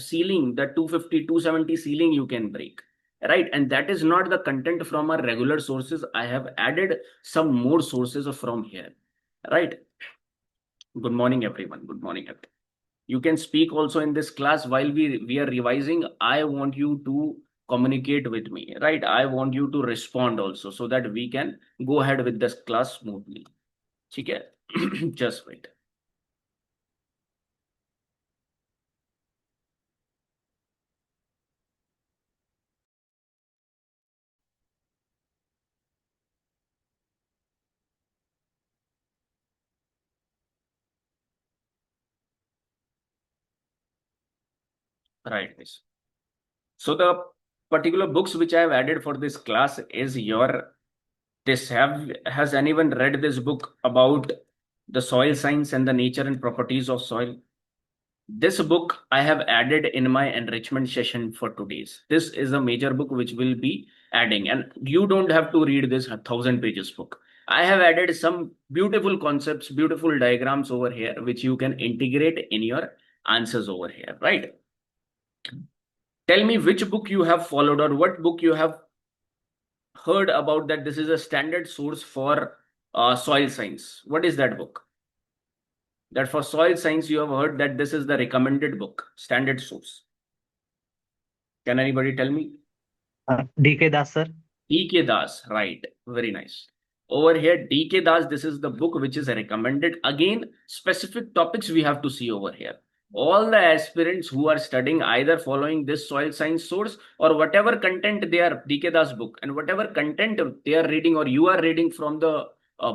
ceiling, the 250, 270 ceiling you can break, right? And that is not the content from our regular sources. I have added some more sources from here, right? Good morning, everyone. Good morning, everyone. You can speak also in this class while we are revising. I want you to communicate with me, right? I want you to respond also so that we can go ahead with this class smoothly. Okay? Just wait. Right, miss. So the particular books which I have added for this class is has anyone read this book about the soil science and the nature and properties of soil? This book I have added in my enrichment session for today's. This is a major book which will be adding, and you don't have to read this 1,000 pages book. I have added some beautiful concepts, beautiful diagrams over here, which you can integrate in your answers over here, right? Tell me which book you have followed or what book you have heard about that this is a standard source for soil science. What is that book? That for soil science you have heard that this is the recommended book, standard source. Can anybody tell me? DK Das, sir. DK Das, right. Very nice. Over here, DK Das, this is the book which is recommended. Again, specific topics we have to see over here. All the aspirants who are studying either following this soil science source or whatever content they are, DK Das book, and whatever content they are reading or you are reading from the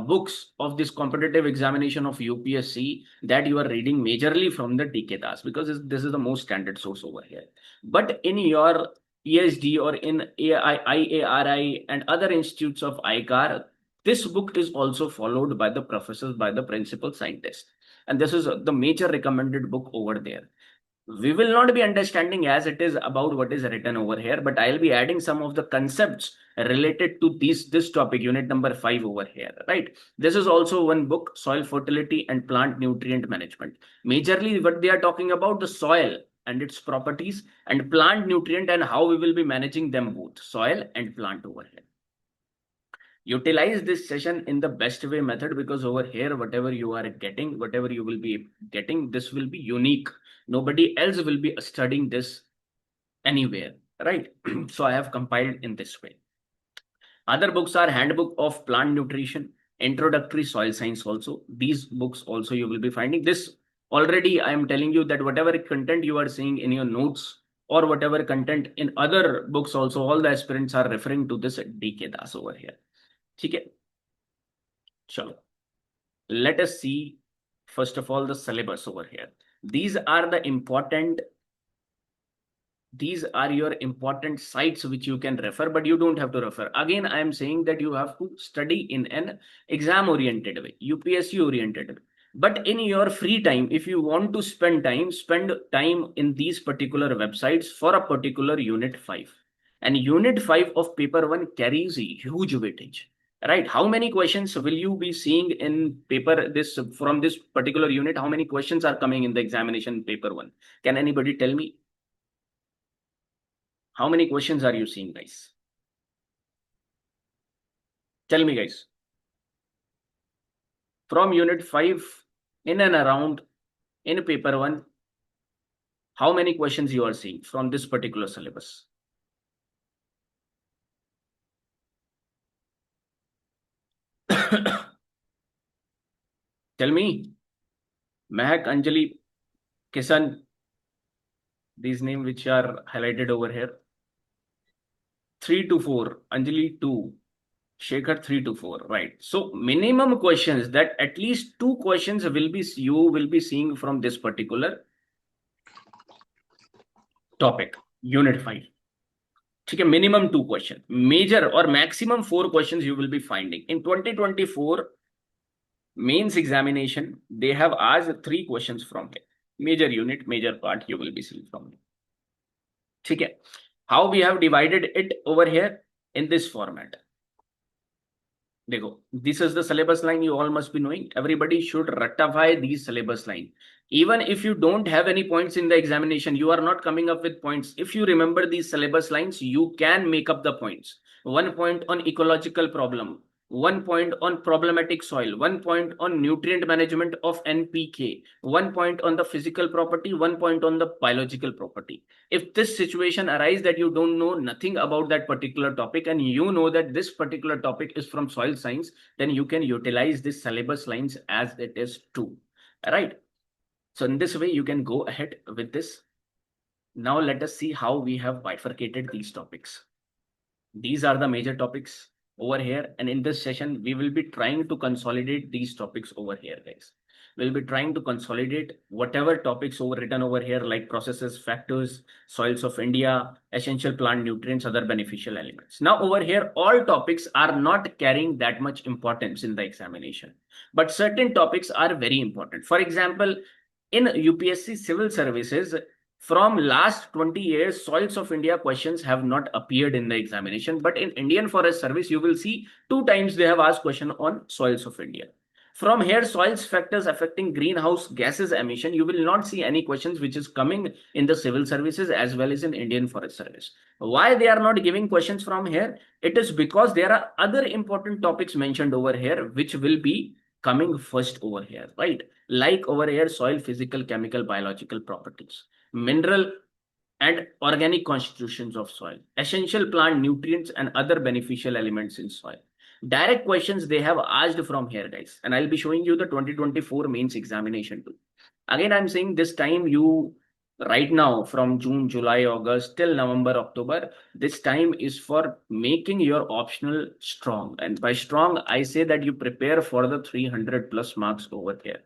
books of this competitive examination of UPSC, that you are reading majorly from the DK Das, because this is the most standard source over here. But in your ESD or in IARI and other institutes of ICAR, this book is also followed by the professors, by the principal scientists. And this is the major recommended book over there. We will not be understanding as it is about what is written over here, but I'll be adding some of the concepts related to this topic, unit number 5 over here, right? This is also one book, Soil Fertility and Plant Nutrient Management. Majorly what they are talking about the soil and its properties and plant nutrient and how we will be managing them both, soil and plant over here. Utilize this session in the best way method, because over here, whatever you are getting, whatever you will be getting, this will be unique. Nobody else will be studying this anywhere, right? So I have compiled in this way. Other books are Handbook of Plant Nutrition, Introductory Soil Science also. These books also you will be finding. This already I am telling you that whatever content you are seeing in your notes or whatever content in other books also, all the aspirants are referring to this DK Das over here. Okay. Chalo. Let us see first of all the syllabus over here. These are your important sites which you can refer, but you don't have to refer. Again, I am saying that you have to study in an exam oriented way, UPSC oriented way. But in your free time, if you want to spend time in these particular websites for a particular unit 5. And unit 5 of paper 1 carries a huge weightage. Right? How many questions will you be seeing in paper this from this particular unit? How many questions are coming in the examination paper 1? Can anybody tell me? How many questions are you seeing, guys? Tell me, guys. From unit 5 in and around in paper 1, how many questions you are seeing from this particular syllabus? Tell me. Mehak, Anjali, Kisan, these names which are highlighted over here. 3 to 4, Anjali 2, Shekhar 3 to 4, right? So minimum questions, that at least 2 questions you will be seeing from this particular topic, unit 5. Okay, minimum 2 questions. Major or maximum 4 questions you will be finding. In 2024 mains examination, they have asked 3 questions from it. Major unit, major part you will be seeing from it. Okay. How we have divided it over here in this format. देखो, this is the syllabus line you all must be knowing. Everybody should ratify these syllabus line. Even if you don't have any points in the examination, you are not coming up with points. If you remember these syllabus lines, you can make up the points. 1 point on ecological problem, 1 point on problematic soil, 1 point on nutrient management of NPK, 1 point on the physical property, 1 point on the biological property. If this situation arises that you don't know nothing about that particular topic and you know that this particular topic is from soil science, then you can utilize this syllabus lines as it is too. Right? So in this way, you can go ahead with this. Now let us see how we have bifurcated these topics. These are the major topics over here, and in this session we will be trying to consolidate these topics over here, guys. We'll be trying to consolidate whatever topics over written over here, like processes, factors, soils of India, essential plant nutrients, other beneficial elements. Now over here, all topics are not carrying that much importance in the examination, but certain topics are very important. For example, in UPSC civil services, from last 20 years, soils of India questions have not appeared in the examination, but in Indian Forest Service, you will see 2 times they have asked question on soils of India. From here, soils factors affecting greenhouse gases emission, you will not see any questions which is coming in the civil services as well as in Indian Forest Service. Why they are not giving questions from here? It is because there are other important topics mentioned over here which will be coming first over here, right? Like over here, soil physical, chemical, biological properties, mineral and organic constitutions of soil, essential plant nutrients and other beneficial elements in soil. Direct questions they have asked from here, guys, and I'll be showing you the 2024 mains examination too. Again, I'm saying this time you, right now from June, July, August till November, October, this time is for making your optional strong. And by strong, I say that you prepare for the 300 plus marks over here.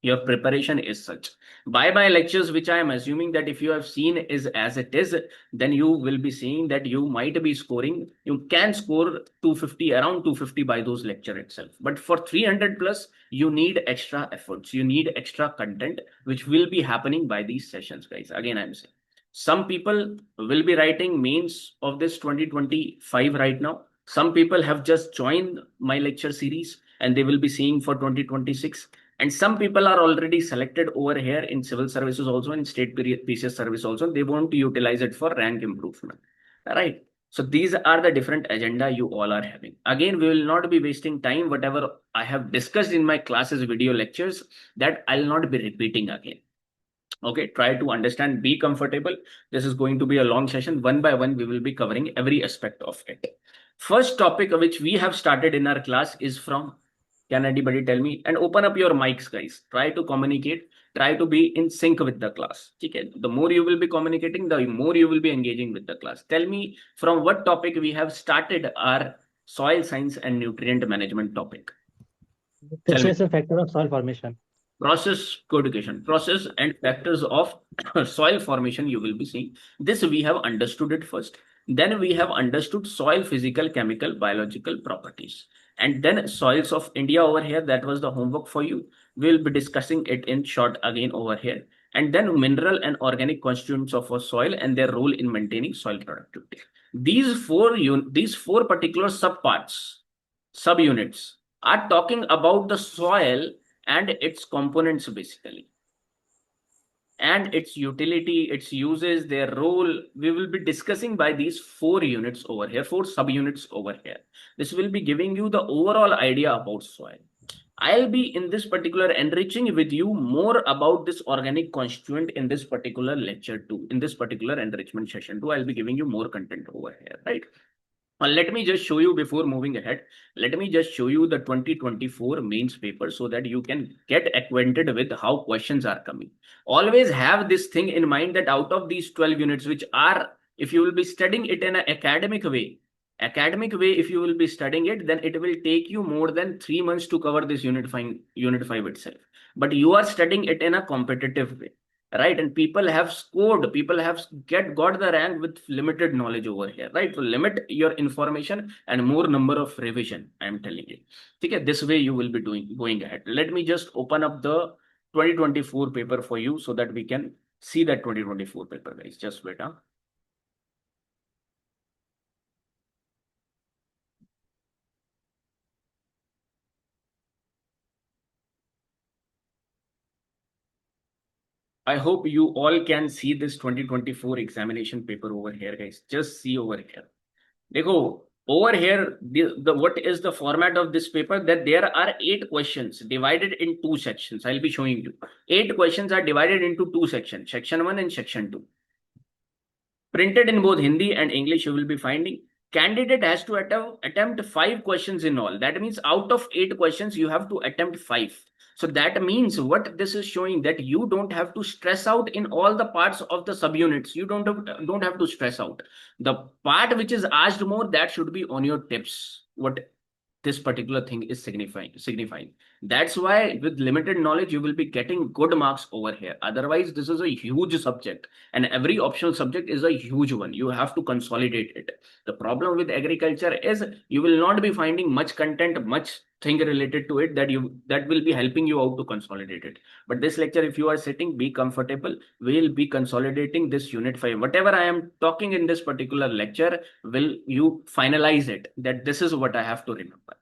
Your preparation is such. By my lectures, which I am assuming that if you have seen is as it is, then you will be seeing that you might be scoring, you can score 250, around 250 by those lecture itself. But for 300 plus, you need extra efforts, you need extra content, which will be happening by these sessions, guys. Again, I'm saying some people will be writing mains of this 2025 right now. Some people have just joined my lecture series and they will be seeing for 2026. And some people are already selected over here in civil services also, in state PCS service also. They want to utilize it for rank improvement. Right. So these are the different agenda you all are having. Again, we will not be wasting time. Whatever I have discussed in my classes, video lectures, that I'll not be repeating again. Okay, try to understand, be comfortable. This is going to be a long session. One by one, we will be covering every aspect of it. First topic which we have started in our class is from, can anybody tell me? And open up your mics, guys. Try to communicate. Try to be in sync with the class. Okay? The more you will be communicating, the more you will be engaging with the class. Tell me from what topic we have started our soil science and nutrient management topic. Tell me. Process and factor of soil formation. Process co-education, process and factors of soil formation you will be seeing. This we have understood it first. Then we have understood soil physical, chemical, biological properties. And then soils of India over here, that was the homework for you. We'll be discussing it in short again over here. And then mineral and organic constituents of a soil and their role in maintaining soil productivity. These four particular subparts, subunits are talking about the soil and its components basically, and its utility, its uses, their role. We will be discussing by these 4 units over here, 4 subunits over here. This will be giving you the overall idea about soil. I'll be in this particular enriching with you more about this organic constituent in this particular lecture too, in this particular enrichment session too. I'll be giving you more content over here, right? Let me just show you before moving ahead. Let me just show you the 2024 mains paper so that you can get acquainted with how questions are coming. Always have this thing in mind that out of these 12 units, which are, if you will be studying it in an academic way, if you will be studying it, then it will take you more than 3 months to cover this unit 5 itself. But you are studying it in a competitive way, right? And people have scored, people have got the rank with limited knowledge over here, right? So limit your information and more number of revision, I am telling you. Okay, this way you will be going ahead. Let me just open up the 2024 paper for you so that we can see that 2024 paper, guys. Just wait. I hope you all can see this 2024 examination paper over here, guys. Just see over here. Dekho, over here, what is the format of this paper? That there are 8 questions divided in 2 sections. I'll be showing you. 8 questions are divided into 2 sections, section 1 and section 2. Printed in both Hindi and English, you will be finding. Candidate has to attempt 5 questions in all. That means out of 8 questions, you have to attempt 5. So that means what this is showing, that you don't have to stress out in all the parts of the subunits. You don't have to stress out. The part which is asked more, that should be on your tips. What this particular thing is signifying. That's why with limited knowledge, you will be getting good marks over here. Otherwise, this is a huge subject, and every optional subject is a huge one. You have to consolidate it. The problem with agriculture is you will not be finding much content, much thing related to it that will be helping you out to consolidate it. But this lecture, if you are sitting, be comfortable. We'll be consolidating this unit 5. Whatever I am talking in this particular lecture, will you finalize it, that this is what I have to remember.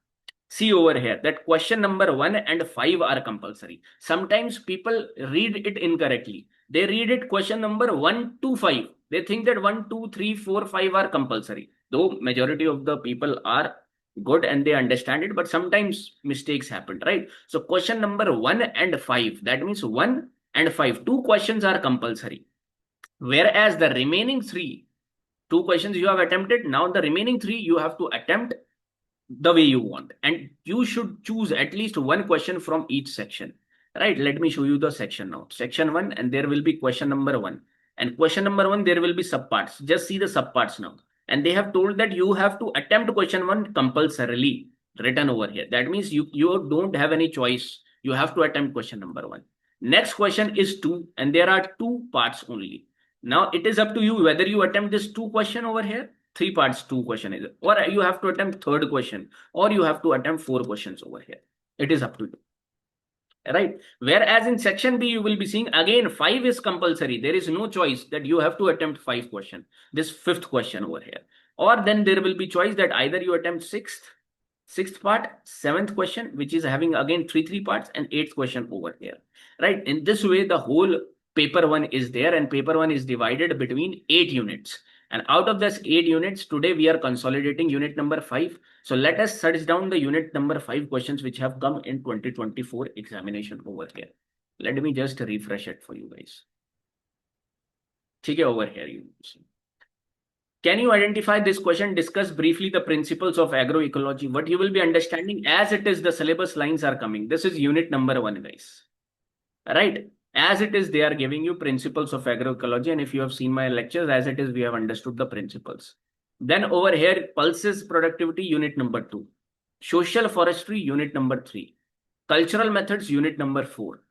See over here that question number 1 and 5 are compulsory. Sometimes people read it incorrectly. They read it question number 1 to 5. They think that 1, 2, 3, 4, 5 are compulsory. Though majority of the people are good and they understand it, but sometimes mistakes happen, right? So question number 1 and 5, that means 1 and 5, 2 questions are compulsory. Whereas the remaining 3, 2 questions you have attempted, now the remaining 3 you have to attempt the way you want, and you should choose at least 1 question from each section, right? Let me show you the section now. Section 1, and there will be question number 1, and question number 1 there will be subparts. Just see the subparts now, and they have told that you have to attempt question 1 compulsorily, written over here. That means you don't have any choice. You have to attempt question number 1. Next question is 2, and there are 2 parts only. Now it is up to you whether you attempt this 2 question over here, 3 parts, 2 question is, or you have to attempt 3rd question, or you have to attempt 4 questions over here. It is up to you, right? Whereas in section B, you will be seeing again 5 is compulsory. There is no choice that you have to attempt 5 question, this 5th question over here. Or then there will be choice that either you attempt 6th part, 7th question, which is having again 3 parts, and 8th question over here, right? In this way, the whole paper 1 is there, and paper 1 is divided between 8 units. And out of this 8 units, today we are consolidating unit number 5. So let us search down the unit number 5 questions which have come in 2024 examination over here. Let me just refresh it for you guys. Okay, over here you see. Can you identify this question? Discuss briefly the principles of agroecology. What you will be understanding as it is, the syllabus lines are coming. This is unit number 1, guys. Right? As it is, they are giving you principles of agroecology. And if you have seen my lectures, as it is, we have understood the principles. Then over here, pulses productivity, unit number 2. Social forestry, unit number 3. Cultural methods, unit number 4.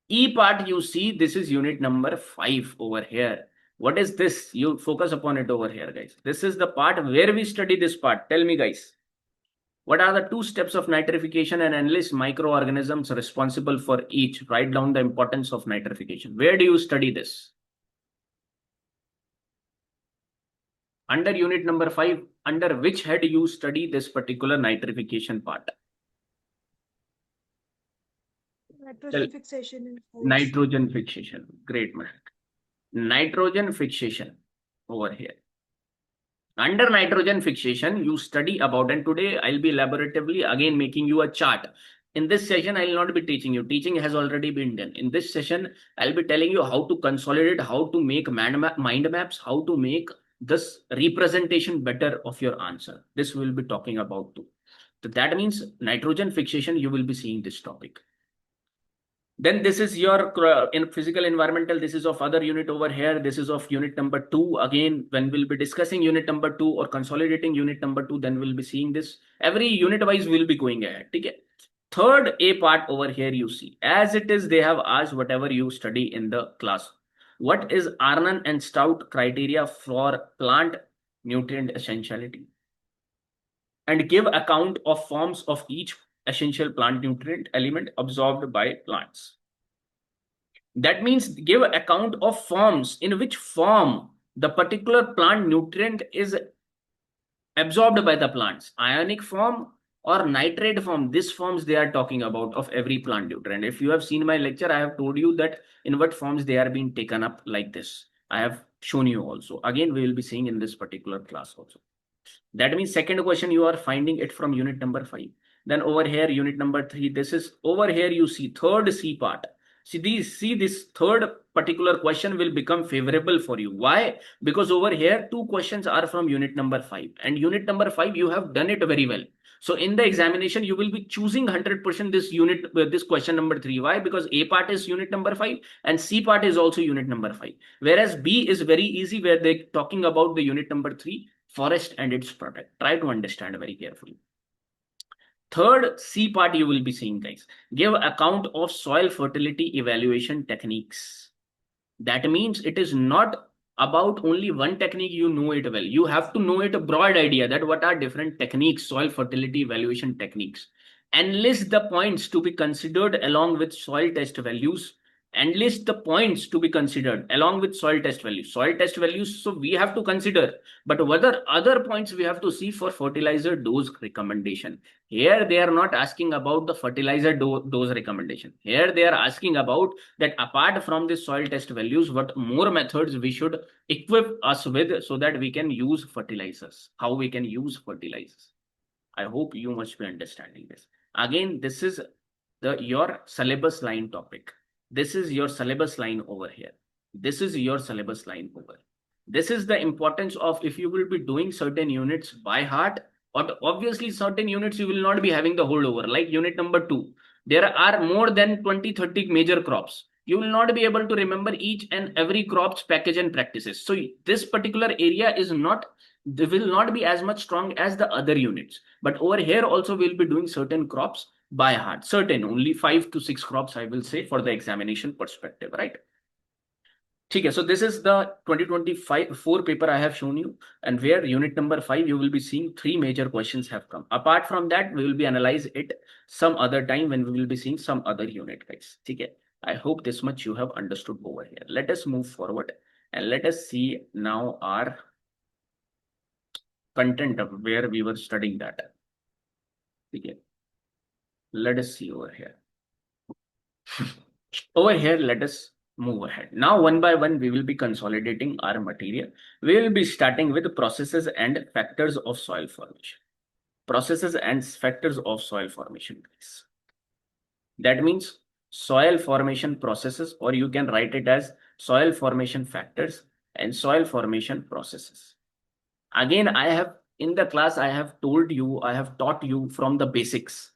E part, you see, this is unit number 5 over here. What is this? You focus upon it over here, guys. This is the part where we study this part. Tell me, guys. What are the 2 steps of nitrification, and enlist microorganisms responsible for each? Write down the importance of nitrification. Where do you study this? Under unit number 5, under which head you study this particular nitrification part? Nitrogen fixation. Nitrogen fixation. Great, man. Nitrogen fixation over here. Under nitrogen fixation, you study about, and today I'll be elaboratively again making you a chart. In this session, I will not be teaching you. Teaching has already been done. In this session, I'll be telling you how to consolidate, how to make mind maps, how to make this representation better of your answer. This we'll be talking about too. So that means nitrogen fixation, you will be seeing this topic. Then this is your in physical environmental. This is of other unit over here. This is of unit number 2. Again, when we'll be discussing unit number 2 or consolidating unit number 2, then we'll be seeing this. Every unit wise we'll be going ahead. Okay. 3rd A part over here, you see, as it is, they have asked whatever you study in the class. What is Arnon and Stout criteria for plant nutrient essentiality? And give account of forms of each essential plant nutrient element absorbed by plants. That means give account of forms, in which form the particular plant nutrient is absorbed by the plants. Ionic form, or nitrate form. This forms they are talking about of every plant nutrient. If you have seen my lecture, I have told you that in what forms they are being taken up like this. I have shown you also. Again, we will be seeing in this particular class also. That means second question, you are finding it from unit number 5. Then over here, unit number 3, this is over here, you see third C part. See this third particular question will become favorable for you. Why? Because over here, 2 questions are from unit number 5. And unit number 5, you have done it very well. So in the examination, you will be choosing 100% this unit, this question number 3. Why? Because A part is unit number 5 and C part is also unit number 5. Whereas B is very easy, where they're talking about the unit number 3, forest and its product. Try to understand very carefully. Third C part you will be seeing, guys. Give account of soil fertility evaluation techniques. That means it is not about only one technique, you know it well. You have to know it a broad idea that what are different techniques, soil fertility evaluation techniques. And list the points to be considered along with soil test values. And list the points to be considered along with soil test values. Soil test values, so we have to consider. But whether other points we have to see for fertilizer dose recommendation. Here they are not asking about the fertilizer dose recommendation. Here they are asking about that apart from the soil test values, what more methods we should equip us with so that we can use fertilizers. How we can use fertilizers. I hope you must be understanding this. Again, this is your syllabus line topic. This is your syllabus line over here. This is your syllabus line over. This is the importance of if you will be doing certain units by heart, or obviously certain units you will not be having the holdover, like unit number 2. There are more than 20-30 major crops. You will not be able to remember each and every crop's package and practices. So this particular area is not, they will not be as much strong as the other units. But over here also we'll be doing certain crops by heart, certain only 5 to 6 crops, I will say, for the examination perspective, right? Okay, so this is the 2024 paper I have shown you, and where unit number 5 you will be seeing 3 major questions have come. Apart from that, we will be analyze it some other time when we will be seeing some other unit, guys. Okay, I hope this much you have understood over here. Let us move forward and let us see now our content of where we were studying that. Okay. Let us see over here. Over here, let us move ahead. Now, one by one, we will be consolidating our material. We will be starting with processes and factors of soil formation. Processes and factors of soil formation, guys. That means soil formation processes, or you can write it as soil formation factors and soil formation processes. Again, I have in the class, I have told you, I have taught you from the basics.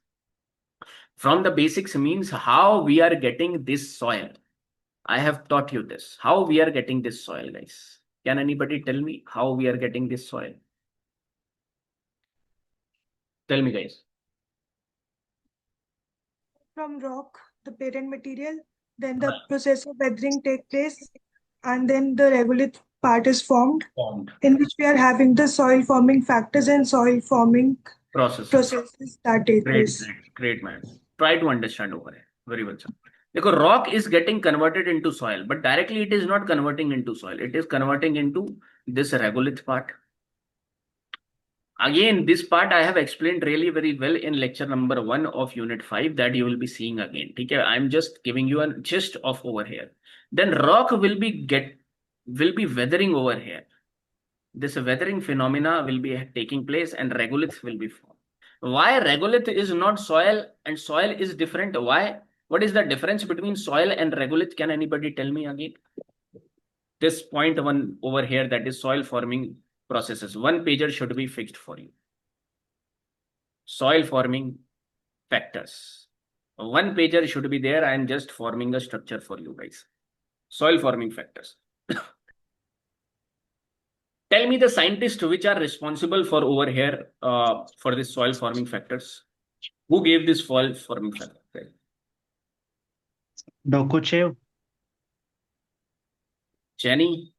From the basics means how we are getting this soil. I have taught you this. How we are getting this soil, guys. Can anybody tell me how we are getting this soil? Tell me, guys. From rock, the parent material, then the process of weathering take place, and then the regolith part is formed, in which we are having the soil forming factors and soil forming processes that take place. Great, man. Try to understand over here. Very well, sir. Because rock is getting converted into soil, but directly it is not converting into soil. It is converting into this regolith part. Again, this part I have explained really very well in lecture number 1 of unit 5 that you will be seeing again. Okay, I'm just giving you a gist of over here. Then rock will be weathering over here. This weathering phenomena will be taking place and regolith will be formed. Why regolith is not soil and soil is different? Why? What is the difference between soil and regolith? Can anybody tell me again? This point 1 over here, that is soil forming processes. 1 pager should be fixed for you. Soil forming factors. 1 pager should be there. I am just forming a structure for you guys. Soil forming factors. Tell me the scientists which are responsible for over here for this soil forming factors. Who gave this soil forming factor? Dokuchev, Jenny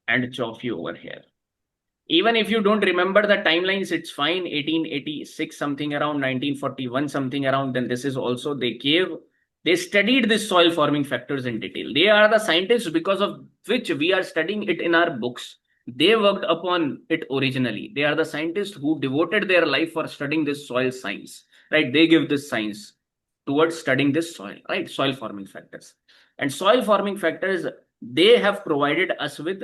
and Chofi over here. Even if you don't remember the timelines, it's fine. 1886, something around 1941, something around, then this is also they studied this soil forming factors in detail. They are the scientists because of which we are studying it in our books. They worked upon it originally. They are the scientists who devoted their life for studying this soil science, right? They give this science towards studying this soil, right? Soil forming factors. And soil forming factors, they have provided us with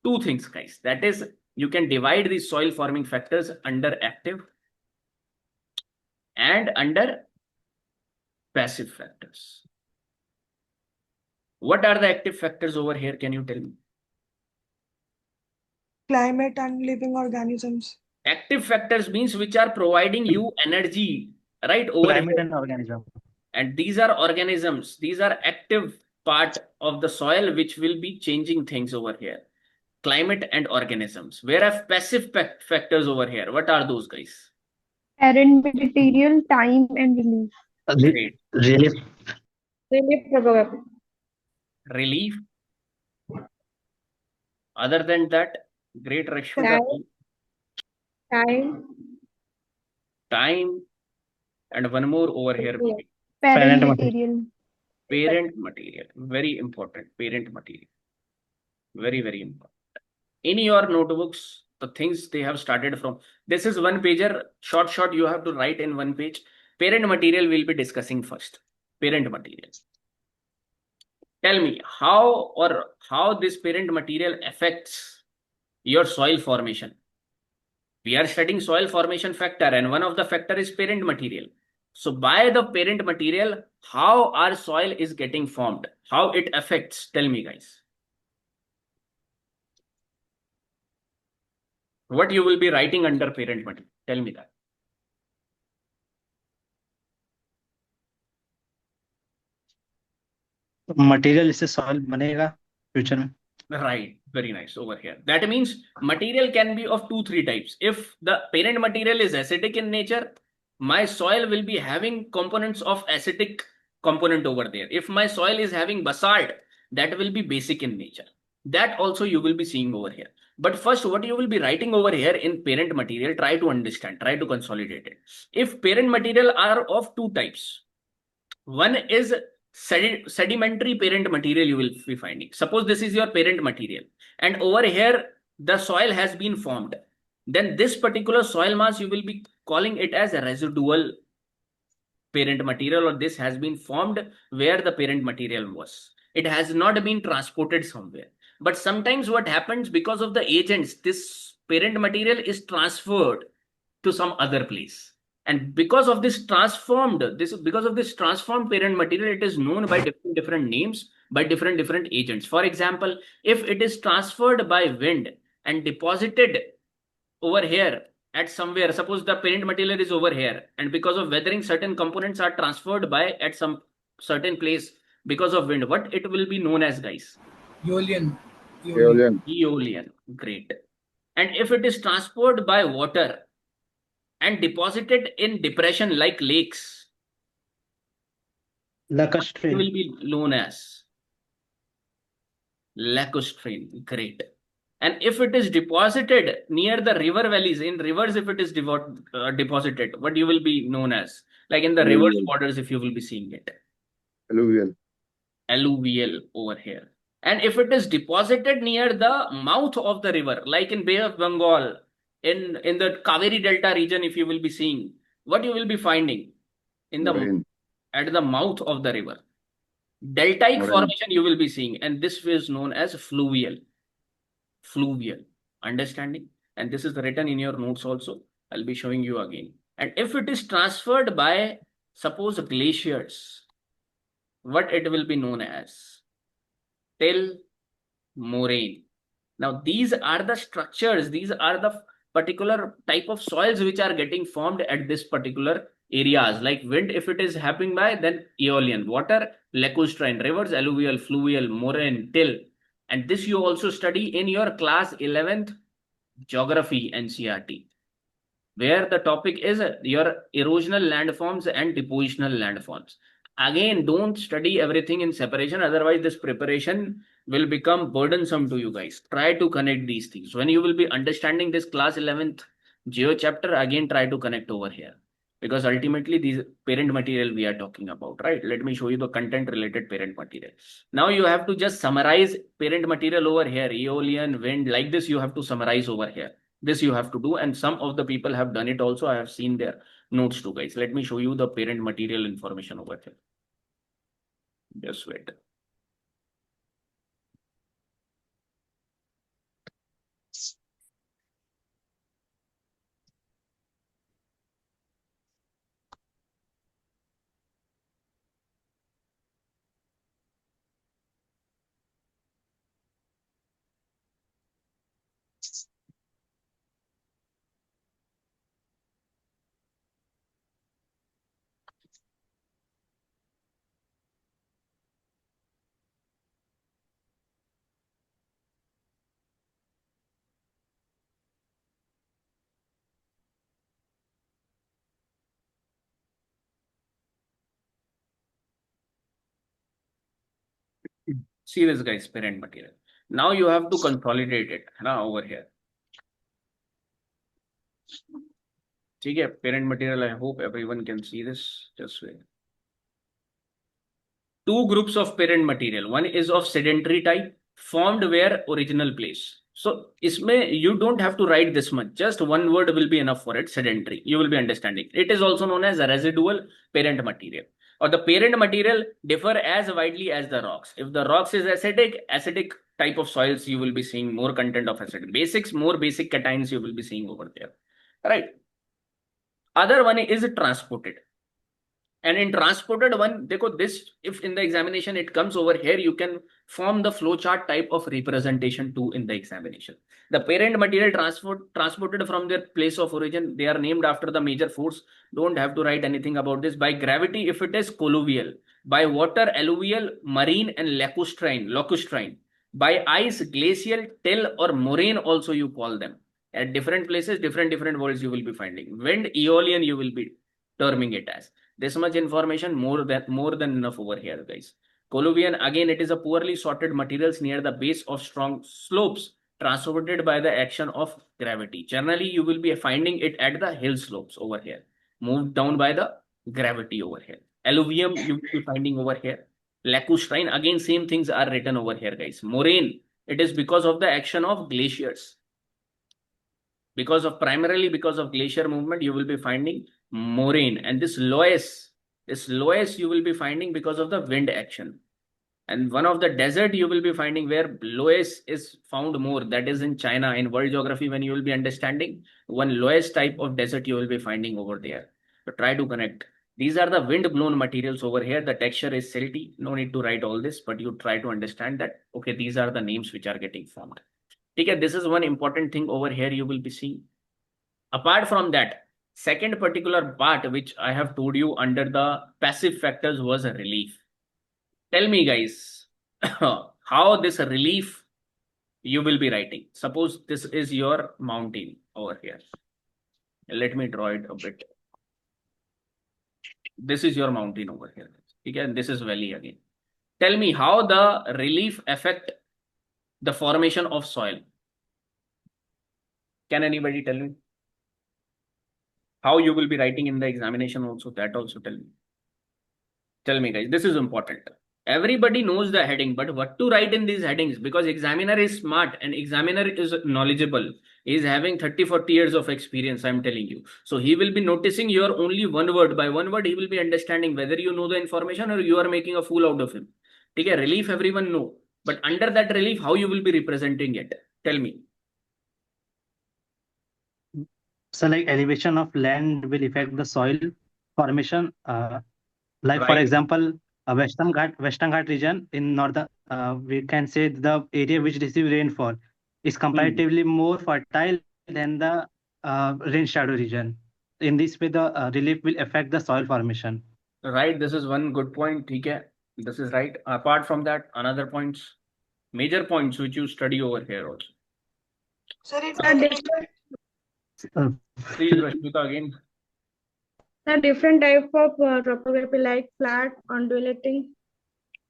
two things, guys. That is, you can divide these soil forming factors under active and under passive factors. What are the active factors over here? Can you tell me? Climate and living organisms. Active factors means which are providing you energy, right? Over Climate here. and organism. And these are organisms. These are active part of the soil which will be changing things over here. Climate and organisms. Whereas passive factors over here, what are those, guys? Parent material, time and release. Great. Relief. Relief probability. Relief. Other than that, great Rashmika. Time. Time. And one more over here. Parent material. Parent material. Very important. Parent material. Very, very important. In your notebooks, the things they have started from. This is one pager. Short, you have to write in one page. Parent material we'll be discussing first. Parent material. Tell me how this parent material affects your soil formation. We are studying soil formation factor, and one of the factor is parent material. So by the parent material, how our soil is getting formed, how it affects, tell me, guys. What you will be writing under parent material? Tell me that. Material इससे soil बनेगा future में. Right, very nice over here. That means material can be of 2-3 types. If the parent material is acidic in nature, my soil will be having components of acidic component over there. If my soil is having basalt, that will be basic in nature. That also you will be seeing over here. But first, what you will be writing over here in parent material, try to understand, try to consolidate it. If parent material are of 2 types, one is sedimentary parent material you will be finding. Suppose this is your parent material, and over here the soil has been formed. Then this particular soil mass you will be calling it as a residual parent material, or this has been formed where the parent material was. It has not been transported somewhere. But sometimes what happens, because of the agents, this parent material is transferred to some other place. And because of this transformed parent material, it is known by different names, by different agents. For example, if it is transferred by wind and deposited over here at somewhere, suppose the parent material is over here, and because of weathering, certain components are transferred by at some certain place because of wind, what it will be known as, guys? Aeolian. Great. And if it is transferred by water and deposited in depression like lakes, lacustrine. it will be known as lacustrine. Great. And if it is deposited near the river valleys, in rivers, if it is deposited, what you will be known as? Like in the rivers borders, if you will be seeing it. Alluvial over here. And if it is deposited near the mouth of the river, like in Bay of Bengal, in the Kaveri Delta region, if you will be seeing, what you will be finding in the at the mouth of the river, deltaic formation you will be seeing, and this is known as fluvial. Understanding? And this is written in your notes also. I'll be showing you again. And if it is transferred by, suppose, glaciers, what it will be known as? Till moraine. Now these are the structures, these are the particular type of soils which are getting formed at this particular areas. Like wind, if it is happening by, then aeolian. Water, lacustrine. Rivers, alluvial, fluvial, moraine, till. And this you also study in your class 11th geography NCERT, where the topic is your erosional landforms and depositional landforms. Again, don't study everything in separation, otherwise this preparation will become burdensome to you guys. Try to connect these things. When you will be understanding this class 11th geo chapter, again try to connect over here. because ultimately these parent material we are talking about, right? Let me show you the content related parent material. Now you have to just summarize parent material over here, aeolian, wind, like this you have to summarize over here. This you have to do, and some of the people have done it also. I have seen their notes too, guys. Let me show you the parent material information over here. Just wait. See this, guys, parent material. Now you have to consolidate it now over here. Okay, parent material. I hope everyone can see this. Just wait. Two groups of parent material. One is of sedentary type, formed where original place. So isme you don't have to write this much. Just one word will be enough for it. Sedentary. You will be understanding. It is also known as a residual parent material. Or the parent material differ as widely as the rocks. If the rocks is acidic type of soils, you will be seeing more content of acid. Basics, more basic cations you will be seeing over there. Right. Other one is transported. And in transported one, this, if in the examination it comes over here, you can form the flowchart type of representation too in the examination. The parent material transported from their place of origin, they are named after the major force. Don't have to write anything about this. By gravity, if it is colluvial. By water, alluvial, marine, and lacustrine. By ice, glacial, till, or moraine also you call them. At different places, different words you will be finding. Wind, aeolian you will be terming it as. This much information, more than enough over here, guys. Colluvian, again, it is a poorly sorted materials near the base of strong slopes transported by the action of gravity. Generally, you will be finding it at the hill slopes over here, moved down by the gravity over here. Alluvium, you will be finding over here. Lacustrine, again, same things are written over here, guys. Moraine, it is because of the action of glaciers. Primarily because of glacier movement, you will be finding moraine. And this loess you will be finding because of the wind action. And one of the desert you will be finding where loess is found more, that is in China. In world geography, when you will be understanding, one loess type of desert you will be finding over there. So try to connect. These are the wind blown materials over here. The texture is silty. No need to write all this, but you try to understand that, okay, these are the names which are getting formed. Okay, this is one important thing over here you will be seeing. Apart from that, second particular part which I have told you under the passive factors was a relief. Tell me, guys, how this relief you will be writing. Suppose this is your mountain over here. Let me draw it a bit. This is your mountain over here. Okay, and this is valley again. Tell me how the relief affect the formation of soil. Can anybody tell me? How you will be writing in the examination also, that also tell me. Tell me, guys, this is important. Everybody knows the heading, but what to write in these headings? Because examiner is smart and examiner is knowledgeable. He is having 30-40 years of experience, I'm telling you. So he will be noticing your only one word. By one word, he will be understanding whether you know the information or you are making a fool out of him. Okay, relief everyone know. But under that relief, how you will be representing it? Tell me. So like elevation of land will affect the soil formation. Like for Right. example, Western Ghat region in northern, we can say the area which receive rainfall is comparatively more fertile than the rain shadow region. In this way, the relief will affect the soil formation. Right, this is one good point. Okay, this is right. Apart from that, another points, major points which you study over here also. Sir, it The different, Uh, Please, Rashmika, again. the different type of topography like flat, undulating,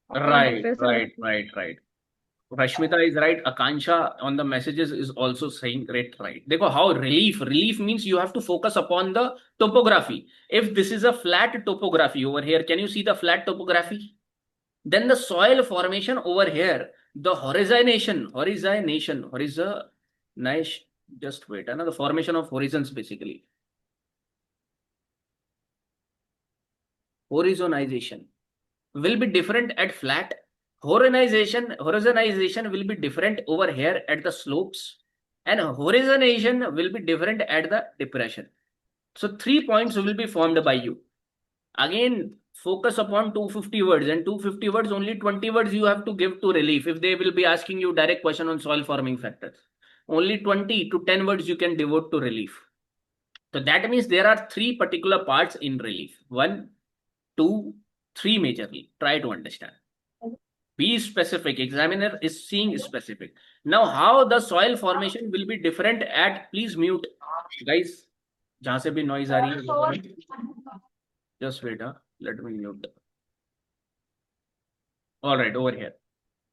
or Right. depressed. Rashmita is right. Akansha on the messages is also saying right. Dekho how relief means you have to focus upon the topography. If this is a flat topography over here, can you see the flat topography? Then the soil formation over here, the horizonation, just wait, the formation of horizons basically. Horizonization will be different at flat. Horizonization will be different over here at the slopes, and horizonation will be different at the depression. So 3 points will be formed by you. Again, focus upon 250 words, and 250 words, only 20 words you have to give to relief. If they will be asking you direct question on soil forming factors, only 20 to 10 words you can devote to relief. So that means there are 3 particular parts in relief. 1, 2, 3 majorly. Try to understand. Be specific. Examiner is seeing specific. Now, how the soil formation will be different at, please mute, guys. जहां से भी noise आ रही है, just wait, let me mute. All right, over here.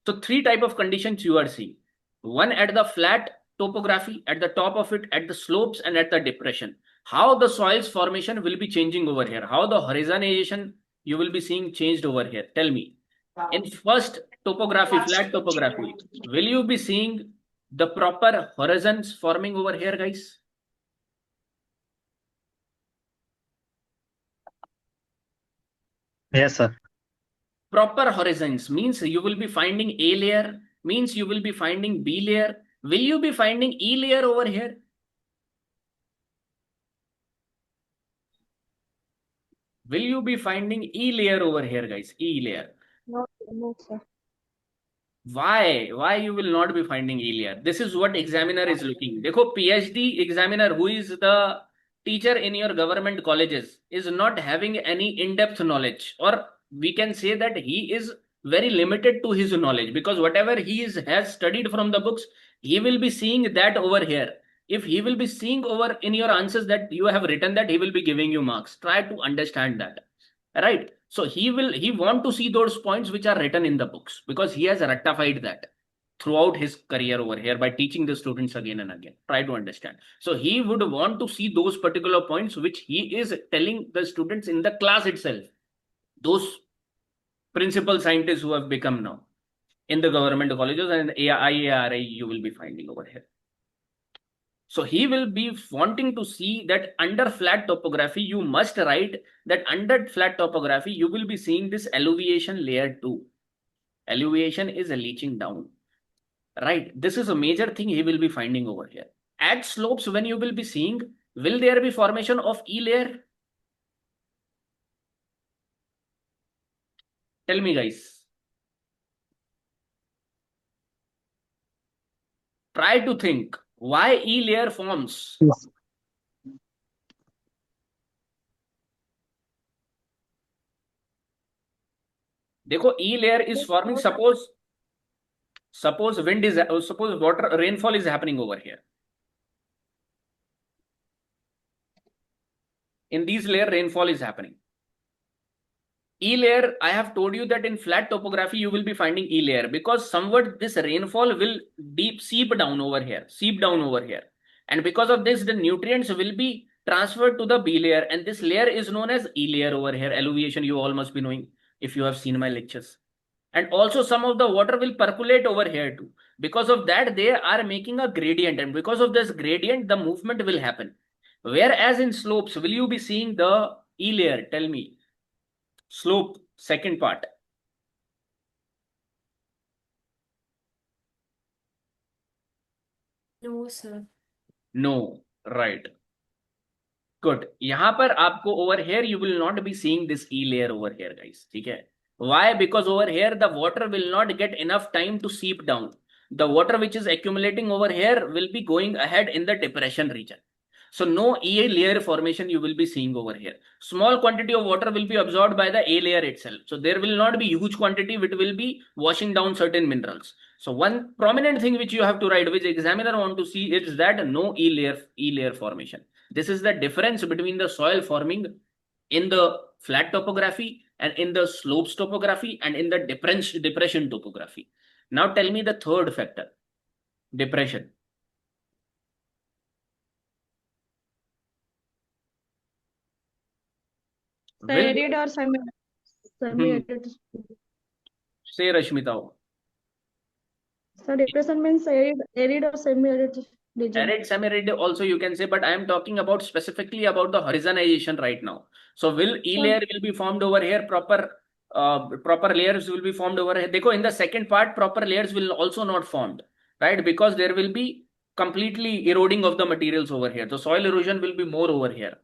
So 3 type of conditions you are seeing. One at the flat topography, at the top of it, at the slopes, and at the depression. How the soils formation will be changing over here? How the horizonization you will be seeing changed over here? Tell me. In first topography, flat topography, will you be seeing the proper horizons forming over here, guys? Yes, sir. Proper horizons means you will be finding A layer, means you will be finding B layer. Will you be finding E layer over here? Will you be finding E layer over here, guys? E layer. No, sir. Why you will not be finding E layer? This is what examiner is looking. Dekho, PhD examiner, who is the teacher in your government colleges, is not having any in-depth knowledge, or we can say that he is very limited to his knowledge, because whatever he has studied from the books, he will be seeing that over here. If he will be seeing over in your answers that you have written that, he will be giving you marks. Try to understand that, right? So he want to see those points which are written in the books, because he has rectified that throughout his career over here by teaching the students again and again. Try to understand. So he would want to see those particular points which he is telling the students in the class itself. Those principal scientists who have become now in the government colleges and IARI you will be finding over here. So he will be wanting to see that under flat topography, you must write that under flat topography, you will be seeing this alluviation layer too. Alluviation is leaching down, right? This is a major thing he will be finding over here. At slopes, when you will be seeing, will there be formation of E layer? Tell me, guys. Try to think. Why E layer forms? Yes. देखो, E layer is forming. Suppose wind is, suppose water rainfall is happening over here. In these layer, rainfall is happening. E layer, I have told you that in flat topography, you will be finding E layer, because somewhat this rainfall will seep down over here. And because of this, the nutrients will be transferred to the B layer, and this layer is known as E layer over here. Alluviation, you all must be knowing if you have seen my lectures. And also some of the water will percolate over here too. Because of that, they are making a gradient, and because of this gradient, the movement will happen. Whereas in slopes, will you be seeing the E layer? Tell me. Slope, second part. No, sir. No, right. Good. यहाँ पर आपको over here you will not be seeing this E layer over here, guys. ठीक है? Why? Because over here the water will not get enough time to seep down. The water which is accumulating over here will be going ahead in the depression region. So no E layer formation you will be seeing over here. Small quantity of water will be absorbed by the A layer itself. So there will not be huge quantity which will be washing down certain minerals. So one prominent thing which you have to write, which examiner want to see, is that no E layer formation. This is the difference between the soil forming in the flat topography and in the slopes topography and in the depression topography. Now tell me the third factor, depression. Arid or semi-arid. Say Rashmita. So depression means arid or semi-arid region. Arid, semi-arid also you can say, but I am talking about specifically about the horizonization right now. So will E layer will be formed over here, proper layers will be formed over here. Dekho, in the second part, proper layers will also not formed, right? Because there will be completely eroding of the materials over here. The soil erosion will be more over here.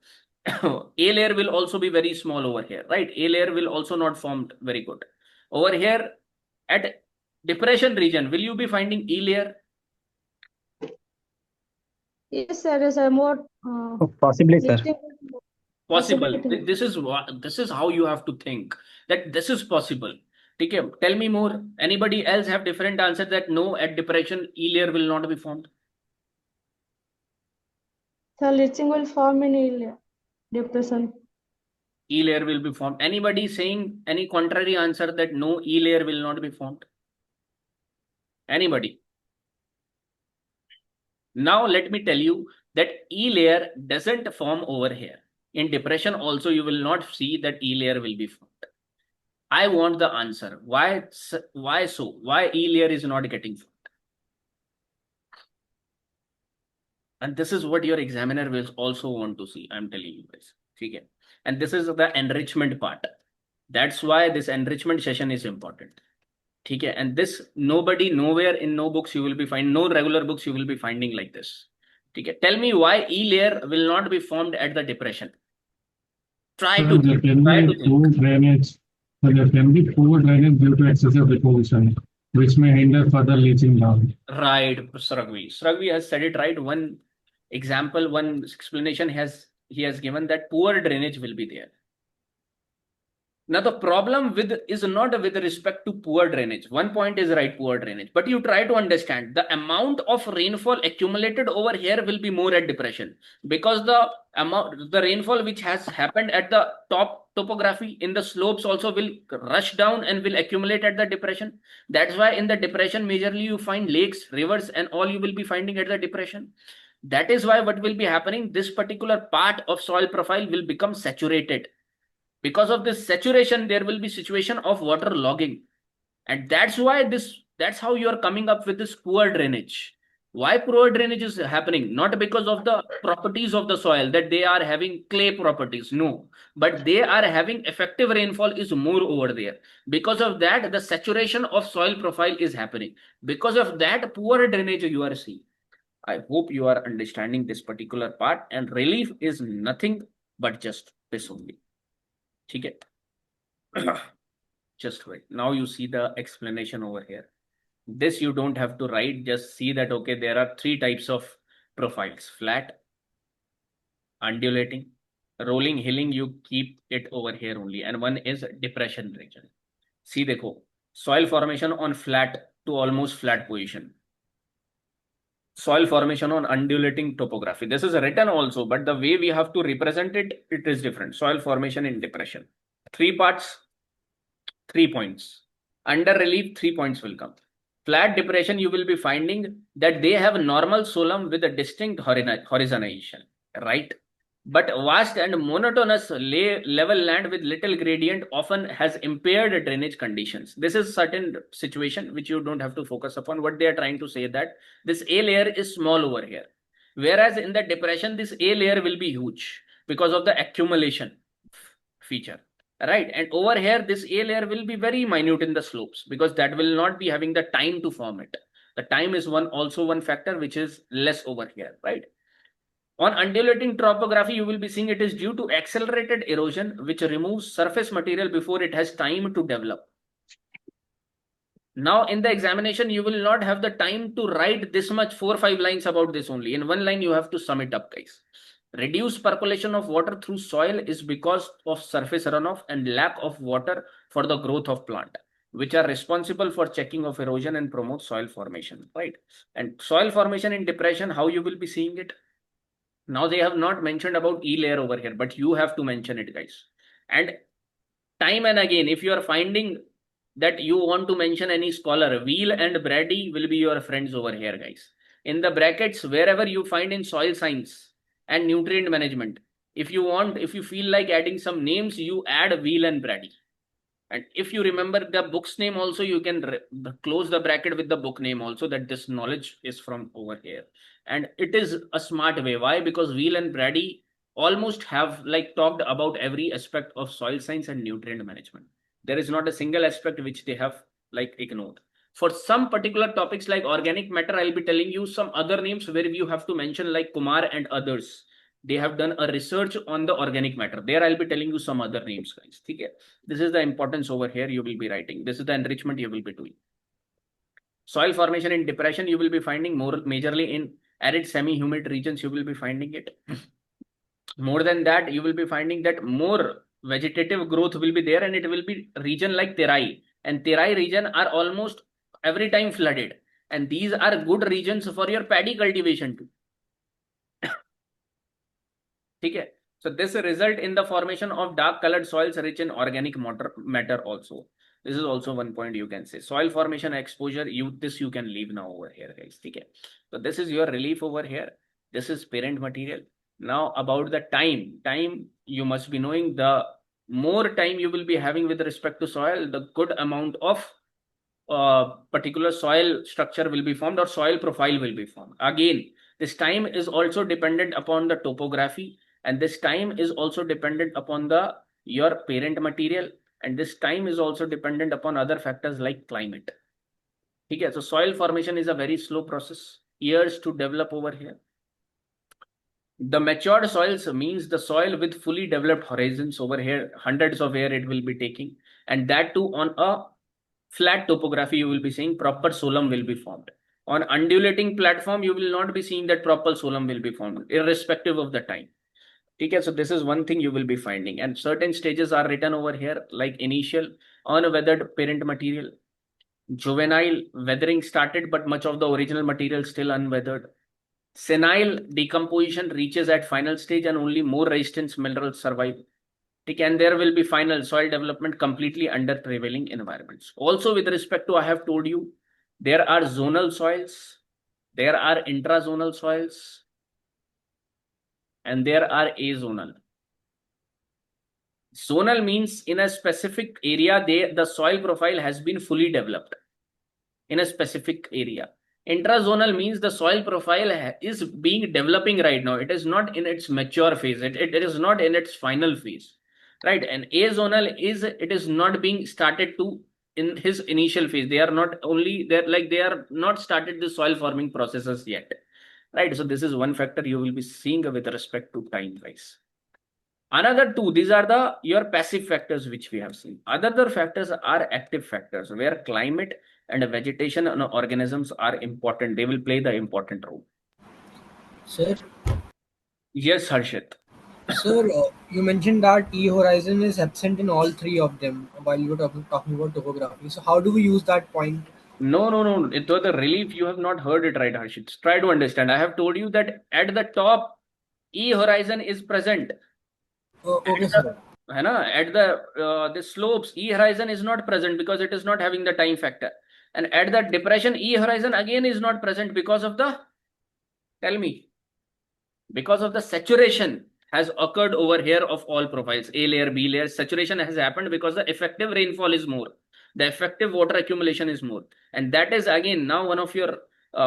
A layer will also be very small over here, right? A layer will also not formed very good. Over here at depression region, will you be finding E layer? Yes, there is a more Possibly, sir. Possible. possibility. This is how you have to think, that this is possible. Okay, tell me more. Anybody else have different answer that no, at depression E layer will not be formed? So leaching will form in depression. E layer will be formed. Anybody saying any contrary answer that no, E layer will not be formed? Anybody? Now let me tell you that E layer doesn't form over here. In depression also you will not see that E layer will be formed. I want the answer. Why so? Why E layer is not getting formed? And this is what your examiner will also want to see. I'm telling you guys. Okay. And this is the enrichment part. That's why this enrichment session is important. Okay. And this nobody, nowhere in no books you will be finding, no regular books you will be finding like this. Okay. Tell me why E layer will not be formed at the depression. Try to think. Poor drainage. There can be poor drainage due to excessive deposition, which may hinder further leaching down. Right, Sragvi. Sragvi has said it right. One example, one explanation he has given that poor drainage will be there. Now the problem is not with respect to poor drainage. One point is right, poor drainage, but you try to understand the amount of rainfall accumulated over here will be more at depression, because the rainfall which has happened at the top topography in the slopes also will rush down and will accumulate at the depression. That's why in the depression majorly you find lakes, rivers, and all you will be finding at the depression. That is why what will be happening, this particular part of soil profile will become saturated. Because of this saturation, there will be situation of water logging. And that's how you are coming up with this poor drainage. Why poor drainage is happening? Not because of the properties of the soil, that they are having clay properties. No, but they are having effective rainfall is more over there. Because of that, the saturation of soil profile is happening. Because of that, poor drainage you are seeing. I hope you are understanding this particular part, and relief is nothing but just this only. Okay. Just wait. Now you see the explanation over here. This you don't have to write. Just see that, okay, there are three types of profiles: flat, undulating, rolling, hilling. You keep it over here only. And one is depression region. See, dekho, soil formation on flat to almost flat position. Soil formation on undulating topography. This is written also, but the way we have to represent it, it is different. Soil formation in depression. 3 parts, 3 points. Under relief, 3 points will come. Flat depression, you will be finding that they have normal soil with a distinct horizonization, right? But vast and monotonous level land with little gradient often has impaired drainage conditions. This is certain situation which you don't have to focus upon. What they are trying to say that this A layer is small over here. Whereas in the depression, this A layer will be huge because of the accumulation feature, right? And over here, this A layer will be very minute in the slopes because that will not be having the time to form it. The time is also one factor which is less over here, right? On undulating topography, you will be seeing it is due to accelerated erosion, which removes surface material before it has time to develop. Now, in the examination, you will not have the time to write this much 4 or 5 lines about this only. In one line, you have to sum it up, guys. Reduced percolation of water through soil is because of surface runoff and lack of water for the growth of plant, which are responsible for checking of erosion and promote soil formation, right? And soil formation in depression, how you will be seeing it? Now they have not mentioned about E layer over here, but you have to mention it, guys. And time and again, if you are finding that you want to mention any scholar, Wheel and Brady will be your friends over here, guys. In the brackets, wherever you find in soil science and nutrient management, if you feel like adding some names, you add Wheel and Brady. And if you remember the book's name also, you can close the bracket with the book name also, that this knowledge is from over here. And it is a smart way. Why? Because Wheel and Brady almost have like talked about every aspect of soil science and nutrient management. There is not a single aspect which they have like ignored. For some particular topics like organic matter, I'll be telling you some other names where you have to mention, like Kumar and others. They have done a research on the organic matter. There I'll be telling you some other names, guys. Okay? This is the importance over here you will be writing. This is the enrichment you will be doing. Soil formation in depression, you will be finding more majorly in arid semi-humid regions, you will be finding it. More than that, you will be finding that more vegetative growth will be there, and it will be region like Terai. And Terai region are almost every time flooded. And these are good regions for your paddy cultivation too. Okay? So this result in the formation of dark colored soils rich in organic matter also. This is also one point you can say. Soil formation exposure, this you can leave now over here, guys. Okay? So this is your relief over here. This is parent material. Now about the time you must be knowing, the more time you will be having with respect to soil, the good amount of particular soil structure will be formed or soil profile will be formed. Again, this time is also dependent upon the topography, and this time is also dependent upon your parent material, and this time is also dependent upon other factors like climate. Okay, so soil formation is a very slow process, years to develop over here. The matured soils means the soil with fully developed horizons over here, hundreds of years it will be taking, and that too on a flat topography. You will be seeing proper soil will be formed. On undulating platform, you will not be seeing that proper soil will be formed, irrespective of the time. Okay, so this is one thing you will be finding, and certain stages are written over here, like initial, unweathered parent material, juvenile, weathering started, but much of the original material still unweathered. Senile decomposition reaches at final stage, and only more resistant minerals survive. Okay, and there will be final soil development completely under prevailing environments. Also, with respect to, I have told you, there are zonal soils, there are intrazonal soils, and there are azonal. Zonal means in a specific area, the soil profile has been fully developed in a specific area. Intrazonal means the soil profile is being developing right now. It is not in its mature phase. It is not in its final phase, right? And azonal is, it is not being started to in his initial phase. They are not only there, like they are not started the soil forming processes yet, right? So this is one factor you will be seeing with respect to time wise. Another two, these are your passive factors which we have seen. Other factors are active factors, where climate and vegetation and organisms are important. They will play the important role. Sir? Yes, Harshit. Sir, you mentioned that E horizon is absent in all three of them while you were talking about topography. So how do we use that point? No. It was the relief. You have not heard it right, Harshit. Try to understand. I have told you that at the top, E horizon is present. Okay, sir. At the slopes, E horizon is not present because it is not having the time factor. And at the depression, E horizon again is not present because of the, tell me, because of the saturation has occurred over here of all profiles, A layer, B layer. Saturation has happened because the effective rainfall is more. The effective water accumulation is more. And that is again, now one of your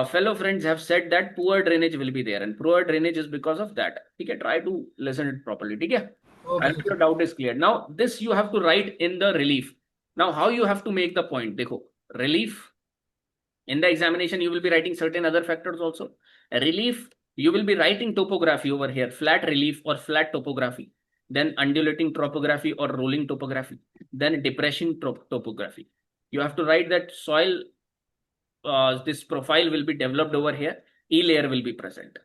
fellow friends have said that poor drainage will be there. And poor drainage is because of that. Okay, try to listen it properly. Okay? I hope your doubt is clear. Now, this you have to write in the relief. Now, how you have to make the point? Dekho, relief. In the examination, you will be writing certain other factors also. Relief, you will be writing topography over here, flat relief or flat topography, then undulating topography or rolling topography, then depression topography. You have to write that soil, this profile will be developed over here, E layer will be present.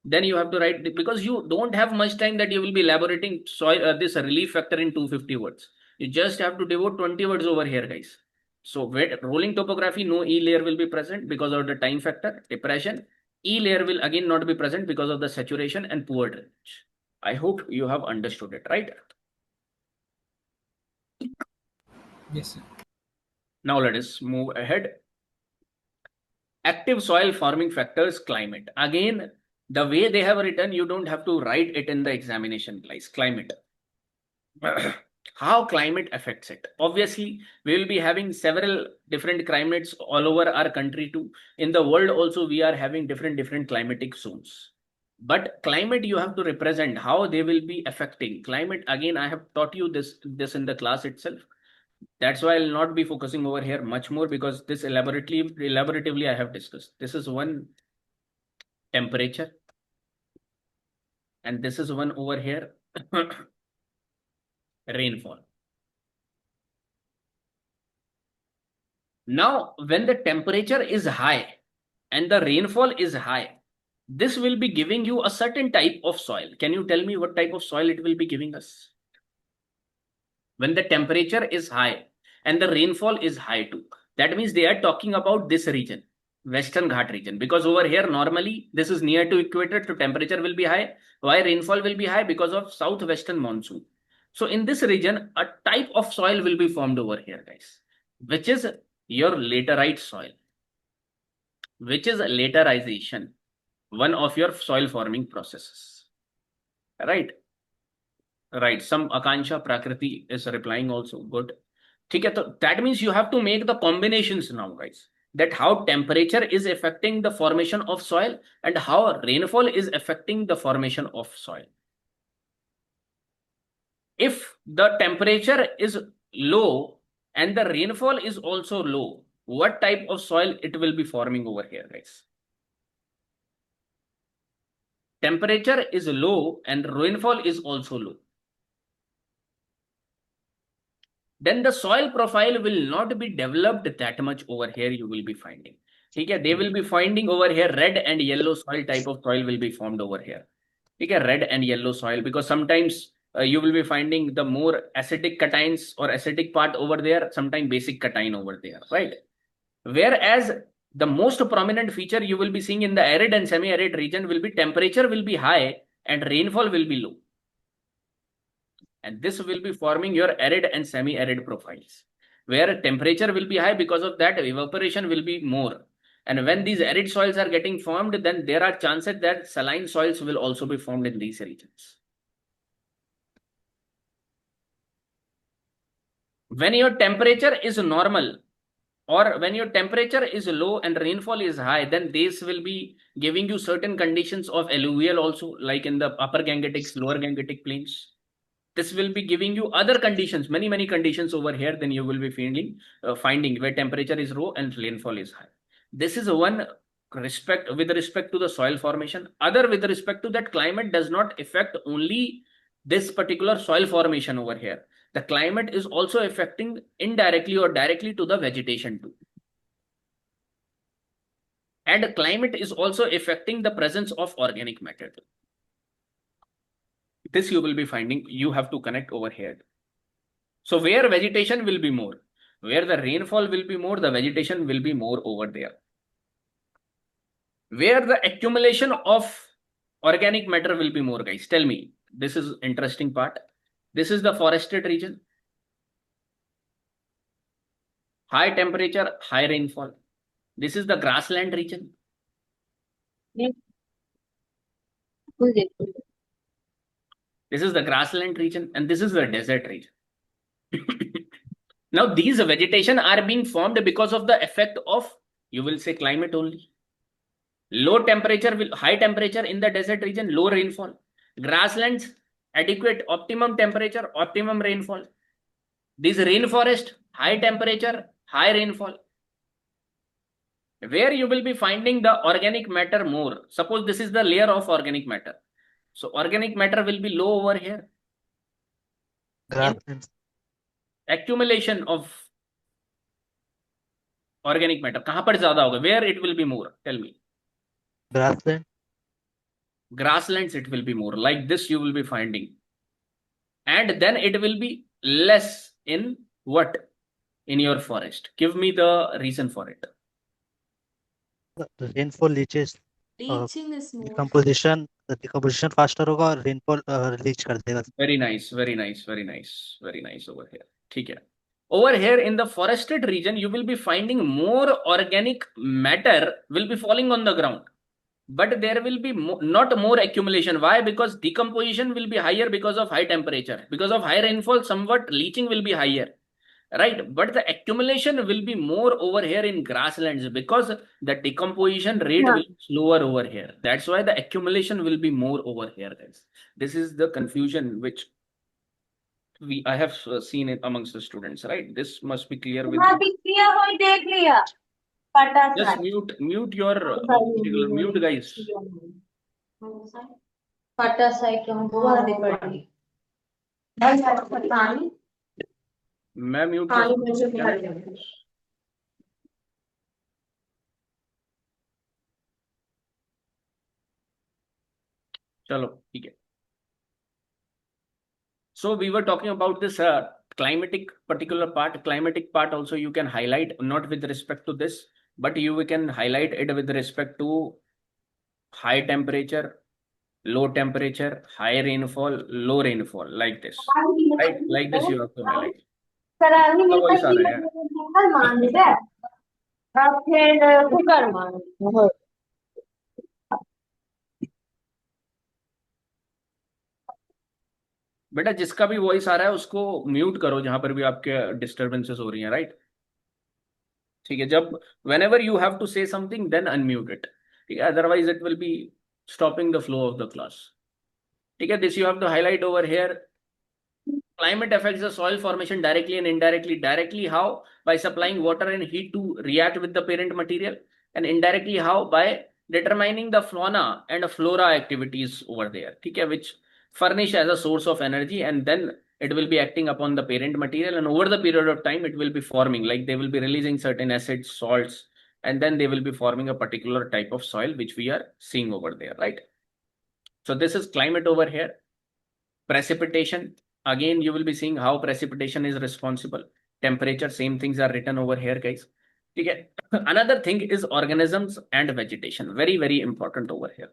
Then you have to write, because you don't have much time that you will be elaborating soil, this relief factor in 250 words. You just have to devote 20 words over here, guys. So rolling topography, no E layer will be present because of the time factor. Depression, E layer will again not be present because of the saturation and poor drainage. I hope you have understood it, right? Yes, sir. Now let us move ahead. Active soil forming factors, climate. Again, the way they have written, you don't have to write it in the examination, guys. Climate. How climate affects it? Obviously, we will be having several different climates all over our country too. In the world also, we are having different climatic zones. But climate, you have to represent how they will be affecting. Climate, again, I have taught you this in the class itself. That's why I'll not be focusing over here much more, because this elaboratively I have discussed. This is one temperature, and this is one over here rainfall. Now, when the temperature is high and the rainfall is high, this will be giving you a certain type of soil. Can you tell me what type of soil it will be giving us? When the temperature is high and the rainfall is high too, that means they are talking about this region, Western Ghat region, because over here normally this is near to equator, so temperature will be high. Why rainfall will be high? Because of southwestern monsoon. So in this region, a type of soil will be formed over here, guys, which is your laterite soil, which is laterization, one of your soil forming processes. Right? Right. Some Akansha Prakriti is replying also. Good. Okay, so that means you have to make the combinations now, guys. That how temperature is affecting the formation of soil and how rainfall is affecting the formation of soil. If the temperature is low and the rainfall is also low, what type of soil it will be forming over here, guys? Temperature is low and rainfall is also low. Then the soil profile will not be developed that much over here, you will be finding. Okay, they will be finding over here red and yellow soil type of soil will be formed over here. Okay, red and yellow soil, because sometimes you will be finding the more acidic cations or acidic part over there, sometimes basic cation over there, right? Whereas the most prominent feature you will be seeing in the arid and semi-arid region will be temperature will be high and rainfall will be low. And this will be forming your arid and semi-arid profiles, where temperature will be high, because of that evaporation will be more. And when these arid soils are getting formed, then there are chances that saline soils will also be formed in these regions. When your temperature is normal, or when your temperature is low and rainfall is high, then this will be giving you certain conditions of alluvial also, like in the upper Gangetic, lower Gangetic plains. This will be giving you other conditions, many conditions over here. Then you will be finding where temperature is low and rainfall is high. This is one with respect to the soil formation. Other with respect to that, climate does not affect only this particular soil formation over here. The climate is also affecting indirectly or directly to the vegetation too. And climate is also affecting the presence of organic matter. This you will be finding, you have to connect over here. So where vegetation will be more, where the rainfall will be more, the vegetation will be more over there. Where the accumulation of organic matter will be more, guys, tell me. This is interesting part. This is the forested region. High temperature, high rainfall. This is the grassland region. This is the grassland region, and this is the desert region. Now, these vegetation are being formed because of the effect of, you will say, climate only. Low temperature, high temperature in the desert region, low rainfall. Grasslands, adequate, optimum temperature, optimum rainfall. This rainforest, high temperature, high rainfall. Where you will be finding the organic matter more. Suppose this is the layer of organic matter. So organic matter will be low over here. Grasslands. Accumulation of organic matter. कहाँ पर ज़्यादा होगा? Where it will be more? Tell me. Grassland. Grasslands it will be more. Like this you will be finding. And then it will be less in what? In your forest. Give me the reason for it. The rainfall leaches. Leaching is more. Decomposition faster होगा और rainfall leach कर देगा. Very nice, very nice, very nice, very nice over here. ठीक है. Over here in the forested region, you will be finding more organic matter will be falling on the ground. But there will be not more accumulation. Why? Because decomposition will be higher because of high temperature. Because of high rainfall, somewhat leaching will be higher. Right? But the accumulation will be more over here in grasslands because the decomposition rate will be slower over here. That's why the accumulation will be more over here, guys. This is the confusion which I have seen it amongst the students, right? This must be clear with you. Just mute your particular mute, guys. मैं mute चलो ठीक है. So we were talking about this climatic particular part. Climatic part also you can highlight, not with respect to this, but you can highlight it with respect to high temperature, low temperature, high rainfall, low rainfall, like this. Right? Like this you have to highlight. voice आ रहा है. बेटा जिसका भी voice आ रहा है उसको mute करो जहां पर भी आपके डिस्टर्बेंसेस हो रही हैं. राइट? ठीक है. जब whenever you have to say something then unmute it. ठीक है. Otherwise it will be stopping the flow of the class. ठीक है. This you have to highlight over here. Climate affects the soil formation directly and indirectly. Directly how? By supplying water and heat to react with the parent material. And indirectly how? By determining the fauna and flora activities over there. ठीक है. Which furnish as a source of energy, and then it will be acting upon the parent material, and over the period of time it will be forming, like they will be releasing certain acids, salts, and then they will be forming a particular type of soil which we are seeing over there. Right? So this is climate over here. Precipitation, again you will be seeing how precipitation is responsible. Temperature, same things are written over here, guys. Okay. Another thing is organisms and vegetation, very very important over here.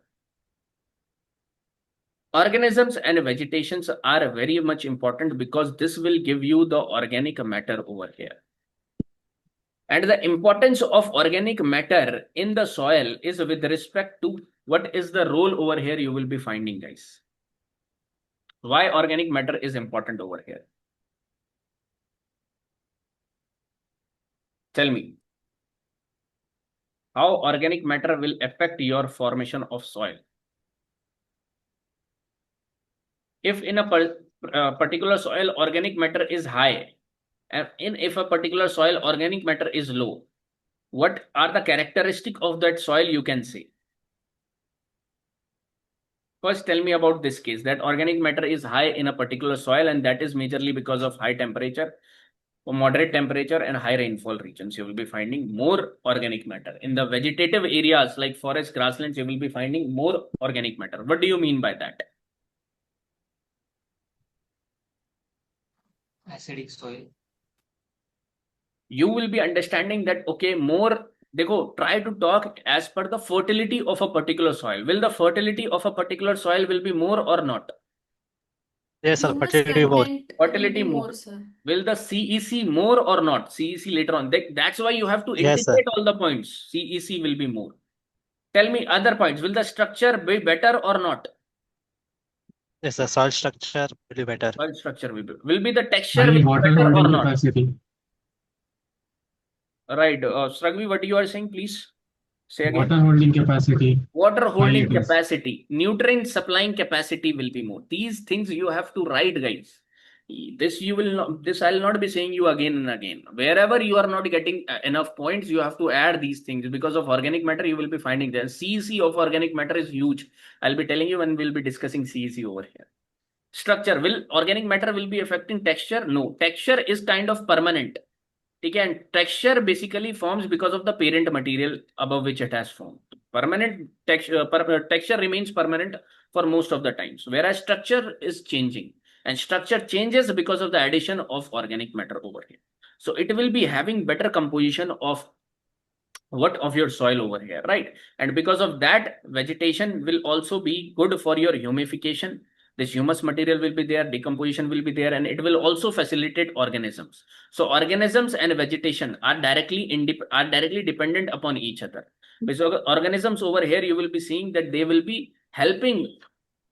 Organisms and vegetations are very much important because this will give you the organic matter over here. And the importance of organic matter in the soil is with respect to what is the role over here you will be finding, guys. Why organic matter is important over here? Tell me. How organic matter will affect your formation of soil? If in a particular soil organic matter is high, and if a particular soil organic matter is low, what are the characteristics of that soil you can say? First tell me about this case, that organic matter is high in a particular soil, and that is majorly because of high temperature or moderate temperature and high rainfall regions. You will be finding more organic matter. In the vegetative areas like forest, grasslands, you will be finding more organic matter. What do you mean by that? Acidic soil. You will be understanding that, okay, more, देखो, try to talk as per the fertility of a particular soil. Will the fertility of a particular soil will be more or not? Yes, sir. Fertility more. Fertility more. Sir. Will the CEC more or not? CEC later on. That's why you have to Yes, integrate all the points. CEC will be more. Tell me other points. Will the structure be better or not? Yes, the soil structure will be better. Soil structure will be the texture And will be water better or holding not? capacity. Right. Sragvi, what you are saying, please? Say again. Water holding capacity. Water holding High it is. capacity, nutrient supplying capacity will be more. These things you have to write, guys. This you will not, this I'll not be saying you again and again. Wherever you are not getting enough points, you have to add these things. Because of organic matter, you will be finding that CEC of organic matter is huge. I'll be telling you when we'll be discussing CEC over here. Structure, will organic matter will be affecting texture? No, texture is kind of permanent. Okay, and texture basically forms because of the parent material above which it has formed. Permanent texture remains permanent for most of the times, whereas structure is changing, and structure changes because of the addition of organic matter over here. So it will be having better composition of your soil over here, right? And because of that, vegetation will also be good for your humification. This humus material will be there, decomposition will be there, and it will also facilitate organisms. So organisms and vegetation are directly dependent upon each other. So organisms over here, you will be seeing that they will be helping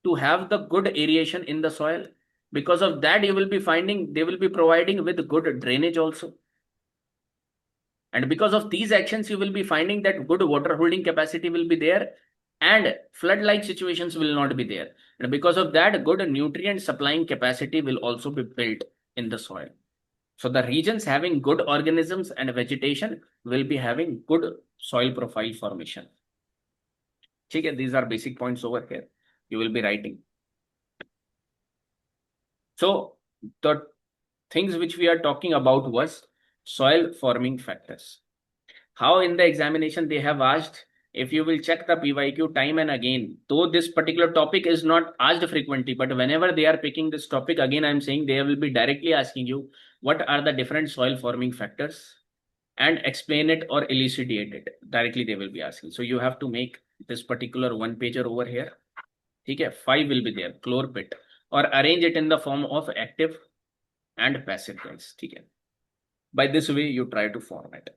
to have the good aeration in the soil. Because of that, you will be finding they will be providing with good drainage also. And because of these actions, you will be finding that good water holding capacity will be there and flood-like situations will not be there. And because of that, good nutrient supplying capacity will also be built in the soil. So the regions having good organisms and vegetation will be having good soil profile formation. Okay, these are basic points over here. You will be writing. So the things which we are talking about was soil forming factors. How in the examination they have asked, if you will check the PYQ time and again, though this particular topic is not asked frequently, but whenever they are picking this topic, again I'm saying they will be directly asking you what are the different soil forming factors and explain it or elucidate it. Directly they will be asking. So you have to make this particular one pager over here. Okay, 5 will be there, chloropit, or arrange it in the form of active and passive guys. Okay. By this way, you try to format.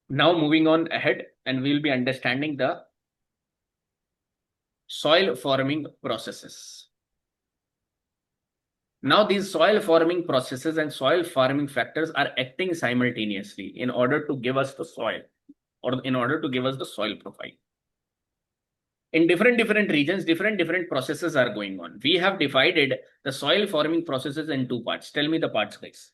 Now moving on ahead, and we will be understanding the soil forming processes. Now these soil forming processes and soil forming factors are acting simultaneously in order to give us the soil, or in order to give us the soil profile. In different regions, different processes are going on. We have divided the soil forming processes in 2 parts. Tell me the parts, guys.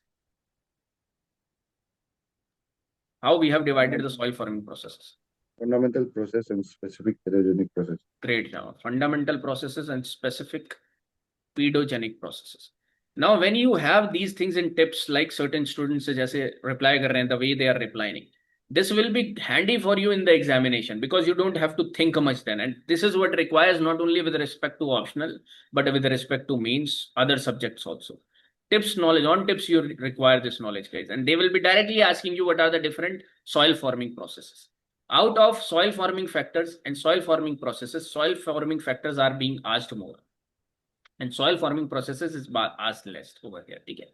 How we have divided the soil forming processes? Fundamental process and specific pedogenic process. Great, Java. Fundamental processes and specific pedogenic processes. Now, when you have these things in tips, like certain students just reply kar rahe hain, the way they are replying, this will be handy for you in the examination because you don't have to think much then. And this is what requires not only with respect to optional, but with respect to mains, other subjects also. Tips knowledge, on tips you require this knowledge, guys. And they will be directly asking you what are the different soil forming processes. Out of soil forming factors and soil forming processes, soil forming factors are being asked more. And soil forming processes is asked less over here. Okay.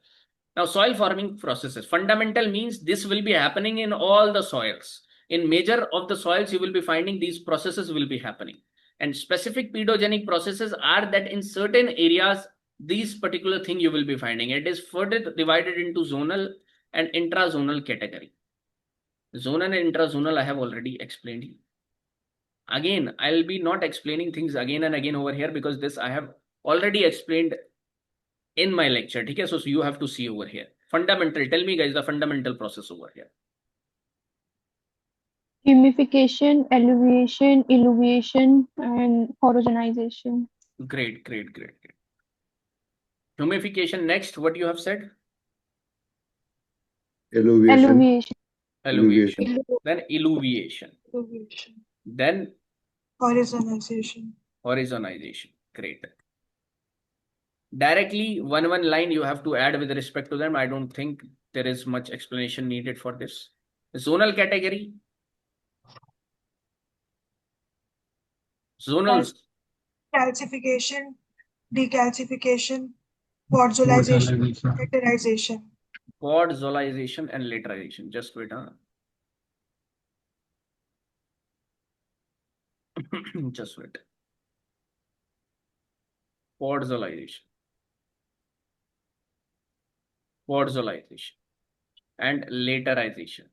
Now, soil forming processes, fundamental means this will be happening in all the soils. In major of the soils, you will be finding these processes will be happening. And specific pedogenic processes are that in certain areas, these particular thing you will be finding. It is further divided into zonal and intrazonal category. Zonal and intrazonal I have already explained you. Again, I'll be not explaining things again and again over here because this I have already explained in my lecture. Okay, so you have to see over here. Fundamental, tell me guys the fundamental process over here. Humification, eluviation, and homogenization. Great. Humification next, what you have said? Eluviation. Then eluviation. Then Horizonization. Great. Directly one line you have to add with respect to them. I don't think there is much explanation needed for this. Zonal category. Zonal. Calcification, decalcification, podzolization, laterization. Podzolization and laterization. Just wait. Just wait. Podzolization and laterization.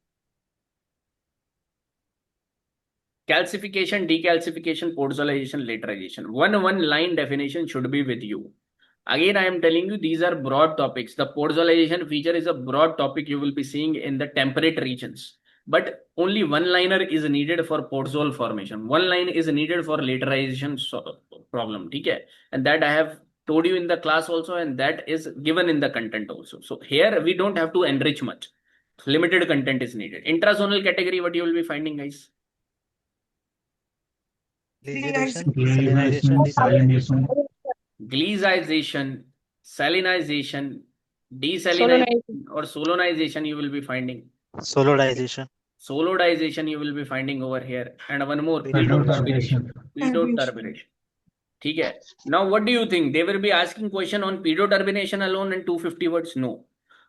Calcification, decalcification, podzolization, laterization. One line definition should be with you. Again, I am telling you, these are broad topics. The podzolization feature is a broad topic you will be seeing in the temperate regions. But only one liner is needed for podzol formation. One line is needed for laterization problem. Okay? And that I have told you in the class also, and that is given in the content also. So here we don't have to enrich much. Limited content is needed. Intrazonal category, what you will be finding, guys? Glycization, salinization, desalinization, or solonization you will be finding. Solidization You will be finding over here. And one more, Pedoturbation. pedoturbation. ठीक है. Now what do you think? They will be asking question on pedoturbination alone and 250 words? No.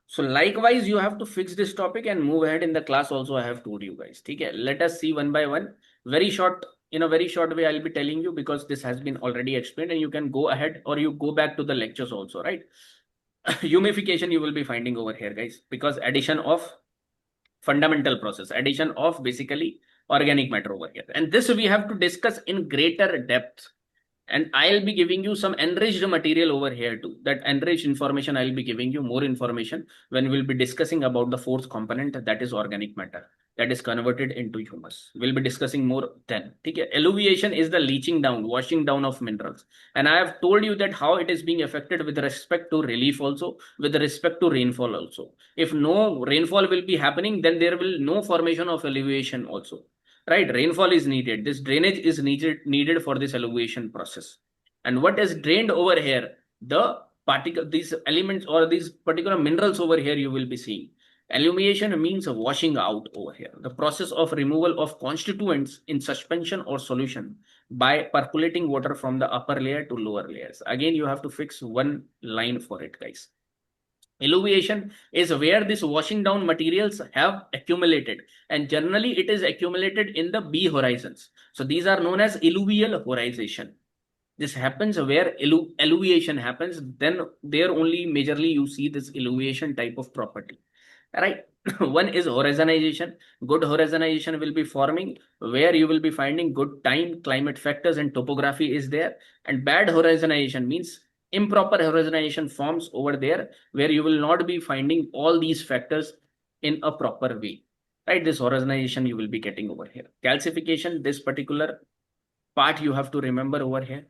So likewise, you have to fix this topic and move ahead in the class also. I have told you guys. Okay, let us see one by one. Very short, in a very short way, I'll be telling you because this has been already explained and you can go ahead or you go back to the lectures also, right? Humification you will be finding over here, guys, because addition of fundamental process, addition of basically organic matter over here. And this we have to discuss in greater depth. And I'll be giving you some enriched material over here too. That enriched information, I'll be giving you more information when we'll be discussing about the fourth component, that is organic matter, that is converted into humus. We'll be discussing more then. Okay? Alluviation is the leaching down, washing down of minerals. And I have told you that how it is being affected with respect to relief also, with respect to rainfall also. If no rainfall will be happening, then there will no formation of alluviation also. Right, rainfall is needed. This drainage is needed for this alluviation process. And what is drained over here? The particle, these elements or these particular minerals over here you will be seeing. Alluviation means washing out over here. The process of removal of constituents in suspension or solution by percolating water from the upper layer to lower layers. Again, you have to fix one line for it, guys. Alluviation is where this washing down materials have accumulated, and generally it is accumulated in the B horizons. So these are known as alluvial horization. This happens where alluviation happens, then there only majorly you see this alluviation type of property. Right. One is horizonization. Good horizonization will be forming where you will be finding good time, climate factors, and topography is there. And bad horizonization means improper horizonization forms over there where you will not be finding all these factors in a proper way. Right, this horizonization you will be getting over here. Calcification, this particular part you have to remember over here,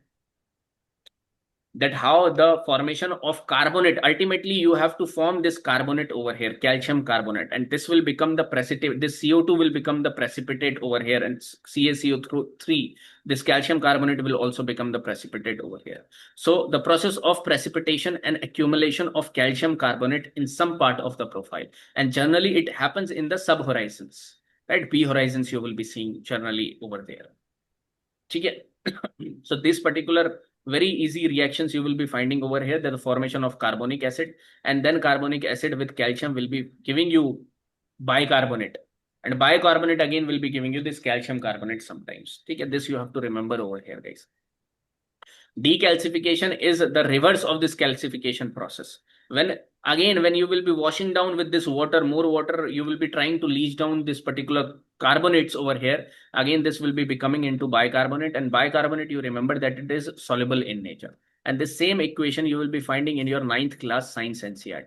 that how the formation of carbonate, ultimately you have to form this carbonate over here, calcium carbonate, and this will become the precipitate. This CO2 will become the precipitate over here, and CaCO3, this calcium carbonate will also become the precipitate over here. So the process of precipitation and accumulation of calcium carbonate in some part of the profile, and generally it happens in the subhorizons, right? P horizons you will be seeing generally over there. Okay. So this particular very easy reactions you will be finding over here, that the formation of carbonic acid, and then carbonic acid with calcium will be giving you bicarbonate, and bicarbonate again will be giving you this calcium carbonate sometimes. Okay, this you have to remember over here, guys. Decalcification is the reverse of this calcification process. When you will be washing down with this water, more water, you will be trying to leach down this particular carbonates over here. Again, this will be becoming into bicarbonate, and bicarbonate, you remember that it is soluble in nature. And the same equation you will be finding in your 9th class science NCERT.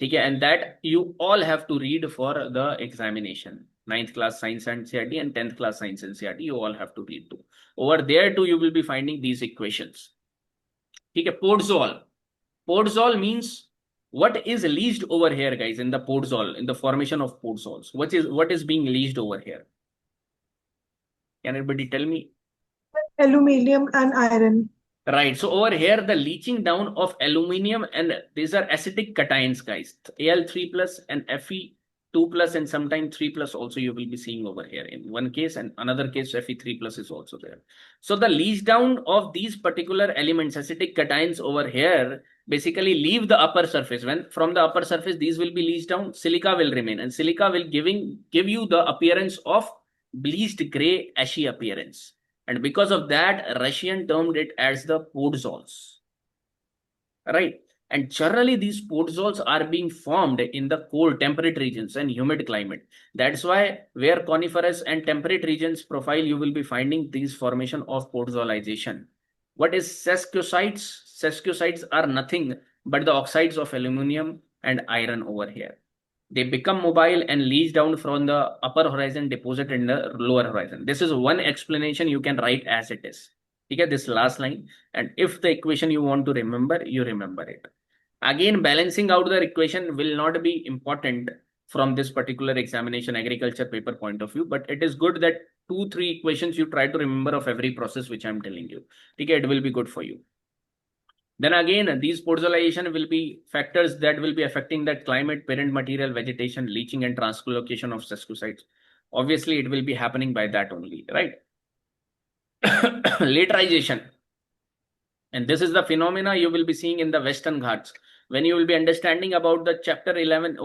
Okay, and that you all have to read for the examination. 9th class science NCERT and 10th class science NCERT, you all have to read too. Over there too, you will be finding these equations. Okay, podzol. Podzol means what is leached over here, guys, in the podzol, in the formation of podzols. What is being leached over here? Can anybody tell me? Aluminium and iron. Right. So over here, the leaching down of aluminium, and these are acidic cations, guys. Al3 plus and Fe2 plus, and sometimes 3 plus also you will be seeing over here in one case, and another case Fe3 plus is also there. So the leach down of these particular elements, acidic cations over here, basically leave the upper surface. When from the upper surface these will be leached down, silica will remain, and silica will give you the appearance of bleached gray ashy appearance. And because of that, Russian termed it as the podzols. Right. And generally these podzols are being formed in the cold temperate regions and humid climate. That's why where coniferous and temperate regions profile, you will be finding these formation of podzolization. What is sesquiocytes? Sesquiocytes are nothing but the oxides of aluminium and iron over here. They become mobile and leach down from the upper horizon, deposit in the lower horizon. This is one explanation you can write as it is. Okay, this last line. And if the equation you want to remember, you remember it. Again, balancing out the equation will not be important from this particular examination agriculture paper point of view, but it is good that 2-3 equations you try to remember of every process which I'm telling you. Okay, it will be good for you. Then again, these podzolization will be factors that will be affecting the climate, parent material, vegetation, leaching, and translocation of sesquiocytes. Obviously, it will be happening by that only, right? Laterization. And this is the phenomena you will be seeing in the Western Ghats. When you will be understanding about the chapter 11,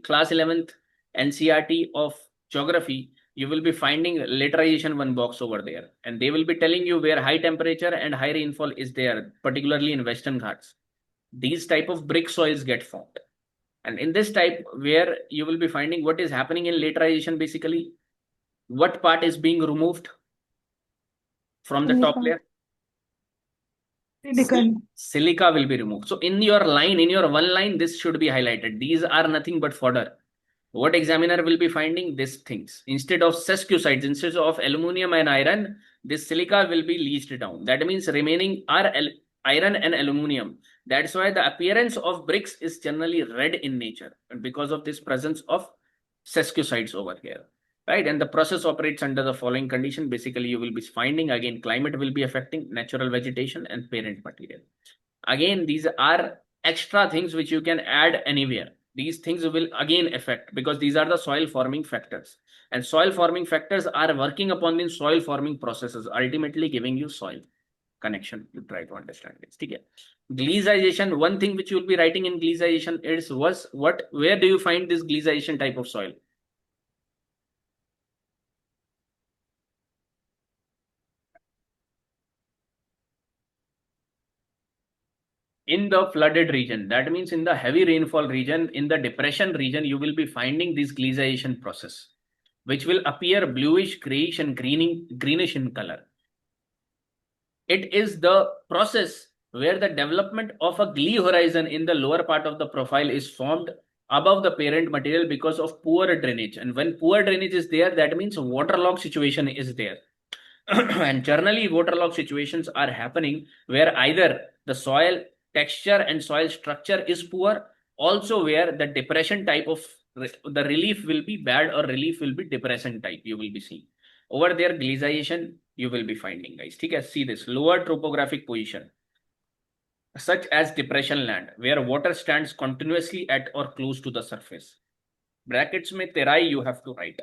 class 11th NCERT of geography, you will be finding laterization one box over there. And they will be telling you where high temperature and high rainfall is there, particularly in Western Ghats. These type of brick soils get formed. And in this type, where you will be finding what is happening in laterization, basically, what part is being removed from the top layer? Silica will be removed. So in your line, in your one line, this should be highlighted. These are nothing but fodder. What examiner will be finding? These things. Instead of sesquicides, instead of aluminum and iron, this silica will be leached down. That means remaining are iron and aluminum. That's why the appearance of bricks is generally red in nature, and because of this presence of sesquicides over here. Right, and the process operates under the following condition. Basically, you will be finding again climate will be affecting natural vegetation and parent material. Again, these are extra things which you can add anywhere. These things will again affect because these are the soil forming factors, and soil forming factors are working upon the soil forming processes, ultimately giving you soil connection. You try to understand this. Okay. Gleization. One thing which you will be writing in gleization is what? Where do you find this gleization type of soil? In the flooded region. That means in the heavy rainfall region, in the depression region, you will be finding this gleization process, which will appear bluish, grayish, and greenish in color. It is the process where the development of a glee horizon in the lower part of the profile is formed above the parent material because of poor drainage. And when poor drainage is there, that means waterlogged situation is there. And generally, waterlogged situations are happening where either the soil texture and soil structure is poor, also where the depression type of the relief will be bad or relief will be depression type. You will be seeing over there gleization you will be finding, guys. Okay, see this lower topographic position such as depression land where water stands continuously at or close to the surface. Brackets mein terai you have to write.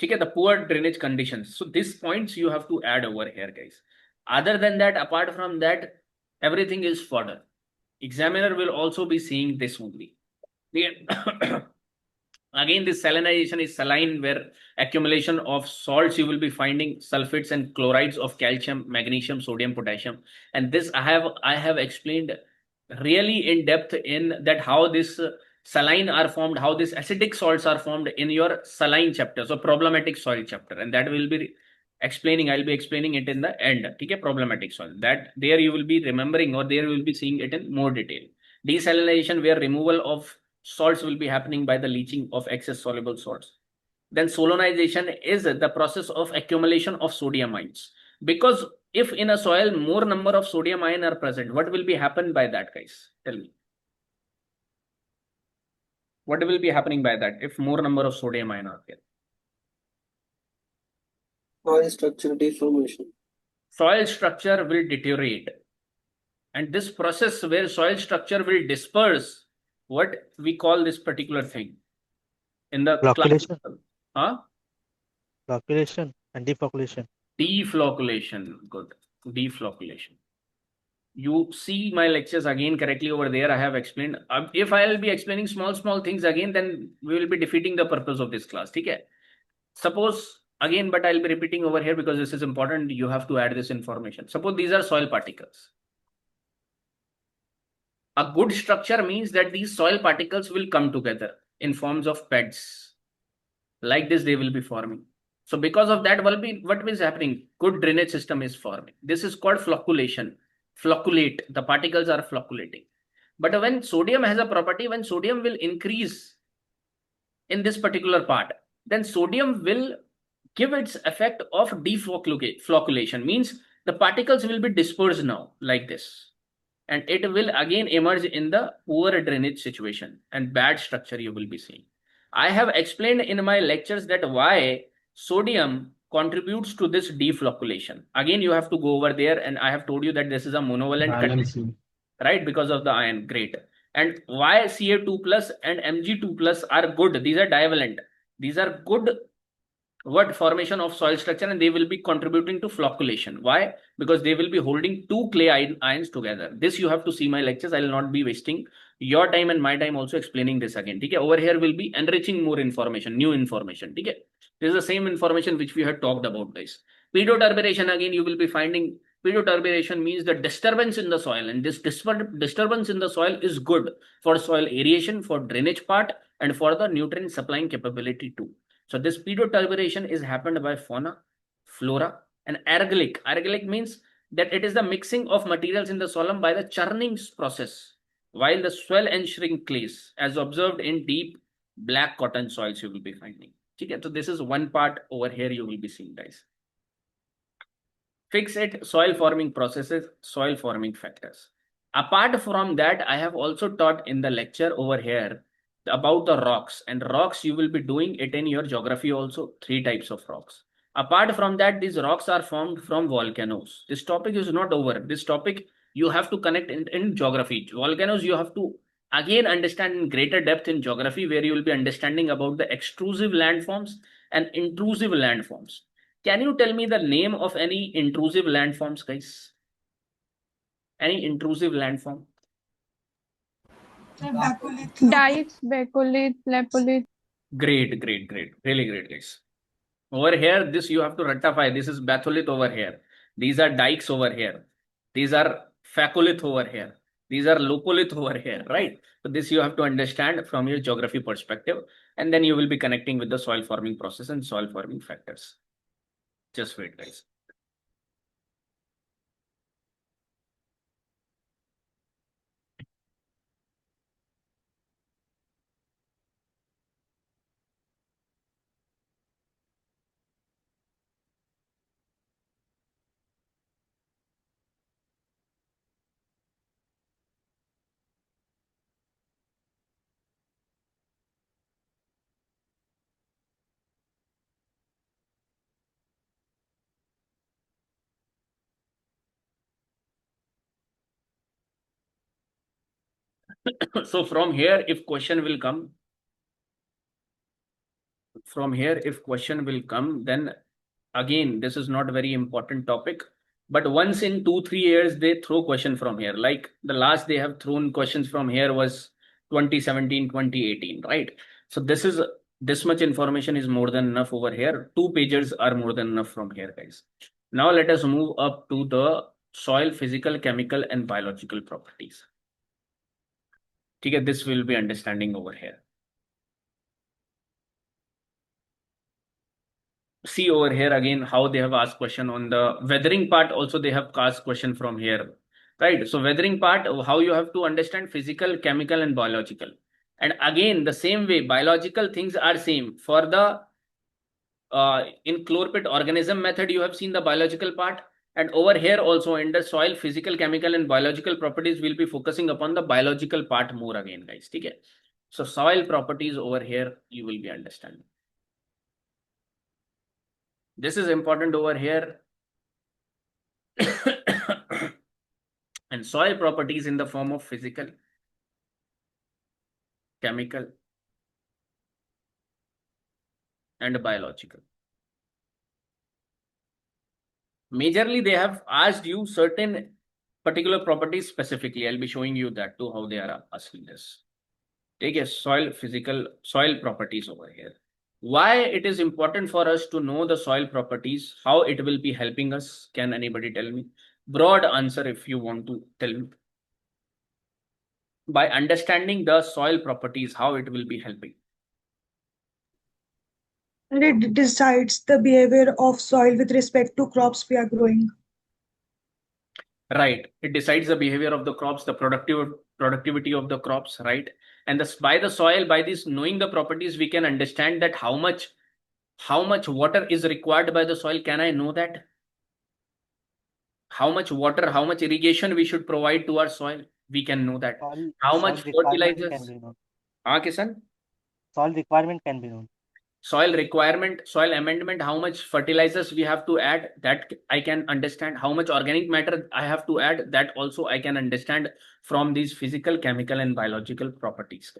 Okay, the poor drainage conditions. So these points you have to add over here, guys. Other than that, apart from that, everything is fodder. Examiner will also be seeing this only. Again, this salinization is saline, where accumulation of salts you will be finding sulfates and chlorides of calcium, magnesium, sodium, potassium. And this I have explained really in depth in that how this saline are formed, how these acidic salts are formed in your saline chapter, so problematic soil chapter, and that will be explaining. I'll be explaining it in the end. Okay, problematic soil. That there you will be remembering, or there you will be seeing it in more detail. Desalination, where removal of salts will be happening by the leaching of excess soluble salts. Then solonization is the process of accumulation of sodium ions. Because if in a soil more number of sodium ion are present, what will be happen by that, guys? Tell me. What will be happening by that if more number of sodium ion are there? Soil structure deformation. Soil structure will deteriorate. And this process where soil structure will disperse, what we call this particular thing in the Flocculation. Flocculation and deflocculation. Deflocculation. Good. Deflocculation. You see my lectures again correctly over there. I have explained. If I will be explaining small things again, then we will be defeating the purpose of this class. Okay. Suppose again, but I'll be repeating over here because this is important. You have to add this information. Suppose these are soil particles. A good structure means that these soil particles will come together in forms of beds. Like this, they will be forming. So because of that, what is happening? Good drainage system is forming. This is called flocculation. Flocculate. The particles are flocculating. But when sodium has a property, when sodium will increase in this particular part, then sodium will give its effect of deflocculation. Means the particles will be dispersed now like this. And it will again emerge in the poor drainage situation and bad structure you will be seeing. I have explained in my lectures that why sodium contributes to this deflocculation. Again, you have to go over there, and I have told you that this is a monovalent condition, right? Because of the iron. Great. And why Ca2 plus and Mg2 plus are good? These are divalent. These are good what formation of soil structure, and they will be contributing to flocculation. Why? Because they will be holding two clay ions together. This you have to see my lectures. I will not be wasting your time and my time also explaining this again. Okay, over here will be enriching more information, new information. Okay, this is the same information which we had talked about, guys. Pedoturbiration, again you will be finding pedoturbiration means the disturbance in the soil, and this disturbance in the soil is good for soil aeration, for drainage part, and for the nutrient supplying capability too. So this pedoturbiration is happened by fauna, flora, and ergolic. Ergolic means that it is the mixing of materials in the soil by the churning process, while the swell and shrink clays, as observed in deep black cotton soils, you will be finding. Okay, so this is one part over here you will be seeing, guys. Fixate soil forming processes, soil forming factors. Apart from that, I have also taught in the lecture over here about the rocks, and rocks you will be doing it in your geography also, 3 types of rocks. Apart from that, these rocks are formed from volcanoes. This topic is not over. This topic you have to connect in geography. Volcanoes you have to again understand in greater depth in geography, where you will be understanding about the extrusive landforms and intrusive landforms. Can you tell me the name of any intrusive landforms, guys? Any intrusive landform? Bacolith. Dikes, bacolith, lapolith. Great. Really great, guys. Over here, this you have to rectify. This is batholith over here. These are dikes over here. These are facolith over here. These are locolith over here, right? So this you have to understand from your geography perspective, and then you will be connecting with the soil forming process and soil forming factors. Just wait, guys. So from here, if question will come, then again, this is not very important topic. But once in 2-3 years, they throw question from here. Like the last they have thrown questions from here was 2017, 2018, right? So this much information is more than enough over here. 2 pages are more than enough from here, guys. Now let us move up to the soil physical, chemical, and biological properties. Okay, this will be understanding over here. See over here again how they have asked question on the weathering part. Also, they have asked question from here, right? So weathering part, how you have to understand physical, chemical, and biological. And again, the same way, biological things are same for the in chlorophyll organism method. You have seen the biological part, and over here also in the soil physical, chemical, and biological properties, we'll be focusing upon the biological part more again, guys. Okay. So soil properties over here you will be understanding. This is important over here. And soil properties in the form of physical, chemical, and biological. Majorly, they have asked you certain particular properties specifically. I'll be showing you that too, how they are asking this. Take a soil physical, soil properties over here. Why it is important for us to know the soil properties, how it will be helping us? Can anybody tell me? Broad answer if you want to tell me. By understanding the soil properties, how it will be helping. It decides the behavior of soil with respect to crops we are growing. Right. It decides the behavior of the crops, the productivity of the crops, right? And by the soil, by this knowing the properties, we can understand that how much water is required by the soil. Can I know that? How much water, how much irrigation we should provide to our soil? We can know that. How much fertilizers? Kisan? Soil requirement can be known. Soil requirement, soil amendment, how much fertilizers we have to add, that I can understand. How much organic matter I have to add, that also I can understand from these physical, chemical, and biological properties.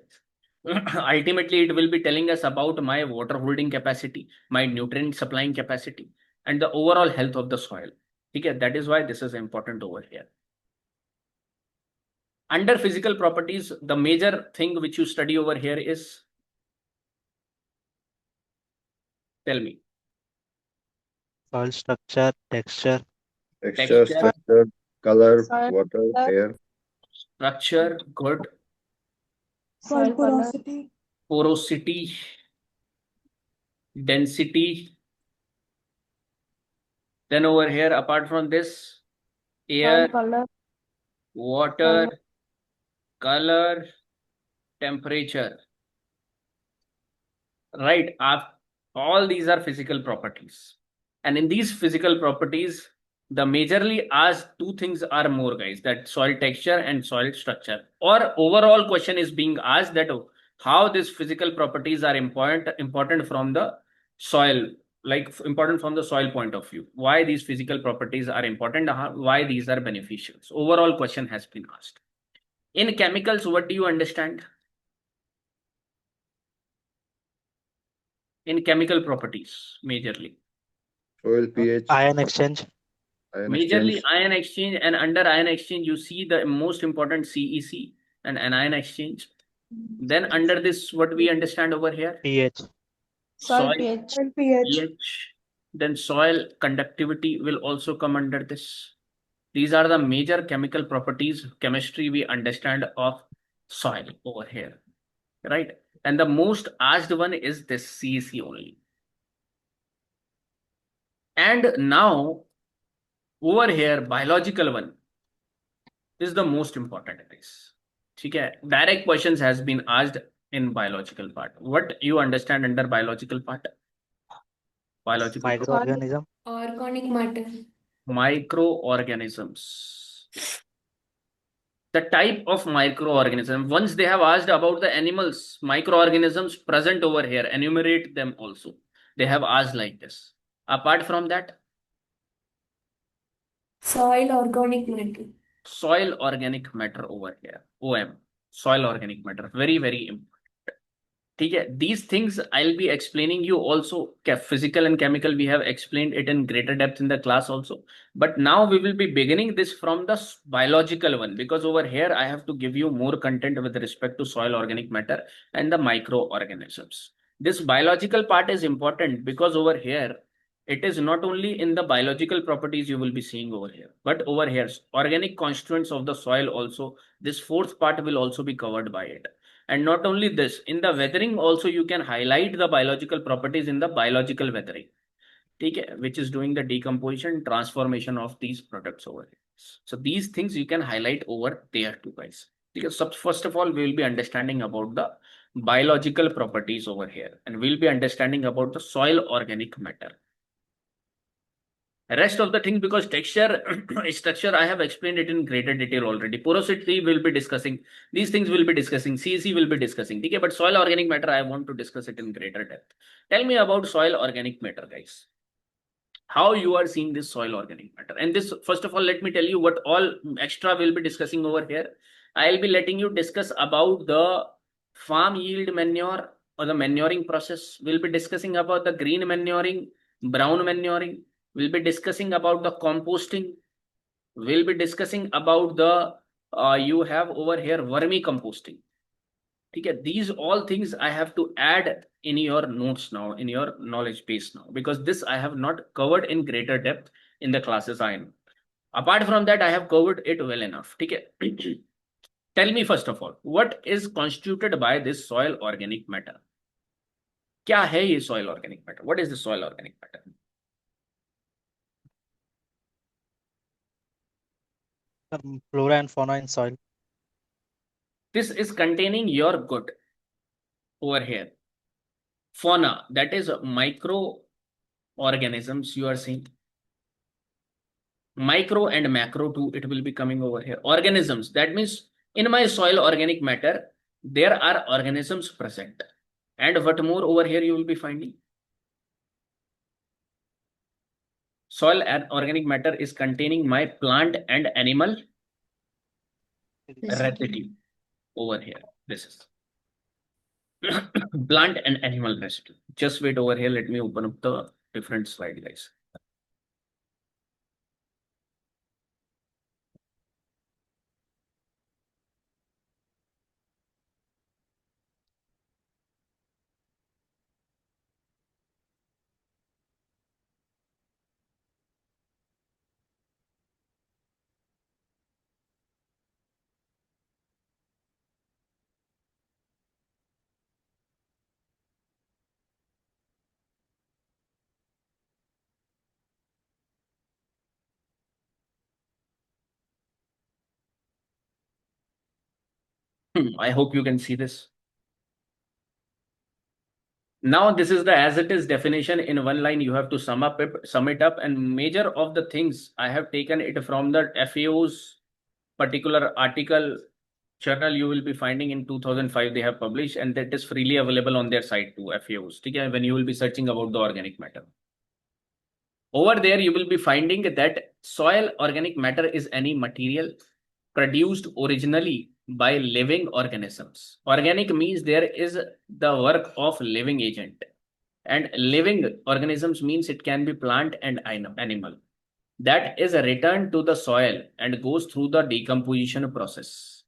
Ultimately, it will be telling us about my water holding capacity, my nutrient supplying capacity, and the overall health of the soil. Okay, that is why this is important over here. Under physical properties, the major thing which you study over here is, tell me. Soil structure, texture. Texture, Texture, structure, color, Soil water, color, air. structure, good. Soil soil color, porosity, Porosity, density. Then over here, apart from this, soil air, color, water, color, temperature. Right? All these are physical properties. And in these physical properties, the majorly asked two things are more, guys, that soil texture and soil structure. Or overall question is being asked that how these physical properties are important from the soil, like important from the soil point of view. Why these physical properties are important, why these are beneficial. So overall question has been asked. In chemicals, what do you understand? In chemical properties, majorly. Soil pH, Ion exchange. ion Majorly exchange, ion exchange, and under ion exchange, you see the most important CEC and anion exchange. Then under this, what we understand over here? pH. soil Soil pH, soil pH, pH. Then soil conductivity will also come under this. These are the major chemical properties, chemistry we understand of soil over here, right? And the most asked one is this CEC only. And now over here, biological one is the most important, guys. Okay, direct questions has been asked in biological part. What you understand under biological part? Biological Microorganism. Organic matter. microorganisms. The type of microorganism. Once they have asked about the animals, microorganisms present over here, enumerate them also. They have asked like this. Apart from that, Soil organic matter. soil organic matter over here. OM. Soil organic matter. Very, very important. Okay, these things I'll be explaining you also. Physical and chemical, we have explained it in greater depth in the class also. But now we will be beginning this from the biological one, because over here I have to give you more content with respect to soil organic matter and the microorganisms. This biological part is important because over here it is not only in the biological properties you will be seeing over here, but over here organic constituents of the soil also. This fourth part will also be covered by it. And not only this, in the weathering also you can highlight the biological properties in the biological weathering, okay, which is doing the decomposition, transformation of these products over here. So these things you can highlight over there too, guys. Because first of all, we will be understanding about the biological properties over here, and we'll be understanding about the soil organic matter. Rest of the thing, because texture, structure, I have explained it in greater detail already. Porosity will be discussing. These things will be discussing. CEC will be discussing. Okay, but soil organic matter, I want to discuss it in greater depth. Tell me about soil organic matter, guys. How you are seeing this soil organic matter. And this, first of all, let me tell you what all extra we'll be discussing over here. I'll be letting you discuss about the farm yield manure or the manuring process. We'll be discussing about the green manuring, brown manuring. We'll be discussing about the composting. We'll be discussing about the, you have over here vermicomposting. Okay, these all things I have to add in your notes now, in your knowledge base now, because this I have not covered in greater depth in the classes I know. Apart from that, I have covered it well enough. Okay. Tell me first of all, what is constituted by this soil organic matter? क्या है ये soil organic matter? What is the soil organic matter? Flora and fauna in soil. This is containing your good over here. Fauna, that is microorganisms you are seeing. Micro and macro too, it will be coming over here. Organisms, that means in my soil organic matter, there are organisms present. And what more over here you will be finding? Soil and organic matter is containing my plant and animal residue over here. This is. Plant and animal residue. Just wait over here. Let me open up the different slide, guys. I hope you can see this. Now, this is the as it is definition in one line. You have to sum it up, and major of the things I have taken it from the FAO's particular article journal you will be finding in 2005 they have published, and that is freely available on their site too, FAO's. Okay, when you will be searching about the organic matter. Over there, you will be finding that soil organic matter is any material produced originally by living organisms. Organic means there is the work of living agent. And living organisms means it can be plant and animal. That is returned to the soil and goes through the decomposition process.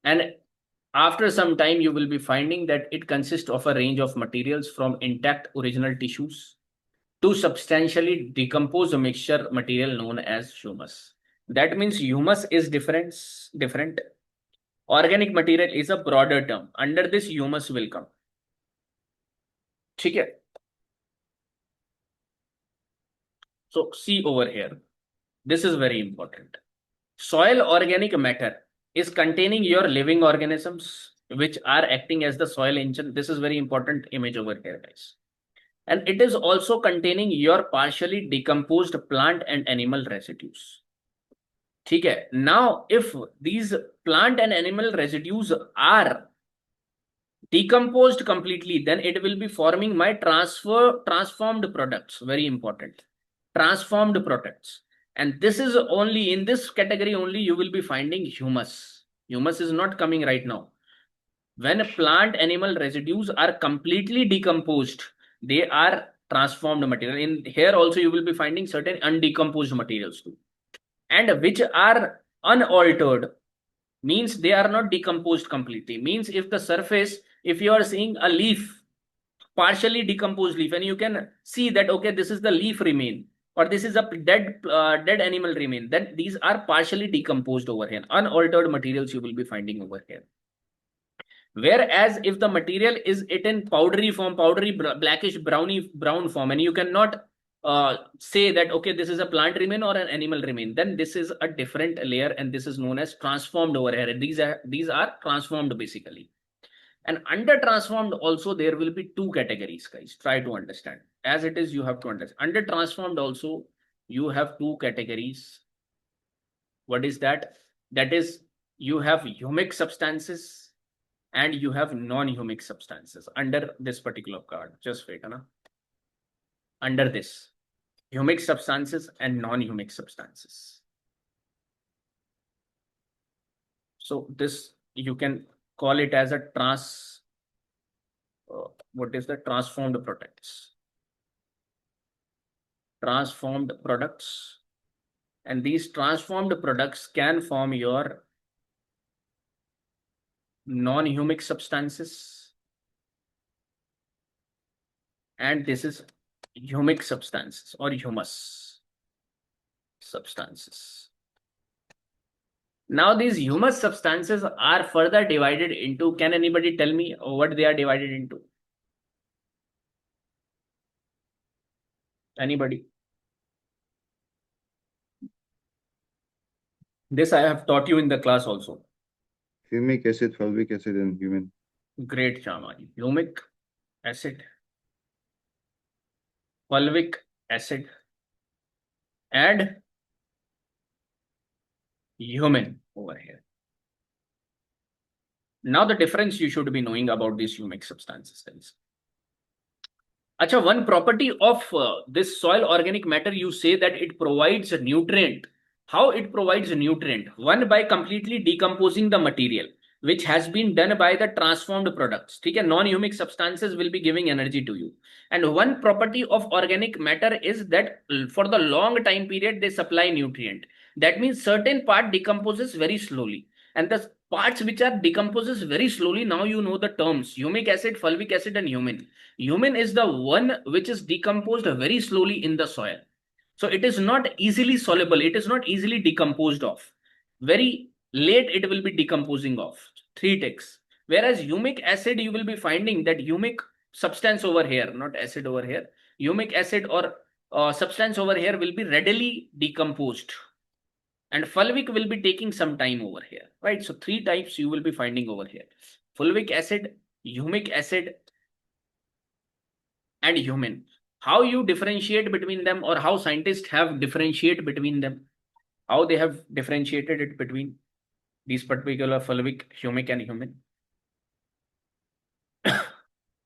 And after some time, you will be finding that it consists of a range of materials from intact original tissues to substantially decomposed mixture material known as humus. That means humus is different. Organic material is a broader term. Under this, humus will come. Okay. So see over here. This is very important. Soil organic matter is containing your living organisms which are acting as the soil engine. This is very important image over here, guys. And it is also containing your partially decomposed plant and animal residues. Okay. Now, if these plant and animal residues are decomposed completely, then it will be forming my transformed products. Very important. Transformed products. And this is only in this category only you will be finding humus. Humus is not coming right now. When plant animal residues are completely decomposed, they are transformed material. In here also you will be finding certain undecomposed materials too. And which are unaltered means they are not decomposed completely. Means if the surface, if you are seeing a leaf, partially decomposed leaf, and you can see that, okay, this is the leaf remain, or this is a dead animal remain, then these are partially decomposed over here. Unaltered materials you will be finding over here. Whereas if the material is in powdery form, powdery blackish brown form, and you cannot say that, okay, this is a plant remain or an animal remain, then this is a different layer, and this is known as transformed over here. These are transformed basically. And under transformed also there will be two categories, guys. Try to understand. As it is, you have to understand. Under transformed also you have two categories. What is that? That is, you have humic substances and you have non-humic substances under this particular card. Just wait, Anna. Under this, humic substances and non-humic substances. So this you can call it as a what is the transformed products? Transformed products. And these transformed products can form your non-humic substances. And this is humic substances or humus substances. Now these humus substances are further divided into, can anybody tell me what they are divided into? Anybody? This I have taught you in the class also. Humic acid, fulvic acid, and human. Great, Shamani. Humic acid, fulvic acid, and human over here. Now the difference you should be knowing about these humic substances is. Acha, one property of this soil organic matter, you say that it provides a nutrient. How it provides a nutrient? One, by completely decomposing the material. which has been done by the transformed products. ठीक है, non-humic substances will be giving energy to you. And one property of organic matter is that for the long time period they supply nutrient. That means certain part decomposes very slowly, and the parts which are decomposes very slowly, now you know the terms: humic acid, fulvic acid, and humin. Humin is the one which is decomposed very slowly in the soil. So it is not easily soluble, it is not easily decomposed of. Very late it will be decomposing of. 3 ticks. Whereas humic acid, you will be finding that humic substance over here, not acid over here, humic acid or substance over here will be readily decomposed, and fulvic will be taking some time over here, right? So 3 types you will be finding over here: fulvic acid, humic acid, and humin. How you differentiate between them, or how scientists have differentiate between them, how they have differentiated it between these particular fulvic, humic, and humin?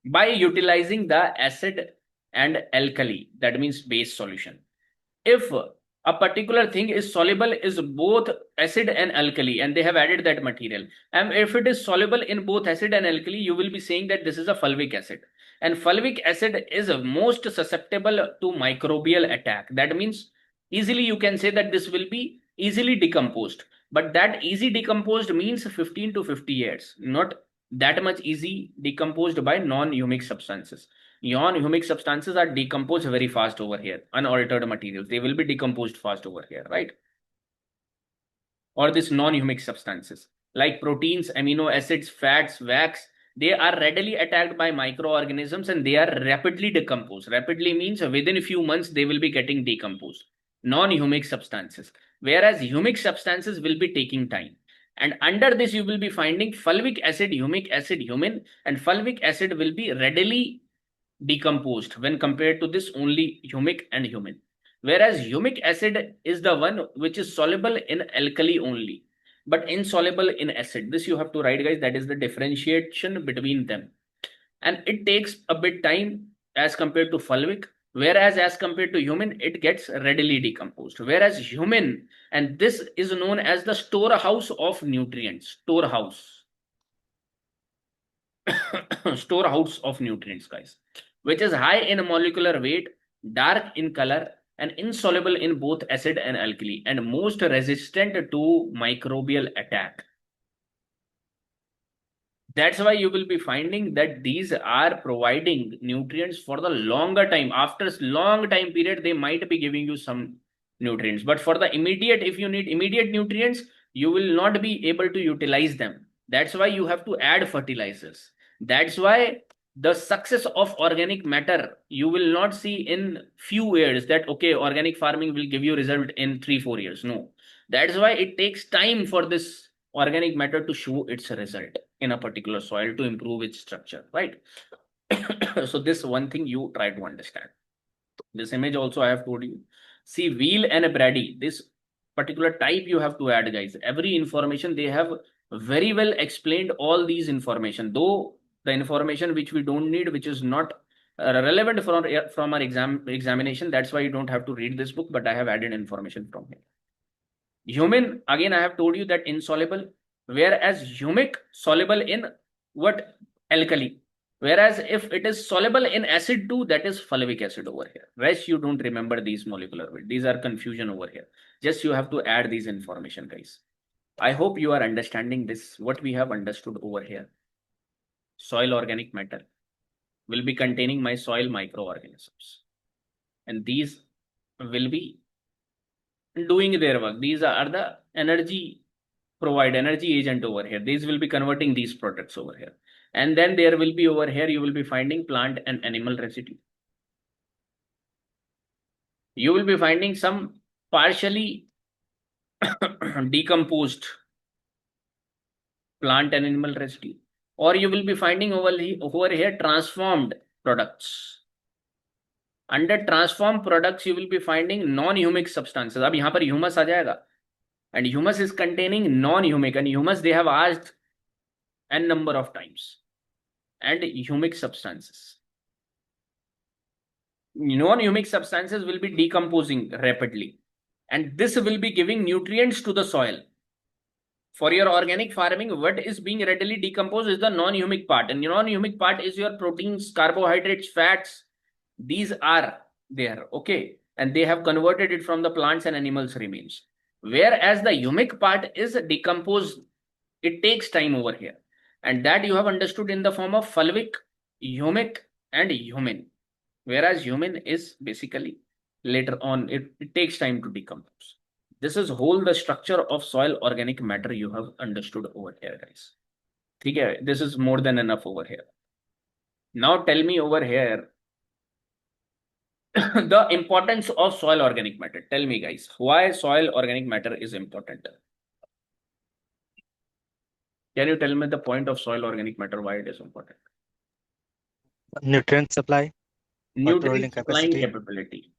By utilizing the acid and alkali, that means base solution. If a particular thing is soluble is both acid and alkali, and they have added that material, and if it is soluble in both acid and alkali, you will be saying that this is a fulvic acid. And fulvic acid is most susceptible to microbial attack. That means easily you can say that this will be easily decomposed, but that easy decomposed means 15 to 50 years, not that much easy decomposed by non-humic substances. Non-humic substances are decomposed very fast over here. Unaltered materials, they will be decomposed fast over here, right? Or this non-humic substances like proteins, amino acids, fats, wax, they are readily attacked by microorganisms and they are rapidly decomposed. Rapidly means within a few months they will be getting decomposed. Non-humic substances. Whereas humic substances will be taking time. And under this you will be finding fulvic acid, humic acid, humin, and fulvic acid will be readily decomposed when compared to this only humic and humin. Whereas humic acid is the one which is soluble in alkali only, but insoluble in acid. This you have to write, guys. That is the differentiation between them. And it takes a bit time as compared to fulvic, whereas as compared to humin, it gets readily decomposed. Whereas humin, and this is known as the storehouse of nutrients, storehouse. Storehouse of nutrients, guys, which is high in molecular weight, dark in color, and insoluble in both acid and alkali, and most resistant to microbial attack. That's why you will be finding that these are providing nutrients for the longer time. After long time period, they might be giving you some nutrients, but for the immediate, if you need immediate nutrients, you will not be able to utilize them. That's why you have to add fertilizers. That's why the success of organic matter, you will not see in few years that, okay, organic farming will give you result in 3-4 years. No, that's why it takes time for this organic matter to show its result in a particular soil to improve its structure, right? So this one thing you try to understand. This image also I have told you. See, wheel and Brady, this particular type you have to add, guys. Every information they have very well explained all these information, though the information which we don't need, which is not relevant from our examination. That's why you don't have to read this book, but I have added information from here. Humin, again, I have told you that insoluble, whereas humic soluble in what? Alkali. Whereas if it is soluble in acid too, that is fulvic acid over here. Rest you don't remember these molecular weight. These are confusion over here. Just you have to add these information, guys. I hope you are understanding this, what we have understood over here. Soil organic matter will be containing my soil microorganisms, and these will be doing their work. These are the energy agent over here. These will be converting these products over here. And then there will be over here, you will be finding plant and animal residue. You will be finding some partially decomposed plant and animal residue, or you will be finding over here transformed products. Under transformed products, you will be finding non-humic substances. अब यहाँ पर humus आ जाएगा, and humus is containing non-humic, and humus they have asked n number of times, and humic substances. Non-humic substances will be decomposing rapidly, and this will be giving nutrients to the soil. For your organic farming, what is being readily decomposed is the non-humic part, and non-humic part is your proteins, carbohydrates, fats. These are there, okay, and they have converted it from the plants and animals remains. Whereas the humic part is decomposed, it takes time over here, and that you have understood in the form of fulvic, humic, and humin. Whereas humin is basically later on, it takes time to decompose. This is whole the structure of soil organic matter you have understood over here, guys. Okay, this is more than enough over here. Now tell me over here the importance of soil organic matter. Tell me, guys, why soil organic matter is important. Can you tell me the point of soil organic matter, why it is important? Nutrient supply, water holding Nutrient supplying capacity. capability.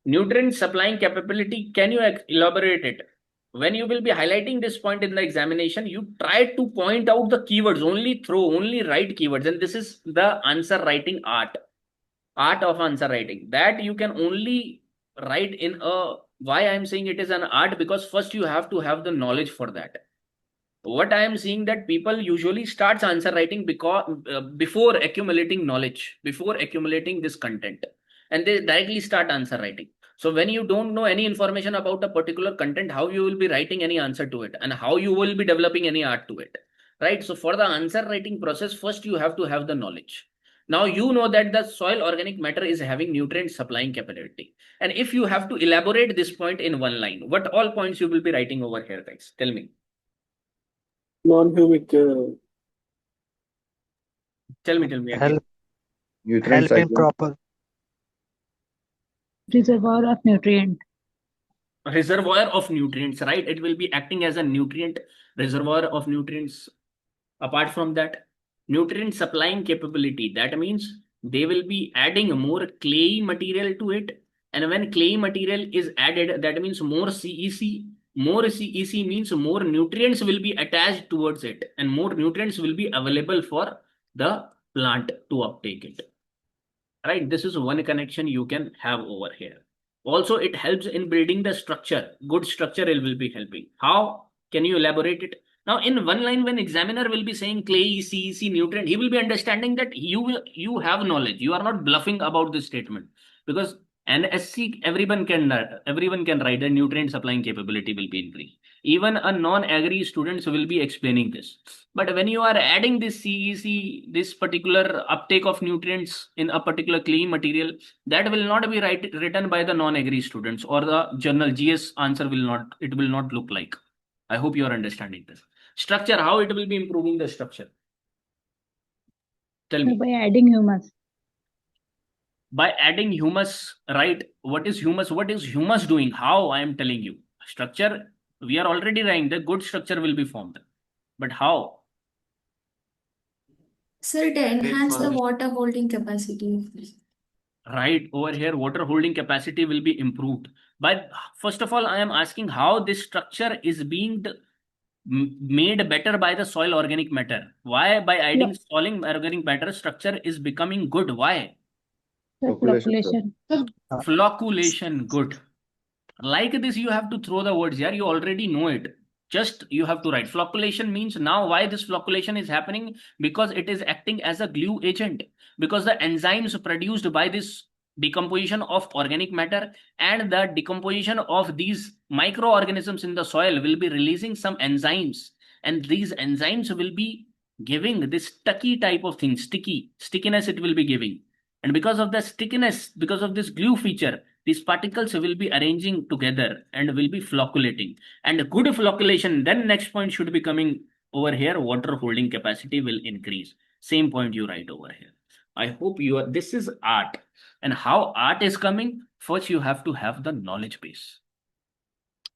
Nutrient supplying capability, can you elaborate it? When you will be highlighting this point in the examination, you try to point out the keywords, only write keywords. And this is the answer writing art of answer writing, that you can only write in a, why I'm saying it is an art, because first you have to have the knowledge for that. What I am seeing that people usually starts answer writing because before accumulating knowledge, before accumulating this content, and they directly start answer writing. So when you don't know any information about a particular content, how you will be writing any answer to it, and how you will be developing any art to it, right? So for the answer writing process, first you have to have the knowledge. Now you know that the soil organic matter is having nutrient supplying capability, and if you have to elaborate this point in one line, what all points you will be writing over here, guys? Tell me. Non-humic. Tell me again. Help Nutrient in cycle. proper Reservoir of nutrient. Reservoir of nutrients, right? It will be acting as a nutrient reservoir of nutrients. Apart from that, nutrient supplying capability, that means they will be adding more clay material to it. And when clay material is added, that means more CEC. More CEC means more nutrients will be attached towards it, and more nutrients will be available for the plant to uptake it. Right? This is one connection you can have over here. Also, it helps in building the structure. Good structure it will be helping. How? Can you elaborate it? Now, in one line, when examiner will be saying clay, CEC, nutrient, he will be understanding that you have knowledge. You are not bluffing about this statement, because NSC everyone can write a nutrient supplying capability will be increased. Even a non-agri students will be explaining this. But when you are adding this CEC, this particular uptake of nutrients in a particular clay material, that will not be written by the non-agri students, or the journal GS answer will not look like. I hope you are understanding this. Structure, how it will be improving the structure? Tell me. By adding humus. By adding humus, right? What is humus? What is humus doing? How? I am telling you. Structure, we are already writing the good structure will be formed. But how? Sir, to enhance the water holding capacity. Right, over here, water holding capacity will be improved. But first of all, I am asking how this structure is being made better by the soil organic matter. Why? By adding soil organic matter, structure is becoming good. Why? Flocculation. Flocculation, good. Like this, you have to throw the words here. You already know it. Just you have to write. Flocculation means, now why this flocculation is happening? Because it is acting as a glue agent. Because the enzymes produced by this decomposition of organic matter and the decomposition of these microorganisms in the soil will be releasing some enzymes. And these enzymes will be giving this sticky type of thing, stickiness it will be giving. And because of the stickiness, because of this glue feature, these particles will be arranging together and will be flocculating. And a good flocculation, then next point should be coming over here, water holding capacity will increase. Same point you write over here. I hope this is art. And how art is coming? First, you have to have the knowledge base.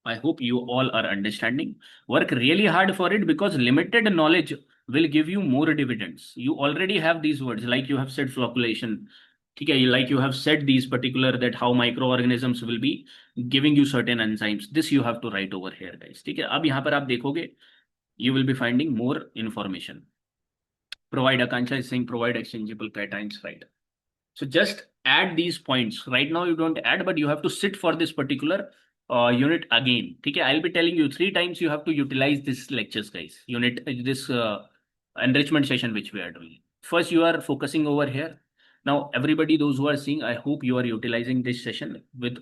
I hope you all are understanding. Work really hard for it, because limited knowledge will give you more dividends. You already have these words, like you have said flocculation. Okay, like you have said these particular, that how microorganisms will be giving you certain enzymes. This you have to write over here, guys. Okay, अब यहाँ पर आप देखोगे, you will be finding more information. Provide, Akansha is saying provide exchangeable cations, right? So just add these points. Right now you don't add, but you have to sit for this particular unit again. Okay, I'll be telling you 3 times you have to utilize this lectures, guys. Unit this enrichment session which we are doing. First, you are focusing over here. Now, everybody, those who are seeing, I hope you are utilizing this session with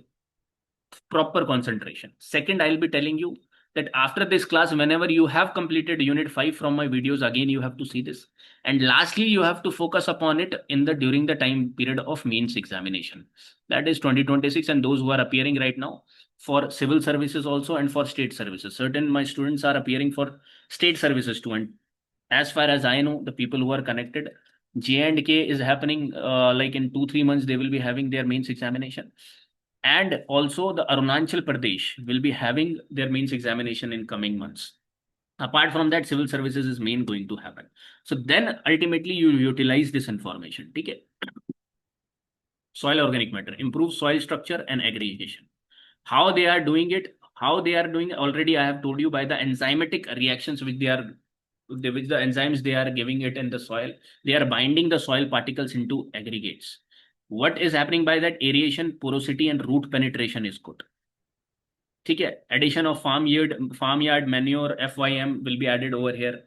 proper concentration. Second, I'll be telling you that after this class, whenever you have completed unit 5 from my videos, again you have to see this. And lastly, you have to focus upon it in the during the time period of mains examination. That is 2026, and those who are appearing right now for civil services also and for state services. Certain my students are appearing for state services too. And as far as I know, the people who are connected, J&K is happening like in 2-3 months, they will be having their mains examination. And also the Arunachal Pradesh will be having their mains examination in coming months. Apart from that, civil services is main going to happen. So then ultimately you utilize this information. Okay. Soil organic matter, improve soil structure and aggregation. How they are doing it, already I have told you by the enzymatic reactions which the enzymes they are giving it in the soil, they are binding the soil particles into aggregates. What is happening by that? Aeration, porosity, and root penetration is good. Okay, addition of farmyard manure, FYM will be added over here.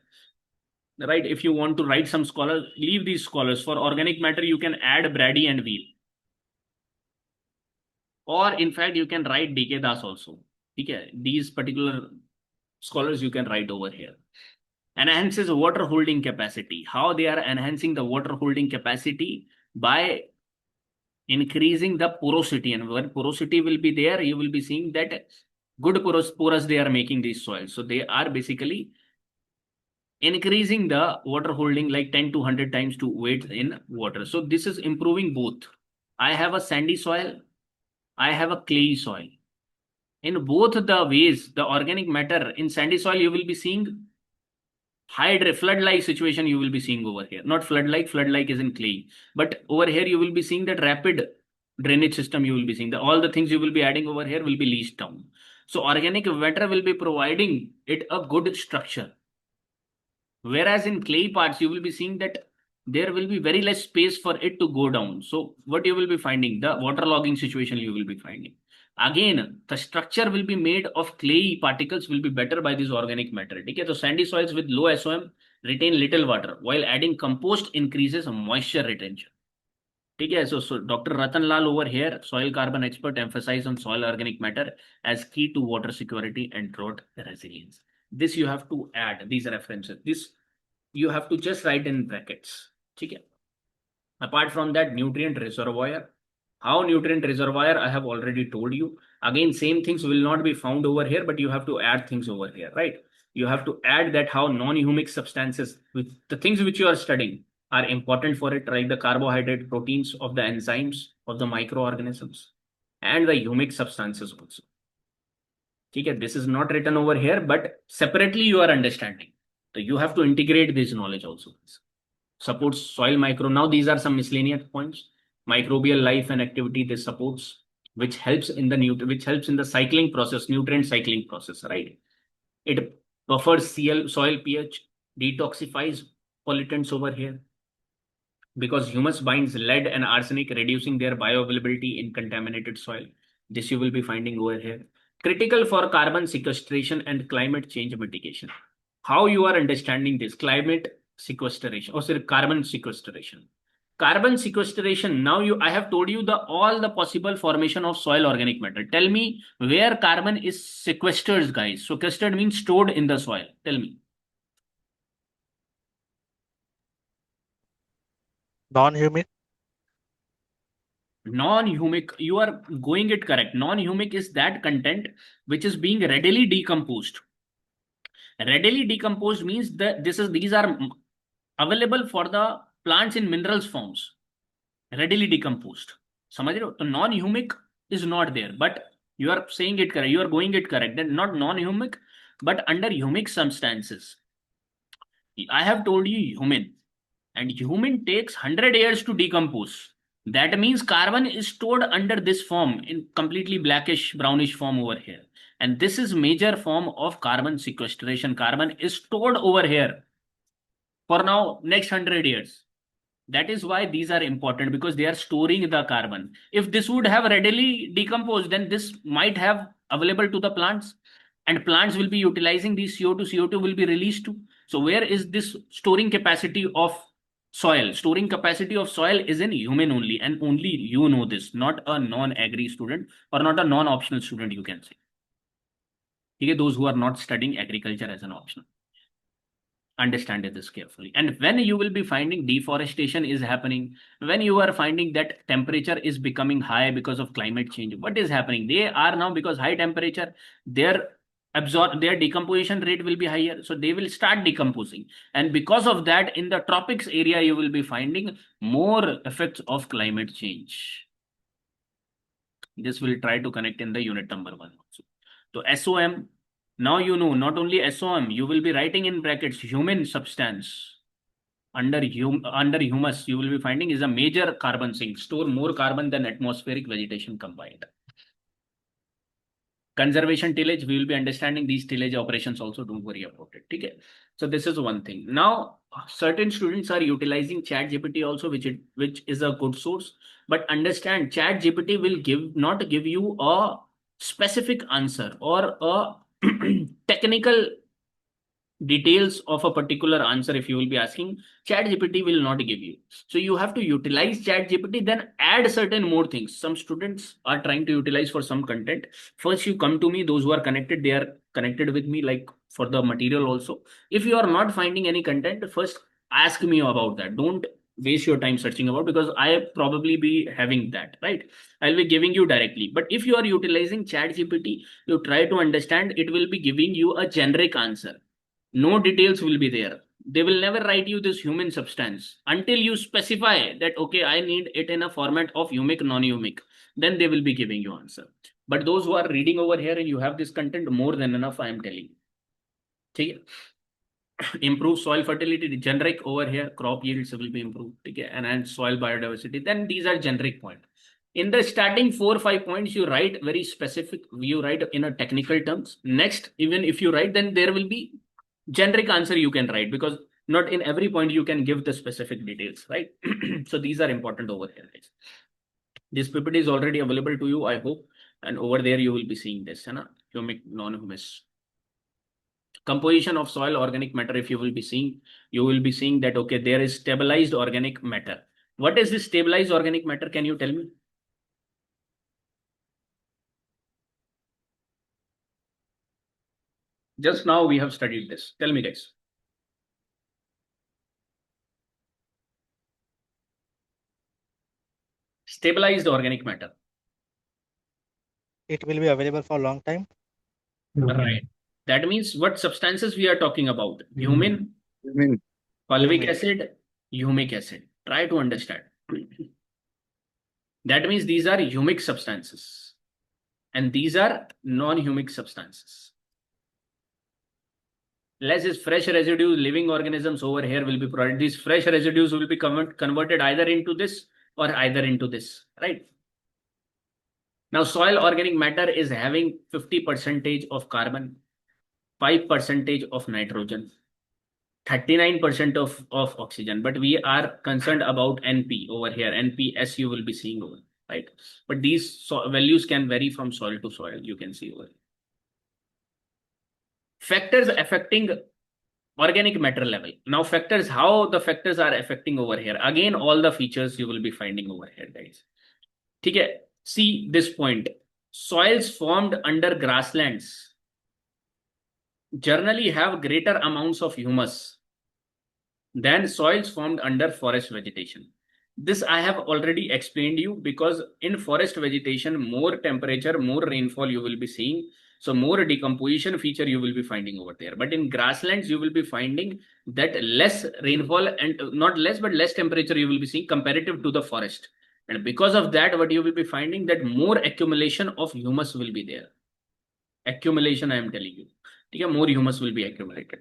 Right, if you want to write some scholars, leave these scholars. For organic matter, you can add Brady and Wheel. Or in fact, you can write DK Das also. Okay, these particular scholars you can write over here. Enhances water holding capacity. How they are enhancing the water holding capacity? By increasing the porosity, and when porosity will be there, you will be seeing that good porous they are making these soils. So they are basically increasing the water holding like 10 to 100 times to weight in water. So this is improving both. I have a sandy soil, I have a clay soil. In both the ways, the organic matter in sandy soil, you will be seeing flood-like situation you will be seeing over here. Not flood-like is in clay. But over here you will be seeing that rapid drainage system you will be seeing. All the things you will be adding over here will be leached down. So organic matter will be providing it a good structure. Whereas in clay parts, you will be seeing that there will be very less space for it to go down. So what you will be finding, the waterlogging situation you will be finding. Again, the structure will be made of clay particles will be better by this organic matter. Okay, so sandy soils with low SOM retain little water, while adding compost increases moisture retention. Okay, so Dr. Ratan Lal over here, soil carbon expert, emphasize on soil organic matter as key to water security and drought resilience. This you have to add, these references. This you have to just write in brackets. Okay. Apart from that, nutrient reservoir. How nutrient reservoir, I have already told you. Again, same things will not be found over here, but you have to add things over here, right? You have to add that how non-humic substances, with the things which you are studying, are important for it, like the carbohydrate proteins of the enzymes of the microorganisms and the humic substances also. Okay, this is not written over here, but separately you are understanding. So you have to integrate this knowledge also. Supports soil micro. Now these are some miscellaneous points. Microbial life and activity this supports, which helps in the cycling process, nutrient cycling process, right? It buffers soil pH, detoxifies pollutants over here, because humus binds lead and arsenic, reducing their bioavailability in contaminated soil. This you will be finding over here. Critical for carbon sequestration and climate change mitigation. How you are understanding this? Climate sequestration, or sorry, carbon sequestration. Carbon sequestration. Now I have told you all the possible formation of soil organic matter. Tell me where carbon is sequestered, guys. Sequestered means stored in the soil. Tell me. Non-humic. Non-humic, you are going it correct. Non-humic is that content which is being readily decomposed. Readily decomposed means that these are available for the plants in minerals forms. Readily decomposed. समझ रहे हो? तो non-humic is not there, but you are saying it correct. You are going it correct. Then not non-humic, but under humic substances. I have told you humin, and humin takes 100 years to decompose. That means carbon is stored under this form in completely blackish, brownish form over here. And this is major form of carbon sequestration. Carbon is stored over here for now next 100 years. That is why these are important, because they are storing the carbon. If this would have readily decomposed, then this might have available to the plants, and plants will be utilizing these CO2. CO2 will be released too. So where is this storing capacity of soil? Storing capacity of soil is in human only, and only you know this, not a non-agri student or not a non-optional student, you can say. Okay, those who are not studying agriculture as an option. Understand this carefully. And when you will be finding deforestation is happening, when you are finding that temperature is becoming high because of climate change, what is happening? They are now, because high temperature, their decomposition rate will be higher, so they will start decomposing, and because of that, in the tropics area you will be finding more effects of climate change. This will try to connect in the unit number 1 also. So SOM, now you know, not only SOM, you will be writing in brackets human substance. Under humus, you will be finding is a major carbon sink, store more carbon than atmospheric vegetation combined. Conservation tillage, we will be understanding these tillage operations also, don't worry about it. Okay. So this is one thing. Now, certain students are utilizing ChatGPT also, which is a good source, but understand ChatGPT will not give you a specific answer or a technical details of a particular answer. If you will be asking, ChatGPT will not give you. So you have to utilize ChatGPT, then add certain more things. Some students are trying to utilize for some content. First, you come to me, those who are connected, they are connected with me, like for the material also. If you are not finding any content, first ask me about that. Don't waste your time searching about, because I probably be having that, right? I'll be giving you directly. But if you are utilizing ChatGPT, you try to understand, it will be giving you a generic answer. No details will be there. They will never write you this human substance until you specify that, okay, I need it in a format of humic, non-humic. Then they will be giving you answer. But those who are reading over here and you have this content, more than enough, I am telling you. Okay. Improve soil fertility, generic over here, crop yields will be improved. Okay. And soil biodiversity. Then these are generic points. In the starting 4 or 5 points, you write very specific, you write in a technical terms. Next, even if you write, then there will be generic answer you can write, because not in every point you can give the specific details, right? So these are important over here, guys. This PPT is already available to you, I hope, and over there you will be seeing this, humic, non-humus. Composition of soil organic matter, if you will be seeing, that, okay, there is stabilized organic matter. What is this stabilized organic matter? Can you tell me? Just now we have studied this. Tell me, guys. Stabilized organic matter. It will be available for a long time. Right. That means what substances we are talking about? Humin, fulvic acid, humic acid. Try to understand. That means these are humic substances, and these are non-humic substances. Less is fresh residues, living organisms over here will be provided. These fresh residues will be converted either into this or either into this, right? Now, soil organic matter is having 50% of carbon, 5% of nitrogen, 39% of oxygen, but we are concerned about NP over here. NPS you will be seeing over, right? But these values can vary from soil to soil, you can see over here. Factors affecting organic matter level. Now, factors, how the factors are affecting over here. Again, all the features you will be finding over here, guys. Okay, see this point. Soils formed under grasslands generally have greater amounts of humus than soils formed under forest vegetation. This I have already explained you, because in forest vegetation, more temperature, more rainfall you will be seeing. So more decomposition feature you will be finding over there. But in grasslands, you will be finding that less rainfall, and not less, but less temperature you will be seeing comparative to the forest. And because of that, what you will be finding, that more accumulation of humus will be there. Accumulation, I am telling you. Okay, more humus will be accumulated.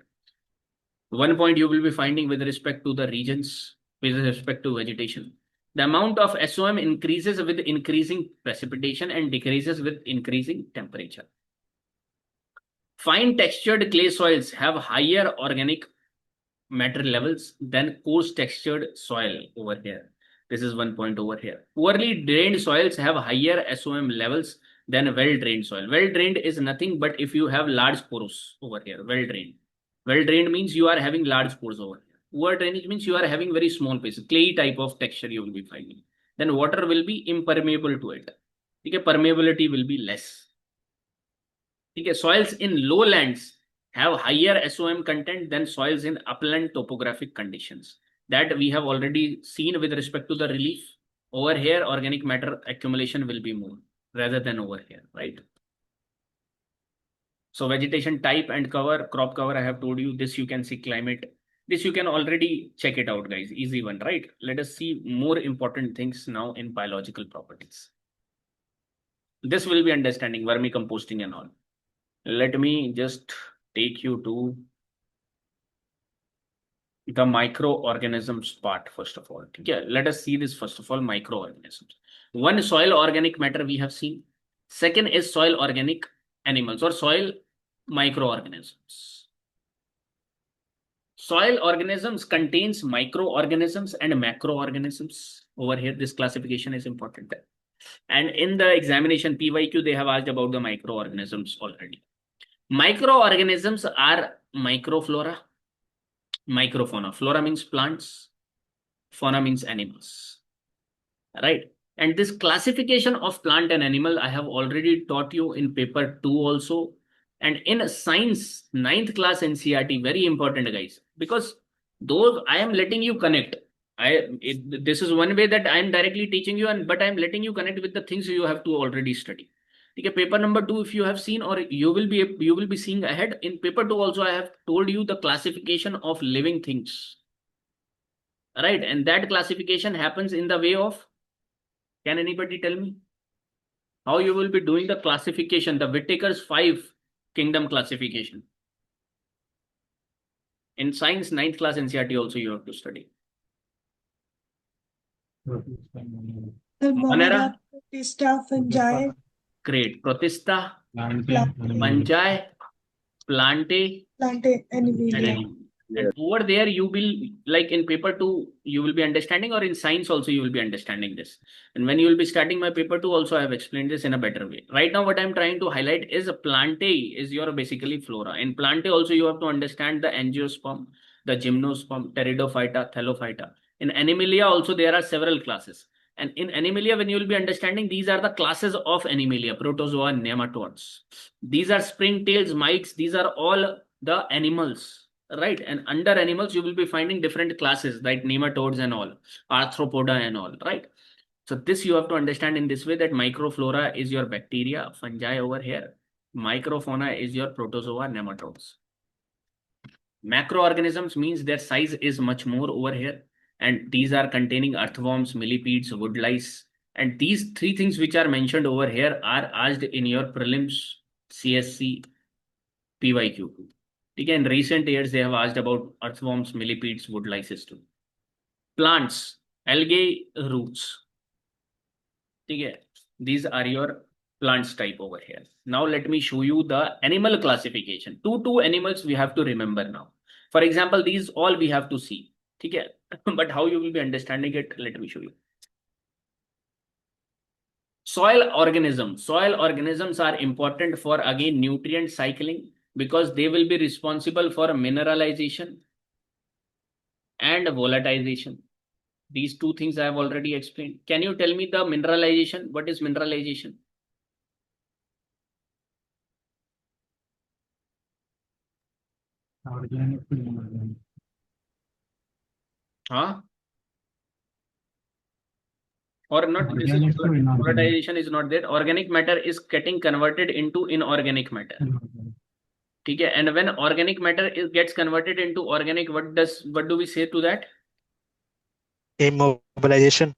One point you will be finding with respect to the regions, with respect to vegetation. The amount of SOM increases with increasing precipitation and decreases with increasing temperature. Fine textured clay soils have higher organic matter levels than coarse textured soil over here. This is one point over here. Poorly drained soils have higher SOM levels Then well-drained soil. Well-drained is nothing but if you have large pores over here, well-drained. Well-drained means you are having large pores over here. Poor drainage means you are having very small places, clay type of texture you will be finding. Then water will be impermeable to it. Okay, permeability will be less. Okay, soils in lowlands have higher SOM content than soils in upland topographic conditions. That we have already seen with respect to the relief. Over here, organic matter accumulation will be more rather than over here, right? So vegetation type and cover, crop cover, I have told you this. You can see climate. This you can already check it out, guys. Easy one, right? Let us see more important things now in biological properties. This will be understanding vermicomposting and all. Let me just take you to the microorganisms part first of all. Okay, let us see this first of all, microorganisms. One, soil organic matter we have seen. Second is soil organic animals or soil microorganisms. Soil organisms contains microorganisms and macroorganisms. Over here, this classification is important. And in the examination PYQ, they have asked about the microorganisms already. Microorganisms are microflora, microfauna. Flora means plants, fauna means animals, right? And this classification of plant and animal, I have already taught you in paper 2 also. And in science, 9th class NCERT, very important, guys, because those I am letting you connect. This is one way that I am directly teaching you, but I am letting you connect with the things you have to already study. Okay, paper number 2, if you have seen or you will be seeing ahead in paper 2 also, I have told you the classification of living things, right? And that classification happens in the way of, can anybody tell me how you will be doing the classification, the Whittaker's 5 kingdom classification? In science 9th class NCERT also you have to study. Monera, Protista, fungi. Great. Protista, Plantae. fungi, plantae, Animalia. And over there you will, like in paper 2, you will be understanding, or in science also you will be understanding this. And when you will be starting my paper 2 also, I have explained this in a better way. Right now what I am trying to highlight is a plantae is your basically flora. In plantae also you have to understand the angiosperm, the gymnosperm, pteridophyta, thallophyta. In Animalia also there are several classes. And in Animalia, when you will be understanding, these are the classes of Animalia, protozoa, nematodes. These are springtails, mites, these are all the animals, right? And under animals, you will be finding different classes like nematodes and all, arthropoda and all, right? So this you have to understand in this way, that microflora is your bacteria, fungi over here. Microfauna is your protozoa, nematodes. Macroorganisms means their size is much more over here. And these are containing earthworms, millipedes, woodlice. And these 3 things which are mentioned over here are asked in your prelims, CSC, PYQ. Again, in recent years, they have asked about earthworms, millipedes, woodlices too. Plants, algae, roots. Okay. These are your plants type over here. Now let me show you the animal classification. Two animals we have to remember now. For example, these all we have to see. Okay. But how you will be understanding it, let me show you. Soil organisms. Soil organisms are important for, again, nutrient cycling, because they will be responsible for mineralization and volatilization. These 2 things I have already explained. Can you tell me the mineralization? What is mineralization? Organic to inorganic. Huh? Or not? This is Organic to inorganic. volatilization is not there. Organic matter is getting converted into inorganic matter. Okay. And when organic matter gets converted into organic, what do we say to that? Immobilization.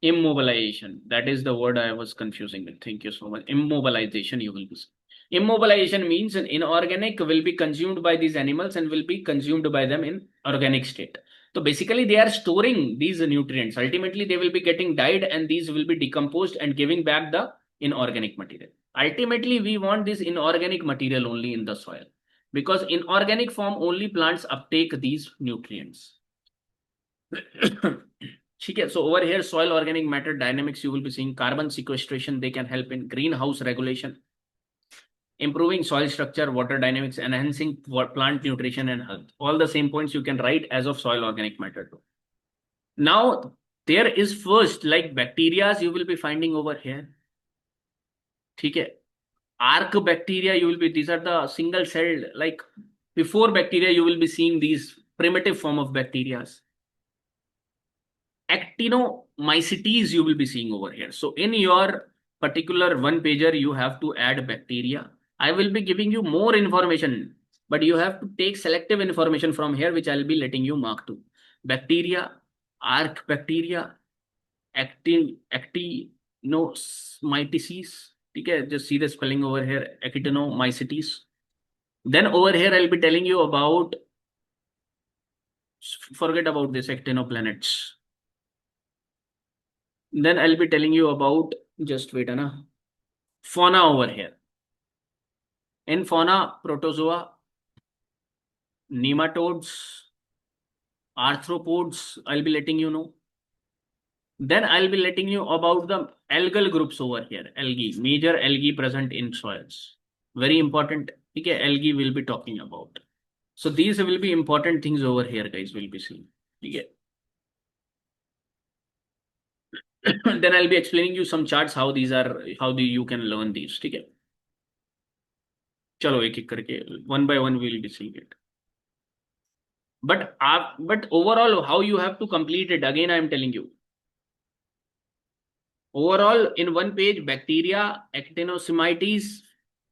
Immobilization. That is the word I was confusing with. Thank you so much. Immobilization, you will be saying. Immobilization means an inorganic will be consumed by these animals and will be consumed by them in organic state. So basically they are storing these nutrients. Ultimately they will be getting dyed and these will be decomposed and giving back the inorganic material. Ultimately we want this inorganic material only in the soil, because in organic form only plants uptake these nutrients. ठीक है. So over here, soil organic matter dynamics, you will be seeing carbon sequestration. They can help in greenhouse regulation, improving soil structure, water dynamics, enhancing plant nutrition and health. All the same points you can write as of soil organic matter too. Now there is first like bacteria you will be finding over here. ठीक है. Arc bacteria you will be, these are the single celled, like before bacteria you will be seeing these primitive form of bacteria. Actinomycetes you will be seeing over here. So in your particular one pager you have to add bacteria. I will be giving you more information, but you have to take selective information from here which I'll be letting you mark to. Bacteria, arc bacteria, actinomycetes. Okay, just see the spelling over here, actinomycetes. Then over here I'll be telling you about, forget about this actinoplanets. Then I'll be telling you about, just wait, fauna over here. In fauna, protozoa, nematodes, arthropods, I'll be letting you know. Then I'll be letting you about the algal groups over here. Algae, major algae present in soils. Very important. Okay, algae will be talking about. So these will be important things over here, guys, will be seeing. Okay. Then I'll be explaining you some charts, how these are, you can learn these. ठीक है. चलो एक एक करके one by one we will be seeing it. But overall, how you have to complete it, again I am telling you. Overall, in one page, bacteria, actinomycetes,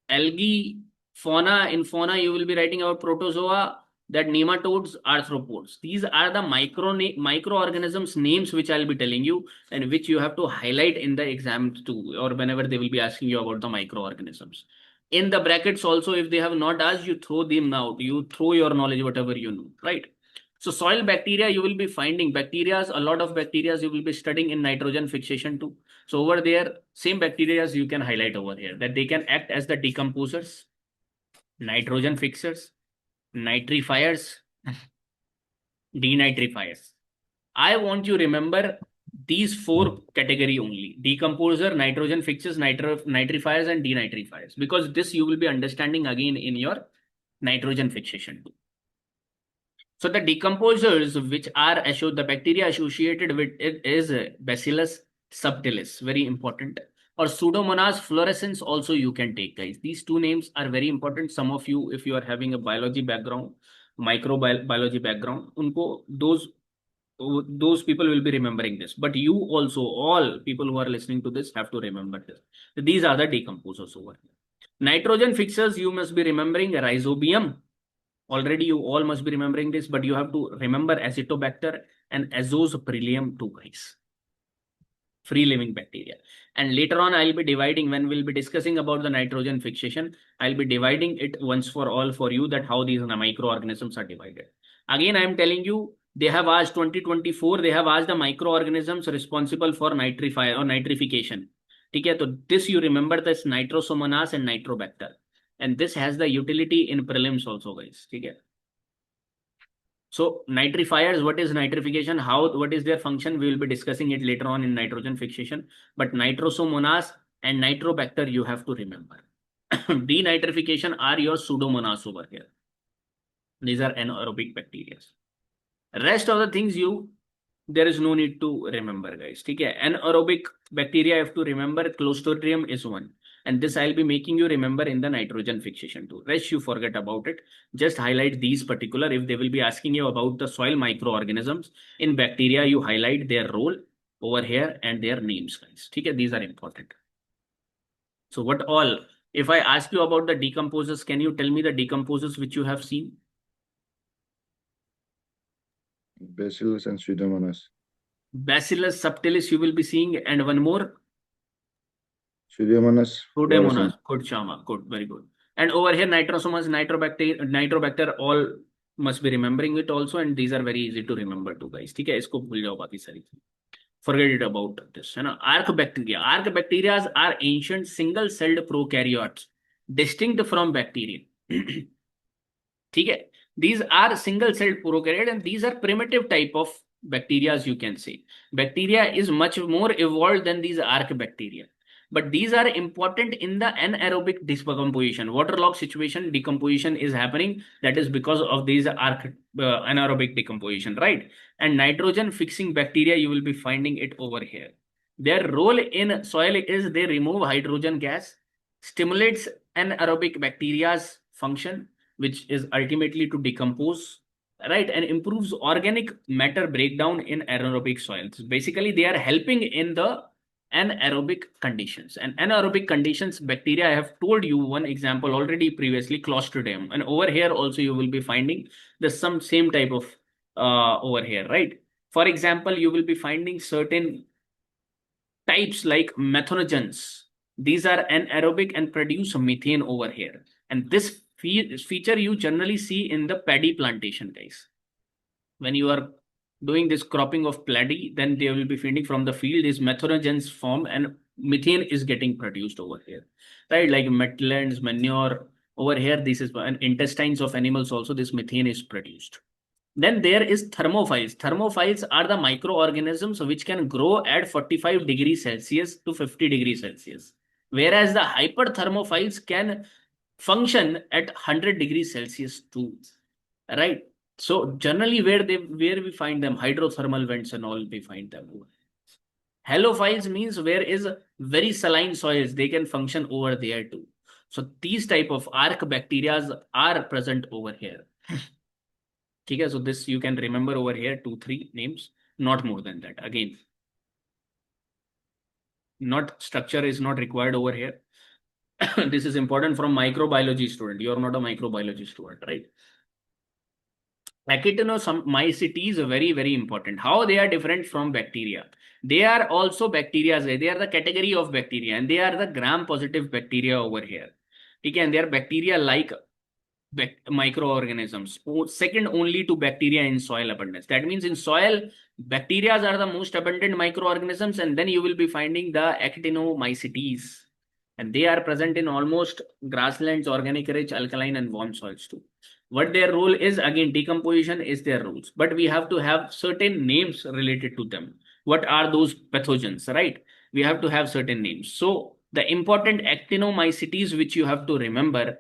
algae, fauna. In fauna, you will be writing about protozoa, that nematodes, arthropods. These are the microorganisms names which I'll be telling you and which you have to highlight in the exam too, or whenever they will be asking you about the microorganisms. In the brackets also, if they have not asked, you throw them out. You throw your knowledge, whatever you know, right? So soil bacteria, you will be finding bacteria, a lot of bacteria you will be studying in nitrogen fixation too. So over there, same bacteria you can highlight over here, that they can act as the decomposers, nitrogen fixers, nitrifiers, denitrifiers. I want you to remember these four category only: decomposer, nitrogen fixers, nitrifiers, and denitrifiers, because this you will be understanding again in your nitrogen fixation too. So the decomposers which are the bacteria associated with it is Bacillus subtilis, very important, or Pseudomonas fluorescens also you can take, guys. These two names are very important. Some of you, if you are having a biology background, microbiology background, those people will be remembering this. But you also, all people who are listening to this, have to remember this. So these are the decomposers over here. Nitrogen fixers, you must be remembering Rhizobium. Already you all must be remembering this, but you have to remember Acetobacter and Azospirillum too, guys. Free living bacteria. And later on, I'll be dividing, when we'll be discussing about the nitrogen fixation, I'll be dividing it once for all for you, that how these microorganisms are divided. Again, I'm telling you, they have asked 2024, they have asked the microorganisms responsible for nitrify or nitrification. Okay, so this you remember, this Nitrosomonas and Nitrobacter. And this has the utility in prelims also, guys. Okay. So nitrifiers, what is nitrification? What is their function? We will be discussing it later on in nitrogen fixation. But Nitrosomonas and Nitrobacter you have to remember. Denitrification are your Pseudomonas over here. These are anaerobic bacteria. Rest of the things there is no need to remember, guys. Okay. Anaerobic bacteria you have to remember. Clostridium is one. And this I'll be making you remember in the nitrogen fixation too. Rest you forget about it. Just highlight these particular. If they will be asking you about the soil microorganisms in bacteria, you highlight their role over here and their names, guys. Okay, these are important. So what all? If I ask you about the decomposers, can you tell me the decomposers which you have seen? Bacillus and Pseudomonas. Bacillus subtilis you will be seeing, and one more. Pseudomonas. Good, Shama. Good, very good. And over here, Nitrosomonas, Nitrobacter, all must be remembering it also, and these are very easy to remember too, guys. ठीक है, इसको भूल जाओ बाकी सारी. Forget it about this. है ना? Archaebacteria. Archaebacteria are ancient single-celled prokaryotes, distinct from bacteria. ठीक है? These are single-celled prokaryote, and these are primitive type of bacteria, you can say. Bacteria is much more evolved than these archaebacteria. But these are important in the anaerobic decomposition. Waterlogged situation, decomposition is happening. That is because of these anaerobic decomposition, right? And nitrogen fixing bacteria, you will be finding it over here. Their role in soil is they remove hydrogen gas, stimulates anaerobic bacteria's function, which is ultimately to decompose, right, and improves organic matter breakdown in anaerobic soils. Basically, they are helping in the anaerobic conditions. And anaerobic conditions, bacteria, I have told you one example already previously, Clostridium. And over here also you will be finding the some same type of over here, right? For example, you will be finding certain types like methanogens. These are anaerobic and produce methane over here. And this feature you generally see in the paddy plantation, guys. When you are doing this cropping of paddy, then they will be feeding from the field, these methanogens form and methane is getting produced over here, right? Like wetlands, manure, over here, this is an intestines of animals also, this methane is produced. Then there is thermophiles. Thermophiles are the microorganisms which can grow at 45 degrees Celsius to 50 degrees Celsius. Whereas the hyperthermophiles can function at 100 degrees Celsius too, right? So generally where we find them, hydrothermal vents and all, we find them over. Halophiles means where is very saline soils, they can function over there too. So these type of archaebacteria are present over here. Okay, so this you can remember over here, 2-3 names, not more than that. Again, not structure is not required over here. This is important from microbiology student. You are not a microbiology student, right? Actinomycetes are very, very important. How they are different from bacteria? They are also bacteria. They are the category of bacteria, and they are the gram-positive bacteria over here. Okay, and they are bacteria like microorganisms, second only to bacteria in soil abundance. That means in soil, bacteria are the most abundant microorganisms, and then you will be finding the actinomycetes, and they are present in almost grasslands, organic rich, alkaline, and warm soils too. What their role is, again, decomposition is their rules, but we have to have certain names related to them. What are those pathogens, right? We have to have certain names. So the important actinomycetes which you have to remember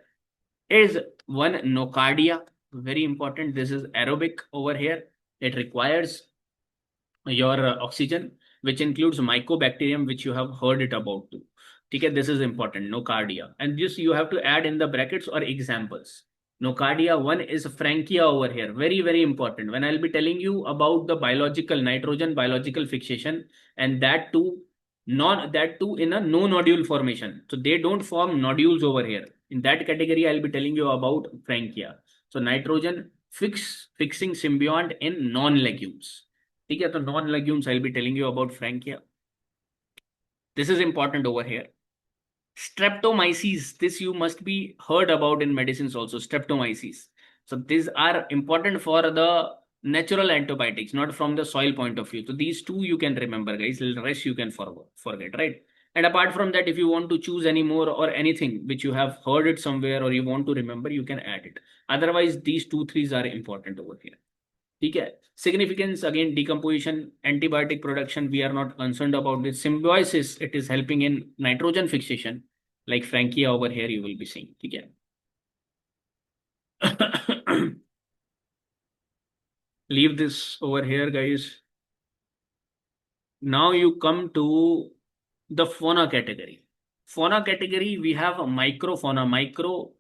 is one, nocardia, very important. This is aerobic over here. It requires your oxygen, which includes mycobacterium, which you have heard it about too. Okay, this is important, nocardia. And this you have to add in the brackets or examples. Nocardia, one is Frankia over here. Very, very important. When I'll be telling you about the biological nitrogen, biological fixation, and that too in a no nodule formation. So they don't form nodules over here. In that category, I'll be telling you about Frankia. So nitrogen fixing symbiont in non-legumes. Okay, so non-legumes, I'll be telling you about Frankia. This is important over here. Streptomyces, this you must be heard about in medicines also, streptomyces. So these are important for the natural antibiotics, not from the soil point of view. So these two you can remember, guys. The rest you can forget, right? And apart from that, if you want to choose any more or anything which you have heard it somewhere or you want to remember, you can add it. Otherwise, these 2-3s are important over here. Okay. Significance, again, decomposition, antibiotic production, we are not concerned about this. Symbiosis, it is helping in nitrogen fixation, like Frankia over here you will be seeing. Okay. Leave this over here, guys. Now you come to the fauna category. Fauna category, we have a microfauna, micro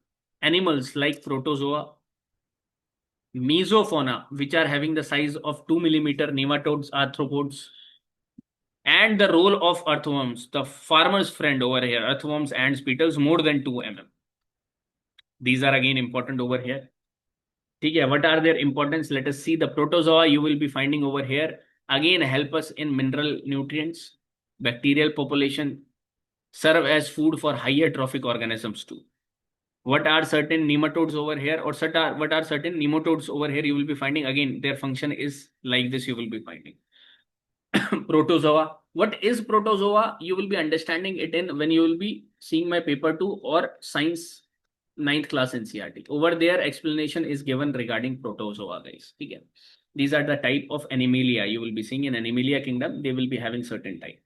animals like protozoa, mesofauna, which are having the size of 2 millimeter, nematodes, arthropods, and the role of earthworms, the farmer's friend over here, earthworms, ants, beetles, more than 2 mm. These are again important over here. Okay, what are their importance? Let us see. The protozoa you will be finding over here again help us in mineral nutrients. Bacterial population serve as food for higher trophic organisms too. What are certain nematodes over here, or what are certain nematodes over here you will be finding? Again, their function is like this you will be finding. Protozoa. What is protozoa? You will be understanding it in when you will be seeing my paper 2 or science 9th class NCERT. Over there, explanation is given regarding protozoa, guys. Okay. These are the type of animalia you will be seeing in animalia kingdom. They will be having certain type.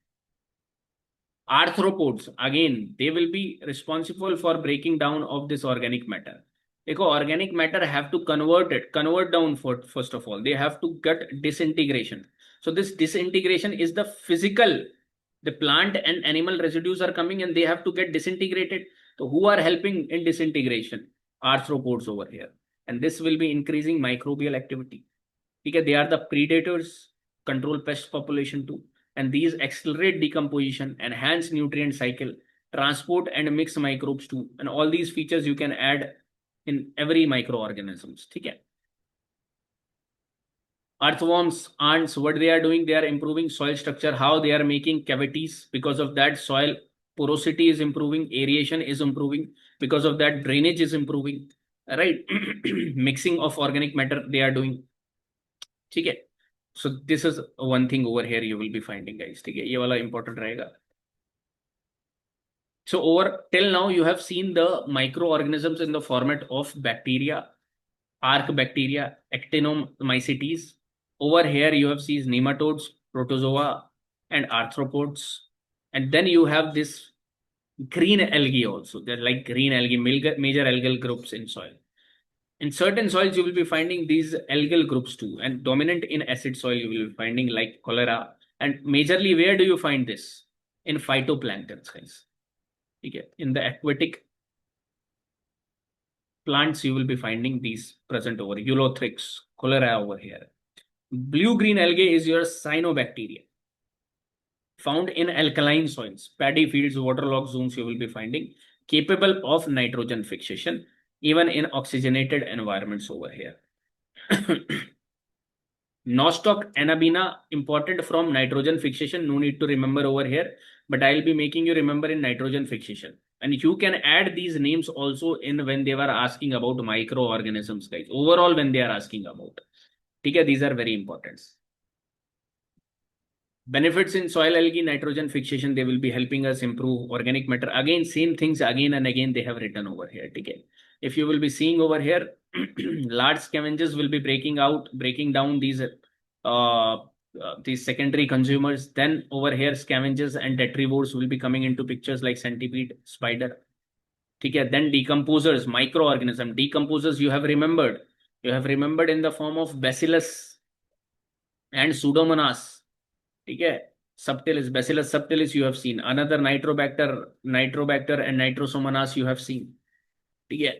Arthropods, again, they will be responsible for breaking down of this organic matter. Organic matter have to convert down first of all. They have to get disintegration. So this disintegration is the physical. The plant and animal residues are coming and they have to get disintegrated. So who are helping in disintegration? Arthropods over here. And this will be increasing microbial activity. Okay, they are the predators, control pest population too. And these accelerate decomposition, enhance nutrient cycle, transport and mix microbes too. And all these features you can add in every microorganisms. Okay. Earthworms, ants, what they are doing, they are improving soil structure, how they are making cavities. Because of that, soil porosity is improving, aeration is improving. Because of that, drainage is improving. Right? Mixing of organic matter they are doing. Okay. So this is one thing over here you will be finding, guys. Okay. ये वाला important रहेगा. So over till now you have seen the microorganisms in the format of bacteria, archaebacteria, Actinomycetes. Over here you have seen nematodes, protozoa, and arthropods. And then you have this green algae also. They're like green algae, major algal groups in soil. In certain soils, you will be finding these algal groups too. And dominant in acid soil, you will be finding like cholera. And majorly, where do you find this? In phytoplanktons, guys. Okay. In the aquatic plants, you will be finding these present over. Eulothrix, cholera over here. Blue-green algae is your cyanobacteria. Found in alkaline soils, paddy fields, waterlogged zones, you will be finding. Capable of nitrogen fixation, even in oxygenated environments over here. Nostoc anabina, important from nitrogen fixation. No need to remember over here, but I'll be making you remember in nitrogen fixation. And you can add these names also in when they were asking about microorganisms, guys. Overall, when they are asking about. Okay, these are very important. Benefits in soil algae, nitrogen fixation, they will be helping us improve organic matter. Again, same things again and again they have written over here. Okay. If you will be seeing over here, large scavengers will be breaking down these secondary consumers. Then over here, scavengers and detrivores will be coming into pictures like centipede, spider. Okay. Then decomposers, microorganism. Decomposers you have remembered. You have remembered in the form of bacillus and pseudomonas. Okay. Subtilis, bacillus subtilis you have seen. Another nitrobacter and nitrosomonas you have seen. Yeah.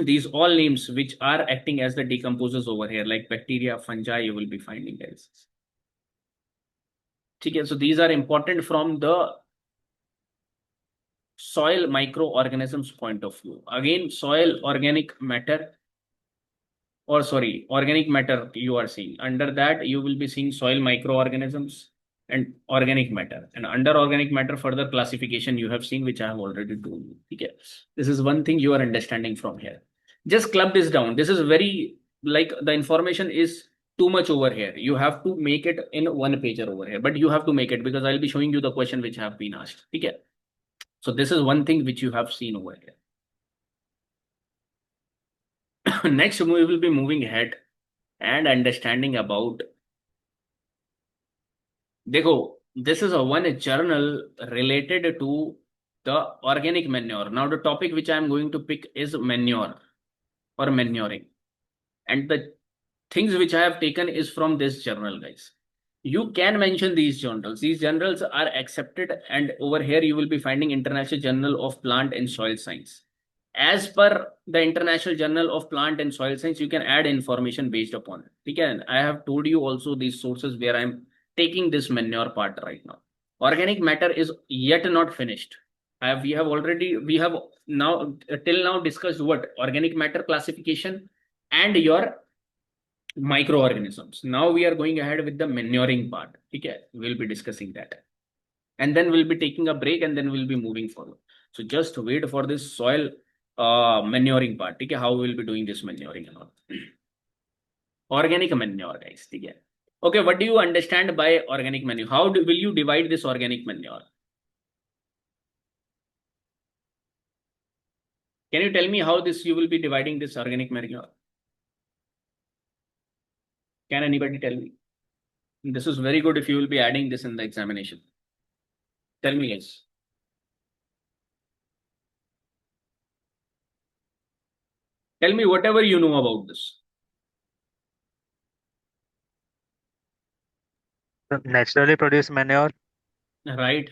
These all names which are acting as the decomposers over here, like bacteria, fungi, you will be finding, guys. Okay. So these are important from the soil microorganisms point of view. Again, soil organic matter, or sorry, organic matter you are seeing. Under that, you will be seeing soil microorganisms and organic matter. And under organic matter, further classification you have seen, which I have already told you. Okay. This is one thing you are understanding from here. Just club this down. This is very, like, the information is too much over here. You have to make it in one pager over here, but you have to make it because I'll be showing you the question which have been asked. Okay. So this is one thing which you have seen over here. Next, we will be moving ahead and understanding about. Dekho, this is one journal related to the organic manure. Now, the topic which I am going to pick is manure or manuring. And the things which I have taken is from this journal, guys. You can mention these journals. These journals are accepted, and over here you will be finding International Journal of Plant and Soil Science. As per the International Journal of Plant and Soil Science, you can add information based upon it. Again, I have told you also these sources where I'm taking this manure part right now. Organic matter is yet not finished. We have now till now discussed what organic matter classification and your microorganisms. Now we are going ahead with the manuring part. Okay, we'll be discussing that. And then we'll be taking a break and then we'll be moving forward. So just wait for this soil manuring part. Okay, how we'll be doing this manuring and all. Organic manure, guys. Okay. Okay, what do you understand by organic manure? How will you divide this organic manure? Can you tell me how this you will be dividing this organic manure? Can anybody tell me? This is very good if you will be adding this in the examination. Tell me, guys. Tell me whatever you know about this. Naturally produced manure. Right.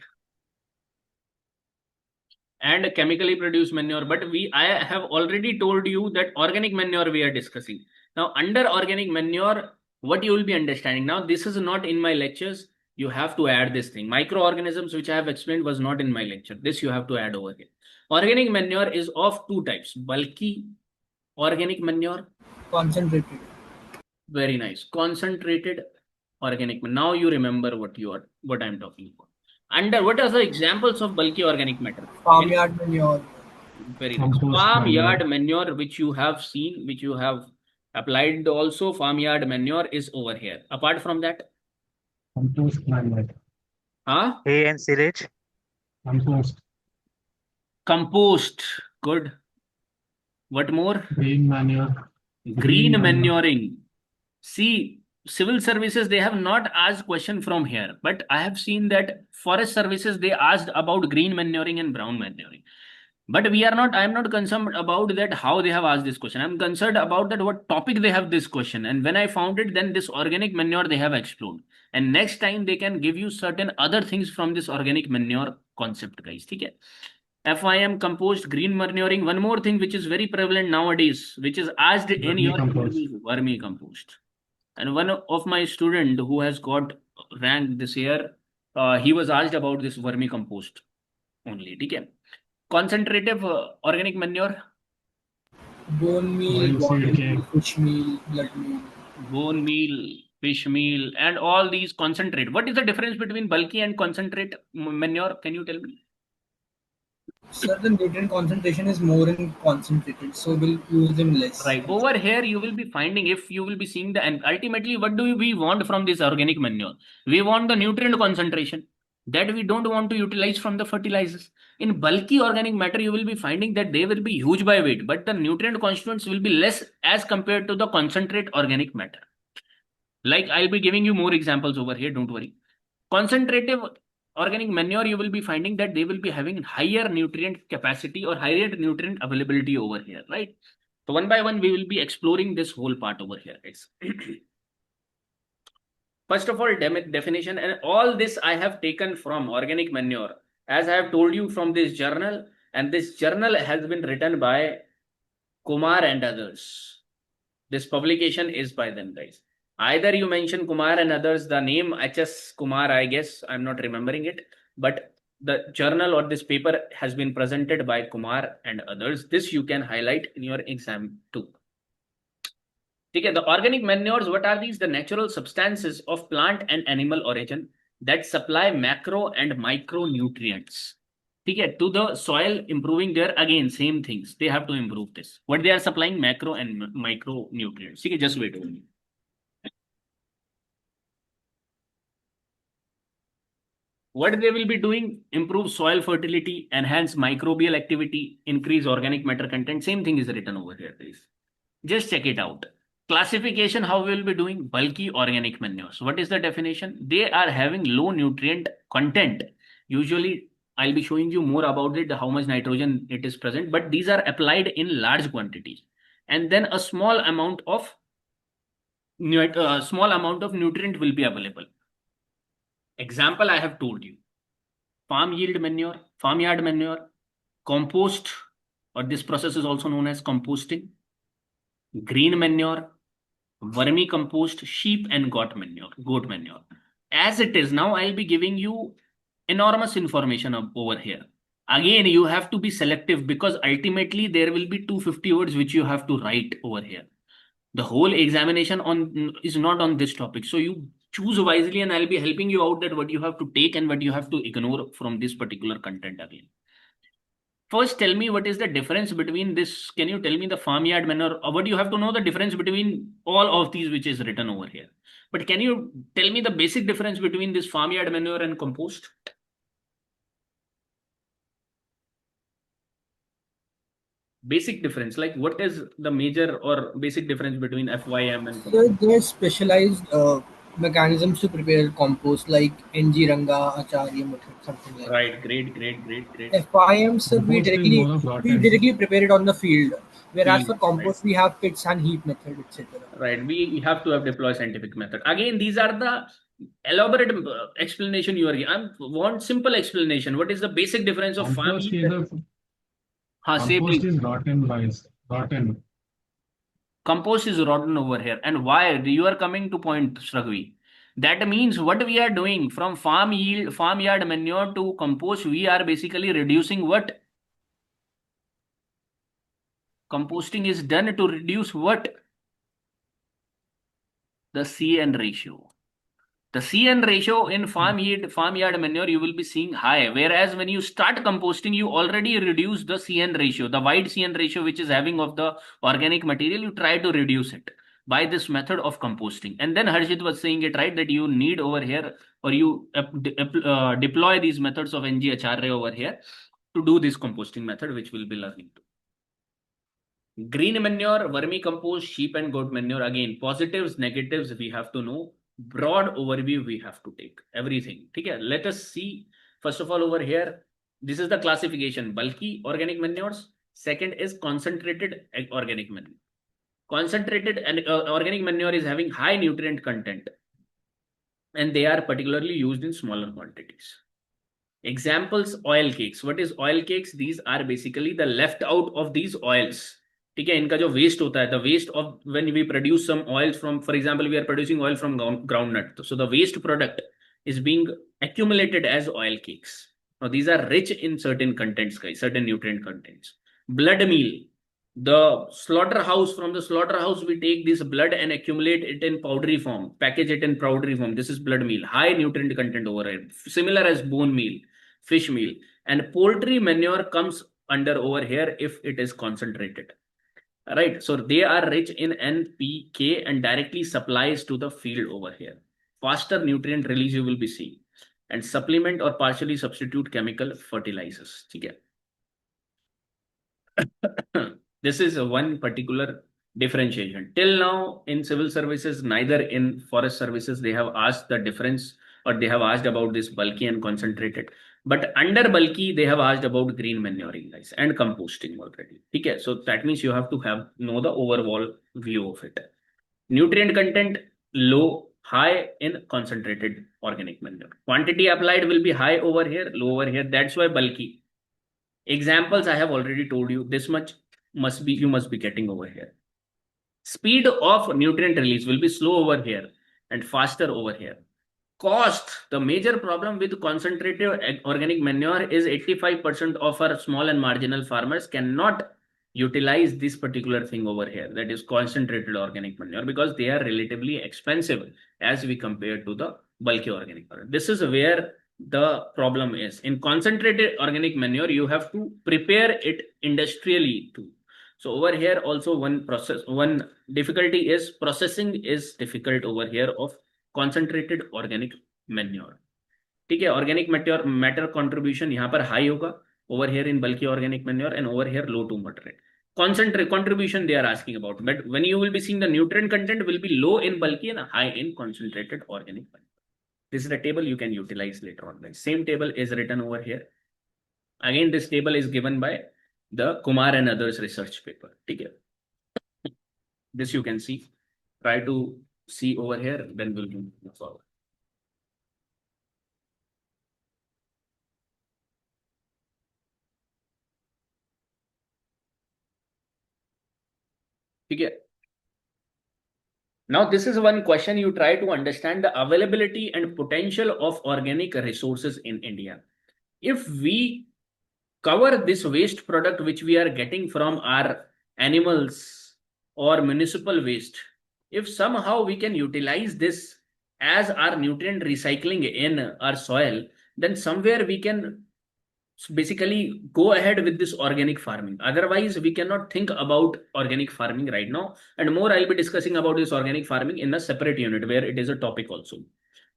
And chemically produced manure. But I have already told you that organic manure we are discussing. Now, under organic manure, what you will be understanding. Now, this is not in my lectures. You have to add this thing. Microorganisms, which I have explained, was not in my lecture. This you have to add over here. Organic manure is of two types: bulky organic manure. Concentrated. Very nice. Concentrated organic manure. Now you remember what I'm talking about. Under what are the examples of bulky organic matter? Farmyard manure. Very nice. Farmyard manure, which you have seen, which you have applied also. Farmyard manure is over here. Apart from that, Compost climate. huh? Hay and silage. Compost. Compost. Good. What more? Green manure. Green manuring. See, civil services, they have not asked question from here, but I have seen that forest services, they asked about green manuring and brown manuring. But I am not concerned about that how they have asked this question. I'm concerned about that what topic they have this question. And when I found it, then this organic manure they have explored. And next time they can give you certain other things from this organic manure concept, guys. Okay? FIM, compost, green manuring. One more thing which is very prevalent nowadays, which is asked in your vermicompost. And one of my student who has got ranked this year, he was asked about this vermicompost only. Okay? Concentrative organic manure. Bone meal, water meal, fish meal, blood meal. Bone meal, fish meal, and all these concentrate. What is the difference between bulky and concentrate manure? Can you tell me? Sir, the nutrient concentration is more in concentrated, so we'll use them less. Right. Over here, you will be finding, if you will be seeing the, and ultimately, what do we want from this organic manure? We want the nutrient concentration that we don't want to utilize from the fertilizers. In bulky organic matter, you will be finding that they will be huge by weight, but the nutrient constituents will be less as compared to the concentrate organic matter. Like I'll be giving you more examples over here, don't worry. Concentrative organic manure, you will be finding that they will be having higher nutrient capacity or higher nutrient availability over here, right? So one by one, we will be exploring this whole part over here, guys. First of all, definition, and all this I have taken from organic manure, as I have told you, from this journal, and this journal has been written by Kumar and others. This publication is by them, guys. Either you mention Kumar and others, the name HS Kumar, I guess, I'm not remembering it, but the journal or this paper has been presented by Kumar and others. This you can highlight in your exam too. Okay, the organic manures, what are these? The natural substances of plant and animal origin that supply macro and micronutrients. Okay, to the soil, improving their, again, same things. They have to improve this. What they are supplying? Macro and micronutrients. Okay, just wait only. What they will be doing? Improve soil fertility, enhance microbial activity, increase organic matter content. Same thing is written over here, guys. Just check it out. Classification, how we will be doing? Bulky organic manures. What is the definition? They are having low nutrient content. Usually, I'll be showing you more about it, how much nitrogen it is present, but these are applied in large quantities. And then a small amount of nutrient will be available. Example I have told you. Farmyard manure, compost, or this process is also known as composting, green manure, vermicompost, sheep and goat manure. As it is now, I'll be giving you enormous information over here. Again, you have to be selective because ultimately there will be 250 words which you have to write over here. The whole examination is not on this topic. So you choose wisely and I'll be helping you out that what you have to take and what you have to ignore from this particular content again. First, tell me what is the difference between this. Can you tell me the farmyard manure? Or what you have to know the difference between all of these which is written over here. But can you tell me the basic difference between this farmyard manure and compost? Basic difference, like what is the major or basic difference between FYM and So there's specialized mechanisms to prepare compost like NG Ranga, Acharya method, something like that. Right, great. FIM, sir, Compost is more of we rotten. directly prepare it on the field. Whereas Field, for compost, we have pits and heap method, etc. right. We have to have deploy scientific method. Again, these are the elaborate explanation you are giving. I want simple explanation. What is the basic difference of farm Compost yield? is Say compost please. is rotten, guys. Rotten. Compost is rotten over here. And why? You are coming to point, Sragvi. That means what we are doing from farmyard manure to compost, we are basically reducing what? Composting is done to reduce what? The CN ratio. The CN ratio in farmyard manure, you will be seeing high. Whereas when you start composting, you already reduce the CN ratio, the wide CN ratio which is having of the organic material, you try to reduce it by this method of composting. And then Harshit was saying it right that you need over here, or you deploy these methods of NG HRA over here to do this composting method, which we'll be learning to. Green manure, vermicompost, sheep and goat manure. Again, positives, negatives, we have to know. Broad overview we have to take everything. Okay, let us see. First of all, over here, this is the classification: bulky organic manures. Second is concentrated organic manure. Concentrated organic manure is having high nutrient content, and they are particularly used in smaller quantities. Examples: oil cakes. What is oil cakes? These are basically the left out of these oils. ठीक है, इनका जो waste होता है, the waste of when we produce some oils from, for example, we are producing oil from groundnut, so the waste product is being accumulated as oil cakes. Now these are rich in certain contents, guys, certain nutrient contents. Blood meal, the slaughterhouse, from the slaughterhouse we take this blood and accumulate it in powdery form, package it in powdery form. This is blood meal, high nutrient content over here, similar as bone meal, fish meal. And poultry manure comes under over here if it is concentrated. Right, so they are rich in NPK and directly supplies to the field over here. Faster nutrient release you will be seeing, and supplement or partially substitute chemical fertilizers. Okay. This is one particular differentiation. Till now in civil services, neither in forest services, they have asked the difference, or they have asked about this bulky and concentrated. But under bulky, they have asked about green manuring, guys, and composting already. Okay, so that means you have to know the overall view of it. Nutrient content low, high in concentrated organic manure. Quantity applied will be high over here, low over here. That's why bulky. Examples I have already told you. This much you must be getting over here. Speed of nutrient release will be slow over here and faster over here. Cost, the major problem with concentrated organic manure is 85% of our small and marginal farmers cannot utilize this particular thing over here, that is concentrated organic manure, because they are relatively expensive as we compare to the bulky organic manure. This is where the problem is. In concentrated organic manure, you have to prepare it industrially too. So over here also one difficulty is processing is difficult over here of concentrated organic manure. ठीक है, organic matter contribution यहाँ पर high होगा over here in bulky organic manure, and over here low to moderate. Concentrate contribution they are asking about, but when you will be seeing the nutrient content will be low in bulky and high in concentrated organic manure. This is the table you can utilize later on. The same table is written over here. Again, this table is given by the Kumar and others research paper. ठीक है, this you can see. Try to see over here, then we'll move forward. Okay. Now, this is one question you try to understand the availability and potential of organic resources in India. If we cover this waste product which we are getting from our animals or municipal waste, if somehow we can utilize this as our nutrient recycling in our soil, then somewhere we can basically go ahead with this organic farming. Otherwise, we cannot think about organic farming right now. And more, I'll be discussing about this organic farming in a separate unit where it is a topic also.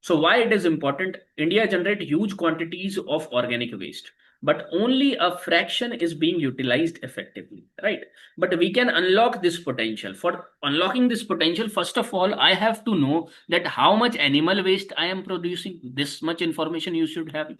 So why it is important? India generates huge quantities of organic waste. but only a fraction is being utilized effectively, right? But we can unlock this potential. For unlocking this potential, first of all, I have to know that how much animal waste I am producing. This much information you should have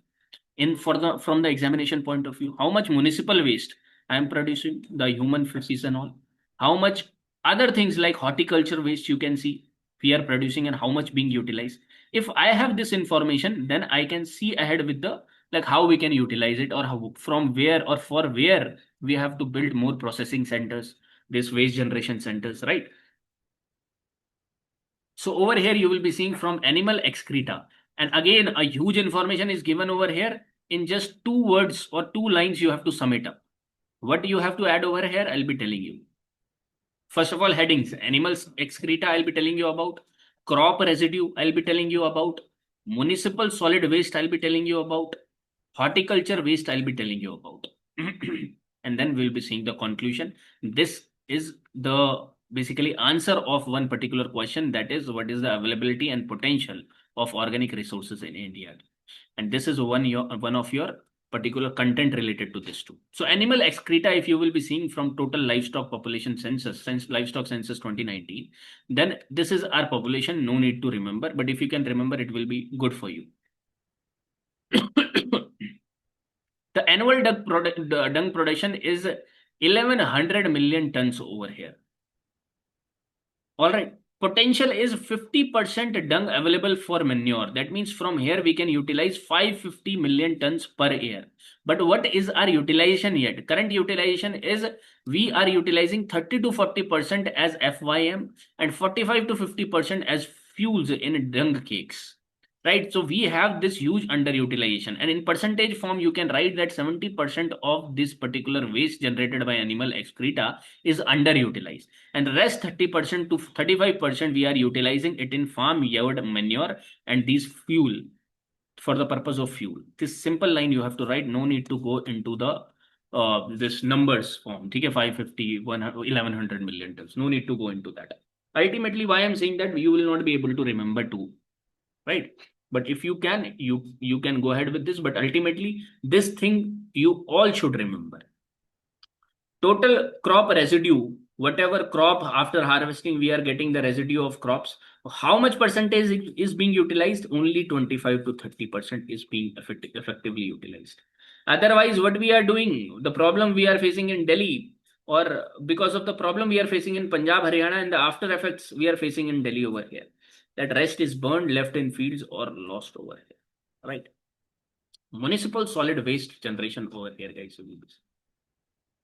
in for the from the examination point of view. How much municipal waste I am producing, the human feces and all. How much other things like horticulture waste you can see we are producing and how much being utilized. If I have this information, then I can see ahead with the like how we can utilize it, or how, from where or for where we have to build more processing centers, this waste generation centers, right? So over here you will be seeing from animal excreta, and again a huge information is given over here. In just 2 words or 2 lines you have to sum it up. What you have to add over here, I'll be telling you. First of all, headings: animals excreta I'll be telling you about, crop residue I'll be telling you about, municipal solid waste I'll be telling you about, horticulture waste I'll be telling you about. And then we'll be seeing the conclusion. This is the basically answer of one particular question, that is, what is the availability and potential of organic resources in India. And this is one of your particular content related to this too. So animal excreta, if you will be seeing from total livestock population census, livestock census 2019, then this is our population. No need to remember, but if you can remember, it will be good for you. The annual dung production is 1100 million tons over here. All right. Potential is 50% dung available for manure. That means from here we can utilize 550 million tons per year. But what is our utilization yet? Current utilization is we are utilizing 30 to 40% as FYM and 45 to 50% as fuels in dung cakes. Right, so we have this huge underutilization, and in percentage form you can write that 70% of this particular waste generated by animal excreta is underutilized, and the rest 30% to 35% we are utilizing it in farmyard manure and these fuel for the purpose of fuel. This simple line you have to write, no need to go into the this numbers form. Okay, 550, 1100 million tons, no need to go into that. Ultimately, why I'm saying that, you will not be able to remember too, right? But if you can, you can go ahead with this, but ultimately this thing you all should remember. Total crop residue, whatever crop after harvesting we are getting the residue of crops, how much percentage is being utilized? Only 25 to 30% is being effectively utilized. Otherwise, what we are doing, the problem we are facing in Delhi, or because of the problem we are facing in Punjab, Haryana, and the after effects we are facing in Delhi over here, that rest is burned, left in fields, or lost over here, right? Municipal solid waste generation over here, guys.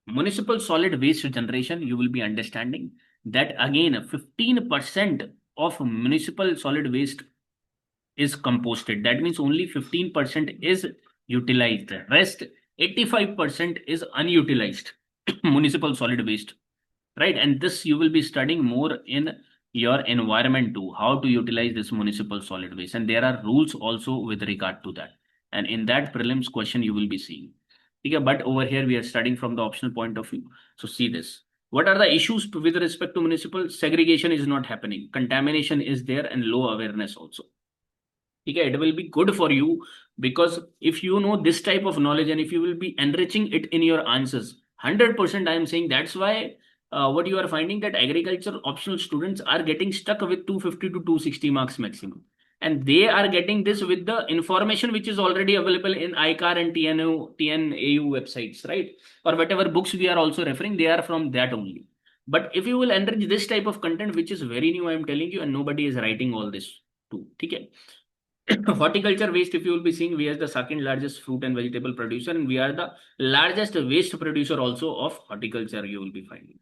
Municipal solid waste generation, you will be understanding that again 15% of municipal solid waste is composted. That means only 15% is utilized. Rest 85% is unutilized municipal solid waste, right? And this you will be studying more in your environment too, how to utilize this municipal solid waste, and there are rules also with regard to that, and in that prelims question you will be seeing. Okay, but over here we are studying from the optional point of view. So see this, what are the issues with respect to municipal? Segregation is not happening, contamination is there, and low awareness also. Okay, it will be good for you, because if you know this type of knowledge and if you will be enriching it in your answers, 100% I am saying, that's why what you are finding, that agriculture optional students are getting stuck with 250 to 260 marks maximum, and they are getting this with the information which is already available in ICAR and TNAU websites, right? Or whatever books we are also referring, they are from that only. But if you will enrich this type of content, which is very new, I am telling you, and nobody is writing all this too. Okay. Horticulture waste, if you will be seeing, we are the second largest fruit and vegetable producer, and we are the largest waste producer also of horticulture, you will be finding.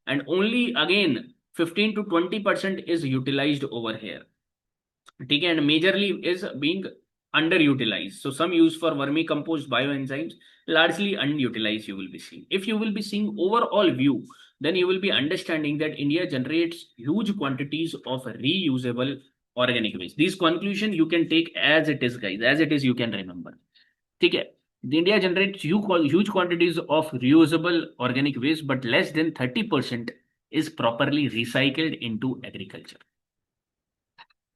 And only again 15 to 20% is utilized over here. Okay, and majorly is being underutilized. So some use for vermicompost, bioenzymes, largely unutilized, you will be seeing. If you will be seeing overall view, then you will be understanding that India generates huge quantities of reusable organic waste. These conclusion you can take as it is, guys, as it is, you can remember. Okay, the India generates huge quantities of reusable organic waste, but less than 30% is properly recycled into agriculture.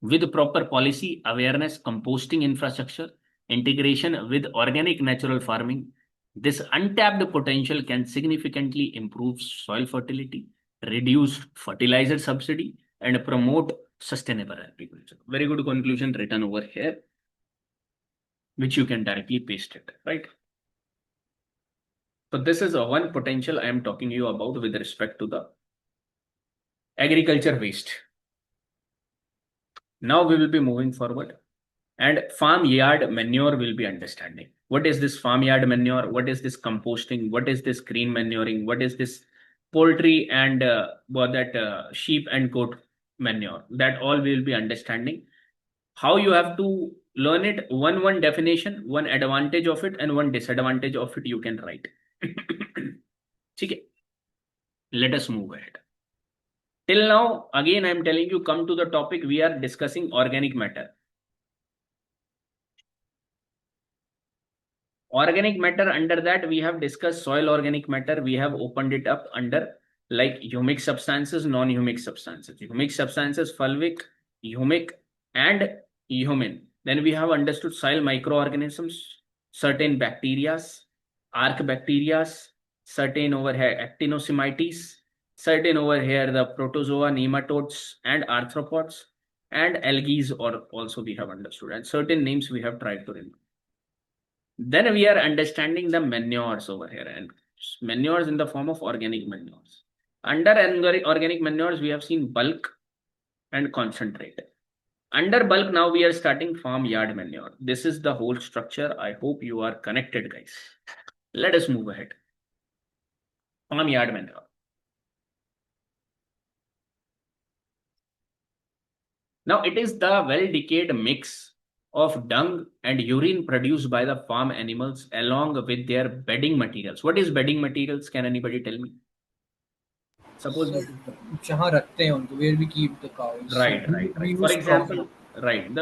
With proper policy, awareness, composting infrastructure, integration with organic natural farming, This untapped potential can significantly improve soil fertility, reduce fertilizer subsidy, and promote sustainable agriculture. Very good conclusion written over here, which you can directly paste it, right? So this is one potential I am talking you about with respect to the agriculture waste. Now we will be moving forward, and farmyard manure will be understanding. What is this farmyard manure? What is this composting? What is this green manuring? What is this poultry and sheep and goat manure? That all we will be understanding. How you have to learn it, one definition, one advantage of it, and one disadvantage of it you can write. Okay. Let us move ahead. Till now, again, I am telling you, come to the topic, we are discussing organic matter. Organic matter, under that we have discussed soil organic matter. We have opened it up under like humic substances, non-humic substances. Humic substances, fulvic, humic, and humin. Then we have understood soil microorganisms, certain bacteria, archaebacteria, certain over here Actinomycetes, certain over here the protozoa, nematodes, and arthropods, and algae or also we have understood, and certain names we have tried to remember. Then we are understanding the manures over here, and manures in the form of organic manures. Under organic manures, we have seen bulk and concentrate. Under bulk, now we are starting farmyard manure. This is the whole structure. I hope you are connected, guys. Let us move ahead. Farmyard manure. Now it is the well-decayed mix of dung and urine produced by the farm animals along with their bedding materials. What is bedding materials? Can anybody tell me? Suppose where we keep the cows. Right.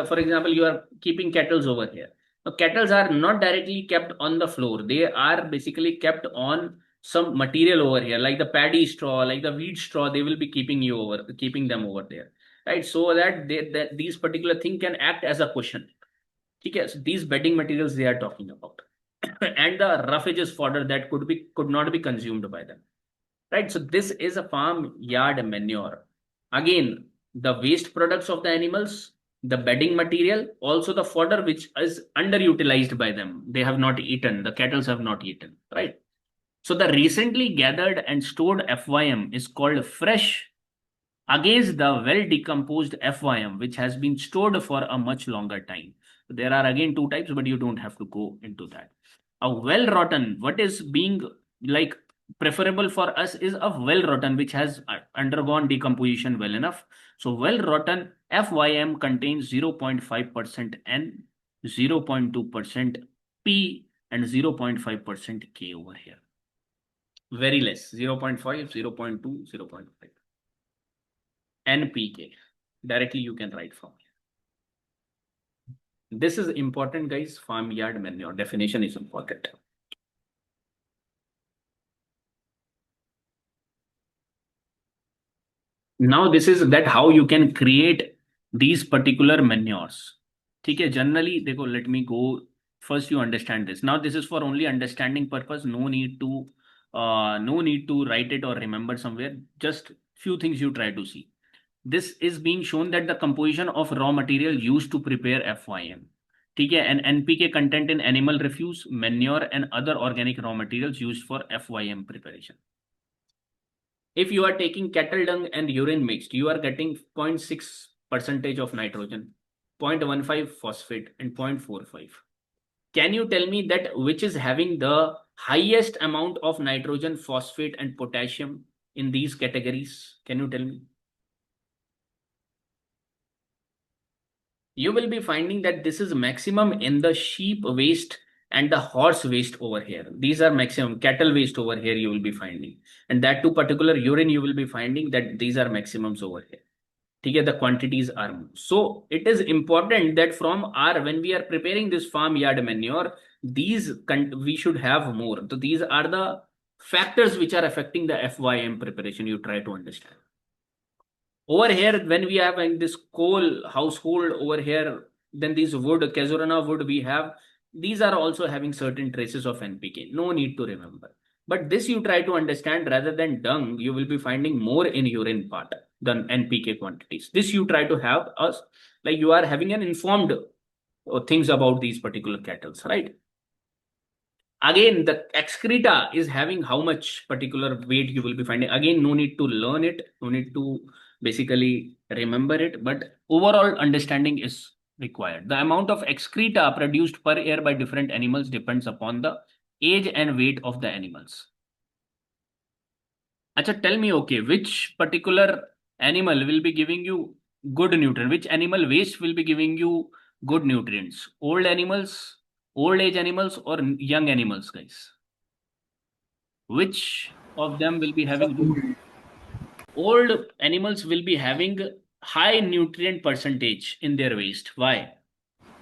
For example, you are keeping kettles over here. Now, kettles are not directly kept on the floor. They are basically kept on some material over here, like the paddy straw, like the wheat straw. They will be keeping them over there, right? So that these particular thing can act as a cushion. Okay, so these bedding materials they are talking about, and the roughages fodder that could not be consumed by them, right? So this is a farmyard manure. Again, the waste products of the animals, the bedding material, also the fodder which is underutilized by them. They have not eaten. The cattle have not eaten, right? So the recently gathered and stored FYM is called fresh against the well decomposed FYM, which has been stored for a much longer time. There are again two types, but you don't have to go into that. A well rotten, what is being like preferable for us is a well rotten which has undergone decomposition well enough. So well rotten FYM contains 0.5% N, 0.2% P, and 0.5% K over here. Very less, 0.5, 0.2, 0.5. NPK. Directly you can write from here. This is important, guys. Farmyard manure definition is important. Now this is that how you can create these particular manures. Okay, generally, let me go. First, you understand this. Now this is for only understanding purpose. No need to write it or remember somewhere. Just few things you try to see. This is being shown that the composition of raw material used to prepare FYM. Okay, and NPK content in animal refuse, manure, and other organic raw materials used for FYM preparation. If you are taking cattle dung and urine mixed, you are getting 0.6% of nitrogen, 0.15 phosphate, and 0.45. Can you tell me that which is having the highest amount of nitrogen, phosphate, and potassium in these categories? Can you tell me? You will be finding that this is maximum in the sheep waste and the horse waste over here. These are maximum. Cattle waste over here you will be finding. And that too particular urine you will be finding that these are maximums over here. Okay, the quantities are more. So it is important that when we are preparing this farmyard manure, we should have more. So these are the factors which are affecting the FYM preparation. You try to understand. Over here, when we have this coal household over here, then this wood, Kazurana wood, we have These are also having certain traces of NPK. No need to remember. But this you try to understand, rather than dung, you will be finding more in urine part than NPK quantities. This you try to have us, like you are having an informed things about these particular cattle, right? Again, the excreta is having how much particular weight you will be finding. Again, no need to learn it, no need to basically remember it, but overall understanding is required. The amount of excreta produced per year by different animals depends upon the age and weight of the animals. Acha, tell me, okay, which particular animal will be giving you good nutrient? Which animal waste will be giving you good nutrients? Old animals, old age animals, or young animals, guys? Which of them will be having good? Old animals will be having high nutrient percentage in their waste. Why?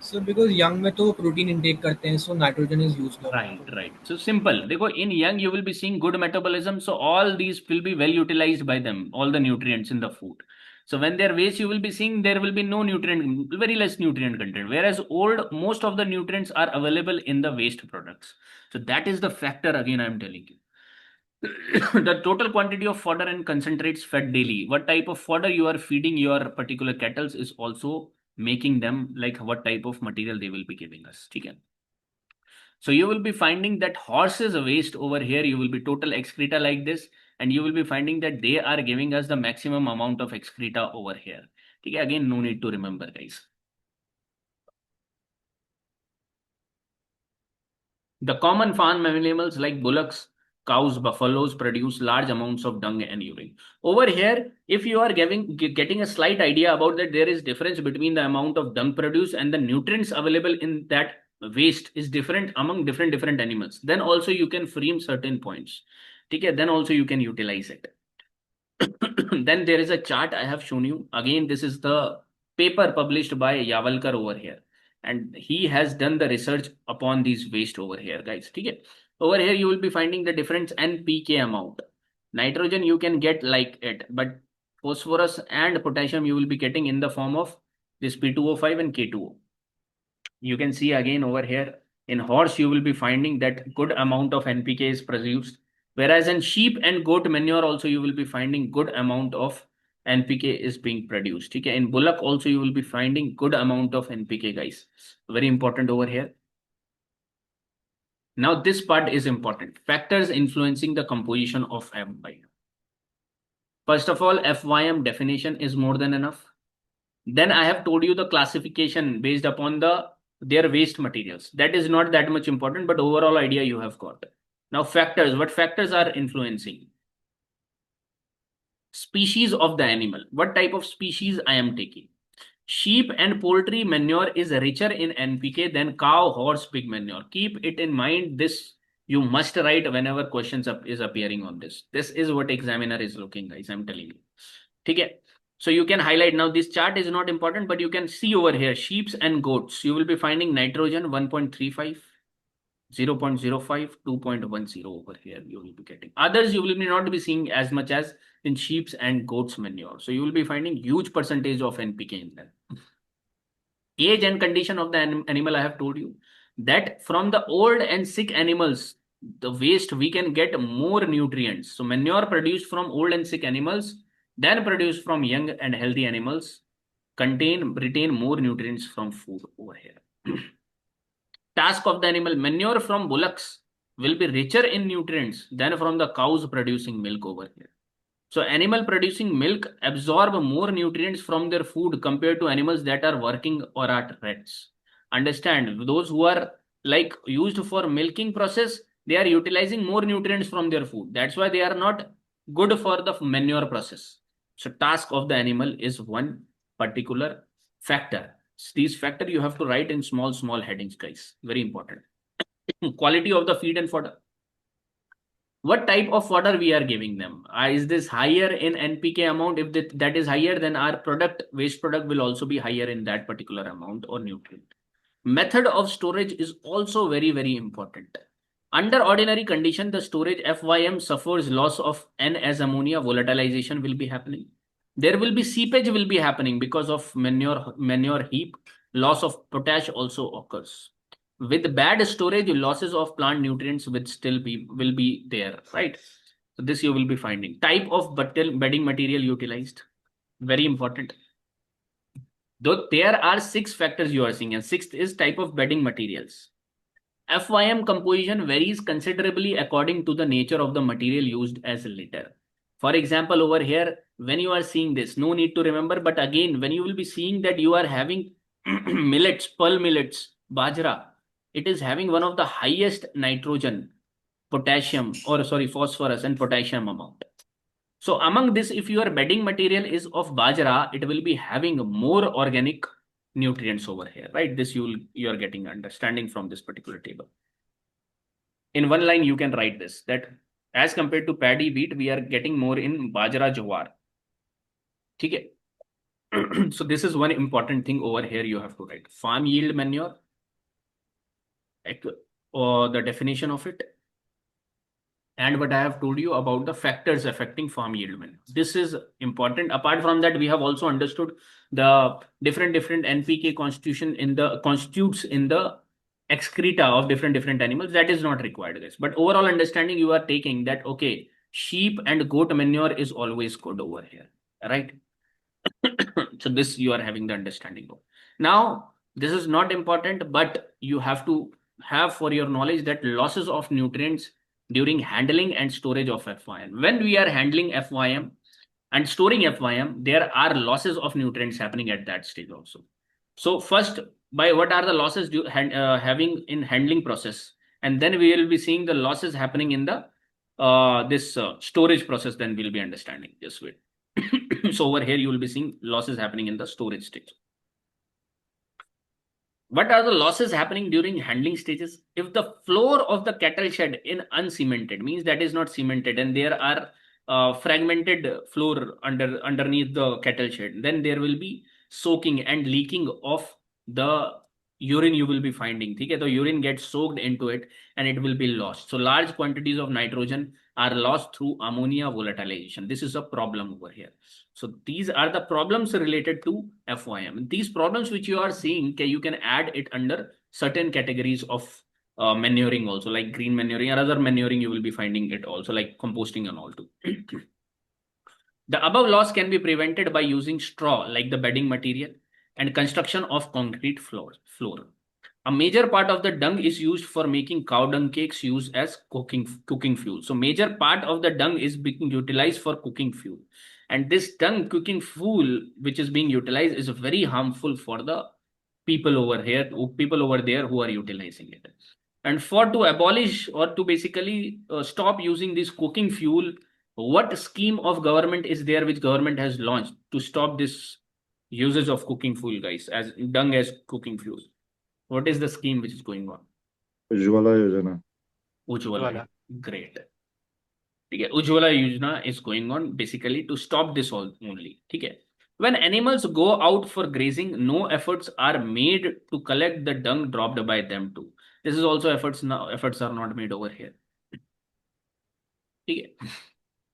So because young में तो protein intake करते हैं, so nitrogen is used up. Right. So simple. देखो, in young you will be seeing good metabolism, so all these will be well utilized by them, all the nutrients in the food. So when they're waste, you will be seeing there will be no nutrient, very less nutrient content. Whereas old, most of the nutrients are available in the waste products. So that is the factor again I'm telling you. The total quantity of fodder and concentrates fed daily. What type of fodder you are feeding your particular cattle is also making them like what type of material they will be giving us. Okay? So you will be finding that horses waste over here, you will be total excreta like this, and you will be finding that they are giving us the maximum amount of excreta over here. Okay? Again, no need to remember, guys. The common farm animals like bullocks, cows, buffaloes produce large amounts of dung and urine. Over here, if you are getting a slight idea about that there is difference between the amount of dung produced and the nutrients available in that waste is different among different animals, then also you can frame certain points. Okay? Then also you can utilize it. Then there is a chart I have shown you. Again, this is the paper published by Yavalkar over here. And he has done the research upon these waste over here, guys. Okay? Over here, you will be finding the difference NPK amount. Nitrogen you can get like it, but phosphorus and potassium you will be getting in the form of this P2O5 and K2O. You can see again over here, in horse you will be finding that good amount of NPK is produced. Whereas in sheep and goat manure also you will be finding good amount of NPK is being produced. Okay? In bullock also you will be finding good amount of NPK, guys. Very important over here. Now this part is important. Factors influencing the composition of FYM. First of all, FYM definition is more than enough. Then I have told you the classification based upon their waste materials. That is not that much important, but overall idea you have got. Now factors, what factors are influencing? Species of the animal. What type of species I am taking? Sheep and poultry manure is richer in NPK than cow, horse, pig manure. Keep it in mind. This you must write whenever questions is appearing on this. This is what examiner is looking, guys. I'm telling you. Okay. So you can highlight. Now this chart is not important, but you can see over here, sheep and goats. You will be finding nitrogen 1.35, 0.05, 2.10 over here. You will be getting. Others you will not be seeing as much as in sheep and goats manure. So you will be finding huge percentage of NPK in there. Age and condition of the animal, I have told you that from the old and sick animals, the waste we can get more nutrients. So manure produced from old and sick animals than produced from young and healthy animals retain more nutrients from food over here. Task of the animal, manure from bullocks will be richer in nutrients than from the cows producing milk over here. So animal producing milk absorb more nutrients from their food compared to animals that are working or at rest. Understand, those who are like used for milking process, they are utilizing more nutrients from their food. That's why they are not good for the manure process. So task of the animal is one particular factor. These factor you have to write in small headings, guys. Very important. Quality of the feed and fodder. What type of fodder we are giving them? Is this higher in NPK amount? If that is higher, then our waste product will also be higher in that particular amount or nutrient. Method of storage is also very important. Under ordinary condition, the storage FYM suffers loss of N as ammonia, volatilization will be happening. There will be seepage will be happening because of manure heap. Loss of potash also occurs. With bad storage, losses of plant nutrients will be there, right? So this you will be finding. Type of bedding material utilized, very important. Though there are 6 factors you are seeing, and 6th is type of bedding materials. FYM composition varies considerably according to the nature of the material used as litter. For example, over here, when you are seeing this, no need to remember, but again, when you will be seeing that you are having millets, pearl millets, bajra, it is having one of the highest nitrogen, potassium, or sorry, phosphorus and potassium amount. So among this, if your bedding material is of bajra, it will be having more organic nutrients over here, right? This you are getting understanding from this particular table. In one line, you can write this, that as compared to paddy, wheat, we are getting more in bajra, jowar. Okay. So this is one important thing over here you have to write. Farm yield manure, or the definition of it, and what I have told you about the factors affecting farm yield manure. This is important. Apart from that, we have also understood the different NPK constitutes in the excreta of different animals. That is not required, guys. But overall understanding you are taking that, okay, sheep and goat manure is always good over here, right? So this you are having the understanding of. Now, this is not important, but you have to have for your knowledge that losses of nutrients during handling and storage of FYM. When we are handling FYM and storing FYM, there are losses of nutrients happening at that stage also. So first, by what are the losses having in handling process, and then we will be seeing the losses happening in the storage process. Then we'll be understanding this way. So over here you will be seeing losses happening in the storage stage. What are the losses happening during handling stages? If the floor of the cattle shed in uncemented, means that is not cemented, and there are fragmented floor underneath the cattle shed, then there will be soaking and leaking of the urine you will be finding. Okay? The urine gets soaked into it and it will be lost. So large quantities of nitrogen are lost through ammonia volatilization. This is a problem over here. So these are the problems related to FYM. These problems which you are seeing, you can add it under certain categories of manuring also, like green manuring or other manuring you will be finding it also, like composting and all too. The above loss can be prevented by using straw like the bedding material and construction of concrete floor. A major part of the dung is used for making cow dung cakes used as cooking fuel. So major part of the dung is being utilized for cooking fuel. And this dung cooking fuel which is being utilized is very harmful for the people over here, people over there who are utilizing it. And for to abolish or to basically stop using this cooking fuel, what scheme of government is there which government has launched to stop this usage of cooking fuel, guys, as dung as cooking fuel? What is the scheme which is going on? Ujjwala Yojana. Ujjwala. Great. Okay. Ujjwala Yojana is going on basically to stop this all only. Okay. When animals go out for grazing, no efforts are made to collect the dung dropped by them too. This is also efforts are not made over here. Okay.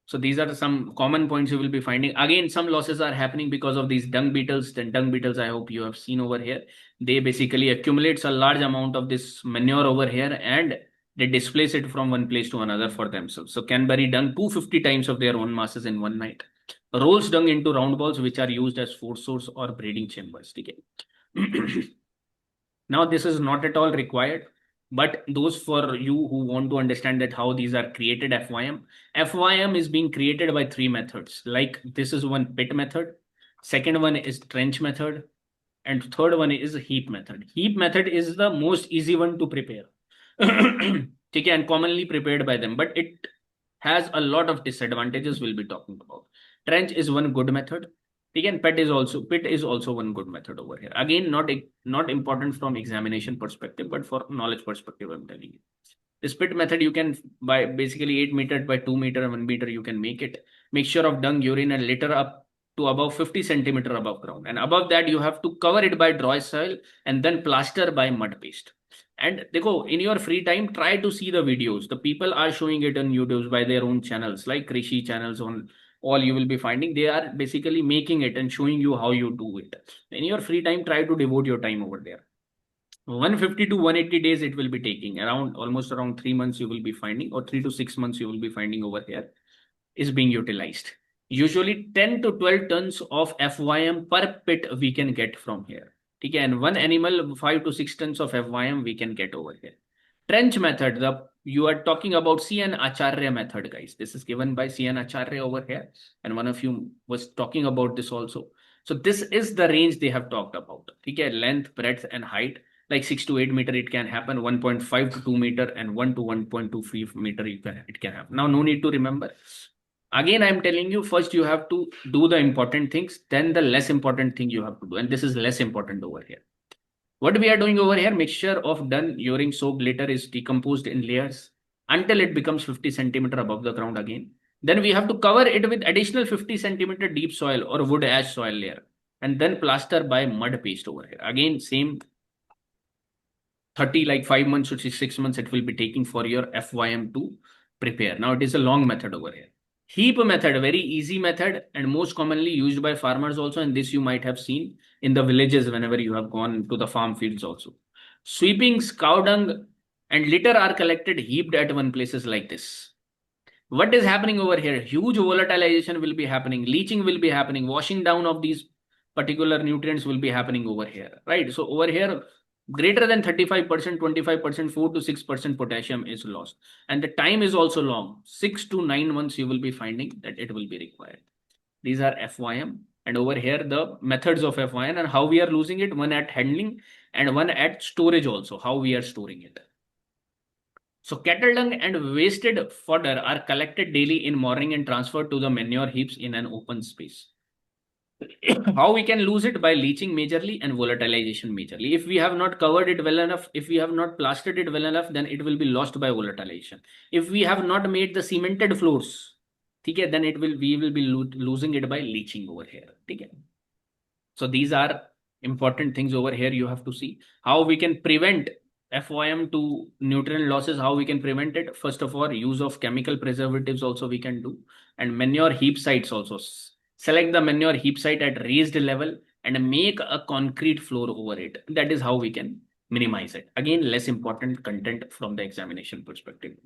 So these are some common points you will be finding. Again, some losses are happening because of these dung beetles. Then dung beetles, I hope you have seen over here. They basically accumulates a large amount of this manure over here and they displace it from one place to another for themselves. So can bury dung 250 times of their own masses in one night. Rolls dung into round balls which are used as food source or breeding chambers. Okay. Now this is not at all required. But those for you who want to understand that how these are created, FYM is being created by 3 methods. Like this is one pit method, second one is trench method, and third one is heap method. Heap method is the most easy one to prepare. Okay, and commonly prepared by them, but it has a lot of disadvantages we'll be talking about. Trench is one good method. Again, pit is also one good method over here. Again, not important from examination perspective, but for knowledge perspective, I'm telling you. This pit method you can by basically 8 meters by 2 meters, 1 meter you can make it. Mixture of dung, urine, and litter up to above 50 centimeters above ground, and above that you have to cover it by dry soil and then plaster by mud paste. And dekho, in your free time, try to see the videos. The people are showing it on YouTube by their own channels, like Krishi channels on. All you will be finding, they are basically making it and showing you how you do it. In your free time, try to devote your time over there. 150 to 180 days it will be taking, around almost around 3 months you will be finding, or 3 to 6 months you will be finding over here is being utilized. Usually 10 to 12 tons of FYM per pit we can get from here. Okay, and one animal 5 to 6 tons of FYM we can get over here. Trench method, you are talking about CN Acharya method, guys. This is given by CN Acharya over here, and one of you was talking about this also. So this is the range they have talked about. Okay, length, breadth, and height. Like 6 to 8 meter it can happen, 1.5 to 2 meter, and 1 to 1.25 meter it can happen. Now no need to remember. Again, I'm telling you, first you have to do the important things, then the less important thing you have to do. And this is less important over here. What we are doing over here, mixture of done urine soap later is decomposed in layers until it becomes 50 centimeter above the ground again. Then we have to cover it with additional 50 centimeter deep soil or wood ash soil layer, and then plaster by mud paste over here. Again, same 30, like 5 months to 6 months it will be taking for your FYM to prepare. Now it is a long method over here. Heap method, very easy method and most commonly used by farmers also, and this you might have seen in the villages whenever you have gone to the farm fields also. Sweepings, cow dung and litter are collected, heaped at one places like this. What is happening over here? Huge volatilization will be happening, leaching will be happening, washing down of these particular nutrients will be happening over here, right? So over here, greater than 35%, 25%, 4 to 6% potassium is lost. And the time is also long. 6 to 9 months you will be finding that it will be required. These are FYM. And over here, the methods of FYM and how we are losing it, one at handling and one at storage also, how we are storing it. So cattle dung and wasted fodder are collected daily in morning and transferred to the manure heaps in an open space. How we can lose it? By leaching majorly and volatilization majorly. If we have not covered it well enough, if we have not plastered it well enough, then it will be lost by volatilization. If we have not made the cemented floors, okay, then we will be losing it by leaching over here. Okay. So these are important things over here. You have to see how we can prevent FYM to nutrient losses, how we can prevent it. First of all, use of chemical preservatives also we can do, and manure heap sites also. Select the manure heap site at raised level and make a concrete floor over it. That is how we can minimize it. Again, less important content from the examination perspective.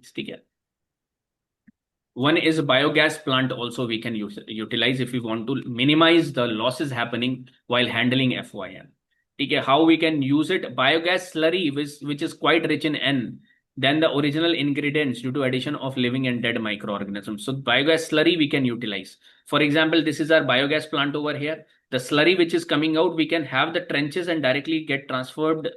One is biogas plant also we can utilize if we want to minimize the losses happening while handling FYM. How we can use it? Biogas slurry, which is quite rich in N than the original ingredients due to addition of living and dead microorganisms. So biogas slurry we can utilize. For example, this is our biogas plant over here. The slurry which is coming out, we can have the trenches and directly get transferred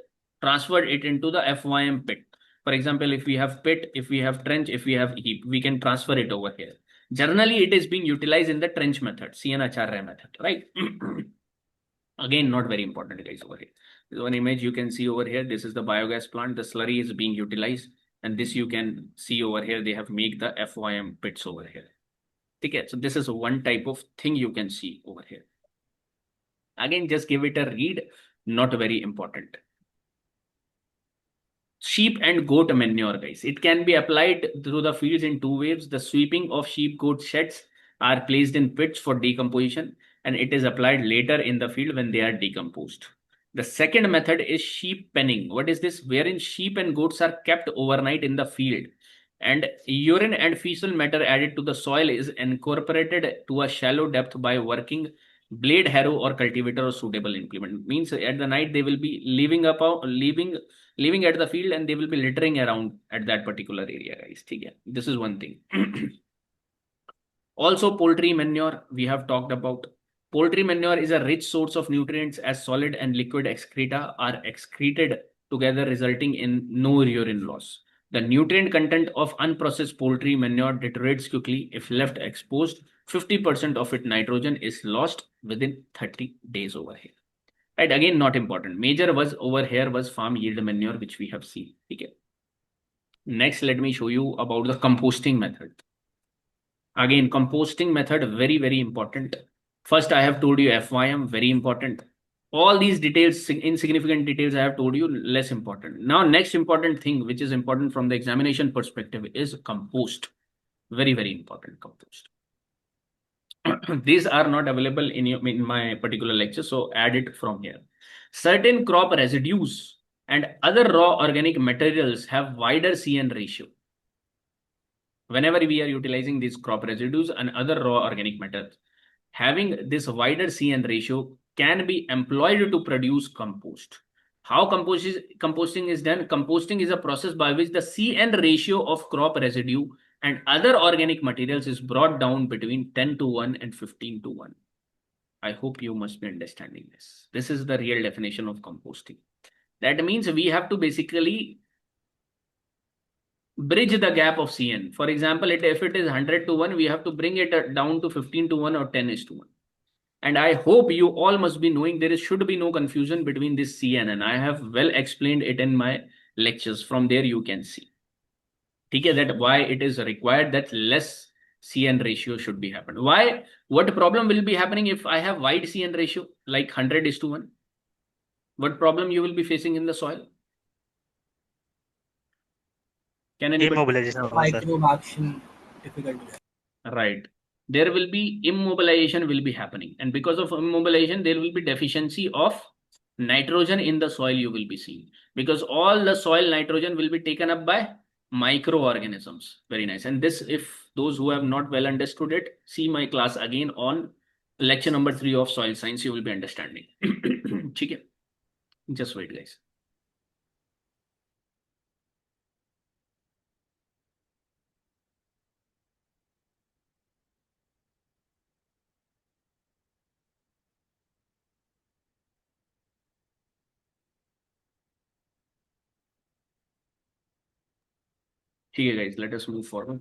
it into the FYM pit. For example, if we have pit, if we have trench, if we have heap, we can transfer it over here. Generally, it is being utilized in the trench method, CN Acharya method, right? Again, not very important, guys, over here. This one image you can see over here. This is the biogas plant. The slurry is being utilized. And this you can see over here. They have made the FYM pits over here. Okay, so this is one type of thing you can see over here. Again, just give it a read. Not very important. Sheep and goat manure, guys. It can be applied through the fields in two ways. The sweeping of sheep goat sheds are placed in pits for decomposition, and it is applied later in the field when they are decomposed. The second method is sheep penning. What is this? Wherein sheep and goats are kept overnight in the field, and urine and fecal matter added to the soil is incorporated to a shallow depth by working blade, harrow, or cultivator or suitable implement. Means at the night they will be leaving at the field and they will be littering around at that particular area, guys. This is one thing. Also, poultry manure we have talked about. Poultry manure is a rich source of nutrients as solid and liquid excreta are excreted together, resulting in no urine loss. The nutrient content of unprocessed poultry manure deteriorates quickly if left exposed. 50% of its nitrogen is lost within 30 days over here. Right, again, not important. Major was over here was farm yield manure, which we have seen. Okay. Next, let me show you about the composting method. Again, composting method, very, very important. First, I have told you FYM, very important. All these details, insignificant details I have told you, less important. Now, next important thing, which is important from the examination perspective, is compost. Very, very important compost. These are not available in my particular lecture, so add it from here. Certain crop residues and other raw organic materials have wider CN ratio. Whenever we are utilizing these crop residues and other raw organic matters, having this wider CN ratio can be employed to produce compost. How composting is done? Composting is a process by which the CN ratio of crop residue and other organic materials is brought down between 10:1 and 15:1. I hope you must be understanding this. This is the real definition of composting. That means we have to basically bridge the gap of CN. For example, if it is 100:1, we have to bring it down to 15:1 or 10:1. And I hope you all must be knowing there should be no confusion between this CN, and I have well explained it in my lectures. From there you can see. Okay, that why it is required that less CN ratio should be happened. Why? What problem will be happening if I have wide CN ratio like 100:1? What problem you will be facing in the soil? Can anybody? Immobilization, sir. Microbe action difficulty. Right. There will be immobilization will be happening, and because of immobilization there will be deficiency of nitrogen in the soil. You will be seeing, because all the soil nitrogen will be taken up by microorganisms. Very nice. And this, if those who have not well understood it, see my class again on lecture number 3 of soil science. You will be understanding. Okay, just wait, guys. Okay, guys, let us move forward.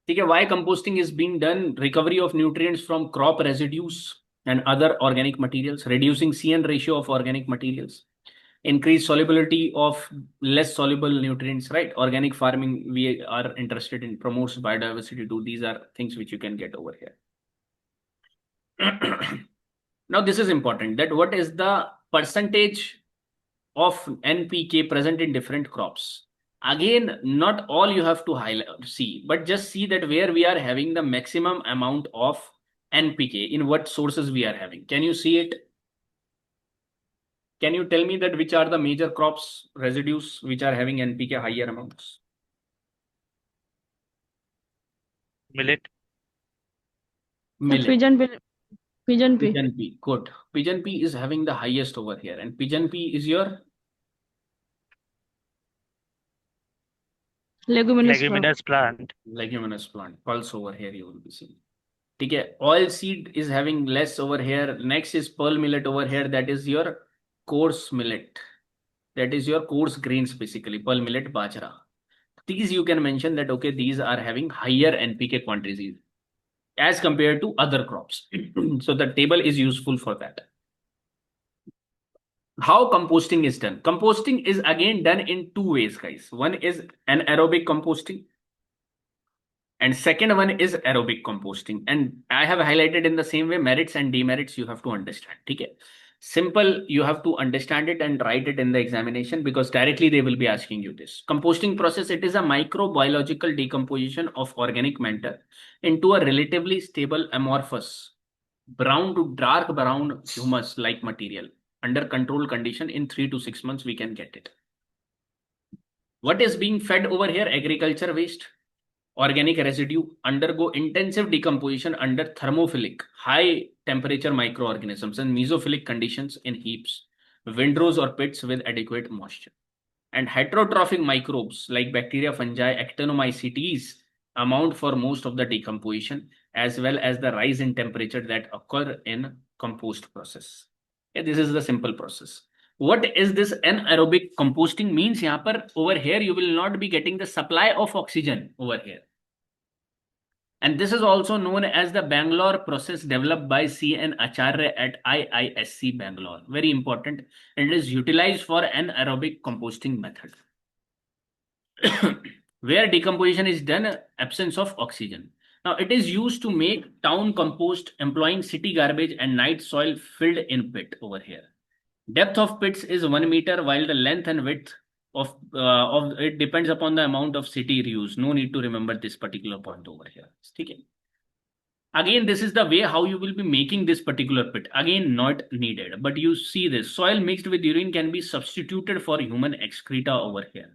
Okay, why composting is being done? Recovery of nutrients from crop residues and other organic materials, reducing CN ratio of organic materials, increase solubility of less soluble nutrients, right? Organic farming, we are interested in, promotes biodiversity too. These are things which you can get over here. Now, this is important, that what is the percentage of NPK present in different crops? Again, not all you have to see, but just see that where we are having the maximum amount of NPK, in what sources we are having. Can you see it? Can you tell me that which are the major crops residues which are having NPK higher amounts? Millet. Millet. Pigeon pea. Pigeon pea. Good. Pigeon pea is having the highest over here, and pigeon pea is your Leguminous plant. Leguminous plant. Pulse over here you will be seeing. Okay, oil seed is having less over here. Next is pearl millet over here. That is your coarse millet. That is your coarse grains, basically. Pearl millet, bajra. These you can mention that, okay, these are having higher NPK quantities as compared to other crops. So the table is useful for that. How composting is done? Composting is again done in 2 ways, guys. One is anaerobic composting, and second one is aerobic composting. And I have highlighted in the same way merits and demerits you have to understand. Okay. Simple, you have to understand it and write it in the examination, because directly they will be asking you this. Composting process, it is a microbiological decomposition of organic matter into a relatively stable amorphous brown to dark brown humus like material. Under control condition, in 3 to 6 months we can get it. What is being fed over here? Agriculture waste, organic residue undergo intensive decomposition under thermophilic, high temperature microorganisms and mesophilic conditions in heaps, windrows or pits with adequate moisture. And heterotrophic microbes like bacteria, fungi, Actinomycetes amount for most of the decomposition, as well as the rise in temperature that occur in compost process. Okay, this is the simple process. What is this anaerobic composting means? Yahan par, over here you will not be getting the supply of oxygen over here. And this is also known as the Bangalore process, developed by C.N. Acharya at IISc Bangalore. Very important. And it is utilized for anaerobic composting method. Where decomposition is done, absence of oxygen. Now it is used to make town compost employing city garbage and night soil filled in pit over here. Depth of pits is 1 meter, while the length and width of it depends upon the amount of city reuse. No need to remember this particular point over here. Okay. Again, this is the way how you will be making this particular pit. Again, not needed, but you see this soil mixed with urine can be substituted for human excreta over here.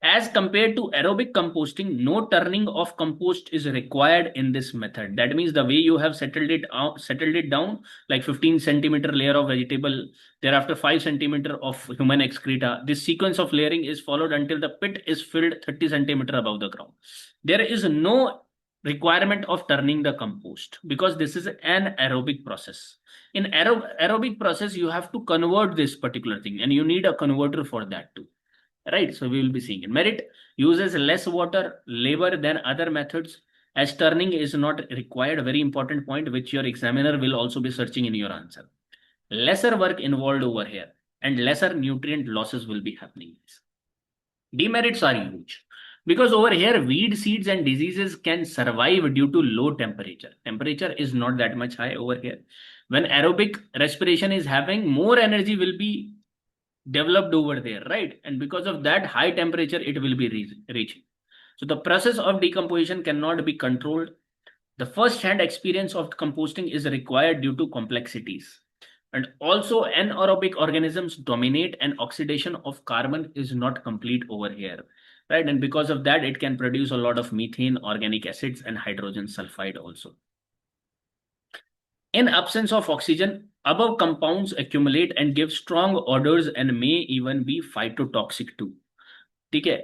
As compared to aerobic composting, no turning of compost is required in this method. That means the way you have settled it down, like 15 centimeter layer of vegetable, thereafter 5 centimeter of human excreta. This sequence of layering is followed until the pit is filled 30 centimeter above the ground. There is no requirement of turning the compost because this is an aerobic process. In aerobic process, you have to convert this particular thing, and you need a converter for that too. Right, so we will be seeing it. Merit uses less water, labor than other methods, as turning is not required. Very important point, which your examiner will also be searching in your answer. Lesser work involved over here, and lesser nutrient losses will be happening. Demerits are huge because over here weed seeds and diseases can survive due to low temperature. Temperature is not that much high over here. When aerobic respiration is having, more energy will be developed over there, right? And because of that high temperature, it will be reaching. So the process of decomposition cannot be controlled. The first-hand experience of composting is required due to complexities. And also anaerobic organisms dominate, and oxidation of carbon is not complete over here, right? And because of that, it can produce a lot of methane, organic acids, and hydrogen sulfide also. In absence of oxygen, above compounds accumulate and give strong odors and may even be phytotoxic too. Okay,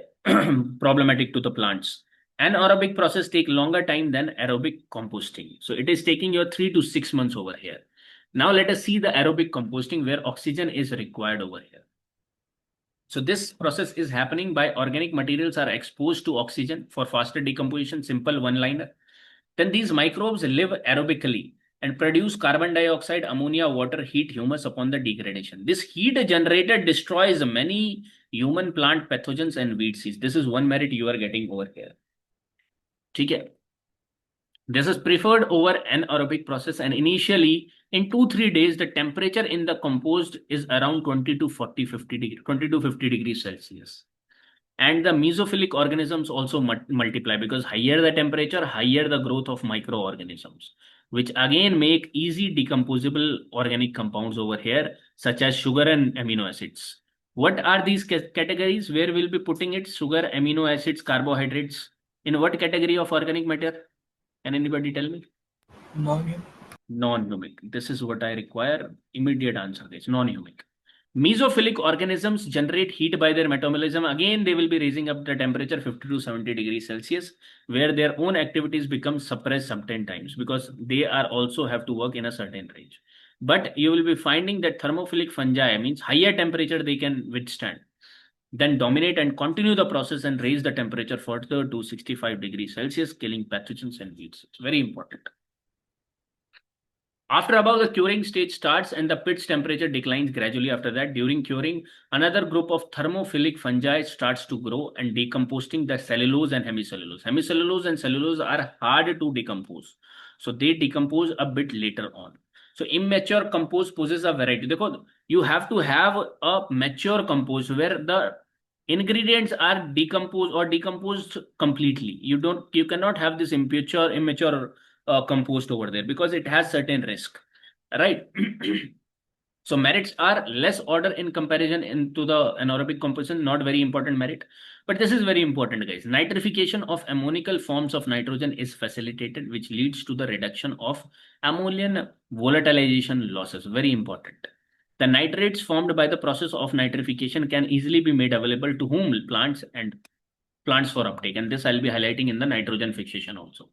problematic to the plants. Anaerobic process take longer time than aerobic composting. So it is taking your 3 to 6 months over here. Now let us see the aerobic composting where oxygen is required over here. So this process is happening by organic materials are exposed to oxygen for faster decomposition, simple one-liner. Then these microbes live aerobically and produce carbon dioxide, ammonia, water, heat, humus upon the degradation. This heat generated destroys many human, plant pathogens and weed seeds. This is one merit you are getting over here. Okay. This is preferred over anaerobic process, and initially in 2-3 days, the temperature in the compost is around 20 to 50 degrees Celsius. And the mesophilic organisms also multiply because higher the temperature, higher the growth of microorganisms, which again make easy decomposable organic compounds over here, such as sugar and amino acids. What are these categories? Where we'll be putting it? Sugar, amino acids, carbohydrates. In what category of organic matter? Can anybody tell me? Non-humic. Non-humic. This is what I require. Immediate answer is non-humic. Mesophilic organisms generate heat by their metabolism. Again, they will be raising up the temperature 50 to 70 degrees Celsius, where their own activities become suppressed certain times because they are also have to work in a certain range. But you will be finding that thermophilic fungi means higher temperature they can withstand, then dominate and continue the process and raise the temperature further to 65 degrees Celsius, killing pathogens and weeds. It's very important. After above, the curing stage starts and the pit's temperature declines gradually after that. During curing, another group of thermophilic fungi starts to grow and decomposing the cellulose and hemicellulose. Hemicellulose and cellulose are hard to decompose. So they decompose a bit later on. So immature compost poses a variety. You have to have a mature compost where the ingredients are decomposed completely. You cannot have this immature compost over there because it has certain risk, right? So merits are less order in comparison into the anaerobic composition, not very important merit, but this is very important, guys. Nitrification of ammonical forms of nitrogen is facilitated, which leads to the reduction of ammonium volatilization losses. Very important. The nitrates formed by the process of nitrification can easily be made available to whom? Plants for uptake, and this I'll be highlighting in the nitrogen fixation also.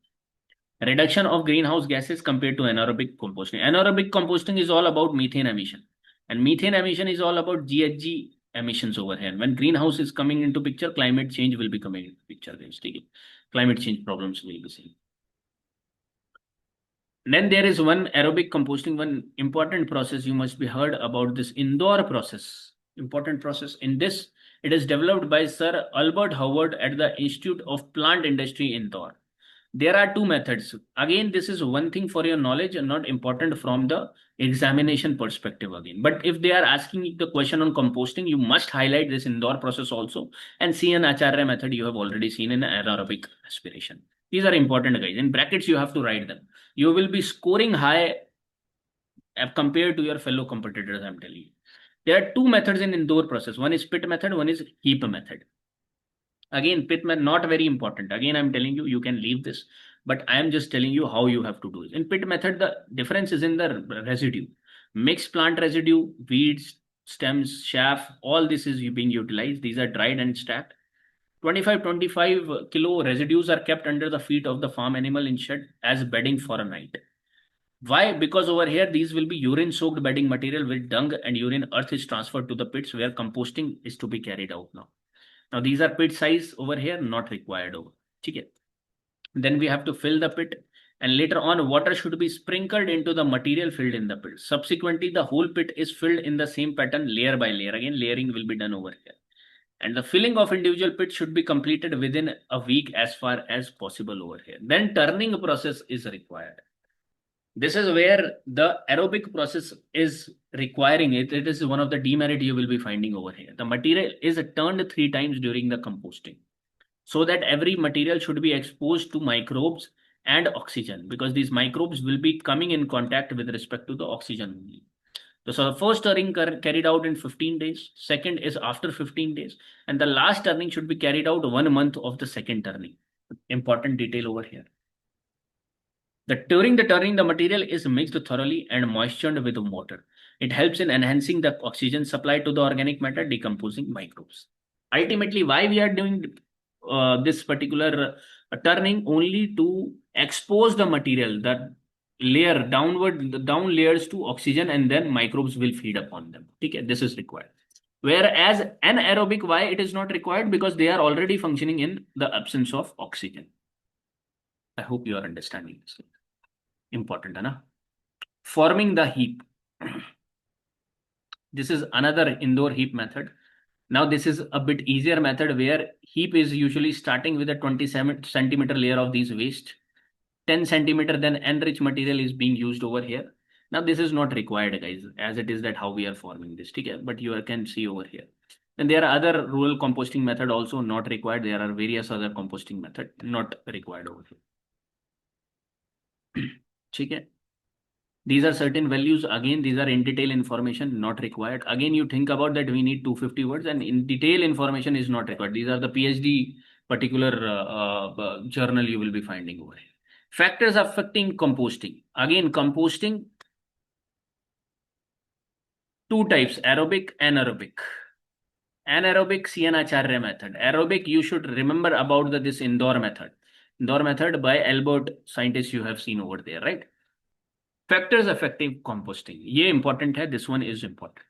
Reduction of greenhouse gases compared to anaerobic composting. Anaerobic composting is all about methane emission, and methane emission is all about GHG emissions over here. When greenhouse is coming into picture, climate change will be coming into picture. Climate change problems will be seen. Then there is one aerobic composting, one important process you must be heard about, this Indore process. Important process. In this, it is developed by Sir Albert Howard at the Institute of Plant Industry in Indore. There are two methods. Again, this is one thing for your knowledge and not important from the examination perspective again. But if they are asking the question on composting, you must highlight this Indore process also and see an Acharya method you have already seen in anaerobic respiration. These are important, guys. In brackets, you have to write them. You will be scoring high compared to your fellow competitors, I'm telling you. There are two methods in indoor process. One is pit method, one is heap method. Again, pit method, not very important. Again, I'm telling you, you can leave this, but I am just telling you how you have to do it. In pit method, the difference is in the residue. Mixed plant residue, weeds, stems, chaff, all this is being utilized. These are dried and stacked. 25 kilo residues are kept under the feet of the farm animal in shed as bedding for a night. Why? Because over here, these will be urine soaked bedding material with dung and urine earth is transferred to the pits where composting is to be carried out now. Now, these are pit size over here, not required over. Okay. Then we have to fill the pit and later on water should be sprinkled into the material filled in the pit. Subsequently, the whole pit is filled in the same pattern layer by layer. Again, layering will be done over here. And the filling of individual pits should be completed within a week as far as possible over here. Then turning process is required. This is where the aerobic process is requiring it. It is one of the demerit you will be finding over here. The material is turned 3 times during the composting so that every material should be exposed to microbes and oxygen because these microbes will be coming in contact with respect to the oxygen only. So the first turning carried out in 15 days, second is after 15 days, and the last turning should be carried out 1 month of the second turning. Important detail over here. During the turning, the material is mixed thoroughly and moistened with water. It helps in enhancing the oxygen supply to the organic matter, decomposing microbes. Ultimately, why we are doing this particular turning? Only to expose the material, that layer downward, down layers to oxygen, and then microbes will feed upon them. Okay, this is required. Whereas anaerobic, why it is not required? Because they are already functioning in the absence of oxygen. I hope you are understanding this. Important, है ना? Forming the heap. This is another indoor heap method. Now this is a bit easier method where heap is usually starting with a 27 centimeter layer of these waste. 10 centimeter then enriched material is being used over here. Now this is not required, guys, as it is that how we are forming this. Okay? But you can see over here. And there are other rural composting method also not required. There are various other composting method not required over here. Okay? These are certain values. Again, these are in detail information not required. Again, you think about that we need 250 words and in detail information is not required. These are the PhD particular journal you will be finding over here. Factors affecting composting. Again, composting, two types, aerobic and anaerobic. Anaerobic, Sienna-Charre method. Aerobic, you should remember about this indoor method. Indoor method by Albert scientists you have seen over there, right? Factors affecting composting. Ye important hai. This one is important.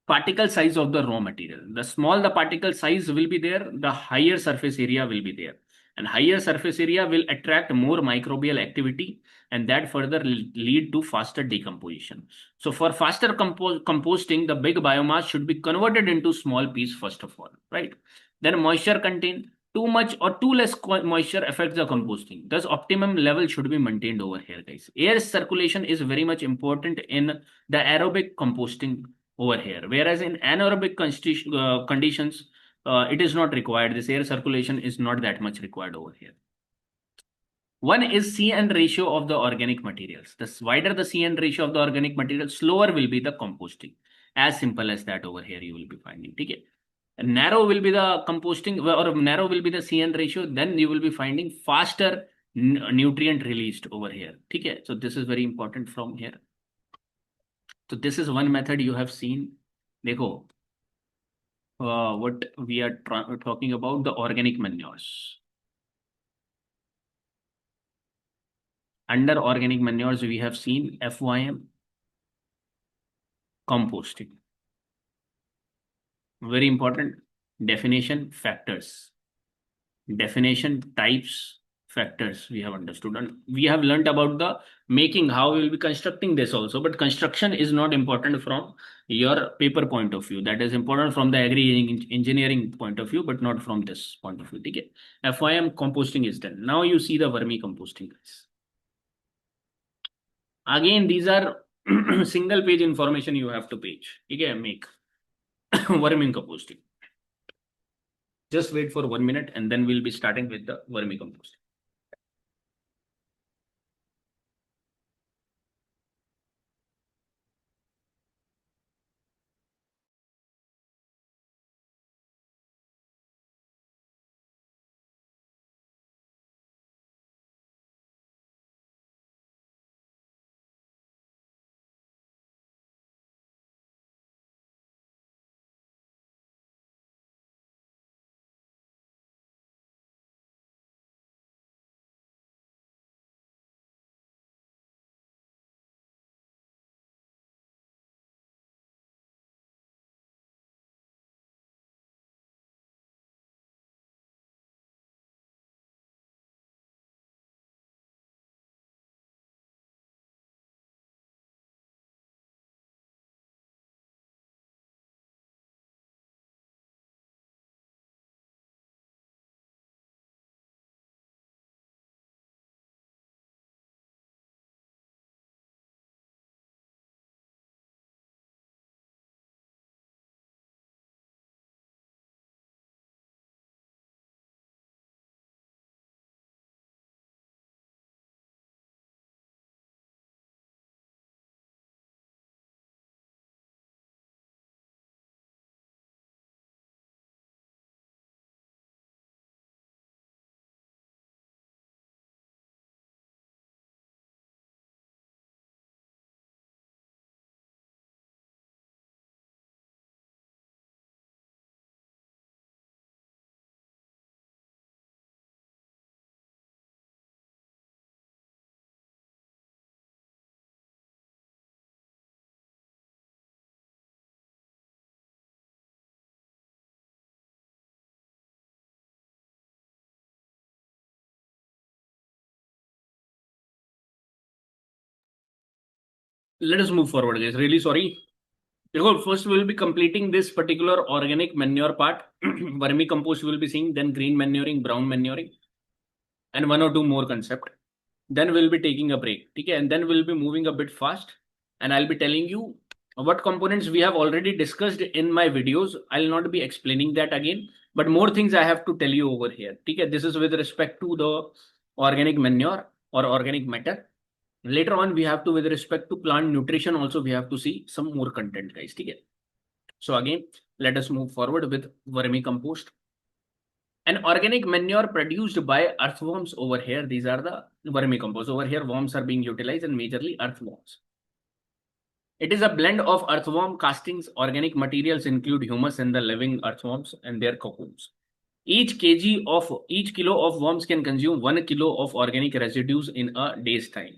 Particle size of the raw material. The small the particle size will be there, the higher surface area will be there. And higher surface area will attract more microbial activity and that further lead to faster decomposition. So for faster composting, the big biomass should be converted into small piece first of all, right? Then moisture content. Too much or too less moisture affects the composting. Thus, optimum level should be maintained over here, guys. Air circulation is very much important in the aerobic composting over here. Whereas in anaerobic conditions, it is not required. This air circulation is not that much required over here. One is CN ratio of the organic materials. The wider the CN ratio of the organic material, slower will be the composting. As simple as that over here you will be finding. Okay? Narrow will be the composting or narrow will be the CN ratio, then you will be finding faster nutrient released over here. Okay, so this is very important from here. So this is one method you have seen. Dekho, what we are talking about, the organic manures. Under organic manures, we have seen FYM, composting. Very important. Definition, factors. Definition, types, factors we have understood. And we have learned about the making, how we will be constructing this also. But construction is not important from your paper point of view. That is important from the agri-engineering point of view, but not from this point of view. Okay? FYM, composting is done. Now you see the vermicomposting. Again, these are single page information you have to page. Okay, make. Vermicomposting. Just wait for 1 minute and then we'll be starting with the vermicomposting. Let us move forward, guys. Really sorry. First, we'll be completing this particular organic manure part. Vermicompost we'll be seeing, then green manuring, brown manuring, and one or two more concepts. Then we'll be taking a break. Okay? And then we'll be moving a bit fast. And I'll be telling you what components we have already discussed in my videos. I'll not be explaining that again. But more things I have to tell you over here. Okay? This is with respect to the organic manure or organic matter. Later on, we have to, with respect to plant nutrition, also we have to see some more content, guys. Okay? So again, let us move forward with vermicompost. An organic manure produced by earthworms over here. These are the vermicompost. Over here, worms are being utilized and majorly earthworms. It is a blend of earthworm castings. Organic materials include humus and the living earthworms and their cocoons. Each kilo of worms can consume 1 kilo of organic residues in a day's time.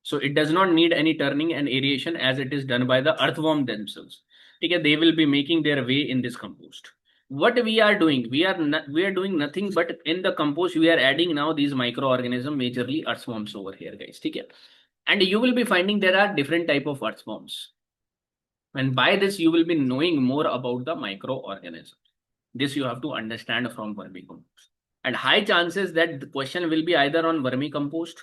So it does not need any turning and aeration as it is done by the earthworm themselves. Okay, they will be making their way in this compost. What we are doing, we are doing nothing but in the compost we are adding now these microorganisms, majorly earthworms over here, guys. Okay, and you will be finding there are different type of earthworms, and by this you will be knowing more about the microorganisms. This you have to understand from vermicompost, and high chances that the question will be either on vermicompost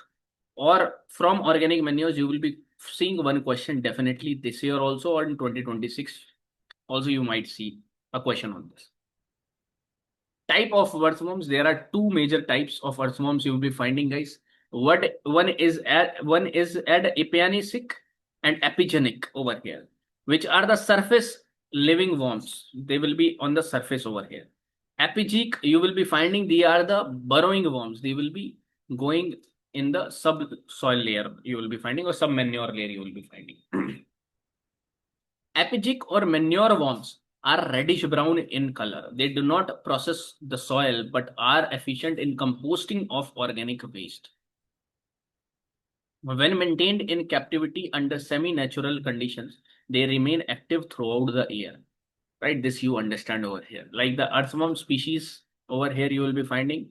or from organic manures. You will be seeing one question definitely this year also, or in 2026 also you might see a question on this. Type of earthworms, there are two major types of earthworms you will be finding, guys. One is apianic and epigenic over here, which are the surface living worms. They will be on the surface over here. Epigic, you will be finding they are the burrowing worms. They will be going in the subsoil layer, you will be finding, or sub-manure layer you will be finding. Epigic or manure worms are reddish brown in color. They do not process the soil but are efficient in composting of organic waste. When maintained in captivity under semi-natural conditions, they remain active throughout the year. Right? This you understand over here. Like the earthworm species over here you will be finding.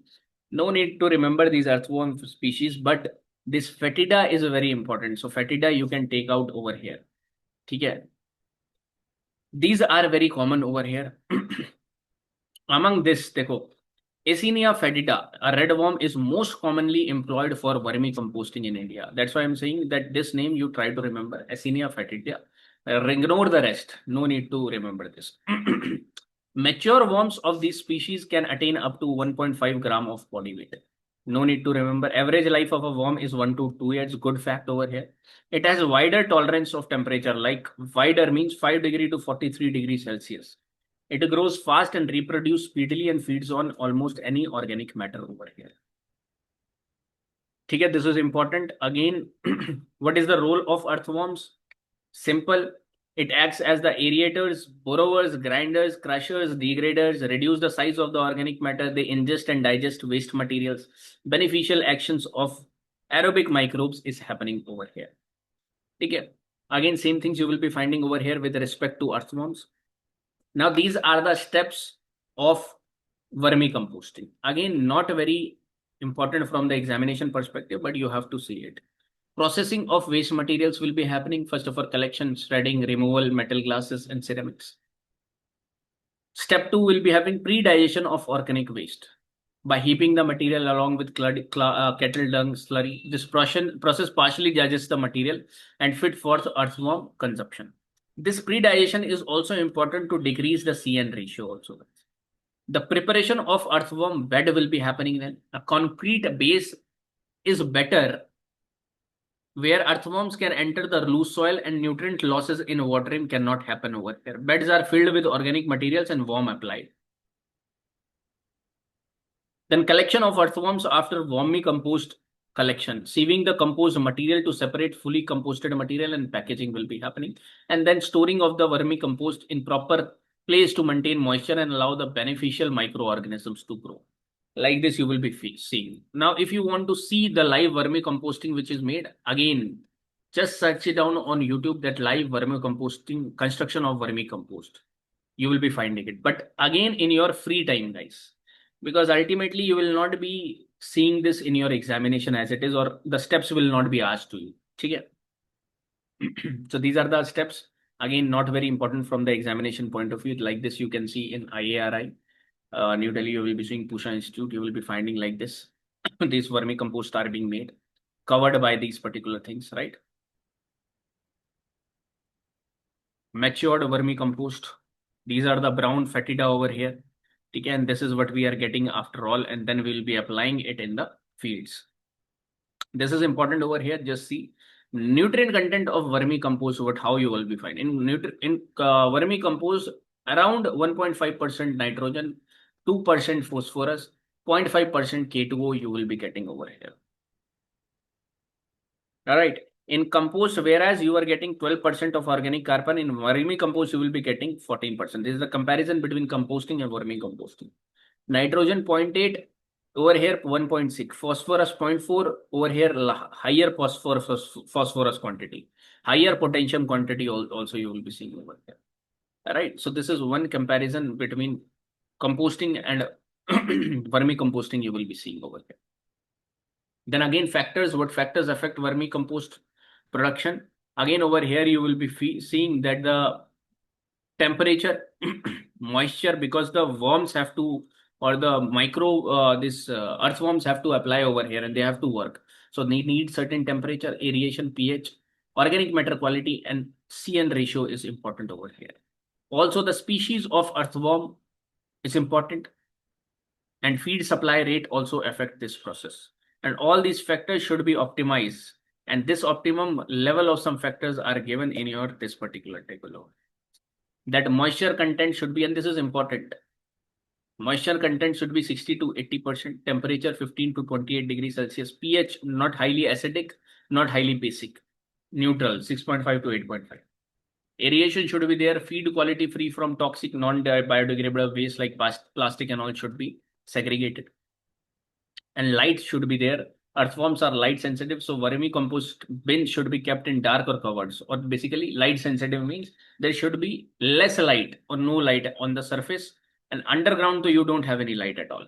No need to remember these earthworm species, but this fetida is very important. So fetida you can take out over here. Okay? These are very common over here. Among this, देखो, Acinia fetida, a red worm, is most commonly employed for vermicomposting in India. That's why I'm saying that this name you try to remember, Acinia fetida. Ignore the rest. No need to remember this. Mature worms of these species can attain up to 1.5 gram of body weight. No need to remember. Average life of a worm is 1 to 2 years. Good fact over here. It has a wider tolerance of temperature, like wider means 5 degree to 43 degrees Celsius. It grows fast and reproduces speedily and feeds on almost any organic matter over here. Okay, this is important. Again, what is the role of earthworms? Simple. It acts as the aerators, borrowers, grinders, crushers, degraders, reduce the size of the organic matter. They ingest and digest waste materials. Beneficial actions of aerobic microbes is happening over here. Okay. Again, same things you will be finding over here with respect to earthworms. Now, these are the steps of vermicomposting. Again, not very important from the examination perspective, but you have to see it. Processing of waste materials will be happening. First of all, collection, shredding, removal, metal, glasses, and ceramics. Step 2 will be having pre-digestion of organic waste by heaping the material along with kettle dung slurry. This process partially digests the material and fit for earthworm consumption. This pre-digestion is also important to decrease the CN ratio also. The preparation of earthworm bed will be happening then. A concrete base is better where earthworms can enter the loose soil and nutrient losses in watering cannot happen over here. Beds are filled with organic materials and worm applied. Then collection of earthworms after vermicompost collection. Sieving the composed material to separate fully composted material and packaging will be happening. And then storing of the vermicompost in proper place to maintain moisture and allow the beneficial microorganisms to grow. Like this you will be seeing. Now, if you want to see the live vermicomposting which is made, again, just search it down on YouTube, that live vermicomposting, construction of vermicompost. You will be finding it. But again, in your free time, guys, because ultimately you will not be seeing this in your examination as it is, or the steps will not be asked to you. Okay? So these are the steps. Again, not very important from the examination point of view. Like this, you can see in IARI. New Delhi, you will be seeing Pusha Institute, you will be finding like this. These vermicomposts are being made, covered by these particular things, right? Matured vermicompost. These are the brown fetida over here. Okay, and this is what we are getting after all, and then we will be applying it in the fields. This is important over here. Just see nutrient content of vermicompost, how you will be finding. In vermicompost, around 1.5% nitrogen, 2% phosphorus, 0.5% K2O you will be getting over here. All right. In compost, whereas you are getting 12% of organic carbon, in vermicompost you will be getting 14%. This is the comparison between composting and vermicomposting. Nitrogen 0.8, over here 1.6, phosphorus 0.4, over here higher phosphorus quantity, higher potassium quantity also you will be seeing over here. All right. So this is one comparison between composting and vermicomposting you will be seeing over here. Then again, factors, what factors affect vermicompost production? Again, over here you will be seeing that the temperature, moisture, because the worms have to, or the earthworms have to apply over here and they have to work. So they need certain temperature, aeration, pH, organic matter quality, and CN ratio is important over here. Also, the species of earthworm is important, and feed supply rate also affect this process. And all these factors should be optimized. And this optimum level of some factors are given in this particular table. That moisture content should be, and this is important. Moisture content should be 60 to 80%, temperature 15 to 28 degrees Celsius, pH not highly acidic, not highly basic, neutral 6.5 to 8.5. Aeration should be there, feed quality free from toxic, non-biodegradable waste like plastic and all should be segregated. And light should be there. Earthworms are light sensitive, so vermicompost bin should be kept in dark or covered. Or basically, light sensitive means there should be less light or no light on the surface, and underground, so you don't have any light at all.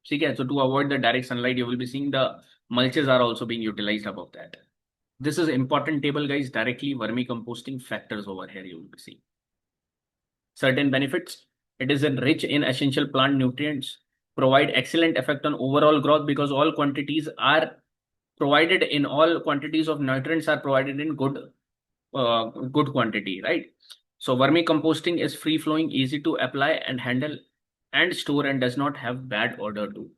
So to avoid the direct sunlight, you will be seeing the mulches are also being utilized above that. This is important table, guys. Directly vermicomposting factors over here you will be seeing. Certain benefits. It is rich in essential plant nutrients, provide excellent effect on overall growth because all quantities are provided in, all quantities of nutrients are provided in good quantity, right? So vermicomposting is free flowing, easy to apply and handle and store, and does not have bad odor too.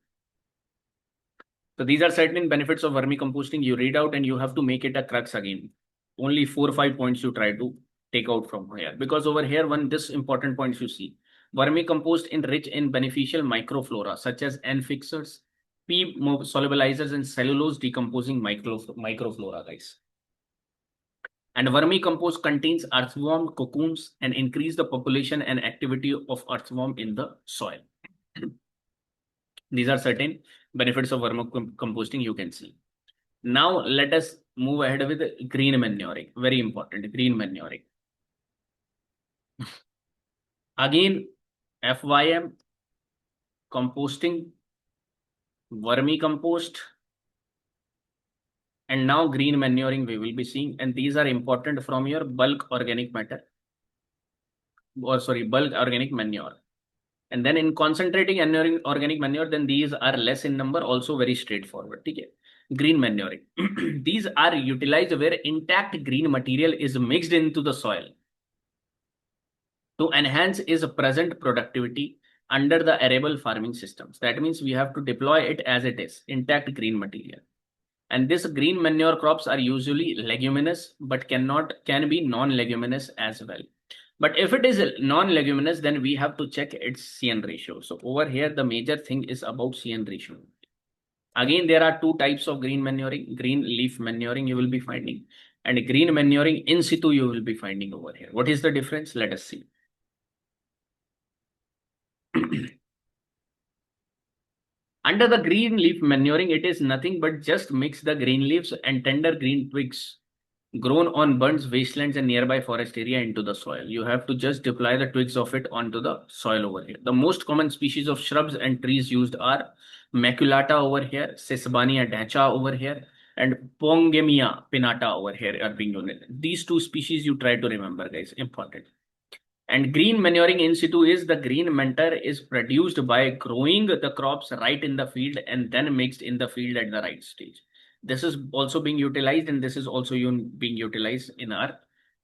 So these are certain benefits of vermicomposting. You read out and you have to make it a crux again. Only 4 or 5 points you try to take out from here, because over here this important points you see. Vermicompost enrich in beneficial microflora such as N fixers, P solubilizers, and cellulose decomposing microflora, guys. And vermicompost contains earthworm cocoons and increase the population and activity of earthworm in the soil. These are certain benefits of vermicomposting you can see. Now let us move ahead with green manuring. Very important, green manuring. Again, FYM, composting, vermicompost, and now green manuring we will be seeing, and these are important from your bulk organic matter, or sorry, bulk organic manure. And then in concentrating organic manure, then these are less in number, also very straightforward. Okay. Green manuring. These are utilized where intact green material is mixed into the soil to enhance its present productivity under the arable farming systems. That means we have to deploy it as it is, intact green material. And this green manure crops are usually leguminous, but can be non-leguminous as well. But if it is non-leguminous, then we have to check its CN ratio. So over here, the major thing is about CN ratio. Again, there are two types of green manuring. Green leaf manuring you will be finding, and green manuring in situ you will be finding over here. What is the difference? Let us see. Under the green leaf manuring, it is nothing but just mix the green leaves and tender green twigs grown on burns, wastelands, and nearby forest area into the soil. You have to just deploy the twigs of it onto the soil over here. The most common species of shrubs and trees used are maculata over here, Sesbania dacha over here, and Pongemia pinnata over here are being used. These two species you try to remember, guys, important. And green manuring in situ is the green matter is produced by growing the crops right in the field and then mixed in the field at the right stage. This is also being utilized, and this is also being utilized in our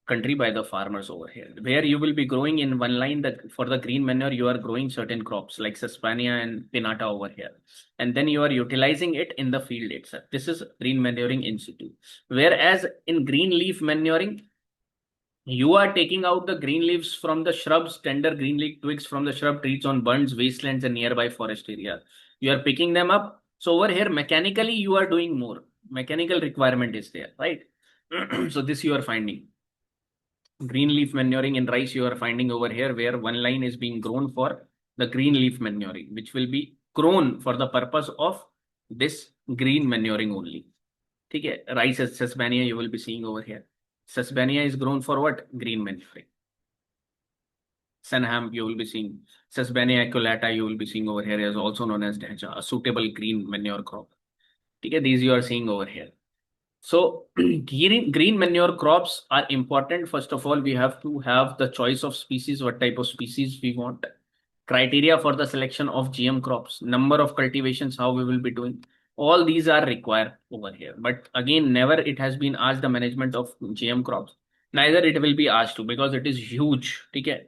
country by the farmers over here, where you will be growing in one line that for the green manure, you are growing certain crops like Sesbania and Pinnata over here. And then you are utilizing it in the field itself. This is green manuring in situ. Whereas in green leaf manuring, you are taking out the green leaves from the shrubs, tender green leaf twigs from the shrub trees on burns, wastelands, and nearby forest area. You are picking them up. So over here, mechanically, you are doing more. Mechanical requirement is there, right? So this you are finding. Green leaf manuring in rice you are finding over here, where one line is being grown for the green leaf manuring, which will be grown for the purpose of this green manuring only. Okay, rice as Sesbania you will be seeing over here. Sesbania is grown for what? Green manuring. Senham you will be seeing. Sesbania aculeata you will be seeing over here, is also known as dacha, a suitable green manure crop. Okay, these you are seeing over here. So green manure crops are important. First of all, we have to have the choice of species, what type of species we want. Criteria for the selection of GM crops, number of cultivations, how we will be doing. All these are required over here. But again, never it has been asked the management of GM crops. Neither it will be asked to, because it is huge. Okay?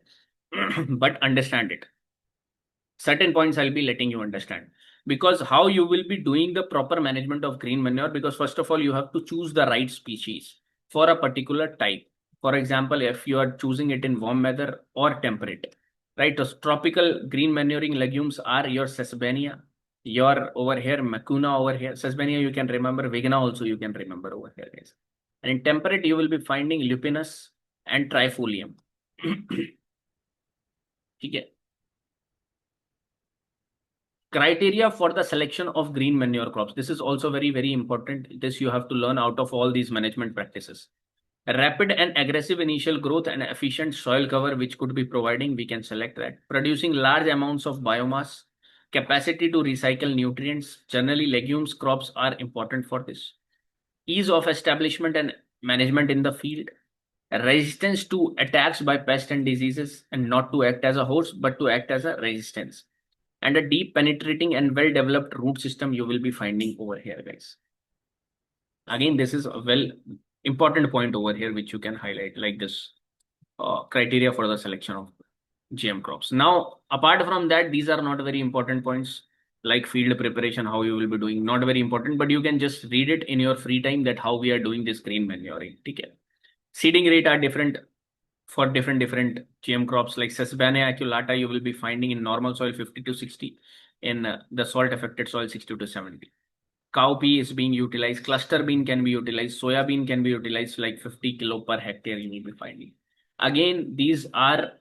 But understand it. Certain points I'll be letting you understand. Because how you will be doing the proper management of green manure, because first of all, you have to choose the right species for a particular type. For example, if you are choosing it in warm weather or temperate, right? So tropical green manuring legumes are your Sesbania, your over here Macuna over here. Sesbania you can remember, Vegana also you can remember over here, guys. And in temperate, you will be finding Lupinus and Trifolium. Okay. Criteria for the selection of green manure crops. This is also very, very important. This you have to learn out of all these management practices. A rapid and aggressive initial growth and efficient soil cover, which could be providing, we can select that. Producing large amounts of biomass, capacity to recycle nutrients. Generally, legumes crops are important for this. Ease of establishment and management in the field. Resistance to attacks by pests and diseases, and not to act as a host, but to act as a resistance. And a deep penetrating and well-developed root system you will be finding over here, guys. Again, this is a important point over here, which you can highlight like this. criteria for the selection of GM crops. Now, apart from that, these are not very important points like field preparation, how you will be doing, not very important, but you can just read it in your free time that how we are doing this green manuring. Okay. Seeding rate are different for different GM crops like Sesbania aculeata, you will be finding in normal soil 50 to 60, in the salt affected soil 60 to 70. Cowpea is being utilized, cluster bean can be utilized, soya bean can be utilized like 50 kilo per hectare you will be finding. Again, these are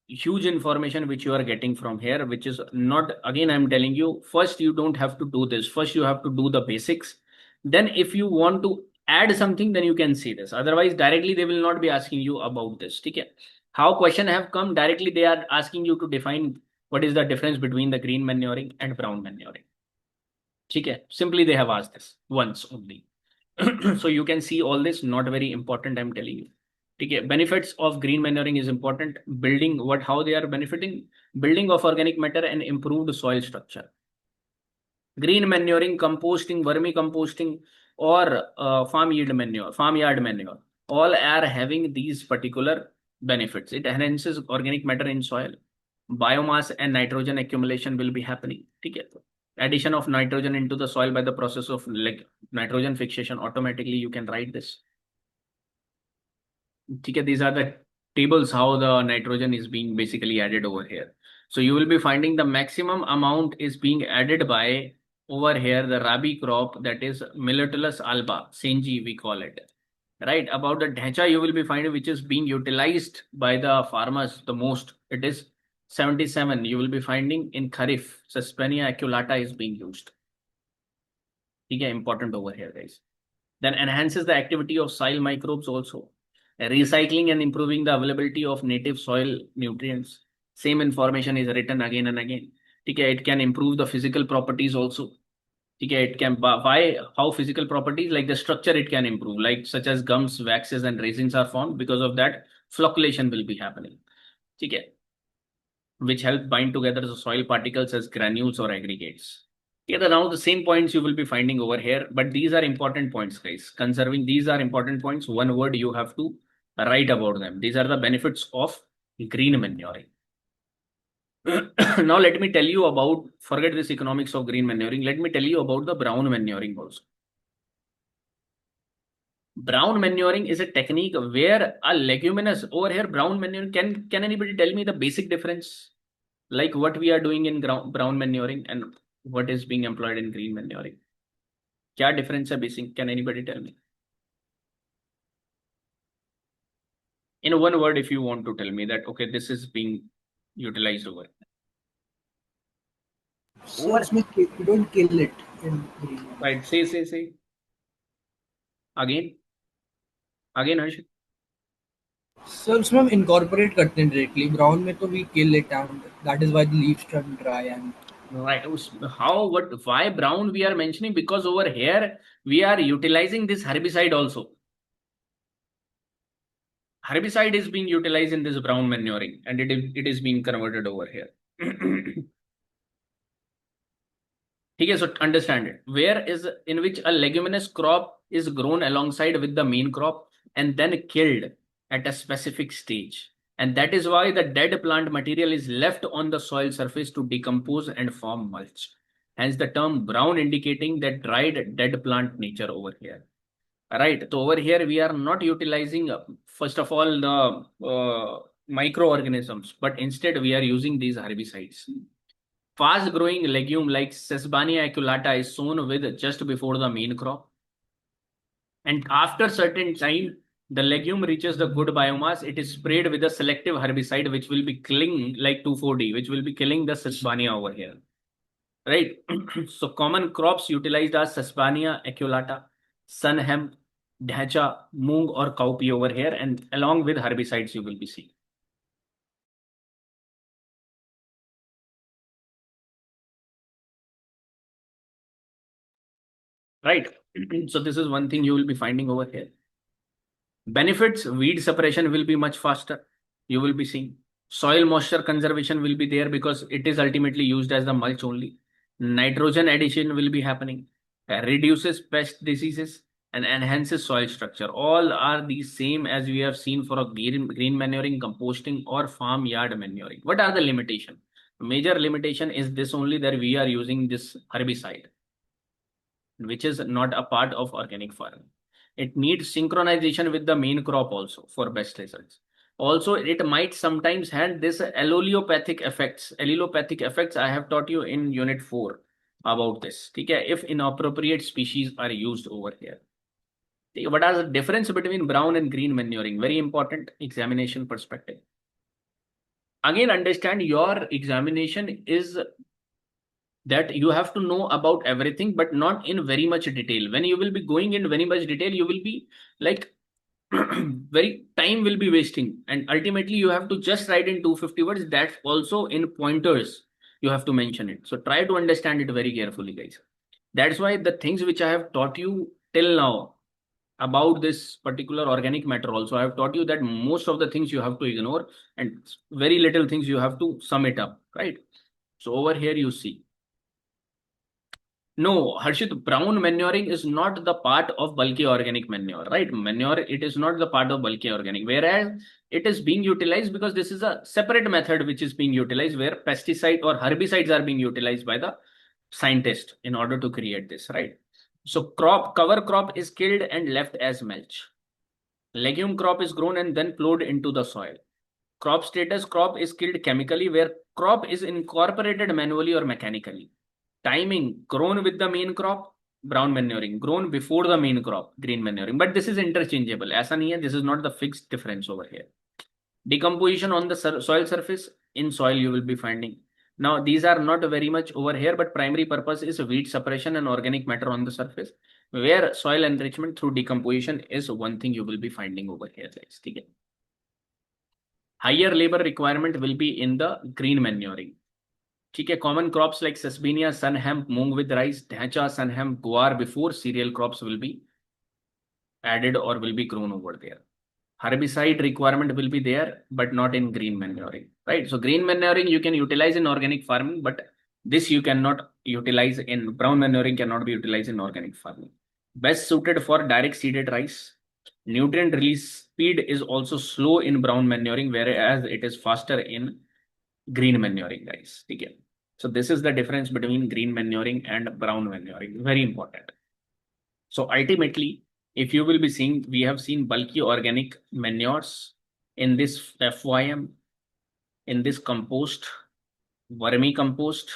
huge information which you are getting from here, which is not, again, I'm telling you, first you don't have to do this. First you have to do the basics. Then if you want to add something, then you can see this. Otherwise, directly they will not be asking you about this. Okay. How question have come directly, they are asking you to define what is the difference between the green manuring and brown manuring. Okay. Simply they have asked this once only. So you can see all this, not very important, I'm telling you. Okay, benefits of green manuring is important. Building, how they are benefiting, building of organic matter and improved soil structure. Green manuring, composting, vermicomposting, or farmyard manure, all are having these particular benefits. It enhances organic matter in soil. Biomass and nitrogen accumulation will be happening. Okay. Addition of nitrogen into the soil by the process of like nitrogen fixation, automatically you can write this. Okay, these are the tables how the nitrogen is being basically added over here. So you will be finding the maximum amount is being added by over here the rabi crop, that is Milletulus alba, Senji we call it. Right, about the dhacha you will be finding which is being utilized by the farmers the most. It is 77. You will be finding in Kharif, Sesbania aculeata is being used. Okay, important over here, guys. Then enhances the activity of soil microbes also. Recycling and improving the availability of native soil nutrients. Same information is written again and again. Okay, it can improve the physical properties also. Okay, it can, by how physical properties like the structure it can improve, like such as gums, waxes, and resins are formed. Because of that, flocculation will be happening. Okay, which help bind together the soil particles as granules or aggregates. Okay, now the same points you will be finding over here, but these are important points, guys. Conserving, these are important points. One word you have to write about them. These are the benefits of green manuring. Now let me tell you about, forget this economics of green manuring. Let me tell you about the brown manuring also. Brown manuring is a technique where a leguminous, over here brown manuring, can anybody tell me the basic difference? Like what we are doing in brown manuring and what is being employed in green manuring? Kya difference hai basic? Can anybody tell me? In one word, if you want to tell me that, okay, this is being utilized over. So you don't kill it in green. Right, say. Again, Harshit. So उसमें incorporate करते हैं directly. Brown में तो we kill it and that is why the leaves turn dry and. Right. Why brown we are mentioning? Because over here we are utilizing this herbicide also. Herbicide is being utilized in this brown manuring and it is being converted over here. Okay, so understand it. Where is in which a leguminous crop is grown alongside with the main crop and then killed at a specific stage. And that is why the dead plant material is left on the soil surface to decompose and form mulch. Hence the term brown indicating that dried dead plant nature over here. Right. So over here we are not utilizing first of all the microorganisms, but instead we are using these herbicides. Fast growing legume like Sesbania aculeata is sown with just before the main crop. And after certain time, the legume reaches the good biomass, it is sprayed with a selective herbicide which will be killing like 2,4-D, which will be killing the Sesbania over here. Right. So common crops utilized are Sesbania aculeata, sun hemp, dhacha, moong or cowpea over here, and along with herbicides you will be seeing. Right. So this is one thing you will be finding over here. Benefits, weed suppression will be much faster. You will be seeing soil moisture conservation will be there because it is ultimately used as the mulch only. Nitrogen addition will be happening. Reduces pest diseases and enhances soil structure. All are the same as we have seen for a green manuring, composting, or farmyard manuring. What are the limitation? Major limitation is this only, that we are using this herbicide, which is not a part of organic farming. It needs synchronization with the main crop also for best results. Also, it might sometimes have this allelopathic effects. Allelopathic effects I have taught you in unit 4 about this. Okay, if inappropriate species are used over here. What are the difference between brown and green manuring? Very important examination perspective. Again, understand your examination is that you have to know about everything, but not in very much detail. When you will be going in very much detail, you will be like very time will be wasting, and ultimately you have to just write in 250 words. That also in pointers you have to mention it. So try to understand it very carefully, guys. That's why the things which I have taught you till now about this particular organic matter also, I have taught you that most of the things you have to ignore and very little things you have to sum it up, right? So over here you see. No, Harshit, brown manuring is not the part of bulky organic manure, right? Manure, it is not the part of bulky organic, whereas it is being utilized because this is a separate method which is being utilized, where pesticide or herbicides are being utilized by the scientist in order to create this, right? So cover crop is killed and left as mulch. Legume crop is grown and then plowed into the soil. Crop status, crop is killed chemically, where crop is incorporated manually or mechanically. Timing, grown with the main crop, brown manuring. Grown before the main crop, green manuring. But this is interchangeable. Aisa nahi hai, this is not the fixed difference over here. Decomposition on the soil surface, in soil you will be finding. Now, these are not very much over here, but primary purpose is weed suppression and organic matter on the surface, where soil enrichment through decomposition is one thing you will be finding over here, guys. Okay. Higher labor requirement will be in the green manuring. Okay, common crops like sesbania, sun hemp, moong with rice, dhacha, sun hemp, guar before cereal crops will be added or will be grown over there. Herbicide requirement will be there, but not in green manuring, right? So green manuring you can utilize in organic farming, but this you cannot utilize in brown manuring, cannot be utilized in organic farming. Best suited for direct seeded rice. Nutrient release speed is also slow in brown manuring, whereas it is faster in green manuring, guys. Okay. So this is the difference between green manuring and brown manuring. Very important. So ultimately, if you will be seeing, we have seen bulky organic manures in this FYM, in this compost, vermicompost.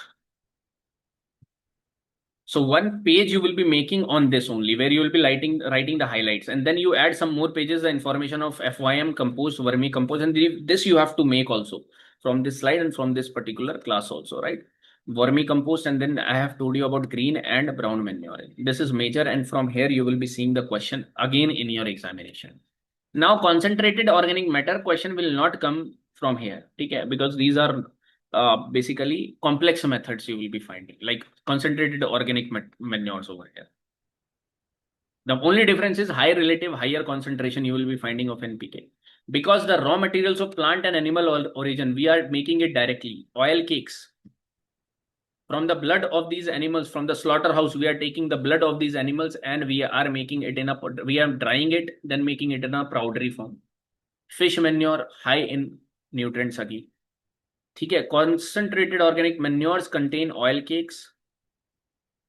So one page you will be making on this only, where you will be writing the highlights, and then you add some more pages, the information of FYM, compost, vermicompost, and this you have to make also from this slide and from this particular class also, right? Vermicompost, and then I have told you about green and brown manure. This is major, and from here you will be seeing the question again in your examination. Now, concentrated organic matter question will not come from here, okay? Because these are basically complex methods you will be finding, like concentrated organic manures over here. The only difference is higher concentration you will be finding of NPK. Because the raw materials of plant and animal origin, we are making it directly. Oil cakes. From the blood of these animals, from the slaughterhouse, we are taking the blood of these animals and we are making it in we are drying it, then making it in a powdery form. Fish manure, high in nutrients again. Okay, concentrated organic manures contain oil cakes,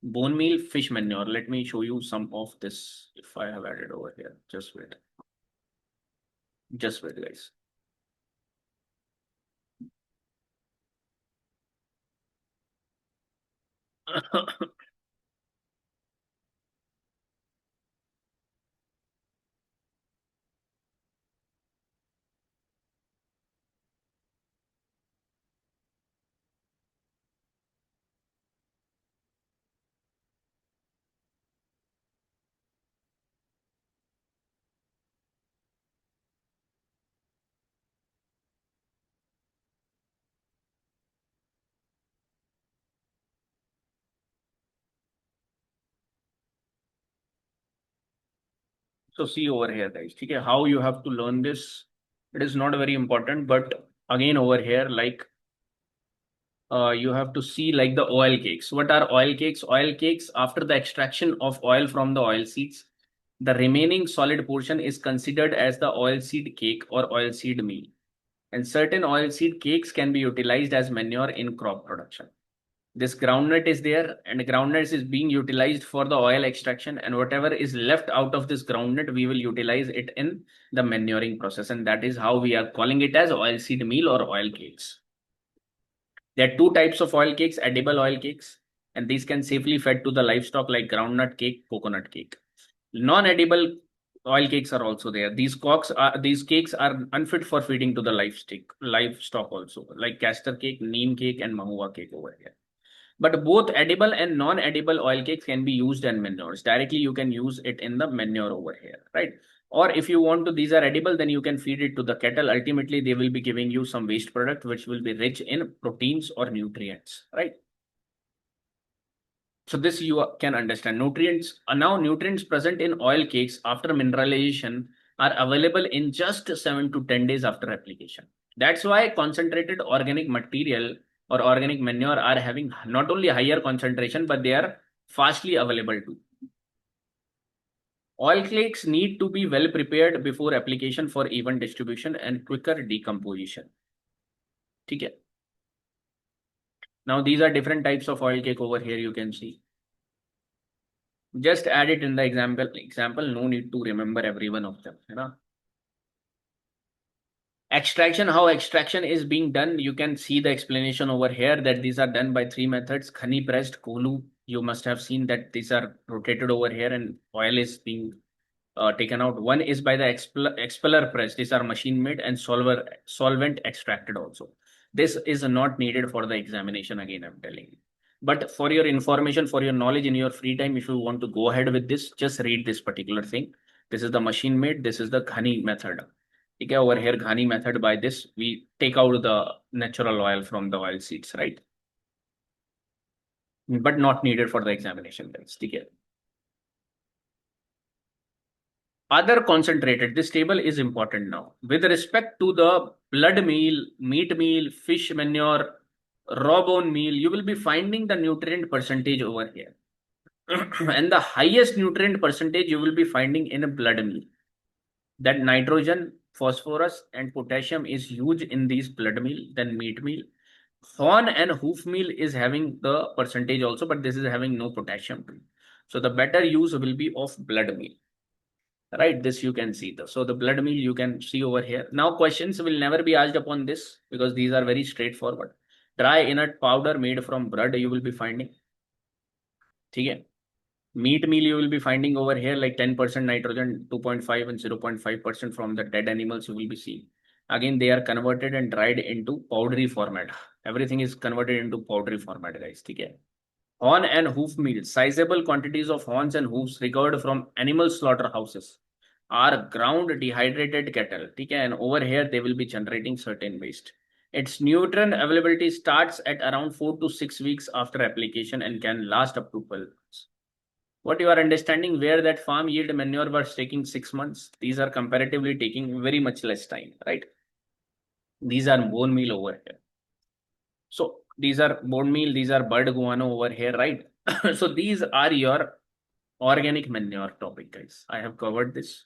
bone meal, fish manure. Let me show you some of this if I have added over here. Just wait. Just wait, guys. So see over here, guys. Okay, how you have to learn this. It is not very important, but again over here, like you have to see like the oil cakes. What are oil cakes? Oil cakes after the extraction of oil from the oil seeds. The remaining solid portion is considered as the oilseed cake or oilseed meal. And certain oilseed cakes can be utilized as manure in crop production. This groundnut is there, and groundnut is being utilized for the oil extraction, and whatever is left out of this groundnut, we will utilize it in the manuring process, and that is how we are calling it as oilseed meal or oil cakes. There are two types of oil cakes: edible oil cakes, and these can safely fed to the livestock like groundnut cake, coconut cake. Non-edible oil cakes are also there. These cakes are unfit for feeding to the livestock also, like castor cake, neem cake, and mahua cake over here. But both edible and non-edible oil cakes can be used in manures. Directly, you can use it in the manure over here, right? Or if you want to, these are edible, then you can feed it to the cattle. Ultimately, they will be giving you some waste product, which will be rich in proteins or nutrients, right? So this you can understand. Nutrients present in oil cakes after mineralization are available in just 7 to 10 days after application. That's why concentrated organic material or organic manure are having not only higher concentration, but they are fastly available too. Oil cakes need to be well prepared before application for even distribution and quicker decomposition. Okay. Now these are different types of oil cake over here, you can see. Just add it in the example, no need to remember every one of them. You know? Extraction, how extraction is being done, you can see the explanation over here that these are done by 3 methods. Khani pressed, kolu, you must have seen that these are rotated over here and oil is being taken out. One is by the expeller press. These are machine made, and solvent extracted also. This is not needed for the examination, again I'm telling you. But for your information, for your knowledge in your free time, if you want to go ahead with this, just read this particular thing. This is the machine made, this is the Ghani method. Okay, over here, Ghani method, by this, we take out the natural oil from the oil seeds, right? But not needed for the examination, guys. Okay. Other concentrated, this table is important now. With respect to the blood meal, meat meal, fish manure, raw bone meal, you will be finding the nutrient percentage over here. And the highest nutrient percentage you will be finding in a blood meal. That nitrogen, phosphorus, and potassium is huge in these blood meal, then meat meal. Horn and hoof meal is having the percentage also, but this is having no potassium. So the better use will be of blood meal. Right, this you can see. So the blood meal you can see over here. Now questions will never be asked upon this because these are very straightforward. Dry inert powder made from blood you will be finding. Okay. Meat meal you will be finding over here like 10% nitrogen, 2.5 and 0.5% from the dead animals you will be seeing. Again, they are converted and dried into powdery format. Everything is converted into powdery format, guys. Okay. Horn and hoof meal. Sizable quantities of horns and hoofs recovered from animal slaughterhouses are ground dehydrated cattle. Okay, and over here they will be generating certain waste. Its nutrient availability starts at around 4 to 6 weeks after application and can last up to 12 months. What you are understanding, where that farm yield manure was taking 6 months, these are comparatively taking very much less time, right? These are bone meal over here. So these are bone meal, these are bird guano over here, right? So these are your organic manure topic, guys. I have covered this.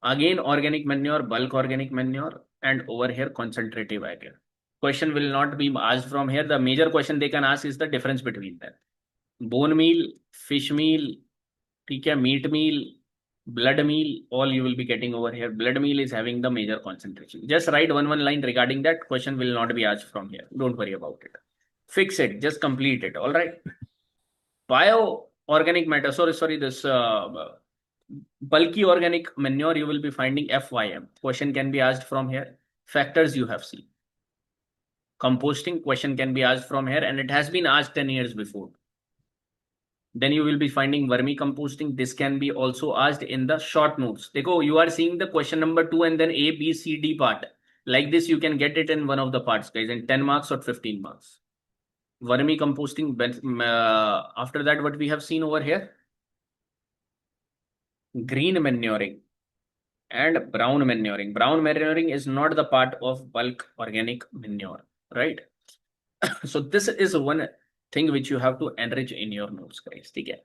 Again, organic manure, bulk organic manure, and over here concentrative agar. Question will not be asked from here. The major question they can ask is the difference between them. Bone meal, fish meal, meat meal, blood meal, all you will be getting over here. Blood meal is having the major concentration. Just write one line regarding that. Question will not be asked from here. Don't worry about it. Fix it. Just complete it. All right. Bioorganic matter. Sorry. This bulky organic manure you will be finding FYM. Question can be asked from here. Factors you have seen. Composting question can be asked from here, and it has been asked 10 years before. Then you will be finding vermicomposting. This can be also asked in the short notes. Dekho, you are seeing the question number 2 and then A, B, C, D part. Like this, you can get it in one of the parts, guys, in 10 marks or 15 marks. Vermicomposting. After that, what we have seen over here? Green manuring and brown manuring. Brown manuring is not the part of bulk organic manure, right? So this is one thing which you have to enrich in your notes, guys. Okay.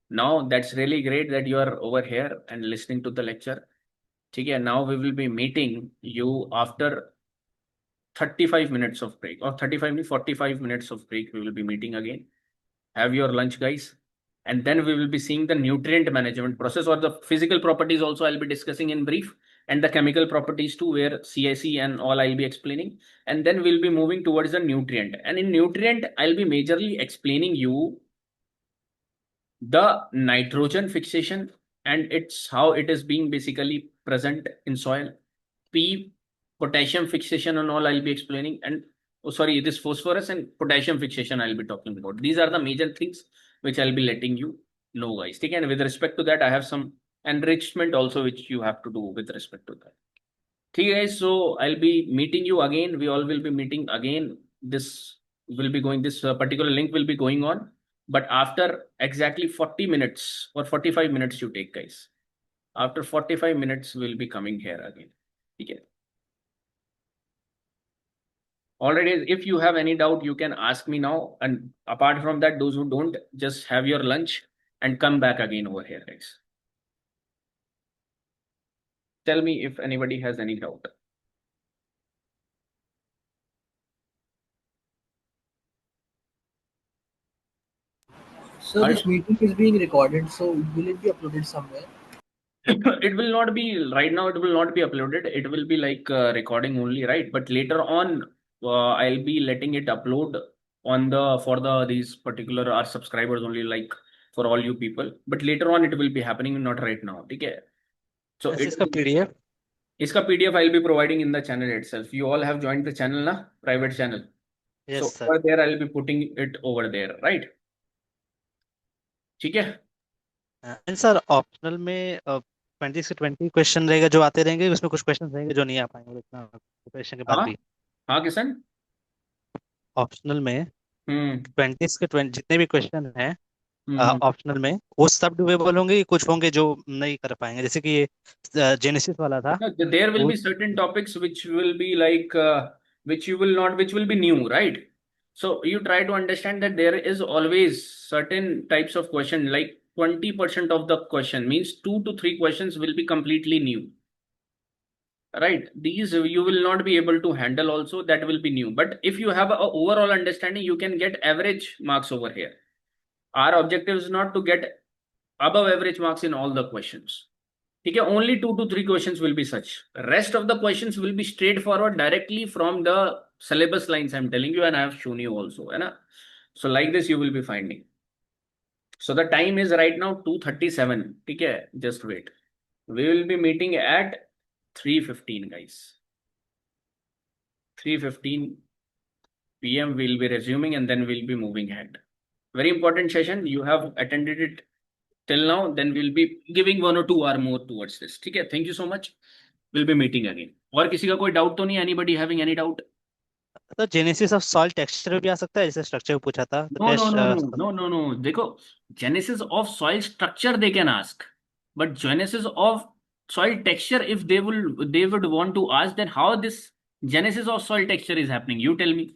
Now that's really great that you are over here and listening to the lecture. Okay, now we will be meeting you after 35 minutes of break, or 45 minutes of break. We will be meeting again. Have your lunch, guys. And then we will be seeing the nutrient management process, or the physical properties also I'll be discussing in brief, and the chemical properties too, where CIC and all I'll be explaining. And then we'll be moving towards the nutrient. And in nutrient, I'll be majorly explaining you the nitrogen fixation and it's how it is being basically present in soil. Potassium fixation and all I'll be explaining. And oh, sorry, this phosphorus and potassium fixation I'll be talking about. These are the major things which I'll be letting you know, guys. Okay, and with respect to that, I have some enrichment also which you have to do with respect to that. Okay, guys. So I'll be meeting you again. We all will be meeting again. This particular link will be going on, but after exactly 40 minutes or 45 minutes you take, guys. After 45 minutes, we'll be coming here again. Okay. Already, if you have any doubt, you can ask me now. And apart from that, those who don't, just have your lunch and come back again over here, guys. Tell me if anybody has any doubt. So this meeting is being recorded, so will it be uploaded somewhere? It will not be right now. It will not be uploaded. It will be like recording only, right? But later on, I'll be letting it upload on these particular our subscribers only, like for all you people. But later on, it will be happening, not right now. Okay. So इसका PDF. Iska PDF I'll be providing in the channel itself. You all have joined the channel, na? Private channel. Yes, so sir. over there, I'll be putting it over there, right? ठीक है? And sir optional में 20 से 20 question रहेगा जो आते रहेंगे, उसमें कुछ क्वेश्चन रहेंगे जो नहीं आ पाएंगे इतना प्रिपरेशन के बाद भी. हाँ किशन? ऑप्शनल में 20 के 20 जितने भी क्वेश्चन हैं ऑप्शनल में, वो सब डुएबल होंगे, कुछ होंगे जो नहीं कर पाएंगे, जैसे कि ये जेनेसिस वाला था. There will be certain topics which will be like which will be new, right? So you try to understand that there is always certain types of question, like 20% of the question means 2 to 3 questions will be completely new, right? These you will not be able to handle also, that will be new. But if you have a overall understanding, you can get average marks over here. Our objective is not to get above average marks in all the questions. Okay, only 2 to 3 questions will be such. Rest of the questions will be straightforward directly from the syllabus lines I'm telling you, and I have shown you also. Right? So like this you will be finding. So the time is right now 2:37. Okay, just wait. We will be meeting at 3:15, guys. 3:15 p.m. we'll be resuming and then we'll be moving ahead. Very important session. You have attended it till now, then we'll be giving 1 or 2 hour more towards this. Okay, thank you so much. We'll be meeting again. और किसी का कोई doubt तो नहीं? Anybody having any doubt? तो genesis of soil texture भी आ सकता है, जैसे स्ट्रक्चर पूछा था. No. देखो, genesis of soil structure they can ask, but genesis of soil texture, if they would want to ask, then how this genesis of soil texture is happening? You tell me.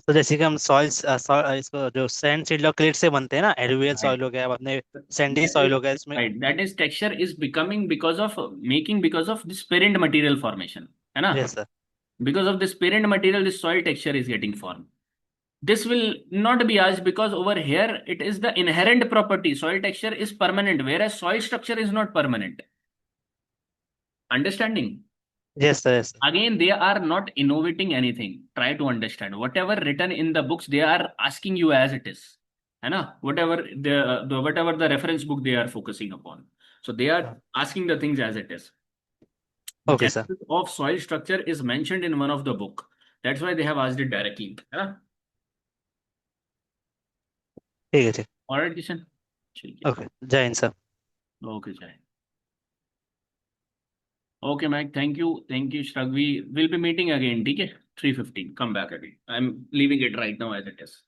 तो जैसे कि हम soils इसको जो sand seed और CLAT से बनते हैं ना, एलुवियल सॉइल हो गया, अपने सैंडी सॉइल हो गया, इसमें right, that is texture is becoming because of this parent material formation, है ना? Yes, sir. Because of this parent material, this soil texture is getting formed. This will not be asked because over here it is the inherent property. Soil texture is permanent, whereas soil structure is not permanent. Understanding? Yes, sir. Yes, sir. Again, they are not innovating anything. Try to understand. Whatever written in the books, they are asking you as it is. है ना? Whatever the reference book they are focusing upon. So they are asking the things as it is. Okay, sir. Genesis of soil structure is mentioned in one of the book. That's why they have asked it directly. है ना? ठीक है, ठीक. All right, Kishan. Okay. जय Hind, sir. Okay, Jai. Okay, Mike. Thank you. Thank you, Shrag. We will be meeting again. Okay? 3:15. Come back again. I'm leaving it right now as it is.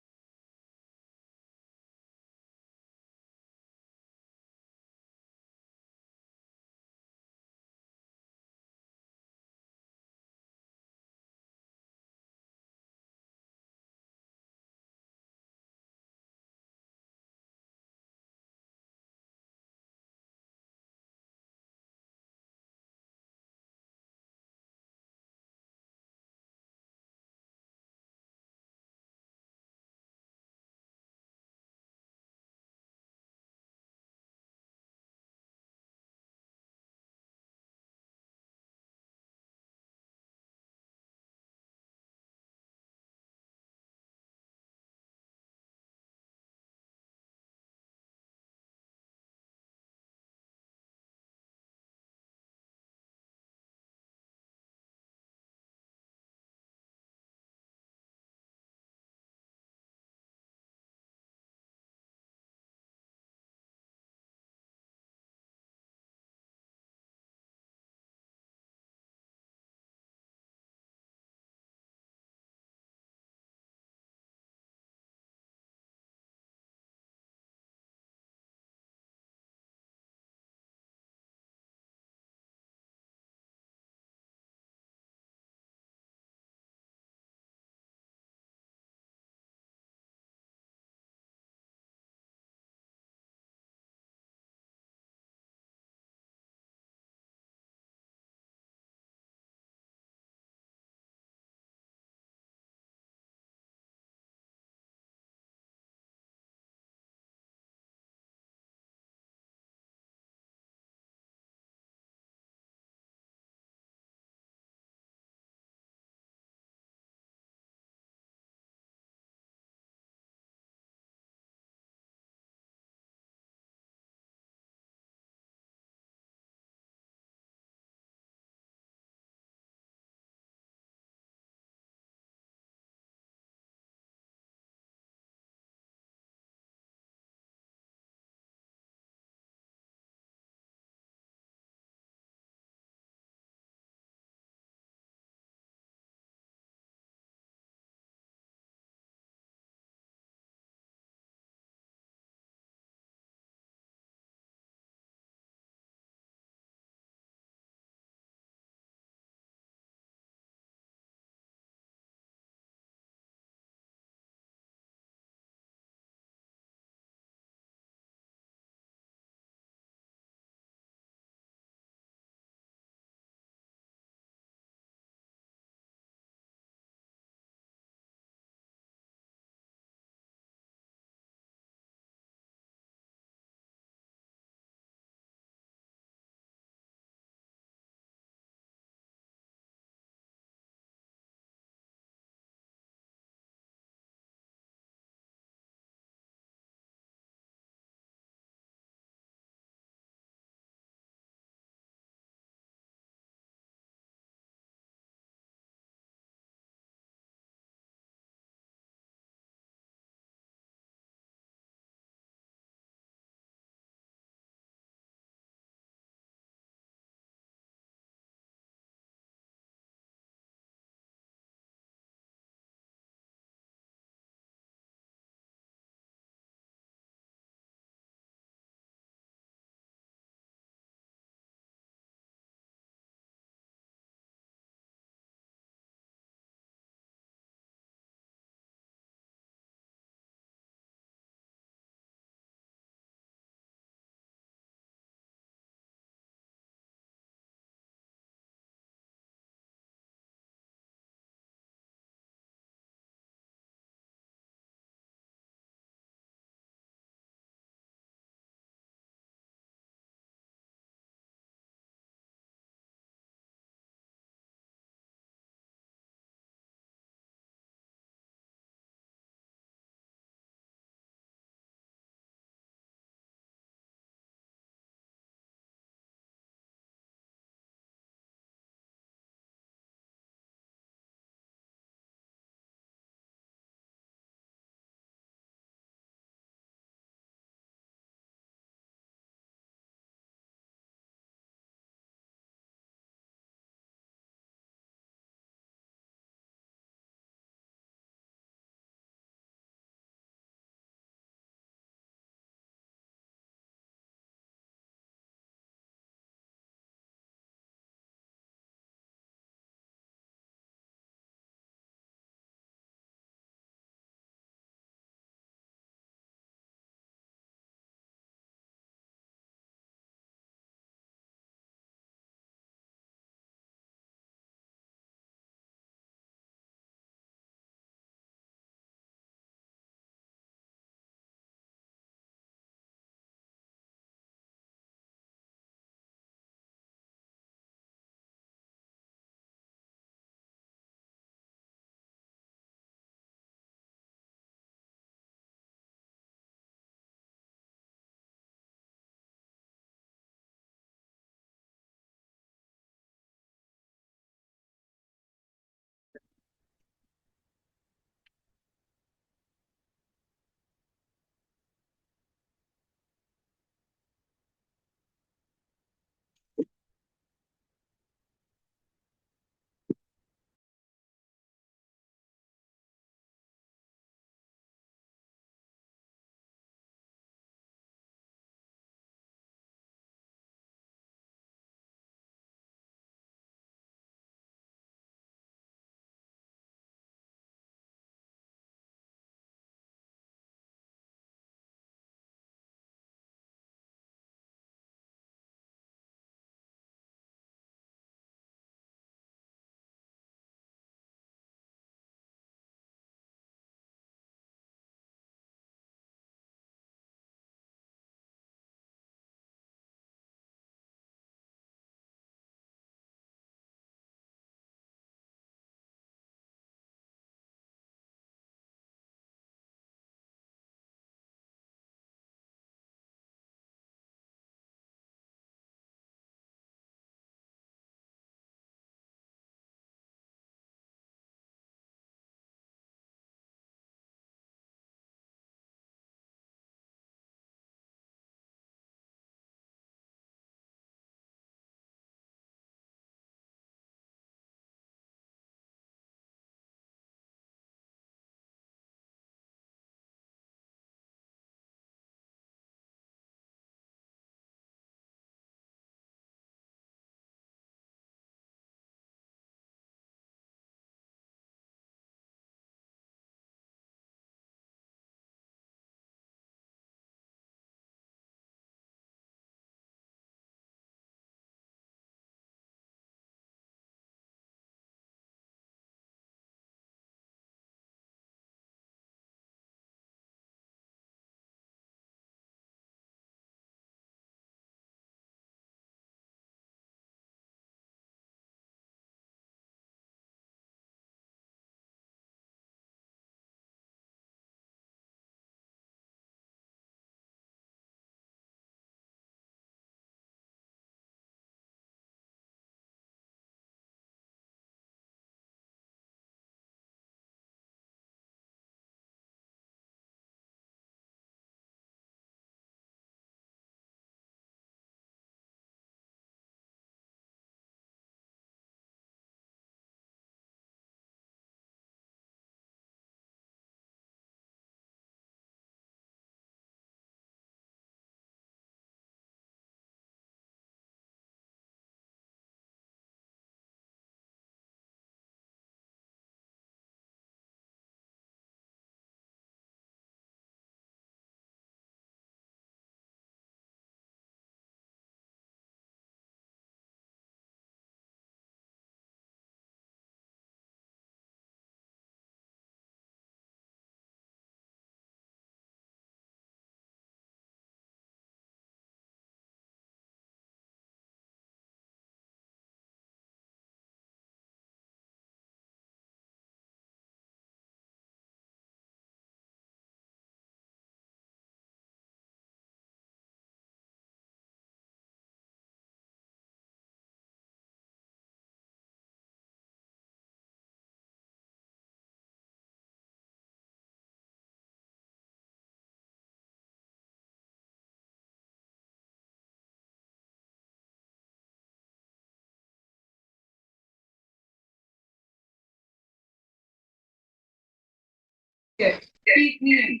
Speak me in.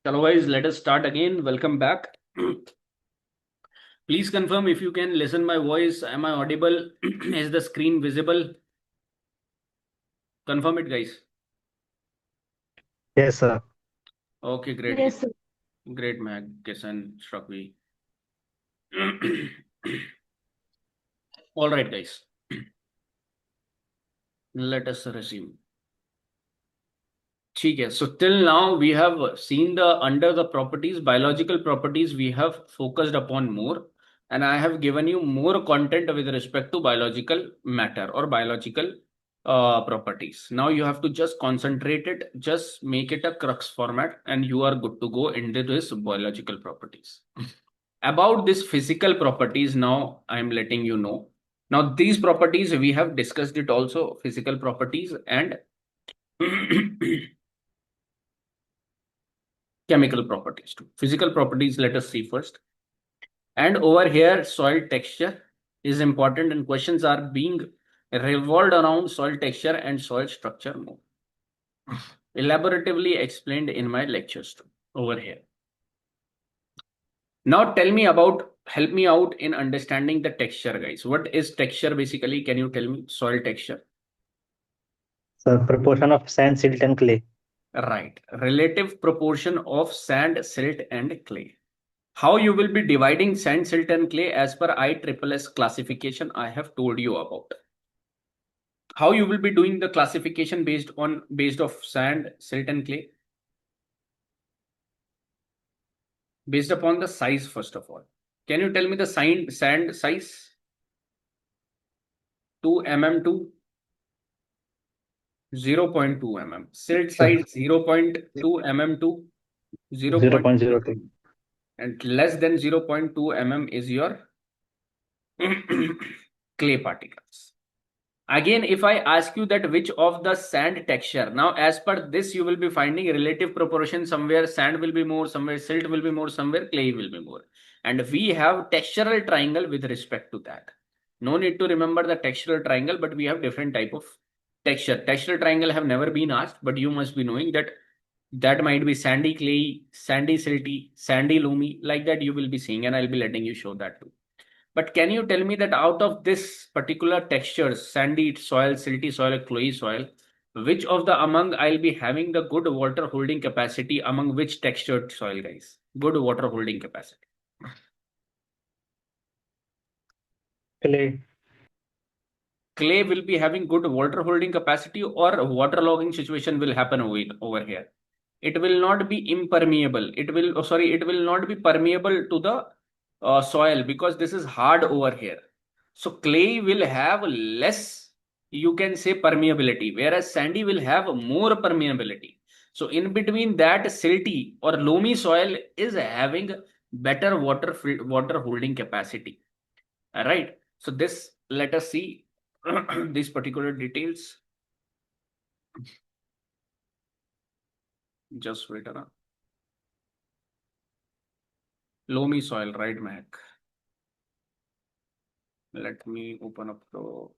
Otherwise, let us start again. Welcome back. Please confirm if you can listen my voice. Am I audible? Is the screen visible? Confirm it, guys. Yes, sir. Okay, great. Yes, sir. Great, Mag, Kisan, Shrakvi. All right, guys. Let us resume. Okay, so till now we have seen under the properties, biological properties, we have focused upon more, and I have given you more content with respect to biological matter or biological properties. Now you have to just concentrate it, just make it a crux format, and you are good to go into this biological properties. About this physical properties, now I am letting you know. Now these properties we have discussed it also, physical properties and chemical properties too. Physical properties, let us see first. And over here, soil texture is important, and questions are being revolved around soil texture and soil structure more. Elaboratively explained in my lectures too, over here. Now tell me about, help me out in understanding the texture, guys. What is texture basically? Can you tell me soil texture? So proportion of sand, silt, and clay. Right. Relative proportion of sand, silt, and clay. How you will be dividing sand, silt, and clay as per ISSS classification I have told you about. How you will be doing the classification based of sand, silt, and clay? Based upon the size, first of all. Can you tell me the sand size? 2 mm to 0.2 mm. Silt size 0.2 mm to 0.02. And less than 0.2 mm is your clay particles. Again, if I ask you that which of the sand texture, now as per this you will be finding relative proportion, somewhere sand will be more, somewhere silt will be more, somewhere clay will be more. And we have textural triangle with respect to that. No need to remember the textural triangle, but we have different type of texture. Textural triangle have never been asked, but you must be knowing that that might be sandy clay, sandy silty, sandy loamy, like that you will be seeing, and I'll be letting you show that too. But can you tell me that out of this particular textures, sandy soil, silty soil, clayey soil, which of the among I'll be having the good water holding capacity among which textured soil, guys? Good water holding capacity. Clay. clay will be having good water holding capacity, or water logging situation will happen over here. It will not be impermeable. It will, it will not be permeable to the soil, because this is hard over here. So clay will have less, you can say, permeability, whereas sandy will have more permeability. So in between that, silty or loamy soil is having better water holding capacity. All right. So this, let us see these particular details. Just wait around. Loamy soil, right, Mac? Let me open up the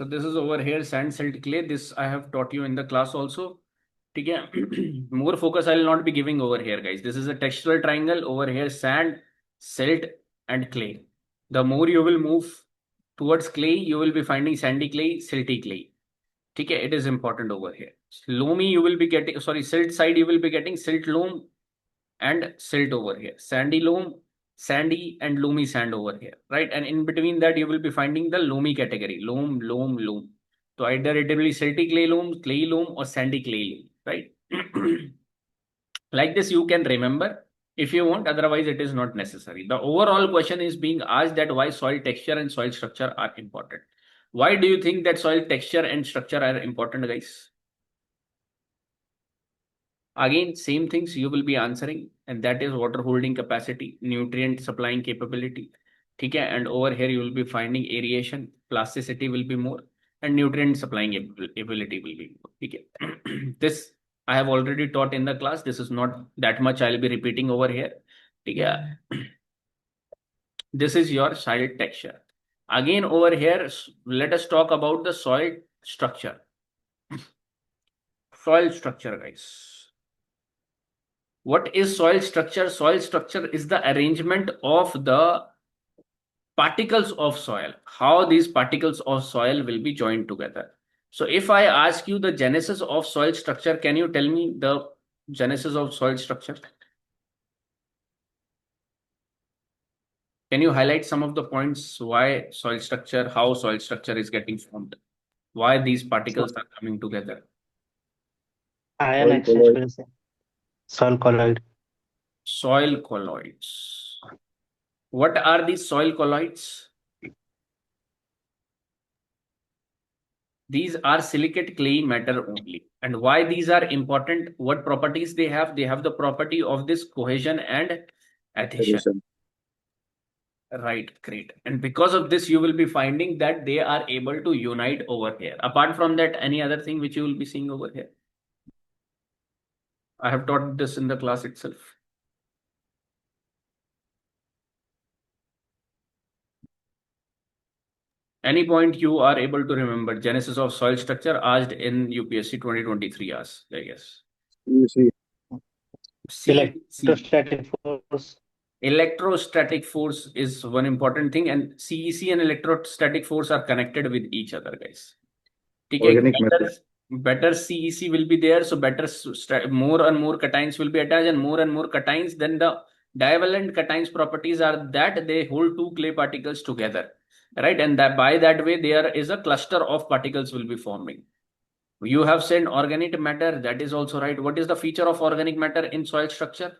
So this is over here, sand, silt, clay. This I have taught you in the class also. Okay. More focus I will not be giving over here, guys. This is a textural triangle. Over here, sand, silt, and clay. The more you will move towards clay, you will be finding sandy clay, silty clay. Okay, it is important over here. Loamy, you will be getting, silt side, you will be getting silt loam and silt over here. Sandy loam, sandy and loamy sand over here, right? And in between that, you will be finding the loamy category, loam, loam, loam. So either it will be silty clay loam, or sandy clay loam, right? Like this, you can remember if you want, otherwise it is not necessary. The overall question is being asked that why soil texture and soil structure are important. Why do you think that soil texture and structure are important, guys? Again, same things you will be answering, and that is water holding capacity, nutrient supplying capability. Okay, and over here you will be finding aeration, plasticity will be more, and nutrient supplying ability will be more. Okay. This I have already taught in the class. This is not that much I'll be repeating over here. Okay. This is your soil texture. Again, over here, let us talk about the soil structure. Soil structure, guys. What is soil structure? Soil structure is the arrangement of the particles of soil, how these particles of soil will be joined together. So if I ask you the genesis of soil structure, can you tell me the genesis of soil structure? Can you highlight some of the points why soil structure, how soil structure is getting formed? Why these particles are coming together? Ion exchange will say. Soil colloid. Soil colloids. What are these soil colloids? These are silicate clay matter only. And why these are important? What properties they have? They have the property of this cohesion and adhesion. Right, great. And because of this, you will be finding that they are able to unite over here. Apart from that, any other thing which you will be seeing over here? I have taught this in the class itself. Any point you are able to remember? Genesis of soil structure asked in UPSC 2023 as, I guess. Electrostatic force. Electrostatic force is one important thing, and CEC and electrostatic force are connected with each other, guys. Okay, better CEC will be there, so better more and more cations will be attached, and more cations, then the divalent cations properties are that they hold two clay particles together, right? And that by that way there is a cluster of particles will be forming. You have said organic matter, that is also right. What is the feature of organic matter in soil structure?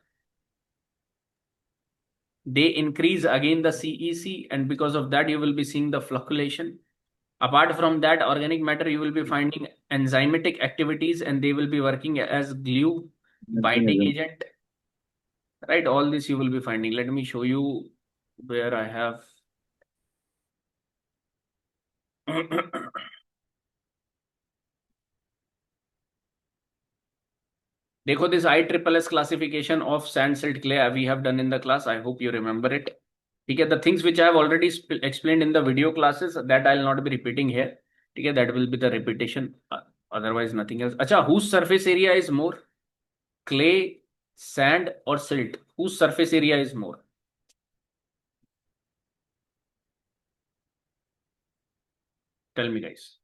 They increase again the CEC, and because of that you will be seeing the flocculation. Apart from that, organic matter, you will be finding enzymatic activities, and they will be working as glue, binding agent, right? All this you will be finding. Let me show you where I have. देखो, this ISSS classification of sand, silt, clay we have done in the class. I hope you remember it. Okay, the things which I have already explained in the video classes, that I'll not be repeating here. Okay, that will be the repetition. Otherwise, nothing else. Acha, whose surface area is more? Clay, sand, or silt? Whose surface area is more? Tell me, guys.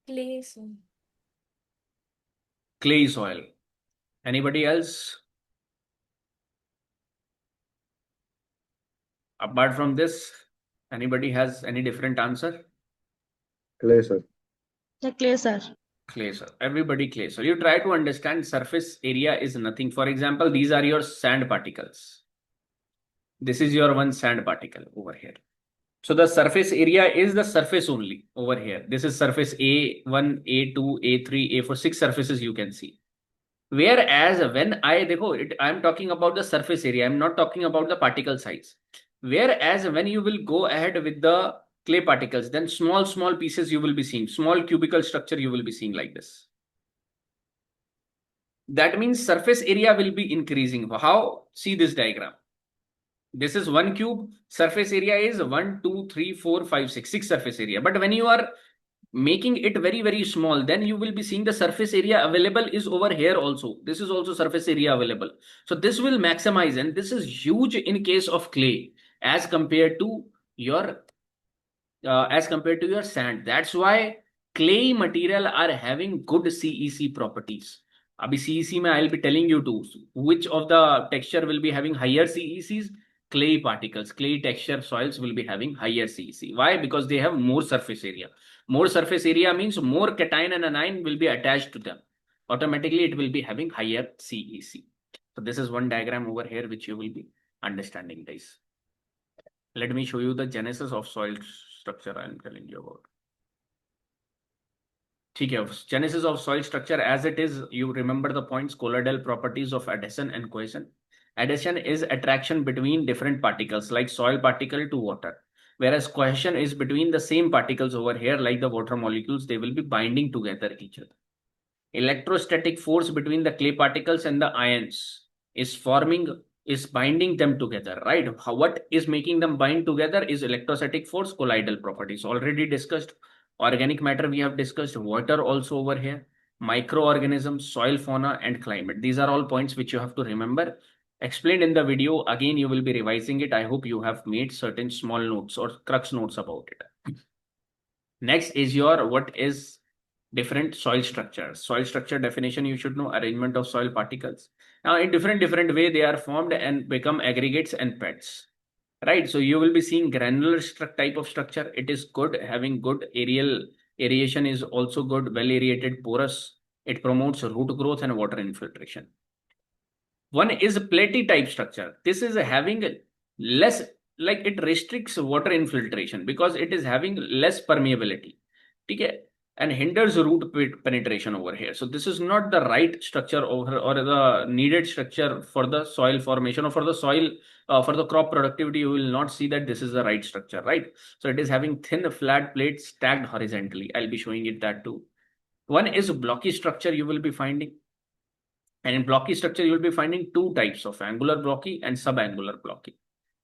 Clay soil. Clay soil. Anybody else? Apart from this, anybody has any different answer? Clay, sir. The clay, sir. Clay, sir. Everybody clay. So you try to understand surface area is nothing. For example, these are your sand particles. This is your one sand particle over here. So the surface area is the surface only over here. This is surface A1, A2, A3, A4, 6 surfaces you can see. Whereas when I am talking about the surface area, I'm not talking about the particle size. Whereas when you will go ahead with the clay particles, then small pieces you will be seeing, small cubical structure you will be seeing like this. That means surface area will be increasing. How? See this diagram. This is one cube. Surface area is 1, 2, 3, 4, 5, 6. 6 surface area. But when you are making it very small, then you will be seeing the surface area available is over here also. This is also surface area available. So this will maximize, and this is huge in case of clay as compared to your sand. That's why clay material are having good CEC properties. Abhi CEC mein I'll be telling you too which of the texture will be having higher CECs. Clay particles, clay texture soils will be having higher CEC. Why? Because they have more surface area. More surface area means more cation and anion will be attached to them. Automatically it will be having higher CEC. So this is one diagram over here which you will be understanding, guys. Let me show you the genesis of soil structure I am telling you about. Okay, genesis of soil structure as it is, you remember the points, colloidal properties of adhesion and cohesion. Adhesion is attraction between different particles like soil particle to water, whereas cohesion is between the same particles over here like the water molecules, they will be binding together each other. Electrostatic force between the clay particles and the ions is binding them together, right? What is making them bind together is electrostatic force, colloidal properties. Already discussed. Organic matter we have discussed, water also over here, microorganisms, soil, fauna, and climate. These are all points which you have to remember. Explained in the video. Again, you will be revising it. I hope you have made certain small notes or crux notes about it. Next is your what is different soil structures. Soil structure definition you should know. Arrangement of soil particles. Now in different way they are formed and become aggregates and beds. Right, so you will be seeing granular type of structure. It is good, having good aerial aeration is also good, well aerated, porous. It promotes root growth and water infiltration. One is platy type structure. This is having less, like it restricts water infiltration because it is having less permeability. Okay, and hinders root penetration over here. So this is not the right structure over or the needed structure for the soil formation or for the soil for the crop productivity. You will not see that this is the right structure, right? So it is having thin flat plates stacked horizontally. I'll be showing it that too. One is blocky structure you will be finding. And in blocky structure, you will be finding two types of angular blocky and subangular blocky.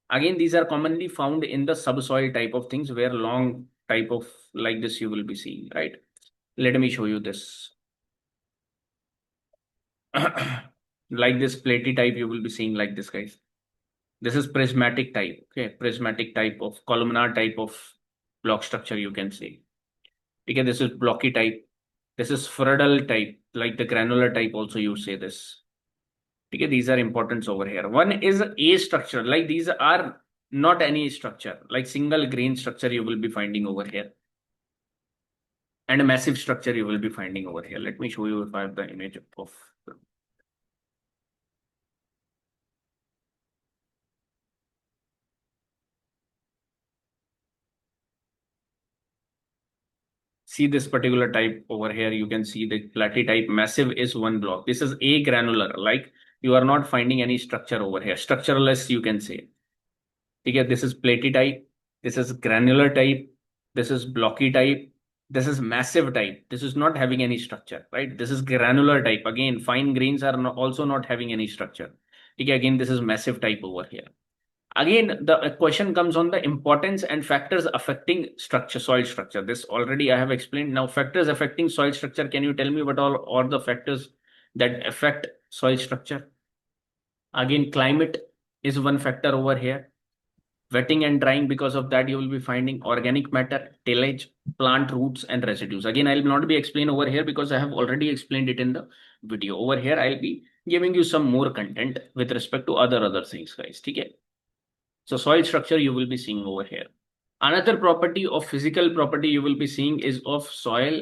Again, these are commonly found in the subsoil type of things where long type of like this you will be seeing, right? Let me show you this. Like this platy type you will be seeing like this, guys. This is prismatic type, okay? Prismatic type of columnar type of block structure you can see. Okay, this is blocky type. This is fertile type, like the granular type also you say this. Okay, these are importance over here. One is a structure, like these are not any structure, like single grain structure you will be finding over here. And a massive structure you will be finding over here. Let me show you if I have the image of. See this particular type over here. You can see the platy type. Massive is one block. This is a granular, like you are not finding any structure over here. Structureless, you can say. Okay, this is platy type. This is granular type. This is blocky type. This is massive type. This is not having any structure, right? This is granular type. Again, fine grains are also not having any structure. Okay, again, this is massive type over here. Again, the question comes on the importance and factors affecting structure, soil structure. This already I have explained. Now, factors affecting soil structure. Can you tell me what all are the factors that affect soil structure? Again, climate is one factor over here. Wetting and drying, because of that, you will be finding organic matter, tillage, plant roots, and residues. Again, I will not be explained over here because I have already explained it in the video. Over here, I'll be giving you some more content with respect to other things, guys. Okay. So soil structure you will be seeing over here. Another property of physical property you will be seeing is of soil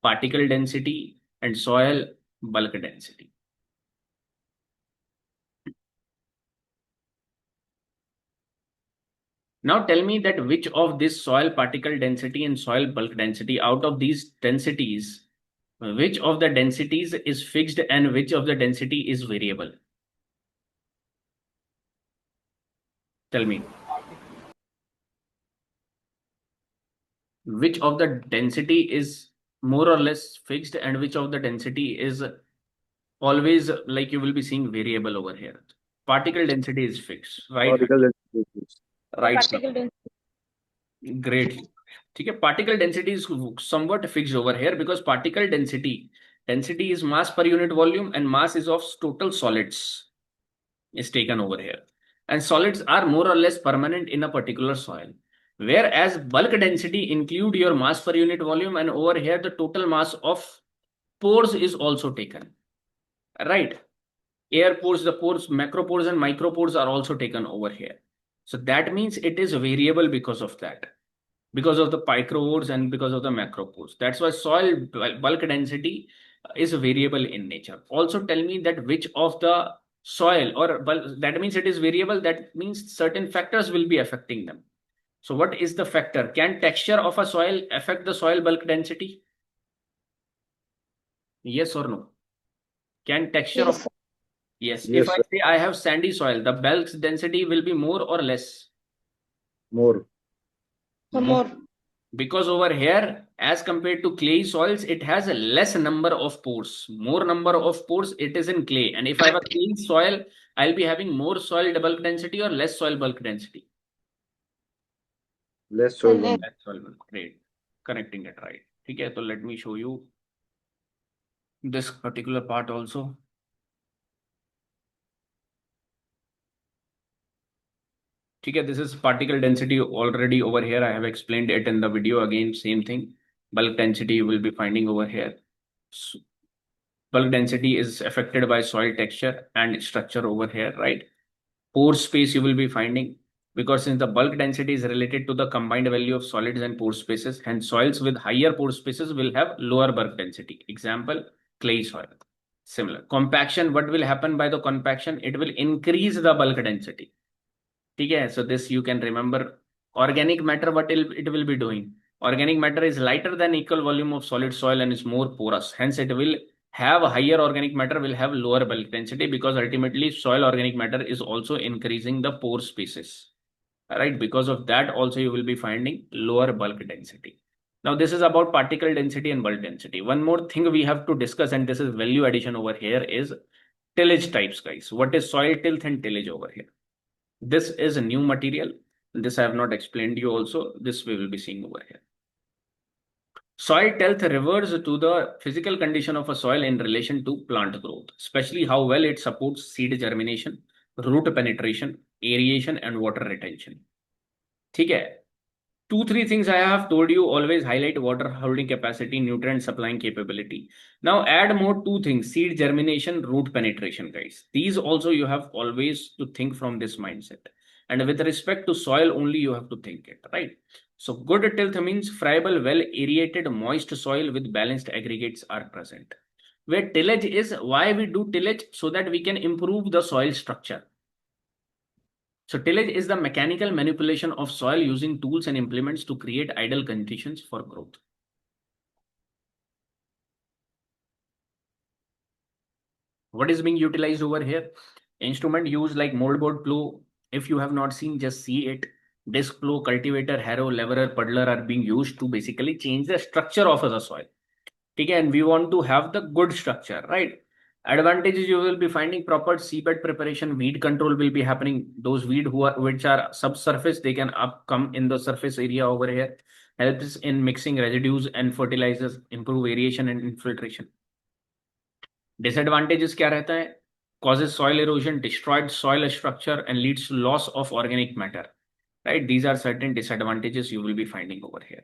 particle density and soil bulk density. Now tell me that which of this soil particle density and soil bulk density, out of these densities, which of the densities is fixed and which of the density is variable? Tell me. Which of the density is more or less fixed and which of the density is always, like you will be seeing, variable over here. Particle density is fixed, right? Particle density is fixed. Right. Particle density. Great. Okay, particle density is somewhat fixed over here because particle density is mass per unit volume and mass is of total solids is taken over here. And solids are more or less permanent in a particular soil. Whereas bulk density include your mass per unit volume, and over here the total mass of pores is also taken. Right. Air pores, the pores, macropores and micropores are also taken over here. So that means it is variable because of that, because of the micropores and because of the macropores. That's why soil bulk density is variable in nature. Also tell me that which of the soil, or that means it is variable, that means certain factors will be affecting them. So what is the factor? Can texture of a soil affect the soil bulk density? Yes or no? Can texture Yes. of... Yes. Yes, If I sir. say I have sandy soil, the bulk density will be more or less? More. More. Because over here, as compared to clay soils, it has a less number of pores. More number of pores it is in clay. And if I have a clean soil, I'll be having more soil bulk density or less soil bulk density? Less soil. Less. Less soil bulk. Great. Connecting it right. Okay, so let me show you this particular part also. Okay, this is particle density already over here. I have explained it in the video. Again, same thing. Bulk density you will be finding over here. So, bulk density is affected by soil texture and structure over here, right? Pore space you will be finding, because since the bulk density is related to the combined value of solids and pore spaces, hence soils with higher pore spaces will have lower bulk density. Example, clay soil. Similar. Compaction, what will happen by the compaction? It will increase the bulk density. Okay, so this you can remember. Organic matter, what it will be doing? Organic matter is lighter than equal volume of solid soil and is more porous. Hence, it will have a higher organic matter, will have lower bulk density, because ultimately soil organic matter is also increasing the pore spaces. Right? Because of that, also you will be finding lower bulk density. Now, this is about particle density and bulk density. One more thing we have to discuss, and this is value addition over here, is tillage types, guys. What is soil tilth and tillage over here? This is a new material. This I have not explained you also. This we will be seeing over here. Soil tilth refers to the physical condition of a soil in relation to plant growth, especially how well it supports seed germination, root penetration, aeration, and water retention. Okay. 2-3 things I have told you: always highlight water holding capacity, nutrient supplying capability. Now add more 2 things: seed germination, root penetration, guys. These also you have always to think from this mindset. And with respect to soil only, you have to think it, right? So good tilth means friable, well aerated, moist soil with balanced aggregates are present. Where tillage is, why we do tillage? So that we can improve the soil structure. So tillage is the mechanical manipulation of soil using tools and implements to create ideal conditions for growth. What is being utilized over here? Instrument used like moldboard plow. If you have not seen, just see it. Disc plow, cultivator, harrow, leveler, puddler are being used to basically change the structure of the soil. Okay, and we want to have the good structure, right? Advantages, you will be finding proper seabed preparation, weed control will be happening. Those weed which are subsurface, they can come in the surface area over here. Helps in mixing residues and fertilizers, improve aeration and infiltration. Disadvantages क्या रहता है? Causes soil erosion, destroyed soil structure, and leads to loss of organic matter. Right? These are certain disadvantages you will be finding over here.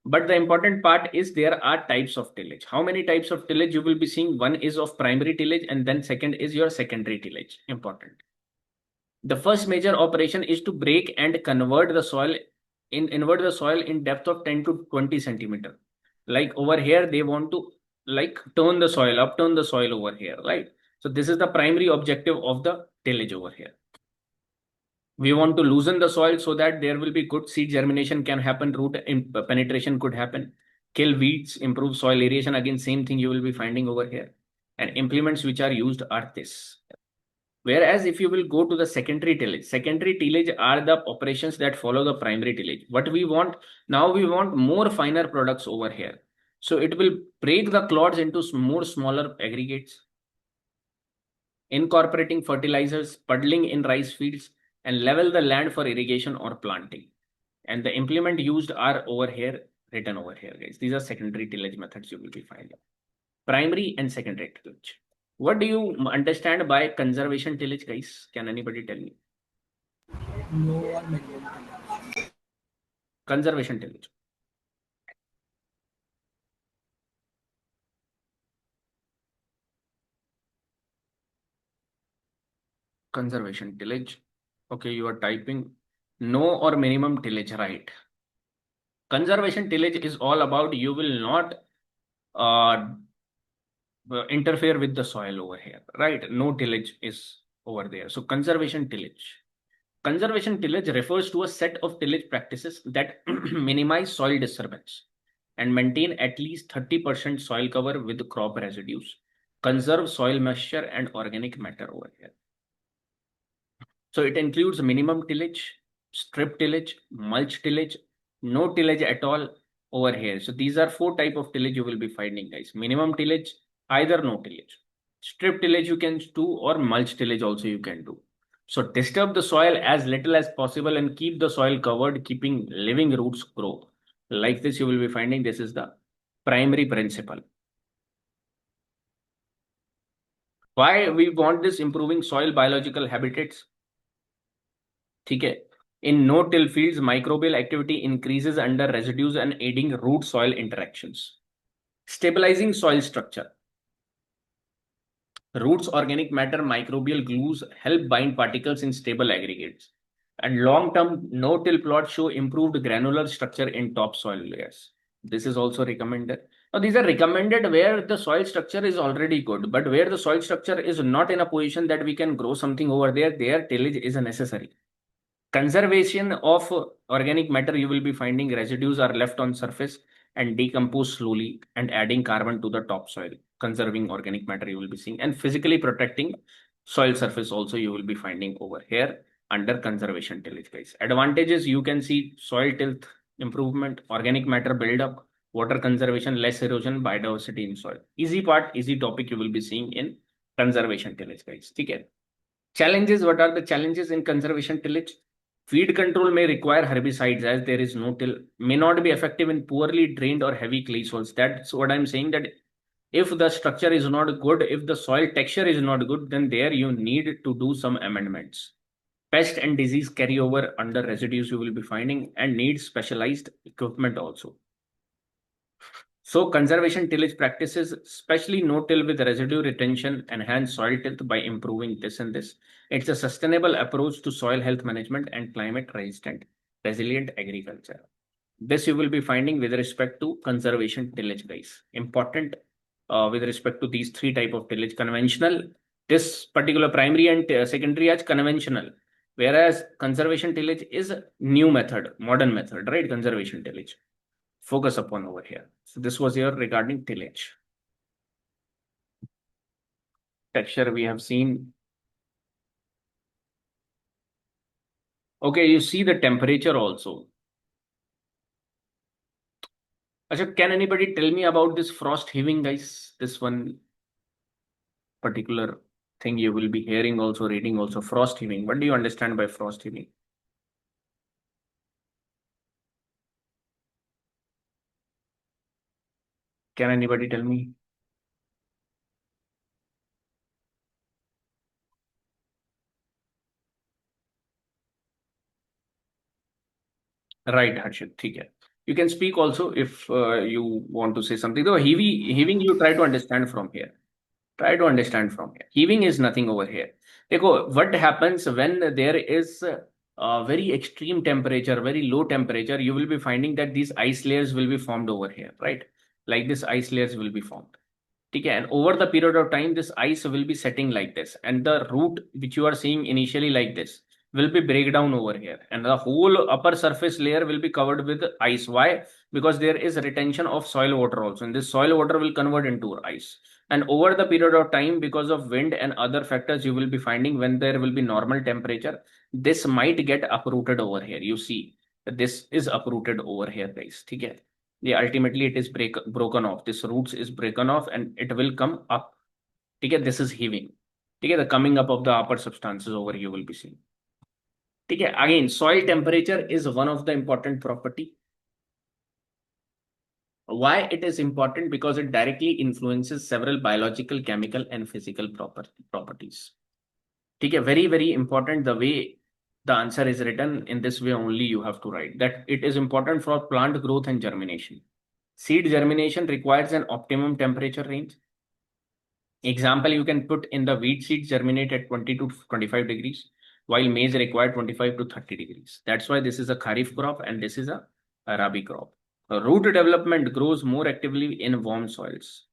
But the important part is there are types of tillage. How many types of tillage you will be seeing? One is of primary tillage, and then second is your secondary tillage. Important. The first major operation is to break and convert the soil invert the soil in depth of 10 to 20 centimeter. Like over here, they want to like upturn the soil over here, right? So this is the primary objective of the tillage over here. We want to loosen the soil so that there will be good seed germination can happen, root penetration could happen, kill weeds, improve soil aeration. Again, same thing you will be finding over here. And implements which are used are this. Whereas if you will go to the secondary tillage are the operations that follow the primary tillage. What we want now, we want more finer products over here. So it will break the clods into more smaller aggregates, incorporating fertilizers, puddling in rice fields, and level the land for irrigation or planting. And the implement used are over here, written over here, guys. These are secondary tillage methods you will be finding. Primary and secondary tillage. What do you understand by conservation tillage, guys? Can anybody tell me? No or minimum tillage. Conservation tillage. Conservation tillage. Okay, you are typing no or minimum tillage, right? Conservation tillage is all about you will not interfere with the soil over here, right? No tillage is over there. So conservation tillage. Conservation tillage refers to a set of tillage practices that minimize soil disturbance and maintain at least 30% soil cover with crop residues, conserve soil moisture and organic matter over here. So it includes minimum tillage, strip tillage, mulch tillage, no tillage at all over here. So these are 4 types of tillage you will be finding, guys. Minimum tillage, either no tillage. Strip tillage you can do, or mulch tillage also you can do. So disturb the soil as little as possible and keep the soil covered, keeping living roots grow. Like this you will be finding, this is the primary principle. Why we want this? Improving soil biological habitats. Okay. In no-till fields, microbial activity increases under residues and aiding root-soil interactions. Stabilizing soil structure. Roots, organic matter, microbial glues help bind particles in stable aggregates. And long-term no-till plots show improved granular structure in topsoil layers. This is also recommended. Now, these are recommended where the soil structure is already good, but where the soil structure is not in a position that we can grow something over there, tillage is necessary. Conservation of organic matter, you will be finding residues are left on surface and decompose slowly and adding carbon to the topsoil. Conserving organic matter you will be seeing, and physically protecting soil surface also you will be finding over here under conservation tillage, guys. Advantages, you can see soil tilth improvement, organic matter buildup, water conservation, less erosion, biodiversity in soil. Easy part, easy topic you will be seeing in conservation tillage, guys. Okay. Challenges, what are the challenges in conservation tillage? Feed control may require herbicides as there is no till, may not be effective in poorly drained or heavy clay soils. That's what I'm saying, that if the structure is not good, if the soil texture is not good, then there you need to do some amendments. Pest and disease carryover under residues you will be finding, and need specialized equipment also. So conservation tillage practices, especially no-till with residue retention, enhance soil tilth by improving this and this. It's a sustainable approach to soil health management and climate resistant, resilient agriculture. This you will be finding with respect to conservation tillage, guys. Important with respect to these 3 types of tillage. Conventional, this particular primary and secondary as conventional, whereas conservation tillage is a new method, modern method, right? Conservation tillage. Focus upon over here. So this was here regarding tillage. Texture we have seen. Okay, you see the temperature also. Achha, can anybody tell me about this frost heaving, guys? This one particular thing you will be hearing also, reading also, frost heaving. What do you understand by frost heaving? Can anybody tell me? Right, Harshit. ठीक है. You can speak also if you want to say something. Though heaving, you try to understand from here. Try to understand from here. Heaving is nothing over here. देखो, what happens when there is a very extreme temperature, very low temperature, you will be finding that these ice layers will be formed over here, right? Like this ice layers will be formed. Okay, and over the period of time, this ice will be setting like this, and the root which you are seeing initially like this will be break down over here, and the whole upper surface layer will be covered with ice. Why? Because there is retention of soil water also, and this soil water will convert into ice. And over the period of time, because of wind and other factors, you will be finding when there will be normal temperature, this might get uprooted over here. You see, this is uprooted over here, guys. Okay. Yeah, ultimately it is broken off. This roots is broken off and it will come up. Okay, this is heaving. Okay, the coming up of the upper substances over here will be seen. Okay, again, soil temperature is one of the important property. Why it is important? Because it directly influences several biological, chemical, and physical properties. Okay, very, very important. The way the answer is written in this way only you have to write that it is important for plant growth and germination. Seed germination requires an optimum temperature range. Example, you can put in the wheat seeds germinate at 20 to 25 degrees, while maize require 25 to 30 degrees. That's why this is a kharif crop and this is a rabi crop. Root development grows more actively in warm soils.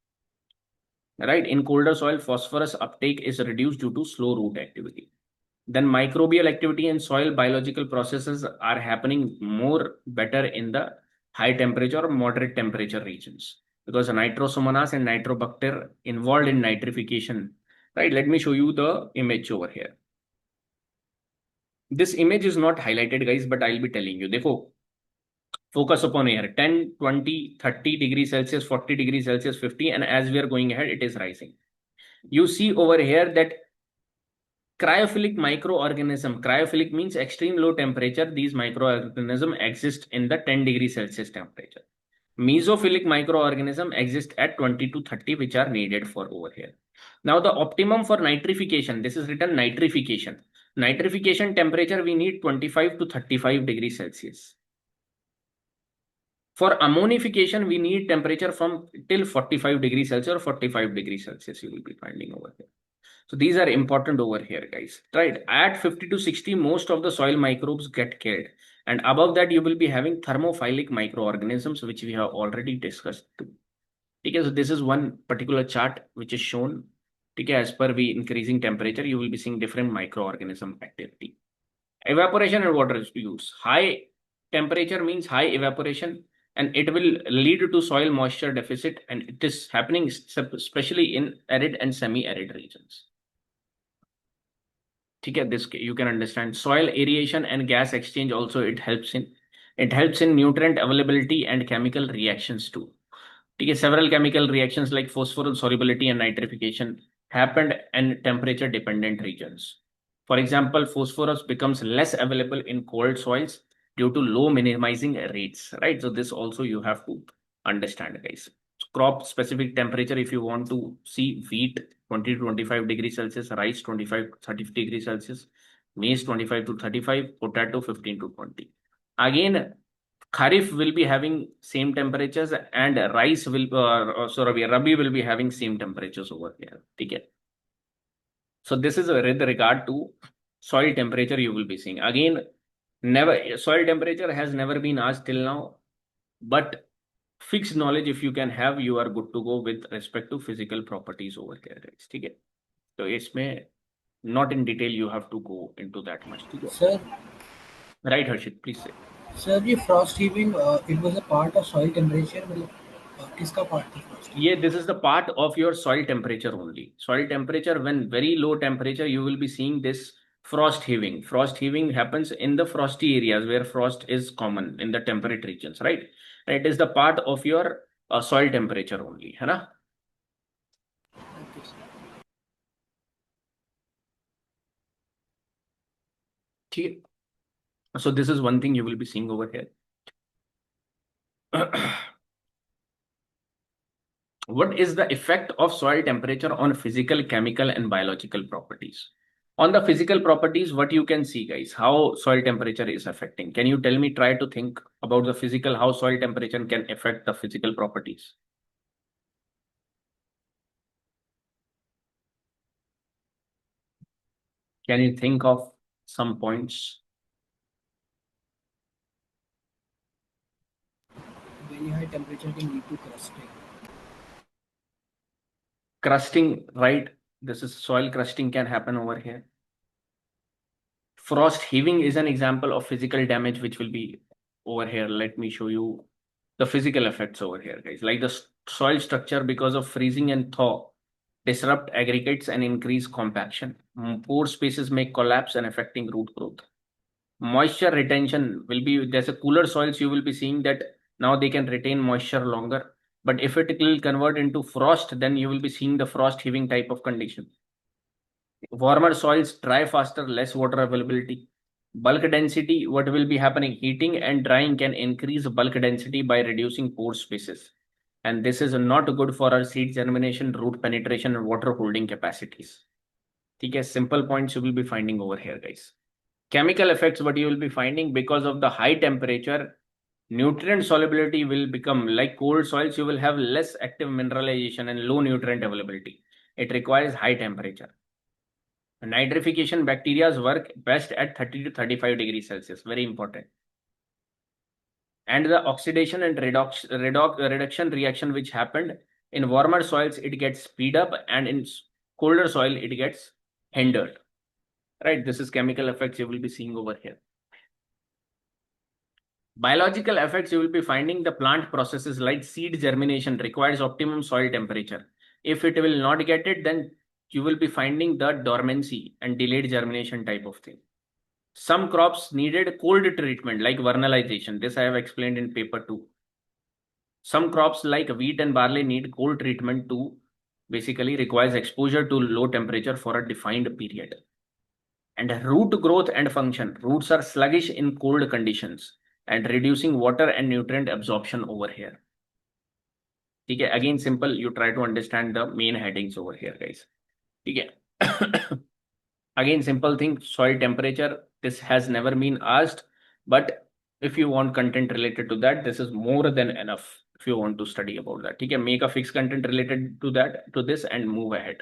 Right? In colder soil, phosphorus uptake is reduced due to slow root activity. Then microbial activity and soil biological processes are happening more better in the high temperature or moderate temperature regions, because nitrosomonas and nitrobacter involved in nitrification. Right, let me show you the image over here. This image is not highlighted, guys, but I'll be telling you. Dekho, focus upon here 10, 20, 30 degrees Celsius, 40 degrees Celsius, 50, and as we are going ahead, it is rising. You see over here that cryophylic microorganism. Cryophylic means extreme low temperature. These microorganisms exist in the 10 degrees Celsius temperature. Mesophilic microorganism exist at 20 to 30, which are needed for over here. Now the optimum for nitrification, this is written nitrification. Nitrification temperature we need 25 to 35 degrees Celsius. For ammonification, we need temperature from till 45 degrees Celsius or 45 degrees Celsius you will be finding over here. So these are important over here, guys. Right? At 50 to 60, most of the soil microbes get killed. And above that, you will be having thermophilic microorganisms, which we have already discussed too. Okay, so this is one particular chart which is shown. Okay, as per the increasing temperature, you will be seeing different microorganism activity. Evaporation and water use. High temperature means high evaporation, and it will lead to soil moisture deficit, and it is happening especially in arid and semi-arid regions. Okay, this you can understand. Soil aeration and gas exchange also it helps in nutrient availability and chemical reactions too. Okay, several chemical reactions like phosphorus solubility and nitrification happened in temperature dependent regions. For example, phosphorus becomes less available in cold soils due to low minimizing rates, right? So this also you have to understand, guys. Crop specific temperature, if you want to see wheat 20 to 25 degrees Celsius, rice 25 to 30 degrees Celsius, maize 25 to 35, potato 15 to 20. Again, kharif will be having same temperatures and rice will, rabi will be having same temperatures over here. Okay. So this is with regard to soil temperature you will be seeing. Again, soil temperature has never been asked till now, but fixed knowledge if you can have, you are good to go with respect to physical properties over here, guys. Okay. So it's not in detail you have to go into that much. Sir, right, Harshit, please say. Sir, ये frost heaving, it was a part of soil temperature. किसका part था frost? Yeah, this is the part of your soil temperature only. Soil temperature, when very low temperature, you will be seeing this Frost heaving. Frost heaving happens in the frosty areas where frost is common in the temperate regions, right? It is the part of your soil temperature only, है ना? ठीक है. So this is one thing you will be seeing over here. What is the effect of soil temperature on physical, chemical, and biological properties? On the physical properties, what you can see, guys, how soil temperature is affecting. Can you tell me, try to think about the physical, how soil temperature can affect the physical properties? Can you think of some points? Very high temperature can lead to crusting. Crusting, right? This is soil crusting can happen over here. Frost heaving is an example of physical damage which will be over here. Let me show you the physical effects over here, guys. Like the soil structure, because of freezing and thaw, disrupt aggregates and increase compaction. Pore spaces may collapse and affecting root growth. Moisture retention will be, there's a cooler soils, you will be seeing that now they can retain moisture longer. But if it will convert into frost, then you will be seeing the frost heaving type of condition. Warmer soils dry faster, less water availability. Bulk density, what will be happening? Heating and drying can increase bulk density by reducing pore spaces. And this is not good for our seed germination, root penetration, and water holding capacities. Okay, simple points you will be finding over here, guys. Chemical effects, what you will be finding, because of the high temperature, nutrient solubility will become like cold soils, you will have less active mineralization and low nutrient availability. It requires high temperature. Nitrification bacteria work best at 30 to 35 degrees Celsius. Very important. And the oxidation and reduction reaction which happened in warmer soils, it gets speed up, and in colder soil, it gets hindered. Right? This is chemical effects you will be seeing over here. Biological effects, you will be finding the plant processes like seed germination requires optimum soil temperature. If it will not get it, then you will be finding the dormancy and delayed germination type of thing. Some crops needed cold treatment like vernalization. This I have explained in paper 2. Some crops like wheat and barley need cold treatment to basically requires exposure to low temperature for a defined period. And root growth and function. Roots are sluggish in cold conditions and reducing water and nutrient absorption over here. Okay, again simple, you try to understand the main headings over here, guys. Okay. Again simple thing, soil temperature, this has never been asked, but if you want content related to that, this is more than enough if you want to study about that. Okay, make a fixed content related to that, to this, and move ahead.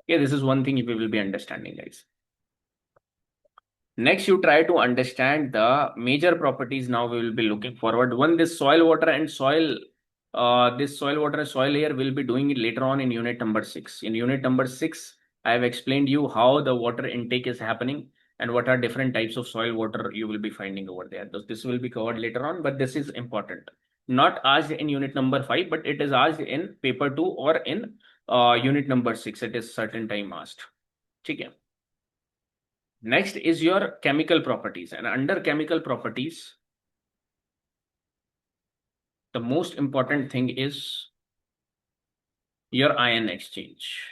Okay, this is one thing we will be understanding, guys. Next, you try to understand the major properties. Now we will be looking forward. One, this soil, water, and soil. This soil, water, and soil here will be doing it later on in unit number 6. In unit number 6, I have explained you how the water intake is happening and what are different types of soil water you will be finding over there. This will be covered later on, but this is important. Not asked in unit number 5, but it is asked in paper 2 or in unit number 6. It is certain time asked. Okay. Next is your chemical properties, and under chemical properties, the most important thing is your ion exchange.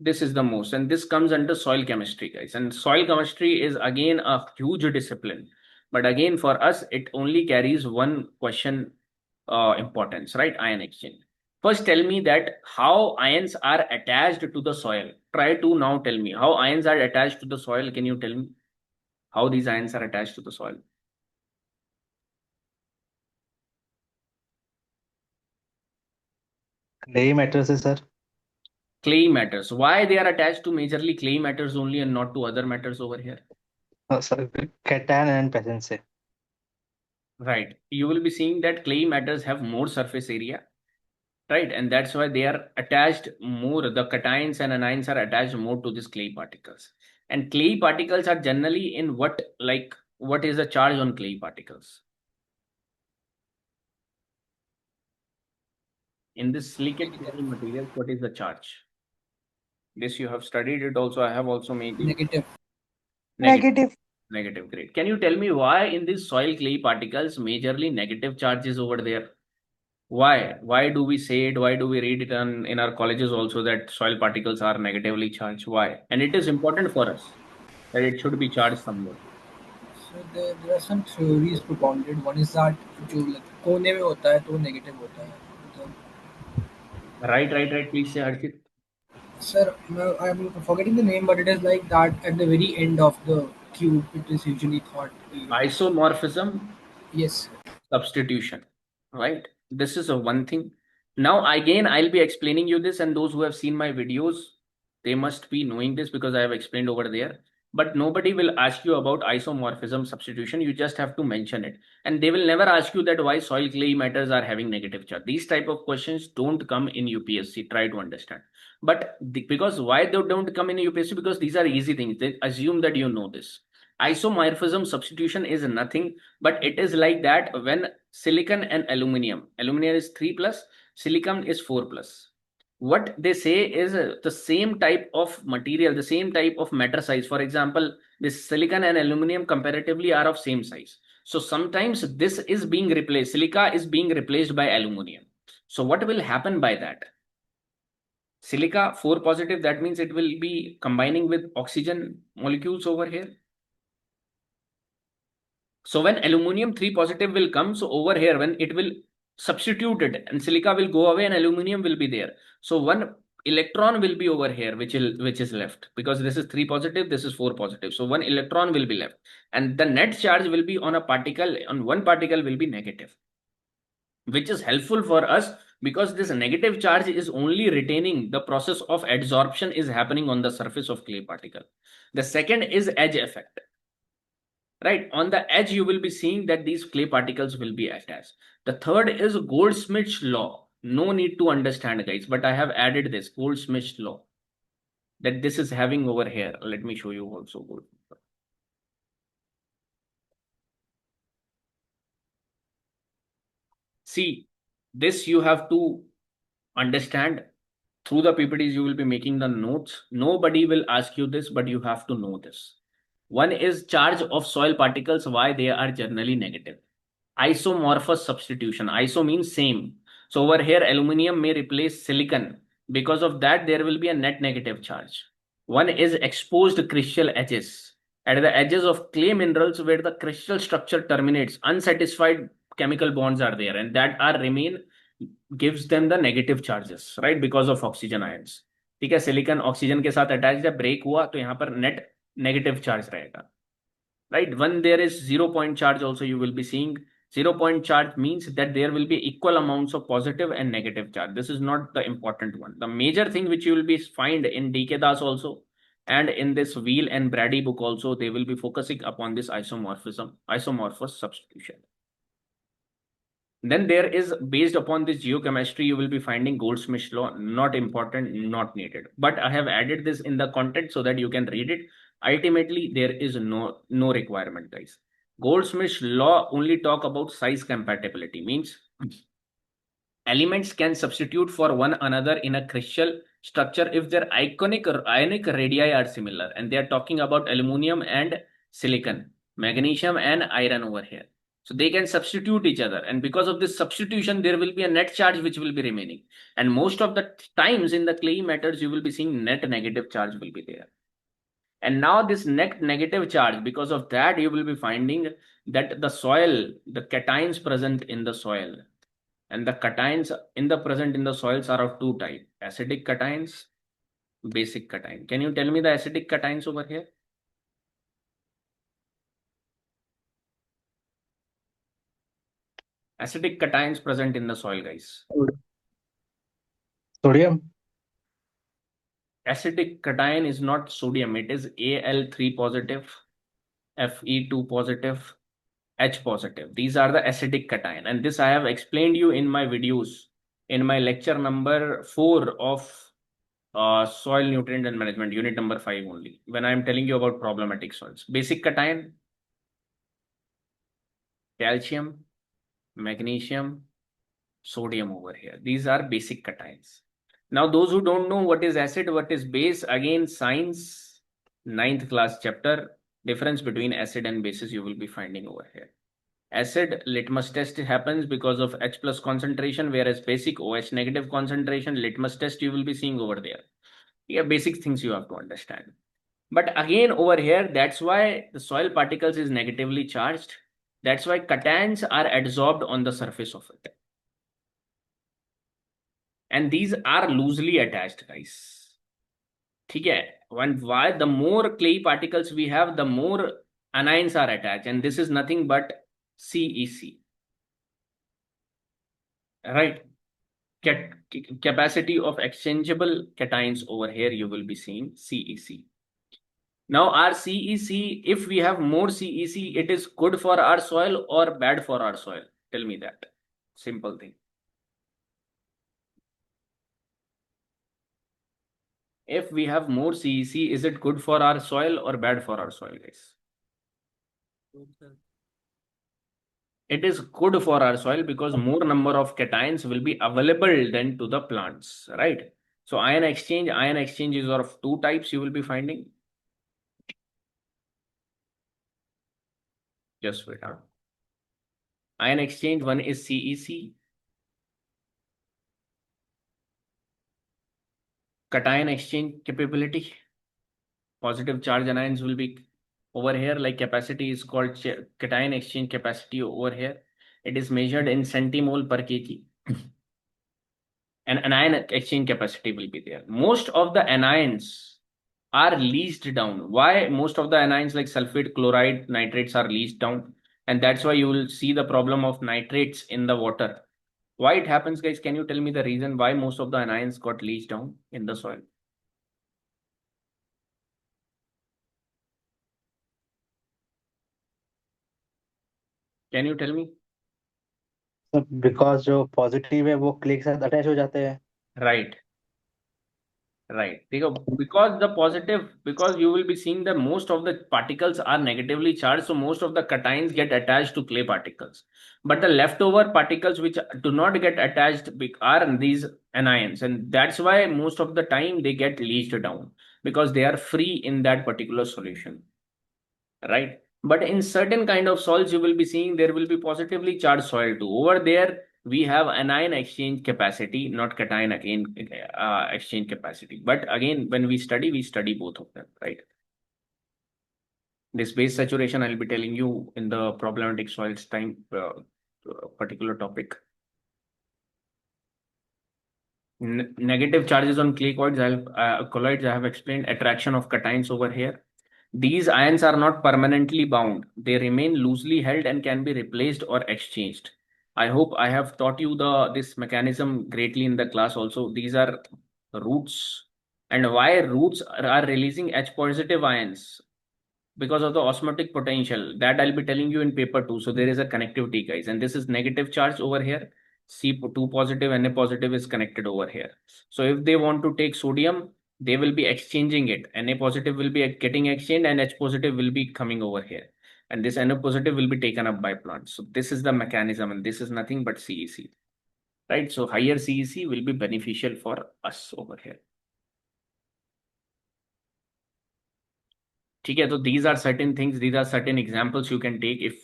This is the most, and this comes under soil chemistry, guys. And soil chemistry is again a huge discipline, but again for us, it only carries one question importance, right? Ion exchange. First, tell me that how ions are attached to the soil. Try to now tell me how ions are attached to the soil. Can you tell me how these ions are attached to the soil? Clay matters, sir. Clay matters. Why they are attached to majorly clay matters only and not to other matters over here? Sir, cation and presence. Right. You will be seeing that clay matters have more surface area, right? And that's why they are attached more. The cations and anions are attached more to these clay particles. And clay particles are generally in what, like, what is the charge on clay particles? In this silicate materials, what is the charge? This you have studied it also. I have also made it. Negative. Negative. Negative, great. Can you tell me why in these soil clay particles majorly negative charges over there? Why? Why do we say it? Why do we read it in our colleges also that soil particles are negatively charged? Why? And it is important for us that it should be charged somewhere. So there are some theories propounded. One is that जो like कोने में होता है तो वो negative होता है. Right. Please say, Harshit. Sir, I'm forgetting the name, but it is like that at the very end of the cube. It is usually thought. Isomorphism. Yes. Substitution, right? This is a one thing. Now again, I'll be explaining you this, and those who have seen my videos, they must be knowing this because I have explained over there. But nobody will ask you about isomorphism substitution. You just have to mention it, and they will never ask you that why soil clay matters are having negative charge. These type of questions don't come in UPSC. Try to understand. But because why they don't come in UPSC? Because these are easy things. They assume that you know this. Isomorphism substitution is nothing, but it is like that when silicon and aluminum is 3 plus, silicon is 4 plus. What they say is the same type of material, the same type of matter size. For example, this silicon and aluminum comparatively are of same size. So sometimes this is being replaced, silica is being replaced by aluminum. So what will happen by that? Silica 4 positive, that means it will be combining with oxygen molecules over here. So when aluminum 3 positive will come, so over here when it will substitute it and silica will go away and aluminum will be there. So one electron will be over here which is left because this is 3 positive, this is 4 positive. So one electron will be left and the net charge will be on a particle, on one particle will be negative, which is helpful for us because this negative charge is only retaining, the process of adsorption is happening on the surface of clay particle. The second is edge effect. Right, on the edge you will be seeing that these clay particles will be attached. The third is Goldsmith's law. No need to understand, guys, but I have added this Goldsmith's law that this is having over here. Let me show you also. See, this you have to understand through the PPTs. You will be making the notes. Nobody will ask you this, but you have to know this. One is charge of soil particles, why they are generally negative. Isomorphous substitution. Iso means same. So over here, aluminum may replace silicon. Because of that, there will be a net negative charge. One is exposed crystal edges. At the edges of clay minerals where the crystal structure terminates, unsatisfied chemical bonds are there and that are remain gives them the negative charges, right? Because of oxygen ions. ठीक है, silicon oxygen के साथ attach है, break हुआ तो यहाँ पर net negative charge रहेगा, right? When there is 0 point charge also you will be seeing 0 point charge means that there will be equal amounts of positive and negative charge. This is not the important one. The major thing which you will be find in DK Das also and in this Wheel and Brady book also, they will be focusing upon this isomorphous substitution. Then there is, based upon this geochemistry, you will be finding Goldsmith's law. Not important, not needed. But I have added this in the content so that you can read it. Ultimately, there is no requirement, guys. Goldsmith's law only talk about size compatibility. Means elements can substitute for one another in a crystal structure if their ionic radii are similar. And they are talking about aluminum and silicon, magnesium and iron over here. So they can substitute each other. And because of this substitution, there will be a net charge which will be remaining. And most of the times in the clay matters, you will be seeing net negative charge will be there. And now this net negative charge, because of that, you will be finding that the soil, the cations present in the soil, and the cations present in the soils are of two types: acidic cations, basic cation. Can you tell me the acidic cations over here? Acidic cations present in the soil, guys. Sodium. Acidic cation is not sodium. It is Al3 positive, Fe2 positive, H positive. These are the acidic cation. And this I have explained you in my videos, in my lecture number 4 of soil nutrient and management, unit number 5 only, when I am telling you about problematic soils. Basic cation, calcium, magnesium, sodium over here. These are basic cations. Now, those who don't know what is acid, what is base, again, science, 9th class chapter, difference between acid and bases you will be finding over here. Acid litmus test happens because of H plus concentration, whereas basic OH negative concentration litmus test you will be seeing over there. Yeah, basic things you have to understand. But again, over here, that's why the soil particles is negatively charged. That's why cations are adsorbed on the surface of it. And these are loosely attached, guys. Okay. Why the more clay particles we have, the more anions are attached. And this is nothing but CEC. Right. Capacity of exchangeable cations over here, you will be seeing CEC. Now, our CEC, if we have more CEC, it is good for our soil or bad for our soil? Tell me that. Simple thing. If we have more CEC, is it good for our soil or bad for our soil, guys? It is good for our soil because more number of cations will be available than to the plants, right? So ion exchange is of two types you will be finding. Just wait out. Ion exchange, one is CEC. Cation exchange capability. Positive charge anions will be over here, like capacity is called cation exchange capacity over here. It is measured in centimole per kg. And anion exchange capacity will be there. Most of the anions are leached down. Why most of the anions like sulfate, chloride, nitrates are leached down? And that's why you will see the problem of nitrates in the water. Why it happens, guys? Can you tell me the reason why most of the anions got leached down in the soil? Can you tell me? Because जो positive है वो clay के साथ attach हो जाते हैं. Right. Right. Because you will be seeing that most of the particles are negatively charged, so most of the cations get attached to clay particles. But the leftover particles which do not get attached are these anions, and that's why most of the time they get leached down because they are free in that particular solution. Right? But in certain kind of soils, you will be seeing there will be positively charged soil too. Over there, we have anion exchange capacity, not cation again exchange capacity. But again, when we study both of them, right? This base saturation, I'll be telling you in the problematic soils time particular topic. Negative charges on clay colloids, I have explained. Attraction of cations over here. These ions are not permanently bound. They remain loosely held and can be replaced or exchanged. I hope I have taught you this mechanism greatly in the class also. These are roots. And why roots are releasing H positive ions? Because of the osmotic potential. That I'll be telling you in paper 2. So there is a connectivity, guys. And this is negative charge over here. C2 positive, Na positive is connected over here. So if they want to take sodium, they will be exchanging it. Na positive will be getting exchanged and H positive will be coming over here. And this Na positive will be taken up by plants. So this is the mechanism, and this is nothing but CEC. Right? So higher CEC will be beneficial for us over here. Okay, so these are certain things, these are certain examples you can take if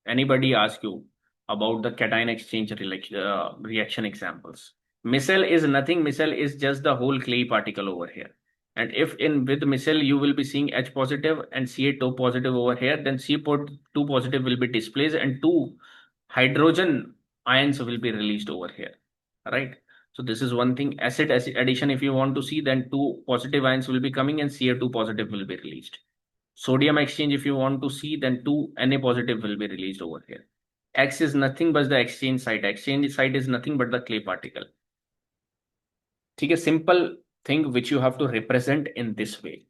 anybody asks you about the cation exchange reaction examples. Micelle is nothing, micelle is just the whole clay particle over here. And if with micelle you will be seeing H positive and Ca2 positive over here, then Ca2 positive will be displaced and 2 hydrogen ions will be released over here, right? So this is one thing. Acid addition, if you want to see, then 2 positive ions will be coming and Ca2 positive will be released. Sodium exchange, if you want to see, then 2 Na positive will be released over here. X is nothing but the exchange site. Exchange site is nothing but the clay particle. Okay, simple thing which you have to represent in this way.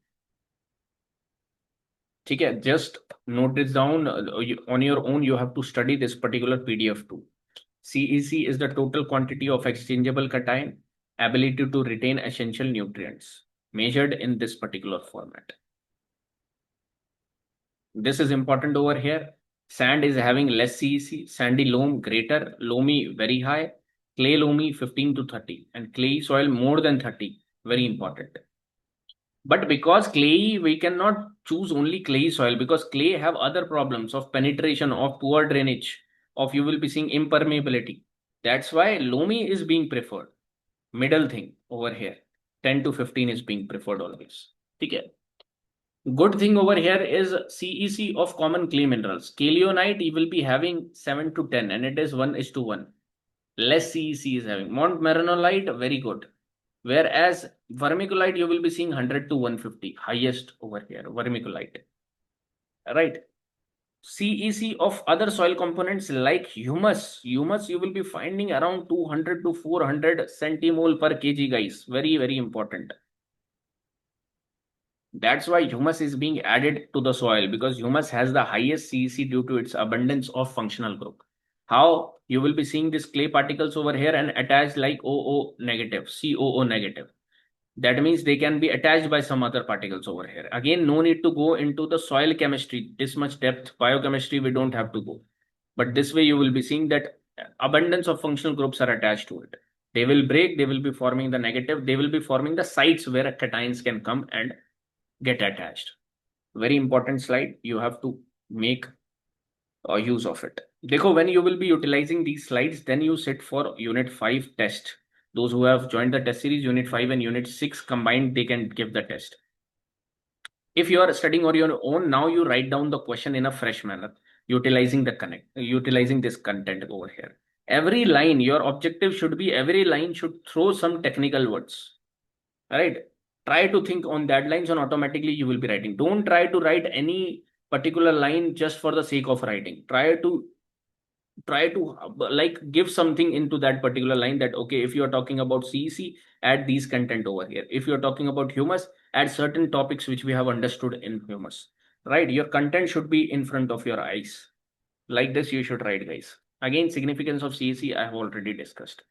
Okay, just note this down on your own. You have to study this particular PDF too. CEC is the total quantity of exchangeable cation, ability to retain essential nutrients, measured in this particular format. This is important over here. Sand is having less CEC, sandy loam greater, loamy very high, Clay loamy 15 to 30, and clay soil more than 30. Very important. But because clay, we cannot choose only clay soil, because clay have other problems of penetration, of poor drainage, of you will be seeing impermeability. That's why loamy is being preferred. Middle thing over here, 10 to 15 is being preferred always. Okay. Good thing over here is CEC of common clay minerals. Kaolite you will be having 7 to 10, and it is 1:1. Less CEC is having. Montmorillonite, very good. Whereas vermiculite, you will be seeing 100 to 150, highest over here, vermiculite. Right. CEC of other soil components like humus. Humus you will be finding around 200 to 400 centimole per kg, guys. Very, very important. That's why humus is being added to the soil, because humus has the highest CEC due to its abundance of functional group. How? You will be seeing these clay particles over here and attached like OO negative, COO negative. That means they can be attached by some other particles over here. Again, no need to go into the soil chemistry, this much depth. Biochemistry, we don't have to go. But this way you will be seeing that abundance of functional groups are attached to it. They will break, they will be forming the negative, they will be forming the sites where cations can come and get attached. Very important slide. You have to make use of it. Dekho, when you will be utilizing these slides, then you sit for Unit 5 test. Those who have joined the test series, Unit 5 and Unit 6 combined, they can give the test. If you are studying on your own, now you write down the question in a fresh manner, utilizing this content over here. Every line, your objective should be, every line should throw some technical words. Right? Try to think on that lines, and automatically you will be writing. Don't try to write any particular line just for the sake of writing. Try to like give something into that particular line, that okay, if you are talking about CEC, add these content over here. If you're talking about humus, add certain topics which we have understood in humus. Right? Your content should be in front of your eyes. Like this you should write, guys. Again, significance of CEC I have already discussed.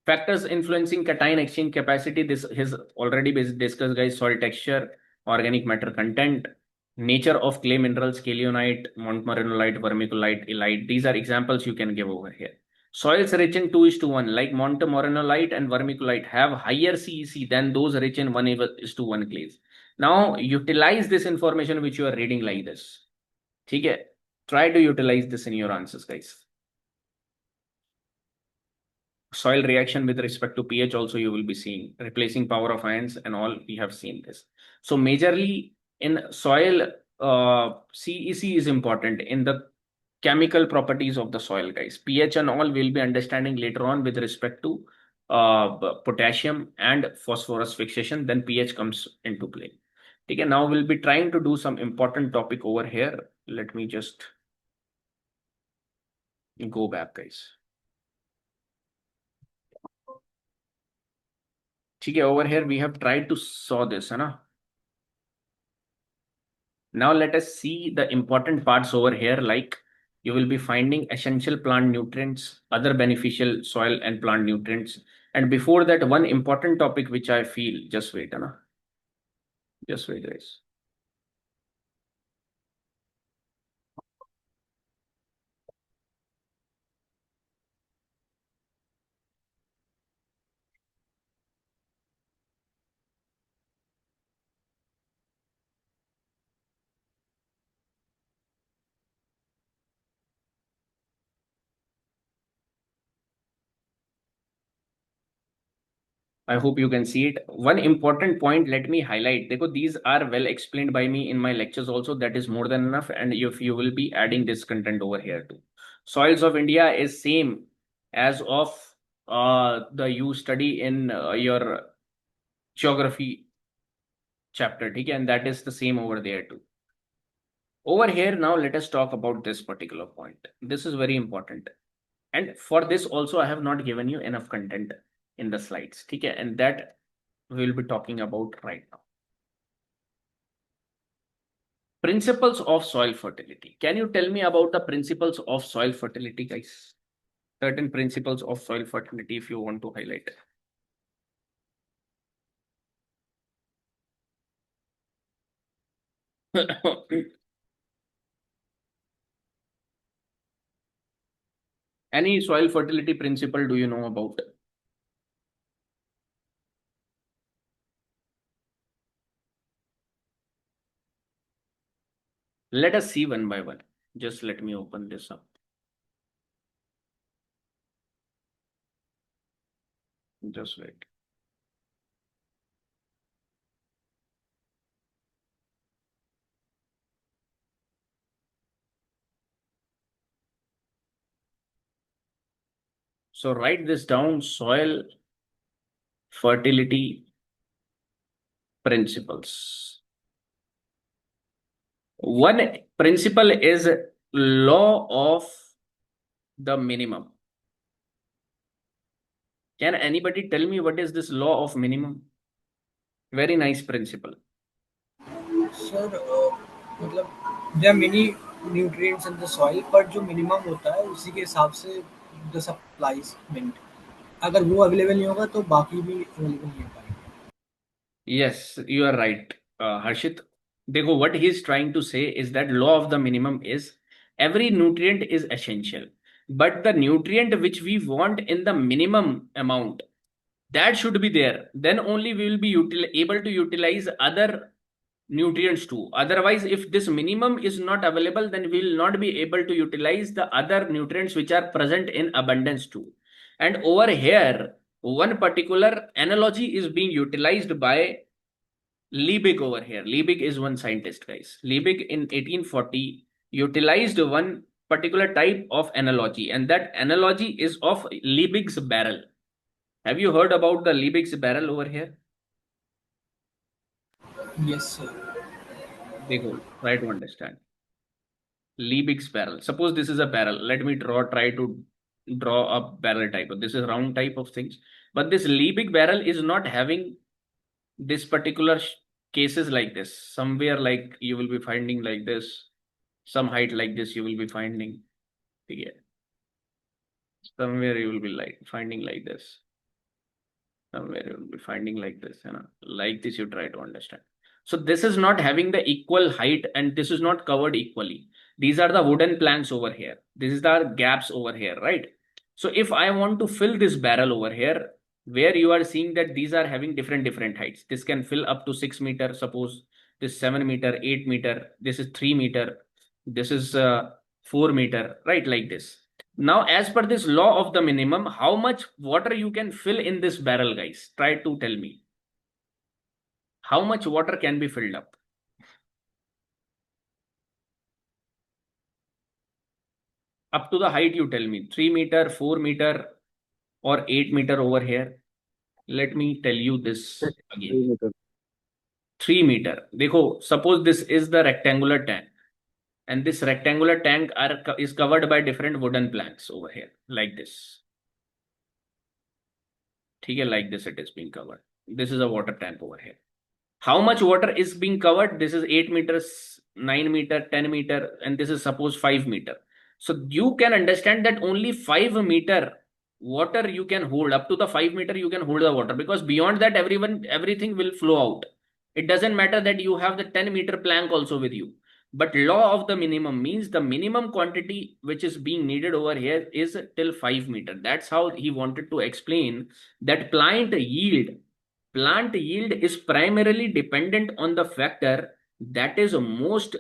Factors influencing cation exchange capacity, this has already been discussed, guys. Soil texture, organic matter content, nature of clay minerals, kaolite, montmorillonite, vermiculite, illite. These are examples you can give over here. Soils rich in 2:1, like montmorillonite and vermiculite, have higher CEC than those rich in 1:1 clays. Now, utilize this information which you are reading like this. Okay? Try to utilize this in your answers, guys. Soil reaction with respect to pH also you will be seeing, replacing power of ions and all, we have seen this. So majorly in soil, CEC is important in the chemical properties of the soil, guys. pH and all we'll be understanding later on with respect to potassium and phosphorus fixation, then pH comes into play. Okay, now we'll be trying to do some important topic over here. Let me just go back, guys. Okay, over here we have tried to saw this, na? Now let us see the important parts over here, like you will be finding essential plant nutrients, other beneficial soil and plant nutrients. And before that, one important topic which I feel, just wait, na? Just wait, guys. I hope you can see it. One important point, let me highlight. These are well explained by me in my lectures also. That is more than enough. And if you will be adding this content over here too. Soils of India is same as of the you study in your geography chapter. Okay? And that is the same over there too. Over here now, let us talk about this particular point. This is very important. And for this also, I have not given you enough content in the slides. Okay? And that we'll be talking about right now. Principles of soil fertility. Can you tell me about the principles of soil fertility, guys? Certain principles of soil fertility if you want to highlight. Any soil fertility principle do you know about? Let us see one by one. Just let me open this up. Just wait. So write this down, soil fertility principles. One principle is law of the minimum. Can anybody tell me what is this law of minimum? Very nice principle. Sir, मतलब there are many nutrients in the soil, पर जो minimum होता है उसी के हिसाब से the supply is meant. अगर वो available नहीं होगा तो बाकी भी available नहीं हो पाएंगे. Yes, you are right, Harshit. देखो, what he is trying to say is that law of the minimum is every nutrient is essential, but the nutrient which we want in the minimum amount, that should be there. Then only we will be able to utilize other nutrients too. Otherwise, if this minimum is not available, then we will not be able to utilize the other nutrients which are present in abundance too. And over here, one particular analogy is being utilized by Liebig over here. Liebig is one scientist, guys. Liebig in 1840 utilized one particular type of analogy, and that analogy is of Liebig's barrel. Have you heard about the Liebig's barrel over here? Yes, sir. Dekho, try to understand. Liebig's barrel. Suppose this is a barrel. Let me try to draw a barrel type. This is round type of things. But this Liebig barrel is not having this particular cases like this. Somewhere like you will be finding like this. Some height like this you will be finding. Yeah. Somewhere you will be finding like this. Somewhere you will be finding like this. Like this you try to understand. So this is not having the equal height and this is not covered equally. These are the wooden planks over here. This is the gaps over here, right? So if I want to fill this barrel over here, where you are seeing that these are having different heights. This can fill up to 6 meters. Suppose this 7 meter, 8 meter, this is 3 meter, this is 4 meter, right? Like this. Now, as per this law of the minimum, how much water you can fill in this barrel, guys? Try to tell me. How much water can be filled up? Up to the height you tell me. 3 meter, 4 meter or 8 meter over here. Let me tell you this again. 3 meter. Dekho, suppose this is the rectangular tank. And this rectangular tank is covered by different wooden planks over here. Like this. Okay, like this it is being covered. This is a water tank over here. How much water is being covered? This is 8 meters, 9 meter, 10 meter, and this is suppose 5 meter. So you can understand that only 5 meter water you can hold. Up to the 5 meter you can hold the water, because beyond that everything will flow out. It doesn't matter that you have the 10 meter plank also with you. But law of the minimum means the minimum quantity which is being needed over here is till 5 meter. That's how he wanted to explain that plant yield is primarily dependent on the factor that is most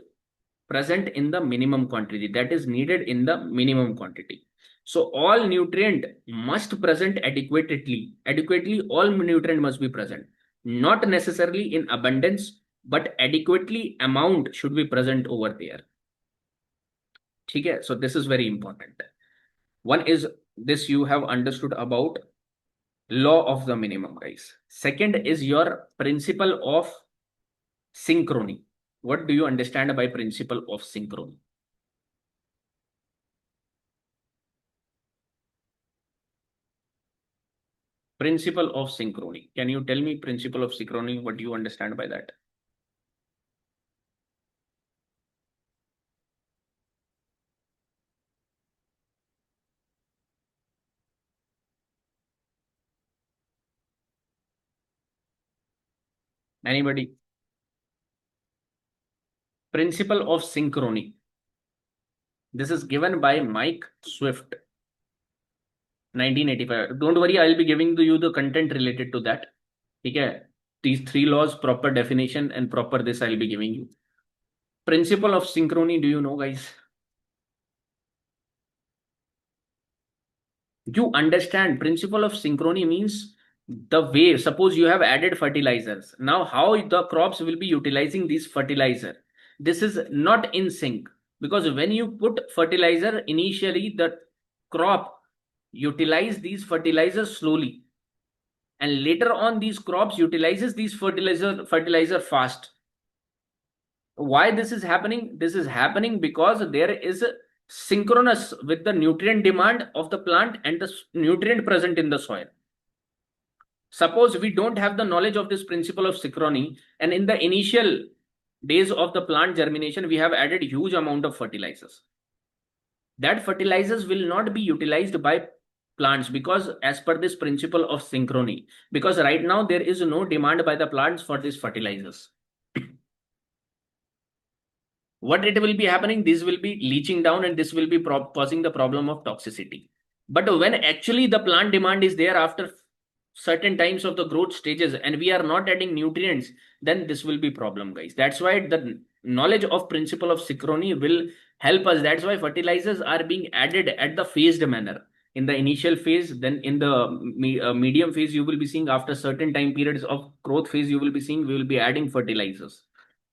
present in the minimum quantity, that is needed in the minimum quantity. So all nutrient must present adequately. All nutrient must be present, not necessarily in abundance, but adequately amount should be present over there. Okay, so this is very important. One is this you have understood about law of the minimum, guys. Second is your principle of synchrony. What do you understand by principle of synchrony? Principle of synchrony. Can you tell me principle of synchrony? What do you understand by that? Anybody? Principle of synchrony. This is given by Mike Swift. 1985. Don't worry, I'll be giving you the content related to that. Okay. These 3 laws, proper definition, and proper this I'll be giving you. Principle of synchrony, do you know, guys? You understand principle of synchrony means the way, suppose you have added fertilizers. Now, how the crops will be utilizing this fertilizer? This is not in sync, because when you put fertilizer, initially the crop utilize these fertilizers slowly, and later on these crops utilizes these fertilizer fast. Why this is happening? This is happening because there is a synchronous with the nutrient demand of the plant and the nutrient present in the soil. Suppose we don't have the knowledge of this principle of synchrony, and in the initial days of the plant germination we have added huge amount of fertilizers. That fertilizers will not be utilized by plants, because as per this principle of synchrony, because right now there is no demand by the plants for these fertilizers. What it will be happening, this will be leaching down, and this will be causing the problem of toxicity. But when actually the plant demand is there after certain times of the growth stages, and we are not adding nutrients, then this will be problem, guys. That's why the knowledge of principle of synchrony will help us. That's why fertilizers are being added at the phased manner. In the initial phase, then in the medium phase, you will be seeing after certain time periods of growth phase, you will be seeing we will be adding fertilizers.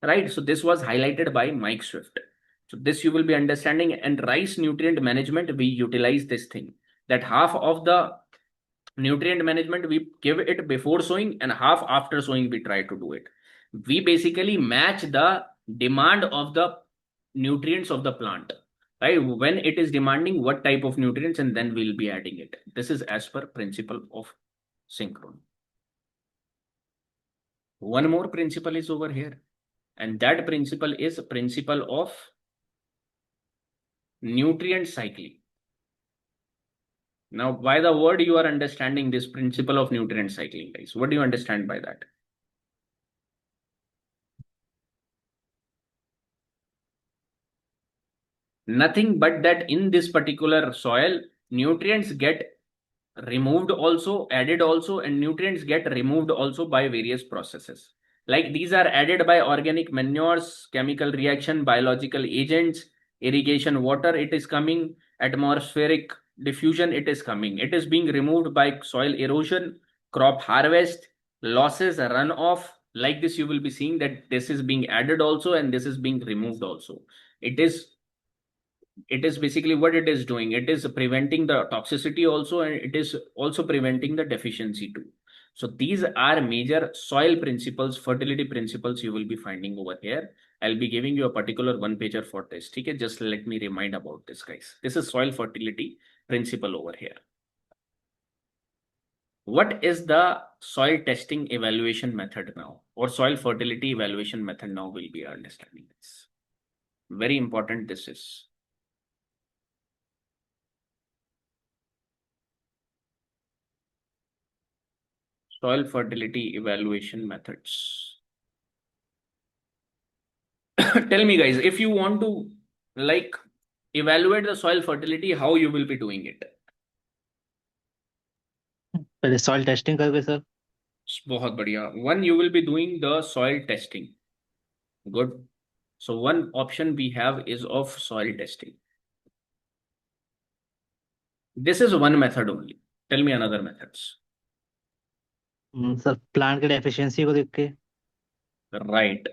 Right, so this was highlighted by Mike Swift. So this you will be understanding. And rice nutrient management, we utilize this thing, that half of the nutrient management we give it before sowing, and half after sowing we try to do it. We basically match the demand of the nutrients of the plant, right? When it is demanding what type of nutrients, and then we'll be adding it. This is as per principle of synchrony. One more principle is over here, and that principle is principle of nutrient cycling. Now, by the word you are understanding this principle of nutrient cycling, guys. What do you understand by that? Nothing but that in this particular soil, nutrients get removed also, added also, and nutrients get removed also by various processes. Like these are added by organic manures, chemical reaction, biological agents, irrigation water, it is coming, atmospheric diffusion, it is coming. It is being removed by soil erosion, crop harvest, losses, runoff. Like this, you will be seeing that this is being added also, and this is being removed also. It is basically what it is doing. It is preventing the toxicity also, and it is also preventing the deficiency too. So these are major soil principles, fertility principles you will be finding over here. I'll be giving you a particular one pager for this. Okay, just let me remind about this, guys. This is soil fertility principle over here. What is the soil testing evaluation method now, or soil fertility evaluation method now? We'll be understanding this. Very important this is. Soil fertility evaluation methods. Tell me, guys, if you want to like evaluate the soil fertility, how you will be doing it? पहले soil testing करोगे sir? बहुत बढ़िया. One, you will be doing the soil testing. Good. So one option we have is of soil testing. This is one method only. Tell me another methods. Sir plant के deficiency को देख के. Right.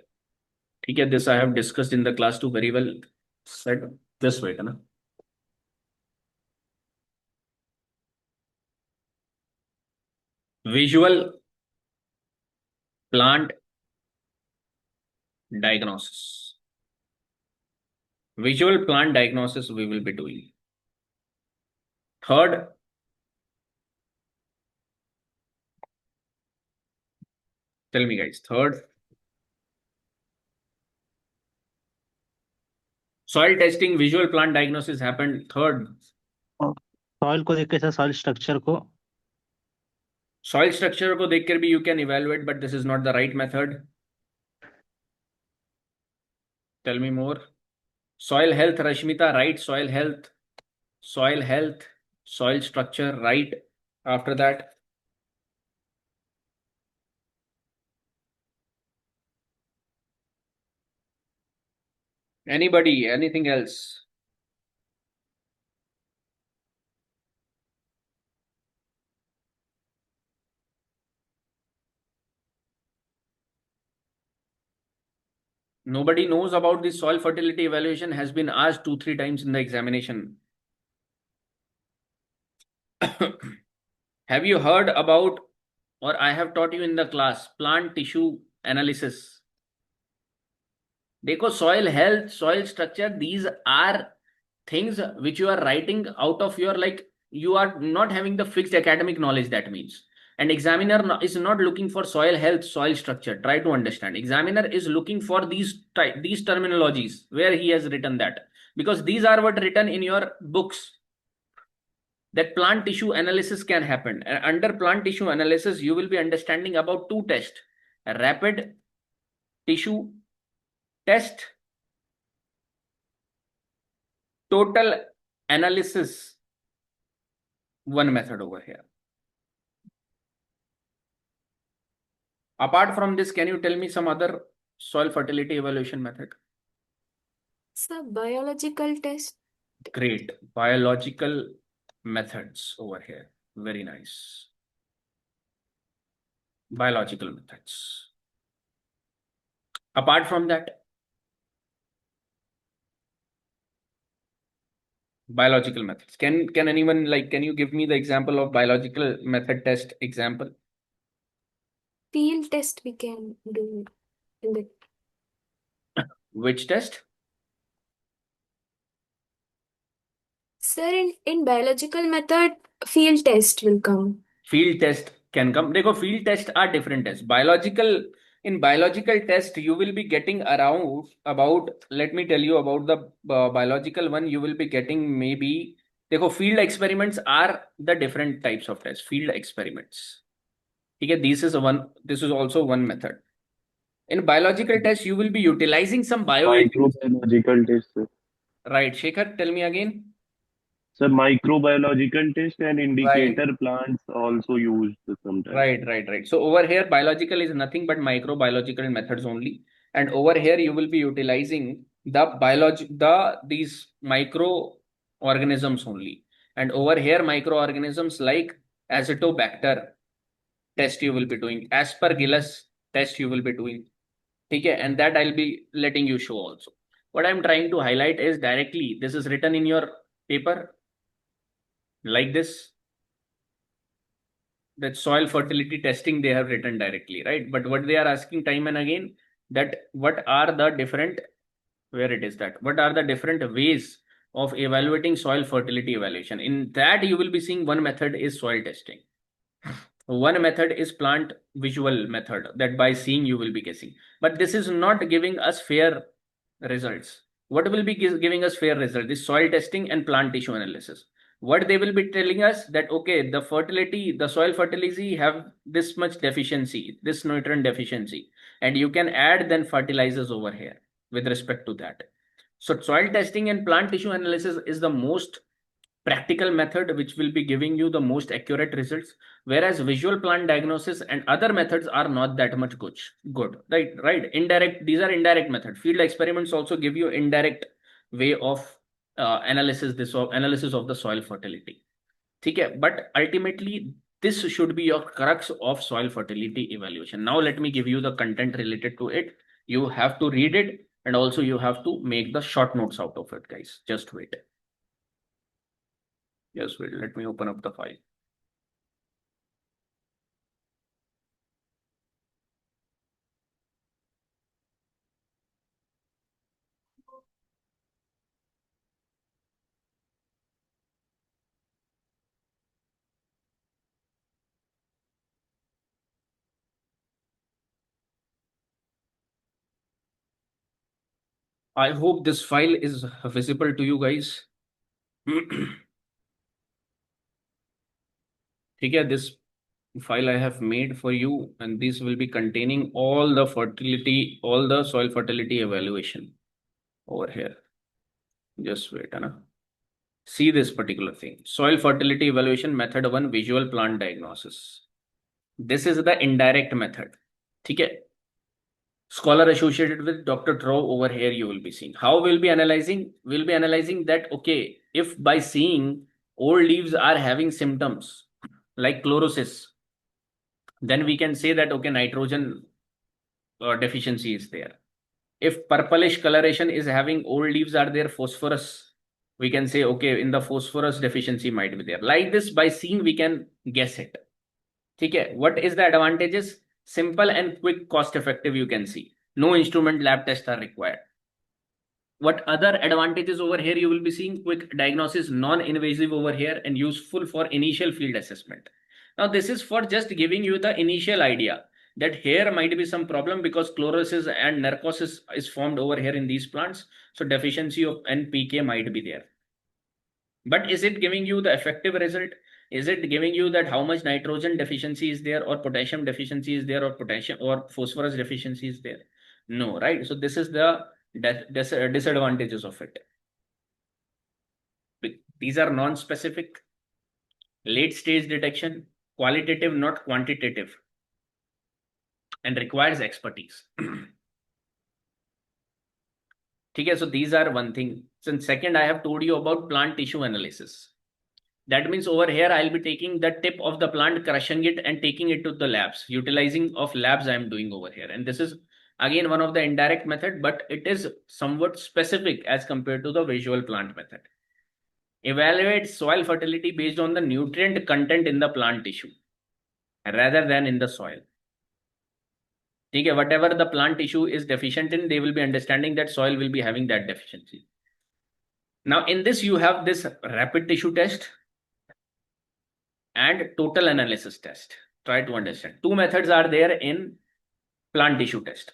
ठीक है. This I have discussed in the class too. Very well said. This way, ना? Visual plant diagnosis. Visual plant diagnosis we will be doing. Third, tell me, guys. Third, soil testing, visual plant diagnosis happened. Third, soil को देख के sir soil structure को. Soil structure को देखकर भी you can evaluate, but this is not the right method. Tell me more. Soil health, Rashmita, right? Soil health. Soil health. soil structure right after that. Anybody, anything else? Nobody knows about this soil fertility evaluation, has been asked 2-3 times in the examination. Have you heard about, or I have taught you in the class, plant tissue analysis? Dekho, soil health, soil structure, these are things which you are writing out of your, like, you are not having the fixed academic knowledge, that means. And examiner is not looking for soil health, soil structure. Try to understand. Examiner is looking for these terminologies where he has written that, because these are what written in your books, that plant tissue analysis can happen. And under plant tissue analysis, you will be understanding about 2 tests: a rapid tissue test, total analysis, one method over here. Apart from this, can you tell me some other soil fertility evaluation method? Sir, biological test. Great. Biological methods over here. Very nice. Biological methods. Apart from that, biological methods. Can anyone, like, can you give me the example of biological method test example? Field test we can do in the. Which test? Sir, in biological method, field test will come. Field test can come. Dekho, field tests are different tests. In biological test, you will be getting around about, let me tell you about the biological one, you will be getting maybe, dekho, field experiments are the different types of tests. Field experiments. Okay, this is also one method. In biological test, you will be utilizing some Microbiological test, sir. Right, Shekhar, tell me again. Sir, microbiological test and indicator plants also used sometimes. Right. So over here, biological is nothing but microbiological methods only. And over here, you will be utilizing these microorganisms only. And over here, microorganisms like Azotobacter test you will be doing, Aspergillus test you will be doing. Okay, and that I'll be letting you show also. What I'm trying to highlight is directly, this is written in your paper like this, that soil fertility testing they have written directly, right? But what they are asking time and again, that what are the different ways of evaluating soil fertility evaluation? In that, you will be seeing one method is soil testing. One method is plant visual method, that by seeing you will be guessing. But this is not giving us fair results. What will be giving us fair result is soil testing and plant tissue analysis. What they will be telling us that, okay, the soil fertility have this much deficiency, this nutrient deficiency, and you can add then fertilizers over here with respect to that. So soil testing and plant tissue analysis is the most practical method which will be giving you the most accurate results, whereas visual plant diagnosis and other methods are not that much good. Right. These are indirect methods. Field experiments also give you indirect way of analysis of the soil fertility. Okay, but ultimately this should be your crux of soil fertility evaluation. Now let me give you the content related to it. You have to read it, and also you have to make the short notes out of it, guys. Just wait. Just wait, let me open up the file. I hope this file is visible to you guys. Okay, this file I have made for you, and this will be containing all the soil fertility evaluation over here. Just wait, Anna. See this particular thing. Soil fertility evaluation method 1, visual plant diagnosis. This is the indirect method. Okay. Scholar associated with Dr. Trow over here you will be seeing. How we'll be analyzing? We'll be analyzing that, okay, if by seeing old leaves are having symptoms like chlorosis, then we can say that, okay, nitrogen deficiency is there. If purplish coloration is having old leaves are there, phosphorus, we can say, okay, in the phosphorus deficiency might be there. Like this, by seeing, we can guess it. Okay, what is the advantages? Simple and quick, cost effective, you can see. No instrument lab tests are required. What other advantages over here you will be seeing? Quick diagnosis, non-invasive over here, and useful for initial field assessment. Now, this is for just giving you the initial idea that here might be some problem because chlorosis and narcosis is formed over here in these plants. So deficiency of NPK might be there. But is it giving you the effective result? Is it giving you that how much nitrogen deficiency is there, or potassium deficiency is there, or potassium or phosphorus deficiency is there? No, right? So this is the disadvantages of it. These are non-specific, late stage detection, qualitative, not quantitative, and requires expertise. Okay, so these are one thing. So second, I have told you about plant tissue analysis. That means over here, I'll be taking the tip of the plant, crushing it and taking it to the labs. Utilizing of labs I'm doing over here. And this is again one of the indirect method, but it is somewhat specific as compared to the visual plant method. Evaluate soil fertility based on the nutrient content in the plant tissue rather than in the soil. Okay, whatever the plant tissue is deficient in, they will be understanding that soil will be having that deficiency. Now in this, you have this rapid tissue test and total analysis test. Try to understand. Two methods are there in plant tissue test.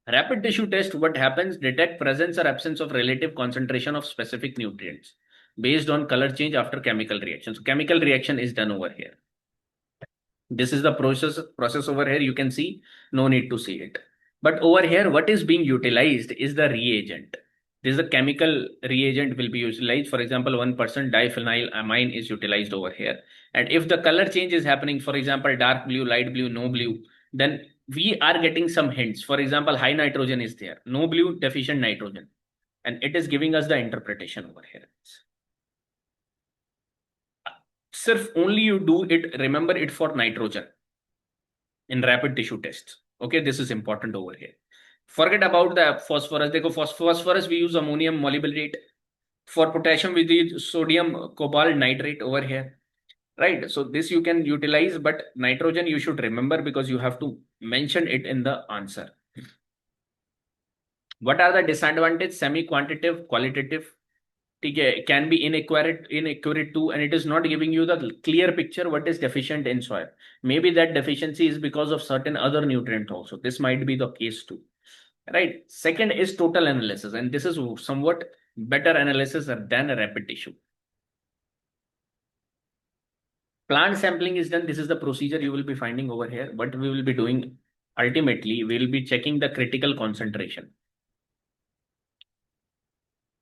Rapid tissue test, what happens? Detect presence or absence of relative concentration of specific nutrients based on color change after chemical reaction. So chemical reaction is done over here. This is the process over here. You can see, no need to see it. But over here, what is being utilized is the reagent. This is a chemical reagent will be utilized. For example, 1% diphenylamine is utilized over here. And if the color change is happening, for example, dark blue, light blue, no blue, then we are getting some hints. For example, high nitrogen is there, no blue, deficient nitrogen. And it is giving us the interpretation over here. Sirf only you do it, remember it for nitrogen in rapid tissue tests. Okay, this is important over here. Forget about the phosphorus. For phosphorus, we use ammonium molybdenate. For potassium, we use sodium cobalt nitrate over here. Right. So this you can utilize, but nitrogen you should remember because you have to mention it in the answer. What are the disadvantages? Semi-quantitative, qualitative. Can be inaccurate too, and it is not giving you the clear picture what is deficient in soil. Maybe that deficiency is because of certain other nutrient also. This might be the case too. Right. Second is total analysis, and this is somewhat better analysis than a rapid tissue. Plant sampling is done. This is the procedure you will be finding over here. What we will be doing ultimately, we will be checking the critical concentration.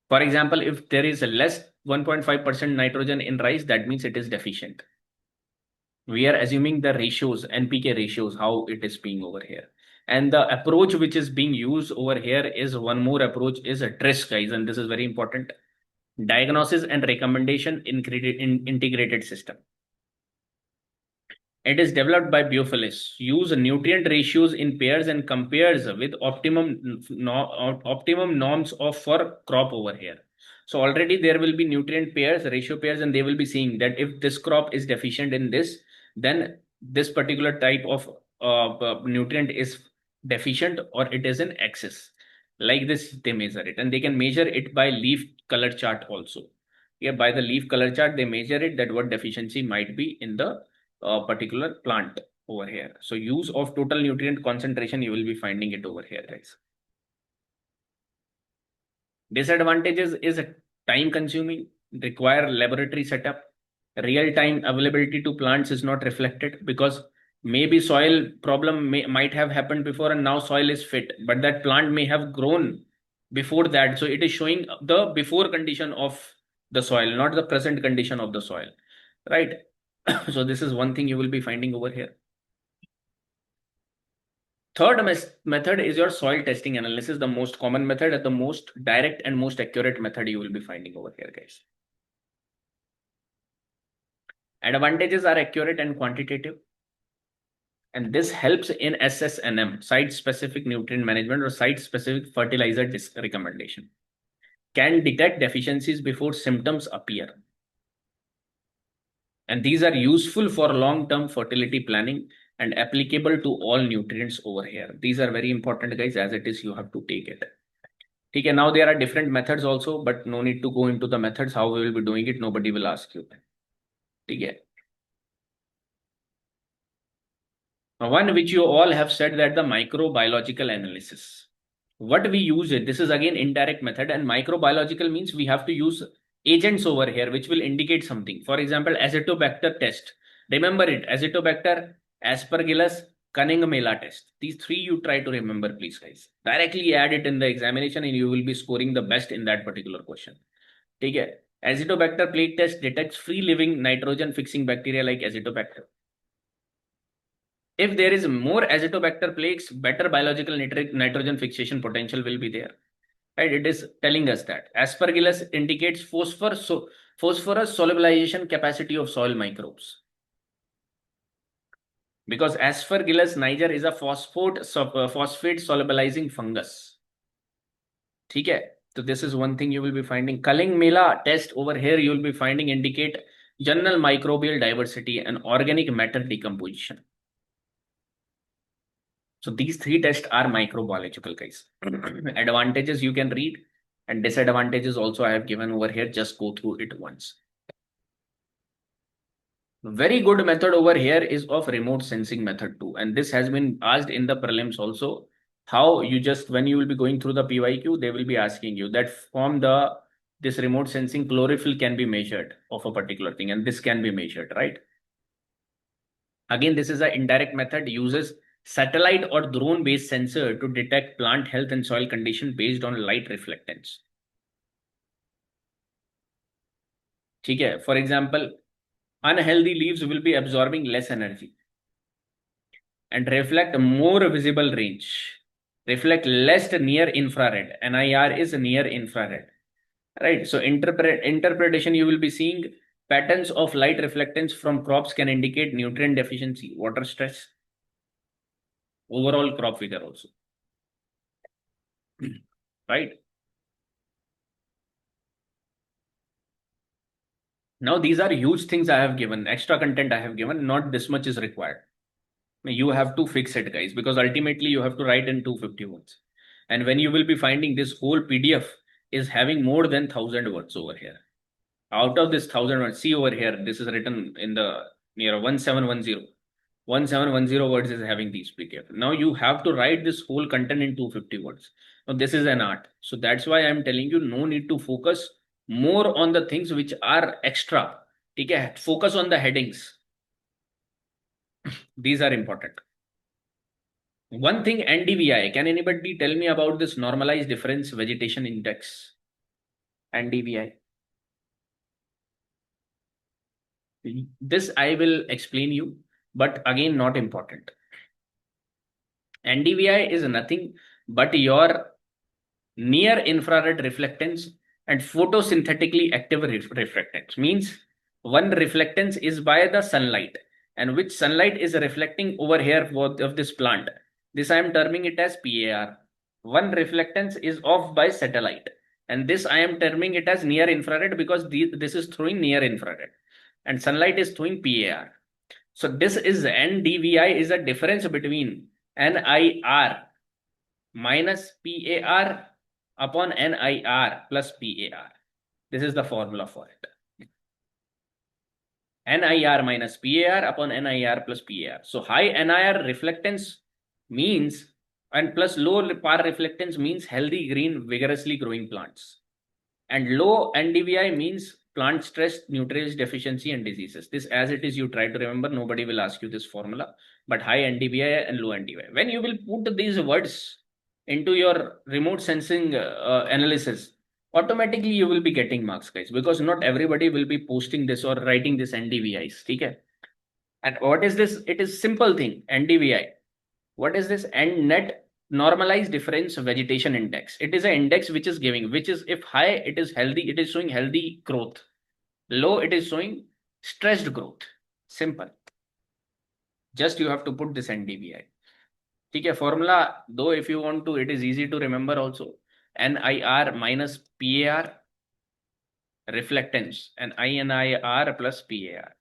For example, if there is a less 1.5% nitrogen in rice, that means it is deficient. We are assuming the ratios, NPK ratios, how it is being over here. And the approach which is being used over here is one more approach is a TRIS, guys, and this is very important. Diagnosis and recommendation in integrated system. It is developed by Biophilus. Use nutrient ratios in pairs and compares with optimum norms of for crop over here. So already there will be nutrient pairs, ratio pairs, and they will be seeing that if this crop is deficient in this, then this particular type of nutrient is deficient or it is in excess. Like this, they measure it, and they can measure it by leaf color chart also. Yeah, by the leaf color chart, they measure it that what deficiency might be in the particular plant over here. So use of total nutrient concentration, you will be finding it over here, guys. Disadvantages is time consuming, require laboratory setup, real time availability to plants is not reflected because maybe soil problem might have happened before and now soil is fit, but that plant may have grown before that. So it is showing the before condition of the soil, not the present condition of the soil, right? So this is one thing you will be finding over here. Third method is your soil testing analysis, the most common method and the most direct and most accurate method you will be finding over here, guys. Advantages are accurate and quantitative. And this helps in SSNM, site-specific nutrient management or site-specific fertilizer recommendation. Can detect deficiencies before symptoms appear. And these are useful for long-term fertility planning and applicable to all nutrients over here. These are very important, guys. As it is, you have to take it. Okay, now there are different methods also, but no need to go into the methods, how we will be doing it. Nobody will ask you. Okay. One which you all have said, that the microbiological analysis. What we use it, this is again indirect method, and microbiological means we have to use agents over here which will indicate something. For example, Azotobacter test. Remember it, Azotobacter, Aspergillus, Cunningham-Mela test. These three you try to remember, please, guys. Directly add it in the examination and you will be scoring the best in that particular question. Okay. Azotobacter plague test detects free living nitrogen fixing bacteria like Azotobacter. If there is more Azotobacter plagues, better biological nitrogen fixation potential will be there. Right? It is telling us that. Aspergillus indicates phosphorus solubilization capacity of soil microbes. Because Aspergillus niger is a phosphate solubilizing fungus. Okay? So this is one thing you will be finding. Cunningham-Mela test over here you will be finding indicate general microbial diversity and organic matter decomposition. So these three tests are microbiological, guys. Advantages you can read and disadvantages also I have given over here. Just go through it once. Very good method over here is of remote sensing method too. And this has been asked in the prelims also. How you just, when you will be going through the PYQ, they will be asking you that from this remote sensing chlorophyll can be measured of a particular thing, and this can be measured, right? Again, this is an indirect method, uses satellite or drone based sensor to detect plant health and soil condition based on light reflectance. Okay, for example, unhealthy leaves will be absorbing less energy and reflect more visible range, reflect less near infrared. NIR is near infrared, right? So interpretation, you will be seeing patterns of light reflectance from crops can indicate nutrient deficiency, water stress, overall crop figure also, right? Now these are huge things I have given, extra content I have given, not this much is required. You have to fix it, guys, because ultimately you have to write in 250 words. And when you will be finding this whole PDF is having more than 1000 words over here. Out of this 1000 words, see over here, this is written in the near 1710. 1710 words is having these PDF. Now you have to write this whole content in 250 words. Now this is an art. So that's why I'm telling you, no need to focus more on the things which are extra. Okay? Focus on the headings. These are important. One thing, NDVI. Can anybody tell me about this normalized difference vegetation index? NDVI. This I will explain you, but again, not important. NDVI is nothing but your near infrared reflectance and photosynthetically active reflectance. Means one reflectance is by the sunlight, and which sunlight is reflecting over here of this plant. This I am terming it as PAR. One reflectance is off by satellite, and this I am terming it as near infrared because this is throwing near infrared and sunlight is throwing PAR. So this is NDVI is a difference between NIR minus PAR upon NIR plus PAR. This is the formula for it. NIR minus PAR upon NIR plus PAR. So high NIR reflectance means, and plus low PAR reflectance means healthy, green, vigorously growing plants. And low NDVI means plant stress, nutrients deficiency, and diseases. This as it is, you try to remember, nobody will ask you this formula, but high NDVI and low NDVI. When you will put these words into your remote sensing analysis, automatically you will be getting marks, guys, because not everybody will be posting this or writing this NDVIs. Okay. And what is this? It is simple thing, NDVI. What is this? And net normalized difference vegetation index. It is an index which is giving, which is if high, it is healthy, it is showing healthy growth. Low, it is showing stressed growth. Simple. Just you have to put this NDVI. Okay, formula, though if you want to, it is easy to remember also. NIR minus PAR reflectance and INIR plus PAR.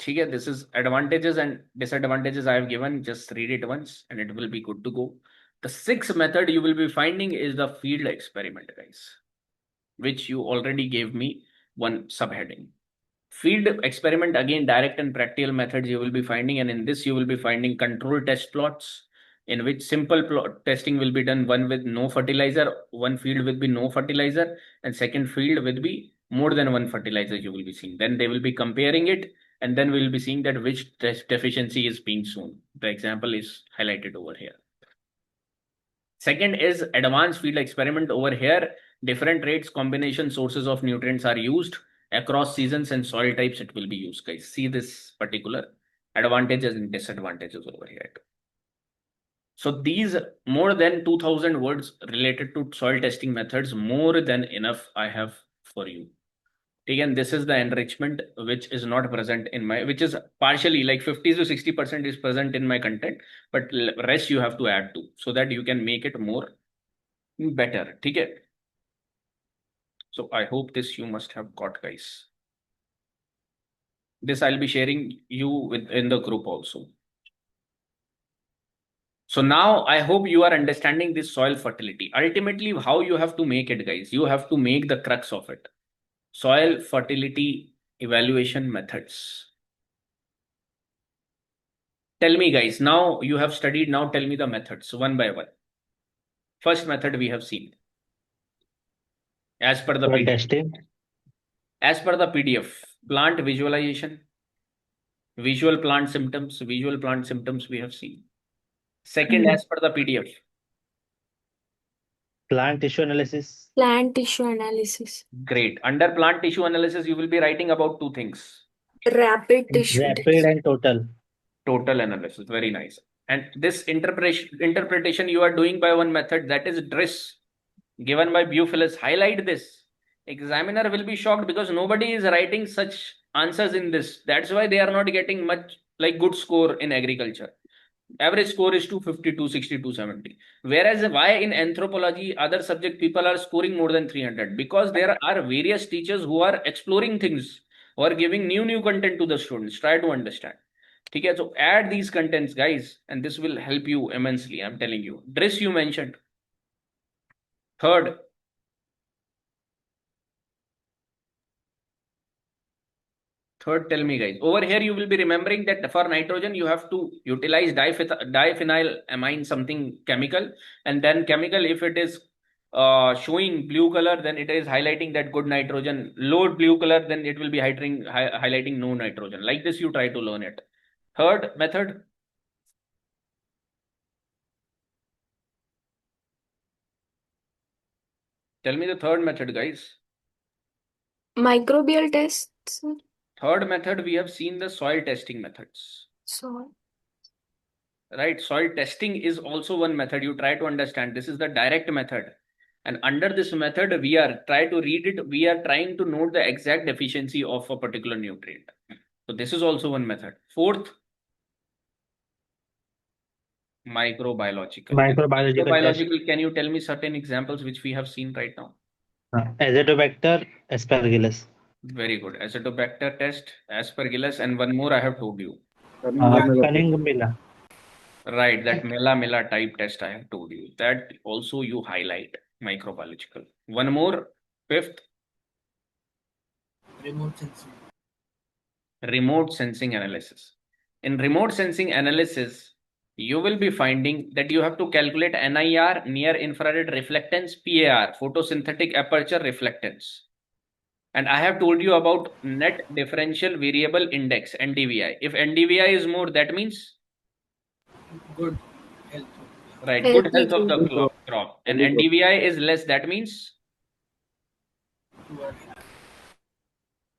Okay, this is advantages and disadvantages I have given. Just read it once and it will be good to go. The sixth method you will be finding is the field experiment, guys, which you already gave me one subheading. Field experiment, again, direct and practical methods you will be finding, and in this you will be finding control test plots in which simple plot testing will be done, one with no fertilizer, one field will be no fertilizer, and second field will be more than one fertilizer you will be seeing. Then they will be comparing it, and then we will be seeing that which test deficiency is being shown. The example is highlighted over here. Second is advanced field experiment. Over here, different rates, combination sources of nutrients are used across seasons and soil types. It will be used, guys. See this particular advantages and disadvantages over here. So these more than 2000 words related to soil testing methods, more than enough I have for you. Again, this is the enrichment which is not present in my, which is partially like 50 to 60% is present in my content, but rest you have to add to so that you can make it more better. Okay. So I hope this you must have got, guys. This I'll be sharing you in the group also. So now I hope you are understanding this soil fertility. Ultimately, how you have to make it, guys. You have to make the crux of it. Soil fertility evaluation methods. Tell me, guys, now you have studied, now tell me the methods one by one. First method we have seen. As per the PDF. Testing. As per the PDF, plant visualization, visual plant symptoms we have seen. Second, as per the PDF. Plant tissue analysis. Plant tissue analysis. Great. Under plant tissue analysis, you will be writing about two things. Rapid tissue. Rapid and total. Total analysis. Very nice. And this interpretation you are doing by one method, that is DRIS, given by Buphilus. Highlight this. Examiner will be shocked because nobody is writing such answers in this. That's why they are not getting much like good score in agriculture. Average score is 250, 260, 270. Whereas why in anthropology, other subject people are scoring more than 300? Because there are various teachers who are exploring things or giving new content to the students. Try to understand. Okay, so add these contents, guys, and this will help you immensely. I'm telling you. DRIS you mentioned. Third, tell me, guys. Over here, you will be remembering that for nitrogen, you have to utilize diphenylamine something chemical. And then chemical, if it is showing blue color, then it is highlighting that good nitrogen. Low blue color, then it will be highlighting no nitrogen. Like this, you try to learn it. Third method. Tell me the third method, guys. Microbial tests. Third method, we have seen the soil testing methods. Soil. Right, soil testing is also one method. You try to understand. This is the direct method. And under this method, we are trying to note the exact deficiency of a particular nutrient. So this is also one method. Fourth, microbiological. Microbiological, can you tell me certain examples which we have seen right now? Azotobacter, aspergillus. Very good. Azotobacter test, aspergillus, and one more I have told you. Cunningham. Right, that mela type test I have told you. That also you highlight microbiological. One more, fifth. Remote sensing analysis. In remote sensing analysis, you will be finding that you have to calculate NIR, near infrared reflectance, PAR, photosynthetic aperture reflectance. And I have told you about net differential variable index, NDVI. If NDVI is more, that means? Good. Right. Good Healthy health of the growth. crop. And NDVI is less. That means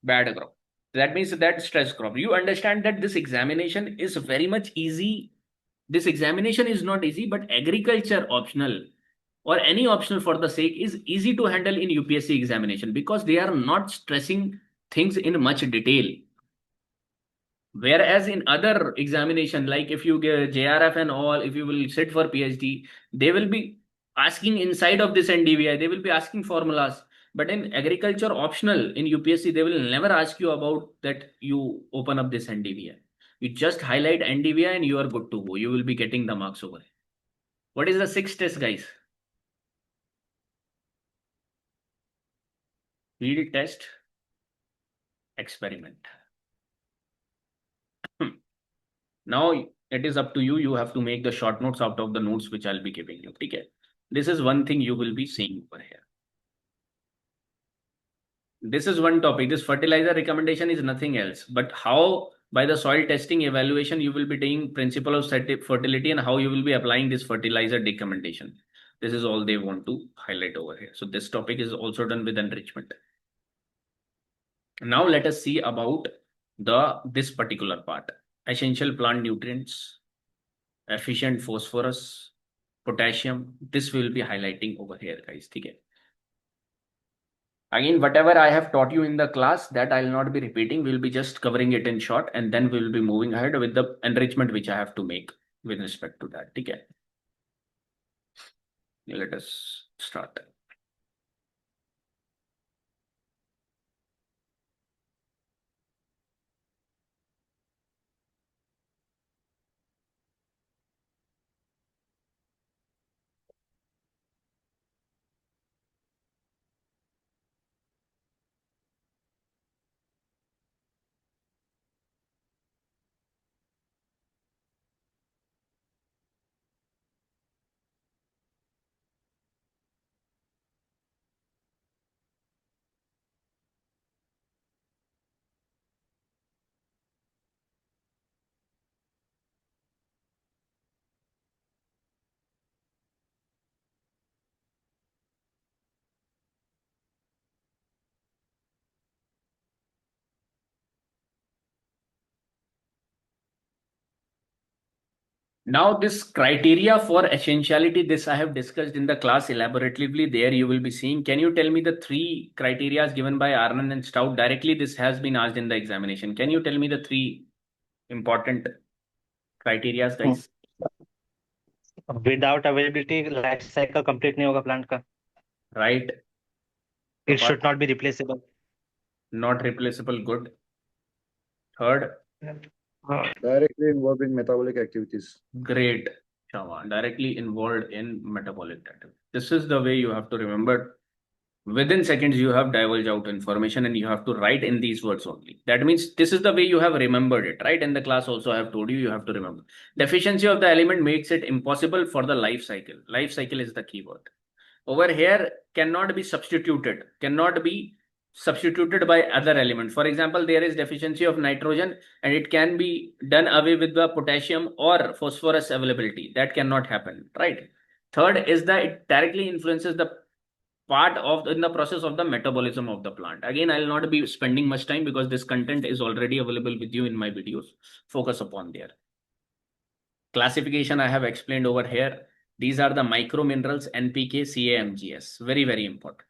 bad crop. That means that stress crop. You understand that this examination is very much easy. This examination is not easy, but agriculture optional or any optional for the sake is easy to handle in UPSC examination because they are not stressing things in much detail. Whereas in other examination, like if you get JRF and all, if you will sit for PhD, they will be asking inside of this NDVI, they will be asking formulas. But in agriculture optional in UPSC, they will never ask you about that you open up this NDVI. You just highlight NDVI and you are good to go. You will be getting the marks over. What is the sixth test, guys? Field test experiment. Now it is up to you. You have to make the short notes out of the notes which I'll be giving you. Okay. This is one thing you will be seeing over here. This is one topic. This fertilizer recommendation is nothing else, but how by the soil testing evaluation you will be doing principle of fertility and how you will be applying this fertilizer recommendation. This is all they want to highlight over here. So this topic is also done with enrichment. Now let us see about this particular part. Essential plant nutrients, efficient phosphorus, potassium. This will be highlighting over here, guys. Okay. Again, whatever I have taught you in the class, that I'll not be repeating. We'll be just covering it in short, and then we'll be moving ahead with the enrichment which I have to make with respect to that. Okay. Let us start. Now, this criteria for essentiality, this I have discussed in the class elaboratively. There you will be seeing. Can you tell me the three criteria given by Arnon and Stout? Directly, this has been asked in the examination. Can you tell me the three important criteria, guys? Without availability life cycle complete नहीं होगा plant का. Right. It should not be replaceable. Not replaceable. Good. Third. Directly involved in metabolic activities. Great, Shama. Directly involved in metabolic activity. This is the way you have to remember. Within seconds, you have divulged out information and you have to write in these words only. That means this is the way you have remembered it, right? In the class also I have told you, you have to remember. Deficiency of the element makes it impossible for the life cycle. Life cycle is the keyword. Over here, cannot be substituted by other element. For example, there is deficiency of nitrogen and it can be done away with the potassium or phosphorus availability. That cannot happen, right? Third is that it directly influences the part of in the process of the metabolism of the plant. Again, I'll not be spending much time because this content is already available with you in my videos. Focus upon there. Classification I have explained over here. These are the micro minerals NPK, Ca, Mgs. Very, very important.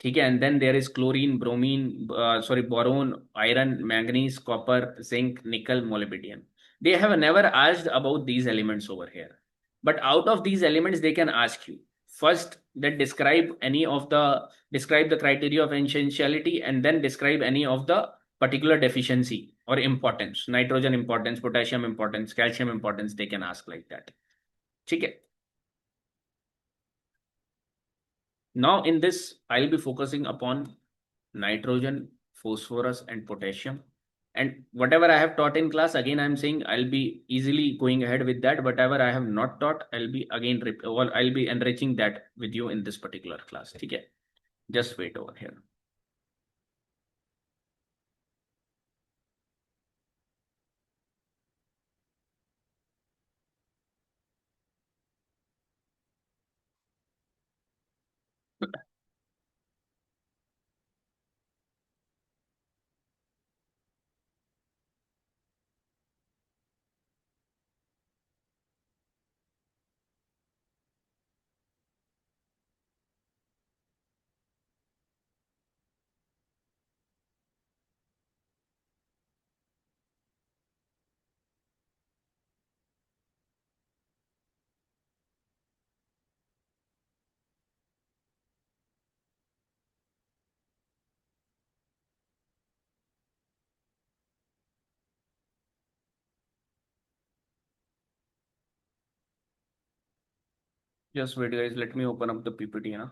Okay, and then there is chlorine, bromine, boron, iron, manganese, copper, zinc, nickel, molybdenum. They have never asked about these elements over here. But out of these elements, they can ask you. First, that describe the criteria of essentiality and then describe any of the particular deficiency or importance. Nitrogen importance, potassium importance, calcium importance, they can ask like that. Okay. Now in this, I'll be focusing upon nitrogen, phosphorus, and potassium. And whatever I have taught in class, again, I'm saying I'll be easily going ahead with that. Whatever I have not taught, I'll be enriching that with you in this particular class. Okay. Just wait over here. Just wait, guys. Let me open up the PPT. Huh?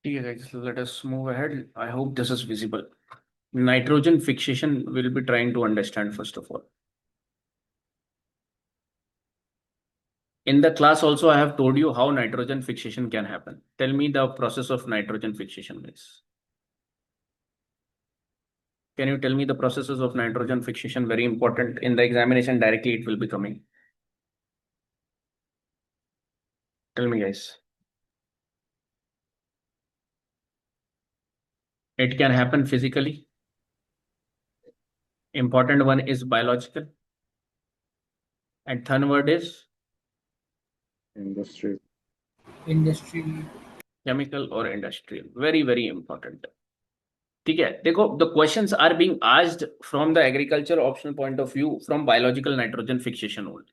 Okay, guys, let us move ahead. I hope this is visible. Nitrogen fixation we'll be trying to understand first of all. In the class also, I have told you how nitrogen fixation can happen. Tell me the process of nitrogen fixation, guys. Can you tell me the processes of nitrogen fixation? Very important. In the examination, directly it will be coming. Tell me, guys. It can happen physically. Important one is biological. And third word is Industry. chemical or industrial. Very, very important. ठीक है देखो the questions are being asked from the agriculture optional point of view from biological nitrogen fixation only.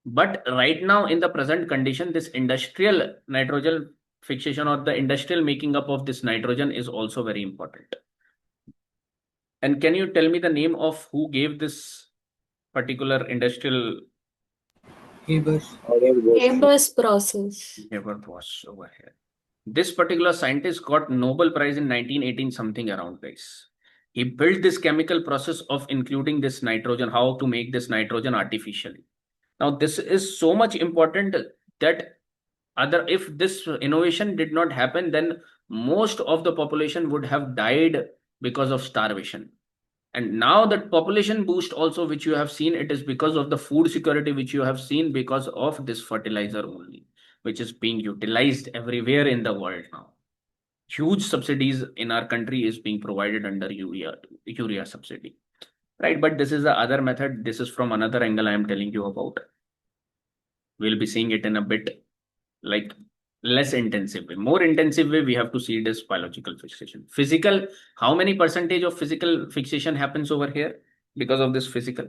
But right now in the present condition, this industrial nitrogen fixation or the industrial making up of this nitrogen is also very important. And can you tell me the name of who gave this particular industrial Haber's process. Haber was over here. This particular scientist got Nobel Prize in 1918 something around, guys. He built this chemical process of including this nitrogen, how to make this nitrogen artificially. Now, this is so much important that if this innovation did not happen, then most of the population would have died because of starvation. And now that population boost also, which you have seen, it is because of the food security, which you have seen because of this fertilizer only, which is being utilized everywhere in the world now. Huge subsidies in our country is being provided under urea subsidy, right? But this is the other method. This is from another angle I am telling you about. We'll be seeing it in a bit like less intensive way. More intensive way, we have to see this biological fixation. Physical, how many percentage of physical fixation happens over here because of this physical?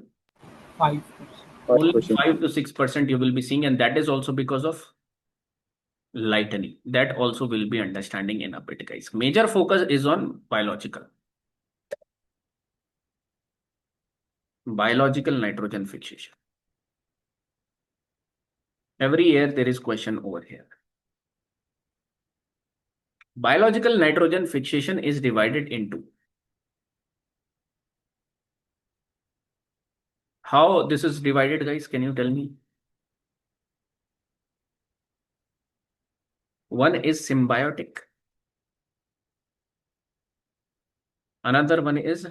5%. Only 5 to 6% you will be seeing, and that is also because of lightening. That also will be understanding in a bit, guys. Major focus is on biological. Biological nitrogen fixation. Every year there is question over here. Biological nitrogen fixation is divided into. How this is divided, guys? Can you tell me? One is symbiotic. Another one is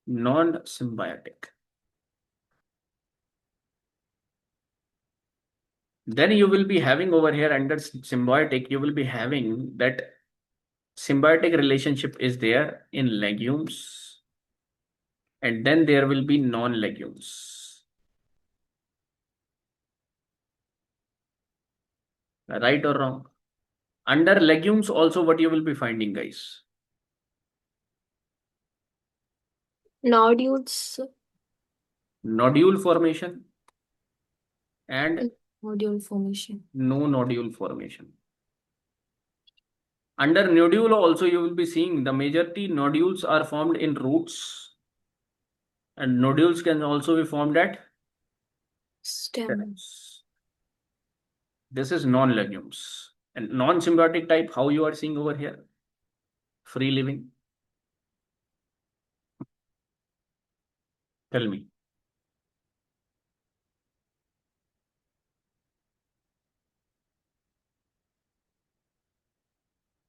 non-symbiotic. Then you will be having over here under symbiotic, you will be having that symbiotic relationship is there in legumes. And then there will be non-legumes. Right or wrong? Under legumes also what you will be finding, guys? Nodules. Nodule formation. and nodule formation. no nodule formation. Under nodule also you will be seeing the majority nodules are formed in roots, and nodules can also be formed at Stems. This is non-legumes. And non-symbiotic type, how you are seeing over here? Free living. Tell me.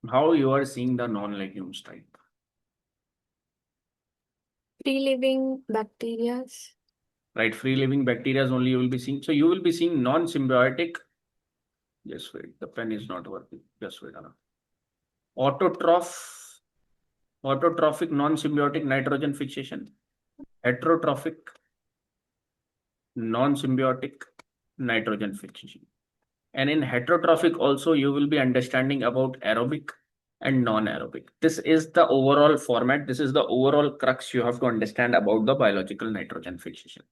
How you are seeing the non-legumes type? Free living bacteria. Right, free living bacteria only you will be seeing. So you will be seeing non-symbiotic. Just wait, the pen is not working. Just wait. Autotrophic non-symbiotic nitrogen fixation. Heterotrophic non-symbiotic nitrogen fixation. And in heterotrophic also you will be understanding about aerobic and non-aerobic. This is the overall format. This is the overall crux you have to understand about the biological nitrogen fixation.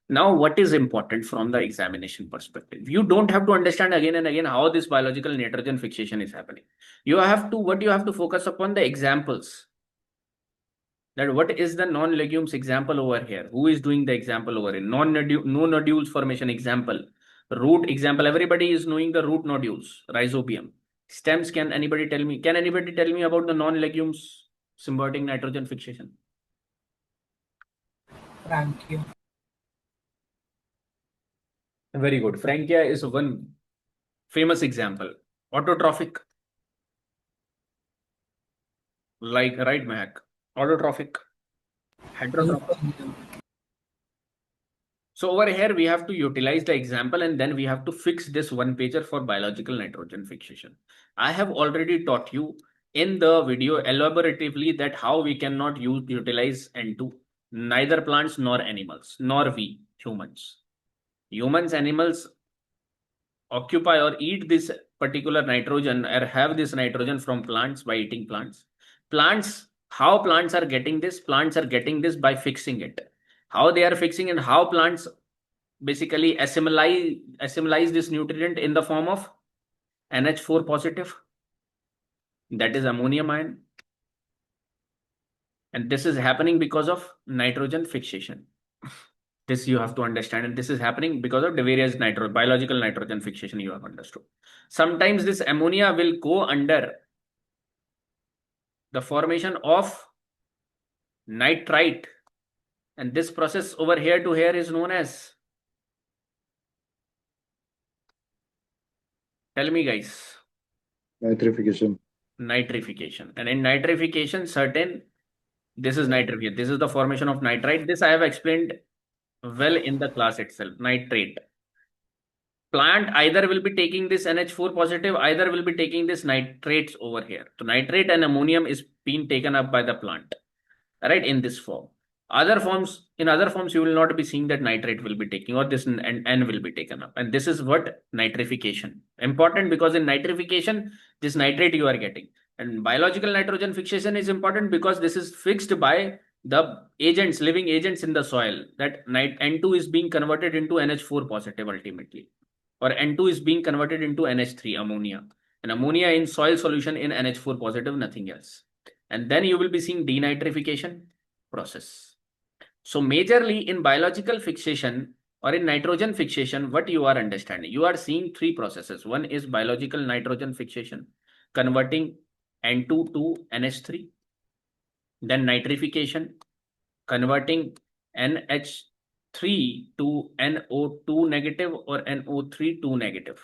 Now, what is important from the examination perspective? You don't have to understand again and again how this biological nitrogen fixation is happening. What you have to focus upon the examples. That what is the non-legumes example over here? Who is doing the example over here? No nodules formation example. Root example. Everybody is knowing the root nodules, rhizobium. Stems, can anybody tell me about the non-legumes symbiotic nitrogen fixation? Frankia. Very good. Frankia is one famous example. Autotrophic. Like, right, Mahak? Autotrophic. Heterotrophic. So over here, we have to utilize the example and then we have to fix this one pager for biological nitrogen fixation. I have already taught you in the video elaboratively that how we cannot utilize N2, neither plants nor animals, nor we, humans. Humans, animals occupy or eat this particular nitrogen or have this nitrogen from plants by eating plants. How plants are getting this? Plants are getting this by fixing it. How they are fixing and how plants basically assimilize this nutrient in the form of NH4 positive. That is ammonium ion. And this is happening because of nitrogen fixation. This you have to understand, and this is happening because of the various biological nitrogen fixation you have understood. Sometimes this ammonia will go under the formation of nitrite, and this process over here to here is known as, tell me guys. Nitrification. Nitrification. And in nitrification, this is nitrification. This is the formation of nitrite. This I have explained well in the class itself. Nitrate. Plant either will be taking this NH4 positive, either will be taking this nitrates over here. So nitrate and ammonium is being taken up by the plant, right, in this form. In other forms, you will not be seeing that nitrate will be taking, or this N will be taken up. And this is what nitrification. Important because in nitrification, this nitrate you are getting. And biological nitrogen fixation is important because this is fixed by the agents, living agents in the soil, that N2 is being converted into NH4 positive ultimately. Or N2 is being converted into NH3, ammonia. And ammonia in soil solution in NH4 positive, nothing else. And then you will be seeing denitrification process. So majorly in biological fixation or in nitrogen fixation, what you are understanding? You are seeing three processes. One is biological nitrogen fixation, converting N2 to NH3. Then nitrification, converting NH3 to NO2 negative or NO3 2 negative.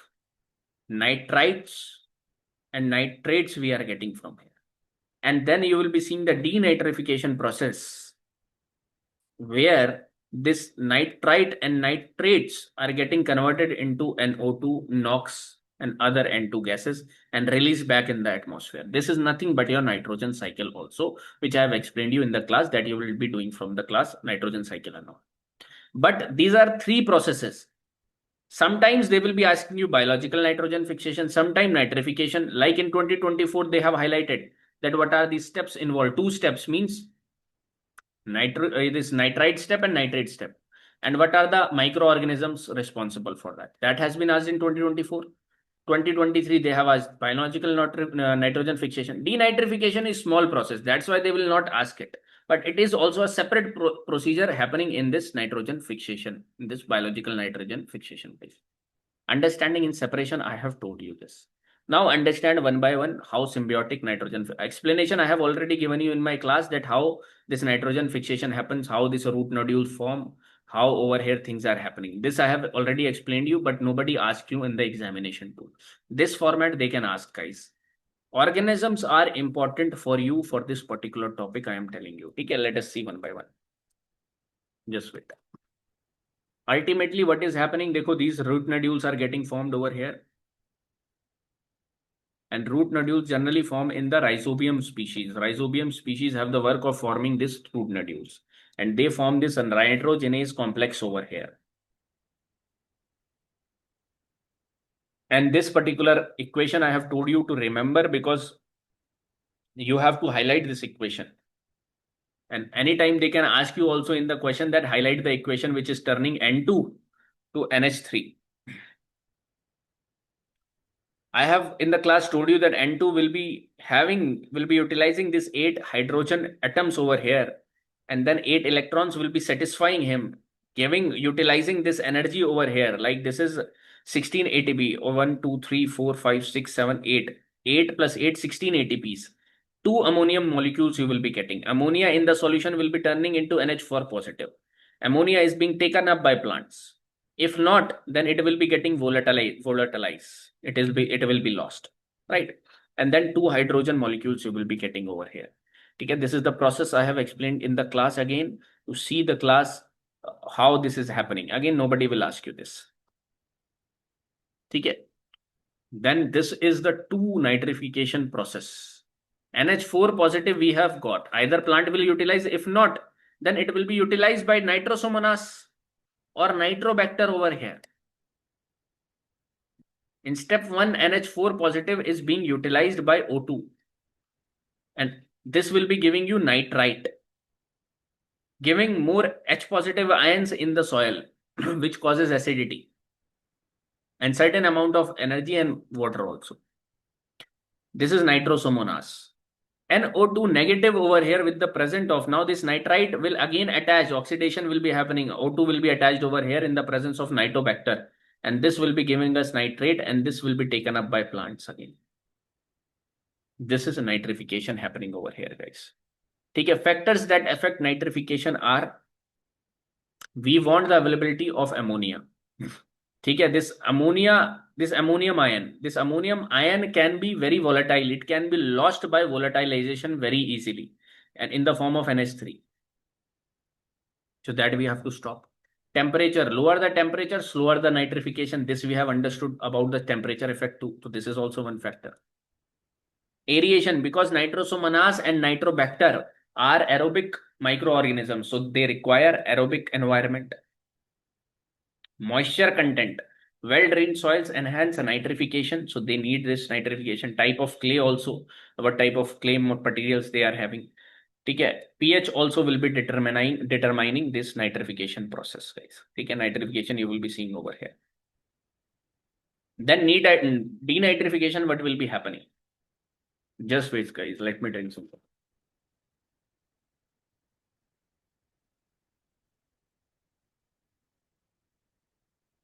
Nitrites and nitrates we are getting from here. And then you will be seeing the denitrification process, where this nitrite and nitrates are getting converted into NO2, NOx, and other N2 gases and released back in the atmosphere. This is nothing but your nitrogen cycle also, which I have explained you in the class that you will be doing from the class nitrogen cycle and all. But these are three processes. Sometimes they will be asking you biological nitrogen fixation, sometime nitrification. Like in 2024, they have highlighted that what are these steps involved. 2 steps means this nitrite step and nitrate step. And what are the microorganisms responsible for that? That has been asked in 2024. 2023, they have asked biological nitrogen fixation. Denitrification is small process. That's why they will not ask it. But it is also a separate procedure happening in this nitrogen fixation, in this biological nitrogen fixation phase. Understanding in separation, I have told you this. Now understand one by one how symbiotic nitrogen explanation I have already given you in my class, that how this nitrogen fixation happens, how this root nodules form, how over here things are happening. This I have already explained you, but nobody asked you in the examination tool. This format they can ask, guys. Organisms are important for you for this particular topic I am telling you. Okay, let us see one by one. Just wait. Ultimately, what is happening? Dekho, these root nodules are getting formed over here. And root nodules generally form in the rhizobium species. Rhizobium species have the work of forming these root nodules. And they form this nitrogenase complex over here. And this particular equation I have told you to remember, because you have to highlight this equation. And anytime they can ask you also in the question that highlight the equation which is turning N2 to NH3. I have in the class told you that N2 will be utilizing this 8 hydrogen atoms over here, and then 8 electrons will be satisfying him, utilizing this energy over here. Like this is 16 ATP, 1, 2, 3, 4, 5, 6, 7, 8. 8 plus 8, 16 ATPs. 2 ammonium molecules you will be getting. Ammonia in the solution will be turning into NH4 positive. Ammonia is being taken up by plants. If not, then it will be getting volatilized. It will be lost, right? And then 2 hydrogen molecules you will be getting over here. Okay, this is the process I have explained in the class. Again, to see the class, how this is happening. Again, nobody will ask you this. Okay. Then this is the 2 nitrification process. NH4 positive we have got. Either plant will utilize, if not, then it will be utilized by Nitrosomonas or Nitrobacter over here. In step 1, NH4 positive is being utilized by O2. And this will be giving you nitrite, giving more H positive ions in the soil, which causes acidity. And certain amount of energy and water also. This is Nitrosomonas. NO2 negative over here with the presence of, now this nitrite will again attach, oxidation will be happening. O2 will be attached over here in the presence of Nitrobacter. And this will be giving us nitrate, and this will be taken up by plants again. This is a nitrification happening over here, guys. Okay, factors that affect nitrification are, we want the availability of ammonia. Okay, this ammonium ion can be very volatile. It can be lost by volatilization very easily, and in the form of NH3. So that we have to stop. Temperature, lower the temperature, slower the nitrification. This we have understood about the temperature effect too. So this is also one factor. Aeration, because Nitrosomonas and Nitrobacter are aerobic microorganisms, so they require aerobic environment. Moisture content, well-drained soils enhance nitrification, so they need this nitrification. Type of clay also, what type of clay materials they are having. Okay, pH also will be determining this nitrification process, guys. Okay, nitrification you will be seeing over here. Then denitrification, what will be happening? Just wait, guys. Let me tell you something.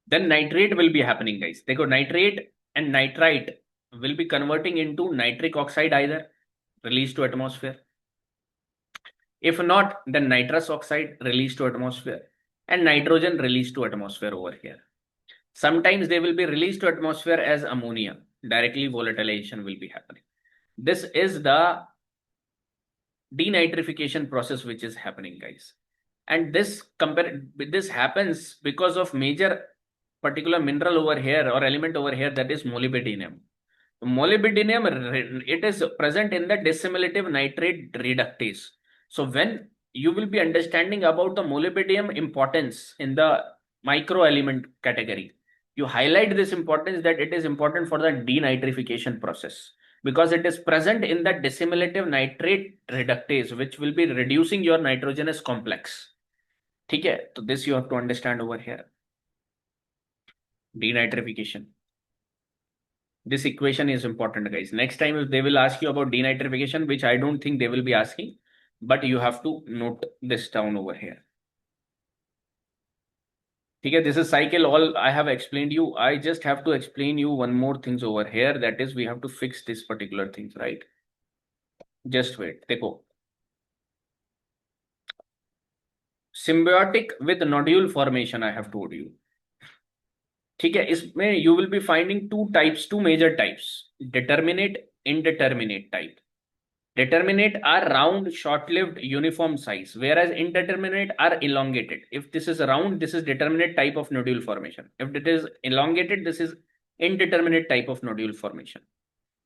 Then nitrate will be happening, guys. They go nitrate and nitrite will be converting into nitric oxide, either released to atmosphere. If not, then nitrous oxide released to atmosphere, and nitrogen released to atmosphere over here. Sometimes they will be released to atmosphere as ammonia. Directly volatilization will be happening. This is the denitrification process which is happening, guys. And this happens because of major particular mineral over here or element over here, that is molybdenum. Molybdenum, it is present in the dissimilative nitrate reductase. So when you will be understanding about the molybdenum importance in the microelement category, you highlight this importance, that it is important for the denitrification process, because it is present in the dissimilative nitrate reductase, which will be reducing your nitrogenous complex. ठीक है, तो this you have to understand over here. Denitrification. This equation is important, guys. Next time if they will ask you about denitrification, which I don't think they will be asking, but you have to note this down over here. Okay, this is cycle. All I have explained you. I just have to explain you one more things over here. That is, we have to fix this particular things, right? Just wait. देखो. Symbiotic with nodule formation, I have told you. ठीक है, इसमें you will be finding two major types: determinate, indeterminate type. Determinate are round, short-lived, uniform size, whereas indeterminate are elongated. If this is round, this is determinate type of nodule formation. If it is elongated, this is indeterminate type of nodule formation.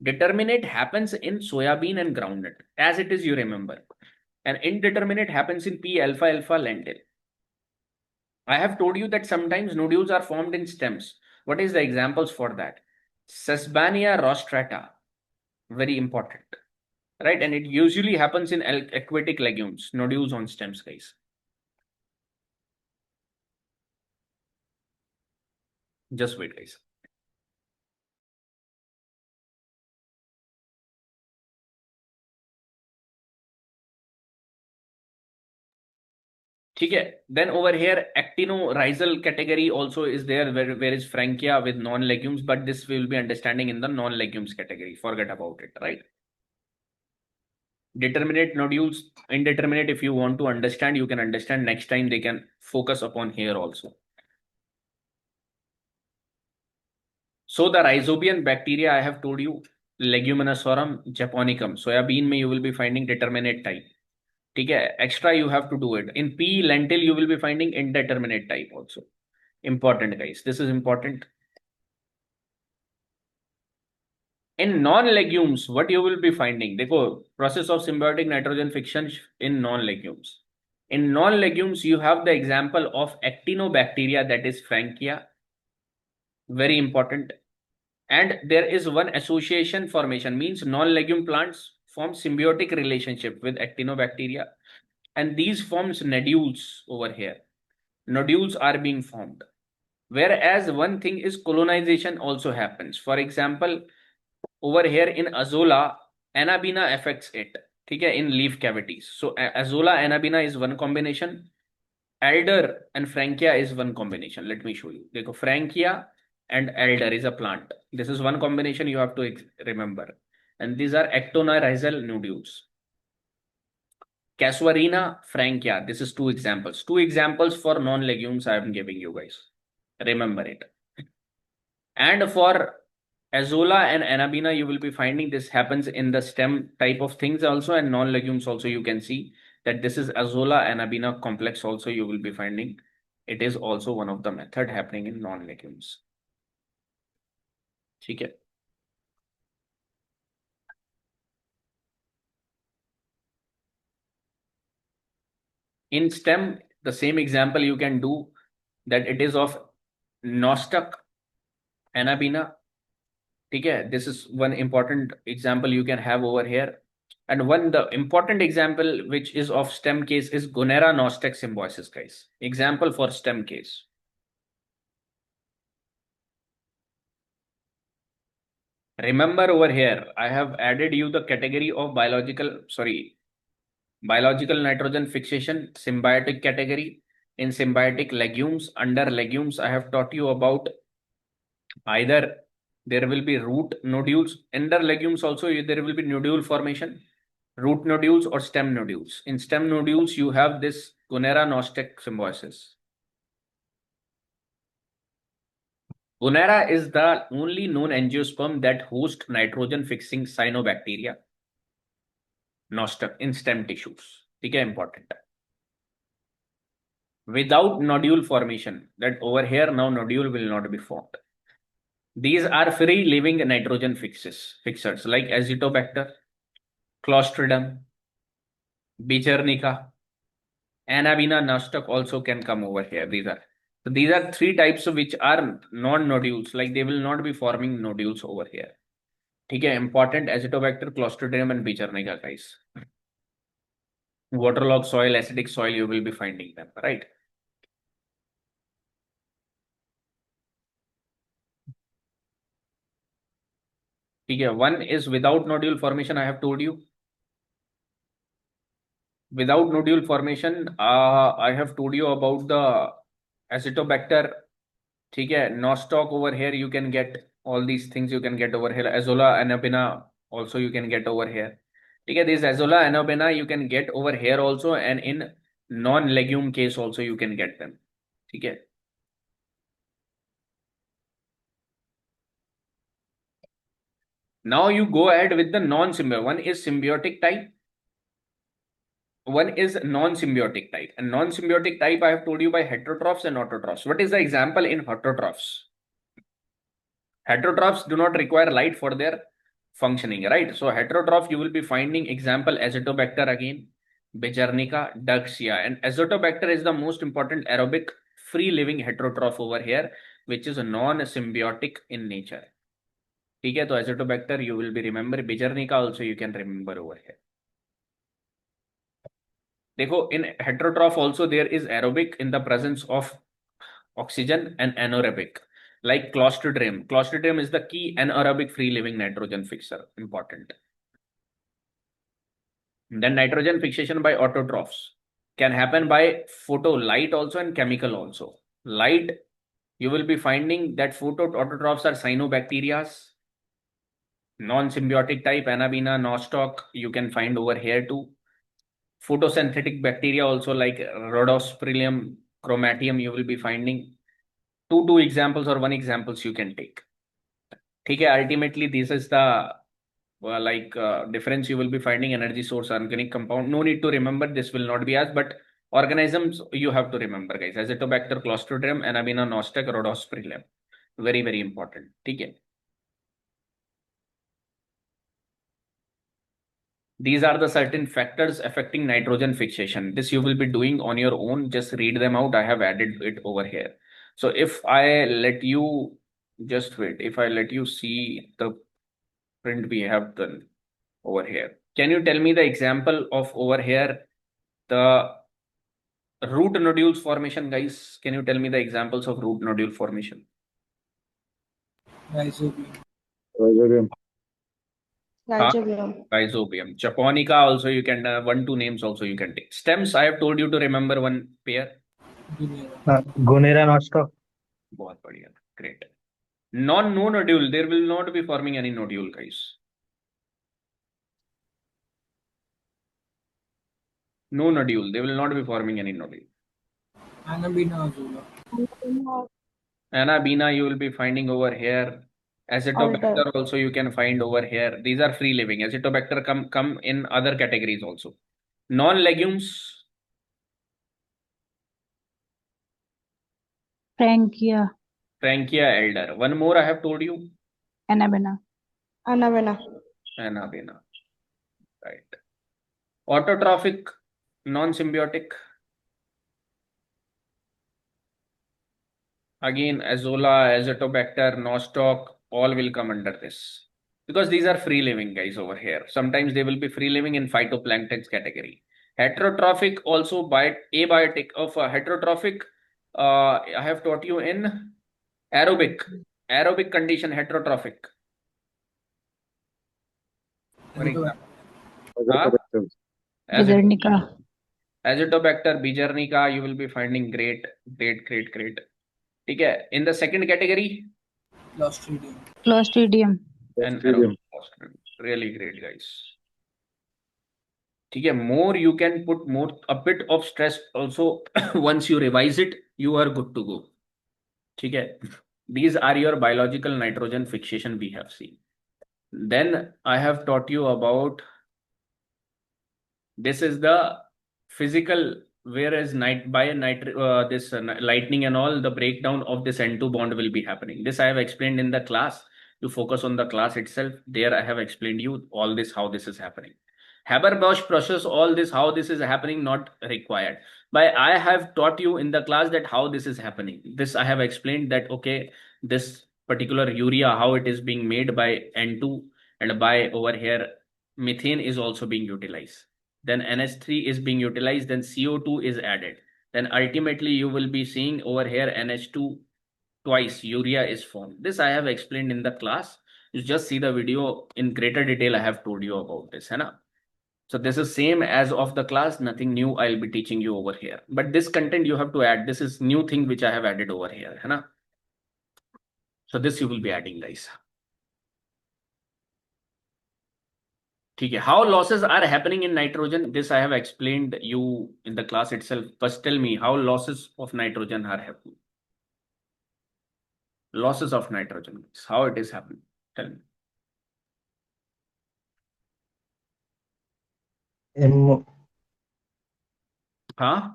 Determinate happens in soybean and groundnut, as it is, you remember. And indeterminate happens in P alpha alpha lentil. I have told you that sometimes nodules are formed in stems. What is the examples for that? Sesbania rostrata, very important. Right, and it usually happens in aquatic legumes, nodules on stems, guys. Just wait, guys. Okay, then over here, actinomycetes category also is there, where is Frankia with non-legumes, but this we will be understanding in the non-legumes category. Forget about it, right? Determinate nodules, indeterminate, if you want to understand, you can understand. Next time they can focus upon here also. So the rhizobian bacteria, I have told you, Leguminosarum japonicum. Soybean में you will be finding determinate type. ठीक है, extra you have to do it. In pea lentil you will be finding indeterminate type also. Important, guys. This is important. In non-legumes, what you will be finding? देखो, process of symbiotic nitrogen fixation in non-legumes. In non-legumes, you have the example of actinobacteria, that is Frankia. Very important. And there is one association formation, means non-legume plants form symbiotic relationship with actinobacteria, and these forms nodules over here. Nodules are being formed. Whereas one thing is colonization also happens. For example, over here in Azolla, Anabina affects it. Okay, in leaf cavities. So Azolla, Anabina is one combination. Alder and Frankia is one combination. Let me show you. Dekho, Frankia and alder is a plant. This is one combination you have to remember. And these are actinomycetes nodules. Casuarina, Frankia. This is two examples. Two examples for non-legumes I am giving you guys. Remember it. And for Azolla and Anabina, you will be finding this happens in the stem type of things also, and non-legumes also. You can see that this is Azolla Anabina complex also you will be finding. It is also one of the method happening in non-legumes. ठीक है. In stem, the same example you can do, that it is of nostoc Anabina. Okay, this is one important example you can have over here. And the important example which is of stem case is Gonera nostoc symbiosis, guys. Example for stem case. Remember over here, I have added you the category of biological nitrogen fixation, symbiotic category. In symbiotic legumes, under legumes, I have taught you about either there will be root nodules. Under legumes also, there will be nodule formation, root nodules or stem nodules. In stem nodules, you have this Gonera nostoc symbiosis. Gonera is the only known angiosperm that hosts nitrogen-fixing cyanobacteria nostoc in stem tissues. Okay, important. Without nodule formation, that over here now nodule will not be formed. These are free living nitrogen fixers like Azotobacter, Clostridium, Bichernica, Anabina nostoc also can come over here. These are three types of which are non-nodules, like they will not be forming nodules over here. Okay, important: Azotobacter, Clostridium, and Bichernica, guys. Waterlogged soil, acidic soil, you will be finding them, right? ठीक है, one is without nodule formation. I have told you. Without nodule formation, I have told you about the Acetobacter. ठीक है, nostoc over here you can get all these things you can get over here. Azolla anabina also you can get over here. ठीक है, this Azolla anabina you can get over here also, and in non-legume case also you can get them. ठीक है. Now you go ahead with the non-symbiotic. One is symbiotic type. One is non-symbiotic type. And non-symbiotic type I have told you by heterotrophs and autotrophs. What is the example in heterotrophs? Heterotrophs do not require light for their functioning, right? So heterotroph you will be finding example Acetobacter again, Bejernica, Duxia, and Acetobacter is the most important aerobic free living heterotroph over here, which is non-symbiotic in nature. ठीक है, तो Acetobacter you will be remember, Bejernica also you can remember over here. देखो, in heterotroph also there is aerobic in the presence of oxygen and anaerobic, like Clostridium. Clostridium is the key anaerobic free living nitrogen fixer, important. Then nitrogen fixation by autotrophs can happen by photo light also and chemical also. Light, you will be finding that photo autotrophs are cyanobacterias, non-symbiotic type, Anabina, Nostoc, you can find over here too. Photosynthetic bacteria also like Rhodosporium, Chromatium, you will be finding. Two examples or one examples you can take. ठीक है, ultimately this is the difference you will be finding, energy source, organic compound. No need to remember, this will not be asked, but organisms you have to remember guys. Acetobacter, Clostridium, Anabina, Nostoc, Rhodosporium. Very, very important. ठीक है. These are the certain factors affecting nitrogen fixation. This you will be doing on your own. Just read them out. I have added it over here. So if I let you, just wait, if I let you see the print we have done over here, can you tell me the example of over here, the root nodules formation, guys? Can you tell me the examples of root nodule formation? Rhizobium. Rhizobium. Japonica also you can, 1-2 names also you can take. Stems, I have told you to remember one pair. Gonera nostoc. बहुत बढ़िया, great. No nodule, there will not be forming any nodule, guys. No nodule, they will not be forming any nodule. Anabina you will be finding over here. Acetobacter also you can find over here. These are free living. Acetobacter come in other categories also. Non-legumes. Frankia. Frankia elder. One more I have told you. Anabina. Anabina. Right. Autotrophic, non-symbiotic. Again, Azolla, Acetobacter, Nostoc, all will come under this. Because these are free living guys over here. Sometimes they will be free living in phytoplankton category. Heterotrophic also abiotic of heterotrophic. I have taught you in aerobic condition, heterotrophic. For example, Bejernica. Acetobacter, Bejernica, you will be finding great. ठीक है, in the second category, Clostridium. and really great guys. ठीक है, more you can put more a bit of stress also. Once you revise it, you are good to go. ठीक है, these are your biological nitrogen fixation we have seen. Then I have taught you about, this is the physical, whereas lightning and all, the breakdown of this N2 bond will be happening. This I have explained in the class. You focus on the class itself. There I have explained you all this, how this is happening. Haber-Bosch process, all this, how this is happening, not required. But I have taught you in the class that how this is happening. This I have explained that, okay, this particular urea, how it is being made by N2, and by over here, methane is also being utilized. Then NH3 is being utilized, then CO2 is added. Then ultimately you will be seeing over here NH2 twice, urea is formed. This I have explained in the class. You just see the video in greater detail. I have told you about this, है ना? So this is same as of the class, nothing new I'll be teaching you over here. But this content you have to add. This is new thing which I have added over here, है ना? So this you will be adding, guys. ठीक है. How losses are happening in nitrogen? This I have explained you in the class itself. First tell me how losses of nitrogen are happening. Losses of nitrogen, how it is happening? Tell me. Huh?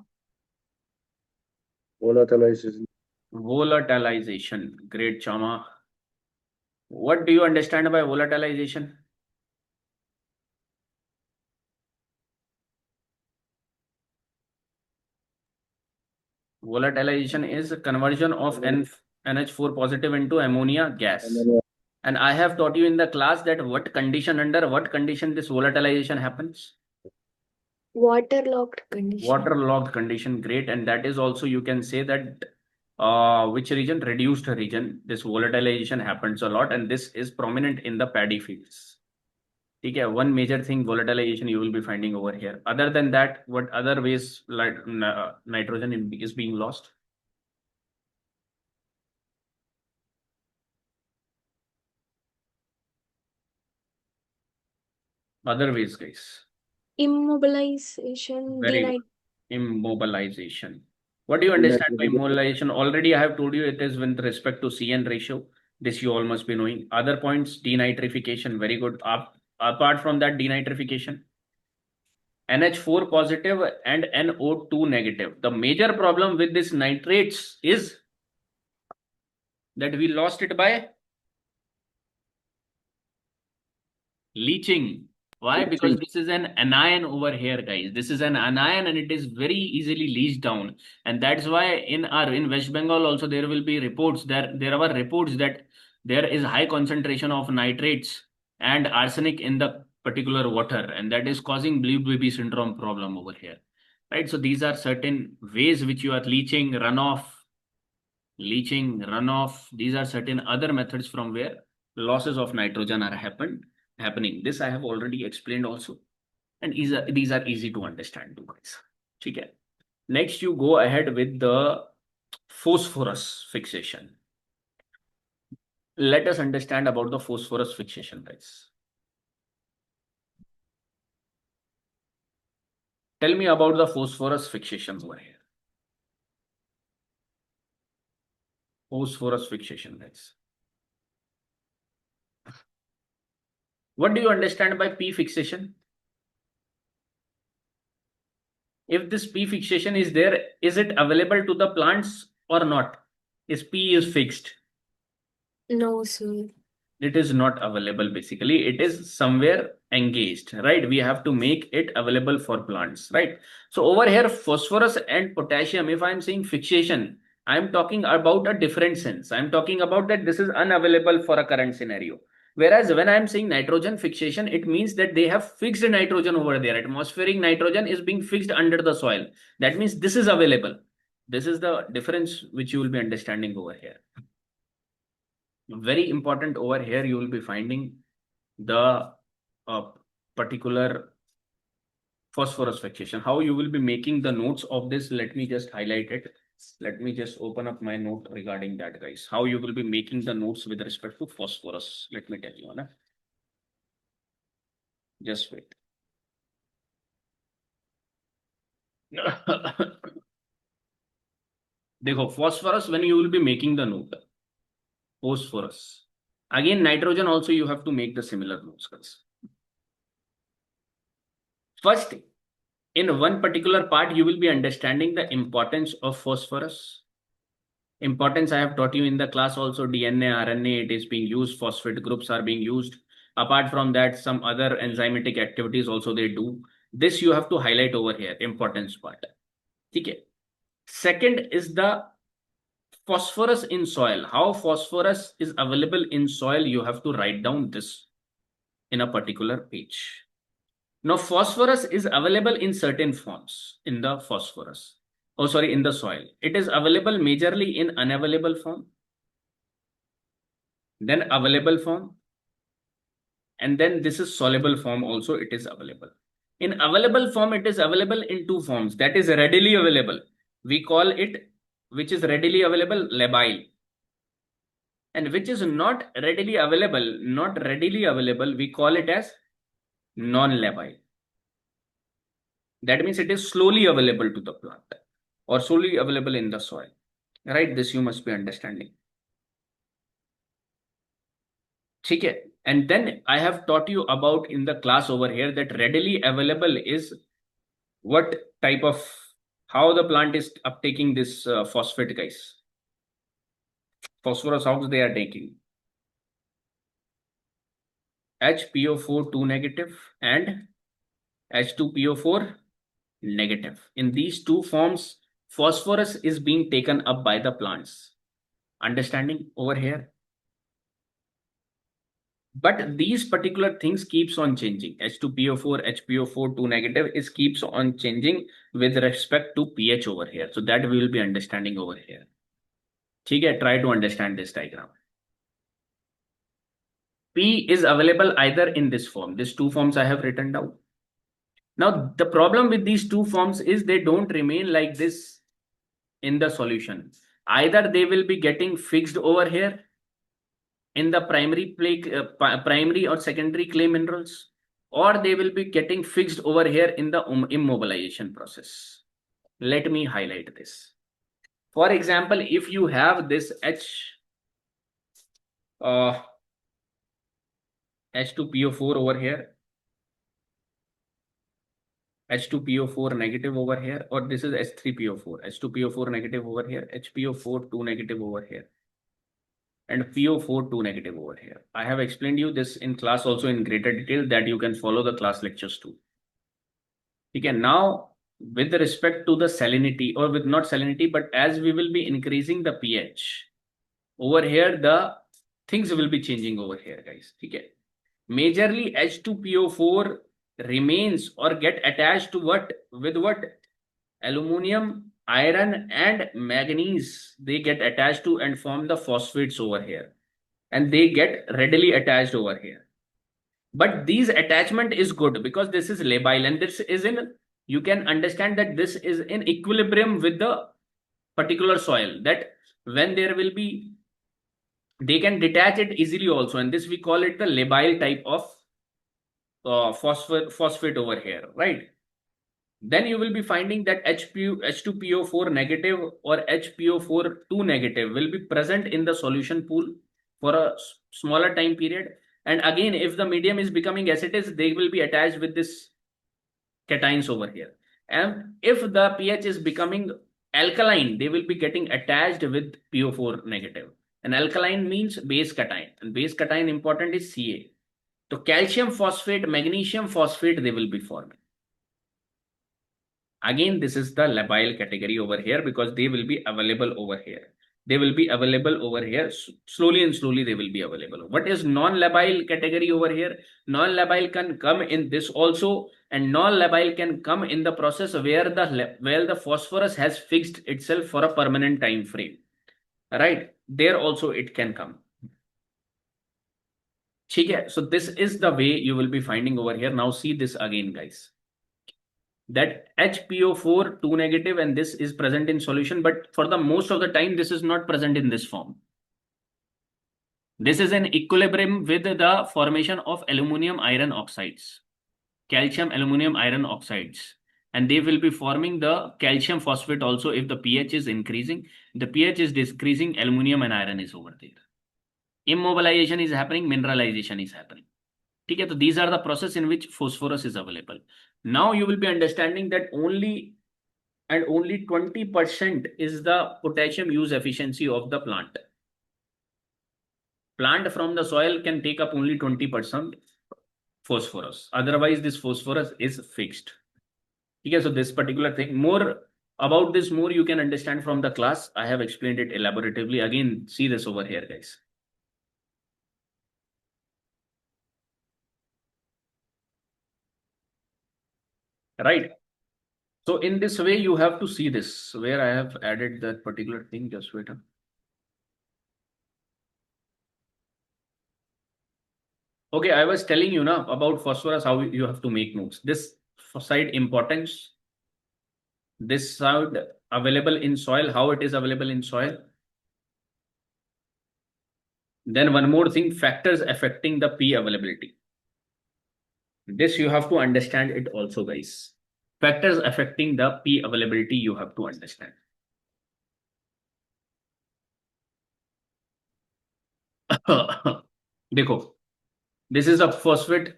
Volatilization. Volatilization. Great, Chama. What do you understand by volatilization? Volatilization is conversion of NH4 positive into ammonia gas. And I have taught you in the class that under what condition this volatilization happens? Waterlogged condition. Waterlogged condition, great. And that is also, you can say that which region? Reduced region. This volatilization happens a lot, and this is prominent in the paddy fields. Okay, one major thing, volatilization, you will be finding over here. Other than that, what other ways like nitrogen is being lost? Other ways, guys. Immobilization. Very good. Immobilization. What do you understand by immobilization? Already I have told you it is with respect to CN ratio. This you all must be knowing. Other points, denitrification. Very good. Apart from that, denitrification. NH4 positive and NO2 negative. The major problem with this nitrates is that we lost it by leaching. Why? Because this is an anion over here, guys. This is an anion and it is very easily leached down. And that's why in West Bengal also there will be reports there are reports that there is high concentration of nitrates and arsenic in the particular water, and that is causing blue baby syndrome problem over here. Right? So these are certain ways which you are leaching, runoff. These are certain other methods from where losses of nitrogen are happening. This I have already explained also, and these are easy to understand too, guys. Okay. Next, you go ahead with the phosphorus fixation. Let us understand about the phosphorus fixation, guys. Tell me about the phosphorus fixation over here. Phosphorus fixation, guys. What do you understand by P fixation? If this P fixation is there, is it available to the plants or not? Is P is fixed? No, sir. It is not available. Basically, it is somewhere engaged, right? We have to make it available for plants, right? So over here, phosphorus and potassium, if I'm saying fixation, I'm talking about a different sense. I'm talking about that this is unavailable for a current scenario. Whereas when I'm saying nitrogen fixation, it means that they have fixed nitrogen over there. Atmospheric nitrogen is being fixed under the soil. That means this is available. This is the difference which you will be understanding over here. Very important over here, you will be finding the particular phosphorus fixation. How you will be making the notes of this, let me just highlight it. Let me just open up my note regarding that, guys. How you will be making the notes with respect to phosphorus. Let me tell you, na? Just wait. Dekho, phosphorus, when you will be making the note, phosphorus. Again, nitrogen also you have to make the similar notes, guys. First, in one particular part, you will be understanding the importance of phosphorus. Importance I have taught you in the class also. DNA, RNA, it is being used. Phosphate groups are being used. Apart from that, some other enzymatic activities also they do. This you have to highlight over here, importance part. Okay. Second is the phosphorus in soil. How phosphorus is available in soil, you have to write down this in a particular page. Now, phosphorus is available in certain forms in the phosphorus. Oh, sorry, in the soil. It is available majorly in unavailable form, then available form, And then this is soluble form also, it is available. In available form, it is available in two forms. That is readily available. We call it, which is readily available, labile. And which is not readily available, we call it as non-labile. That means it is slowly available to the plant or slowly available in the soil. Right? This you must be understanding. Okay. And then I have taught you about in the class over here that readily available is what type of, how the plant is uptaking this phosphate, guys. Phosphorus, how they are taking? HPO4 2 negative and H2PO4 negative. In these two forms, phosphorus is being taken up by the plants. Understanding over here? But these particular things keeps on changing. H2PO4, HPO4 2 negative is keeps on changing with respect to pH over here. So that we will be understanding over here. Okay, try to understand this diagram. P is available either in this form. These two forms I have written down. Now, the problem with these two forms is they don't remain like this in the solution. Either they will be getting fixed over here in the primary or secondary clay minerals, or they will be getting fixed over here in the immobilization process. Let me highlight this. For example, if you have this H2PO4 over here, H2PO4 negative over here, or this is H3PO4, H2PO4 negative over here, HPO4 2 negative over here, and PO4 2 negative over here. I have explained you this in class also in greater detail that you can follow the class lectures too. Okay, now with respect to the salinity, or with not salinity, but as we will be increasing the pH, over here the things will be changing over here, guys. Okay. Majorly H2PO4 remains or get attached to what? With what? Aluminum, iron and manganese. They get attached to and form the phosphates over here. And they get readily attached over here. But these attachment is good because this is labile and this is in, you can understand that this is in equilibrium with the particular soil, that when there will be, they can detach it easily also, and this we call it the labile type of phosphate over here, right? Then you will be finding that H2PO4 negative or HPO4 2 negative will be present in the solution pool for a smaller time period. And again, if the medium is becoming acetous, they will be attached with this cations over here. And if the pH is becoming alkaline, they will be getting attached with PO4 negative. And alkaline means base cation, and base cation important is Ca. So calcium phosphate, magnesium phosphate, they will be forming. Again, this is the labile category over here because they will be available over here. They will be available over here. Slowly and slowly they will be available. What is non-labile category over here? Non-labile can come in this also, and non-labile can come in the process where the phosphorus has fixed itself for a permanent time frame. Right? There also it can come. Okay, so this is the way you will be finding over here. Now see this again, guys. That HPO4 2 negative and this is present in solution, but for the most of the time this is not present in this form. This is in equilibrium with the formation of aluminum iron oxides, calcium aluminum iron oxides, and they will be forming the calcium phosphate also. If the pH is increasing, the pH is decreasing, aluminum and iron is over there. Immobilization is happening, mineralization is happening. Okay, so these are the process in which phosphorus is available. Now you will be understanding that only 20% is the potassium use efficiency of the plant. Plant from the soil can take up only 20% phosphorus. Otherwise, this phosphorus is fixed. Okay, so this particular thing, more about this, more you can understand from the class. I have explained it elaboratively. Again, see this over here, guys. Right. So in this way, you have to see this, where I have added that particular thing. Just wait. Okay, I was telling you now about phosphorus, how you have to make notes. This side importance, this side available in soil, how it is available in soil. Then one more thing, factors affecting the P availability. This you have to understand it also, guys. Factors affecting the P availability you have to understand. Dekho, this is a phosphate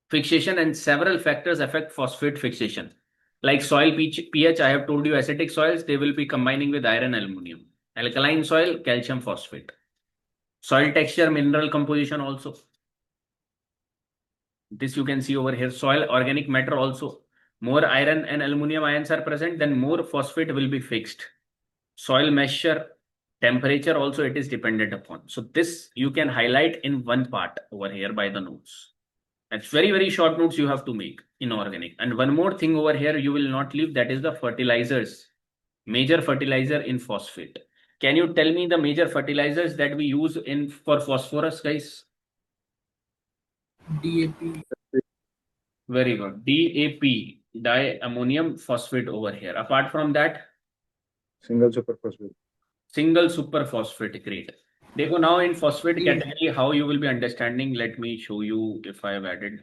fixation and several factors affect phosphate fixation. Like soil pH, I have told you acidic soils, they will be combining with iron aluminum. Alkaline soil, calcium phosphate. Soil texture, mineral composition also. This you can see over here. Soil organic matter also. More iron and aluminum ions are present, then more phosphate will be fixed. Soil moisture, temperature also it is dependent upon. So this you can highlight in one part over here by the notes. It's very, very short notes you have to make in organic. And one more thing over here you will not leave, that is the fertilizers. Major fertilizer in phosphate. Can you tell me the major fertilizers that we use in for phosphorus, guys? DAP. Very good. DAP, diammonium phosphate over here. Apart from that, Single superphosphate. single superphosphate. Great. Dekho, now in phosphate category, how you will be understanding. Let me show you if I have added.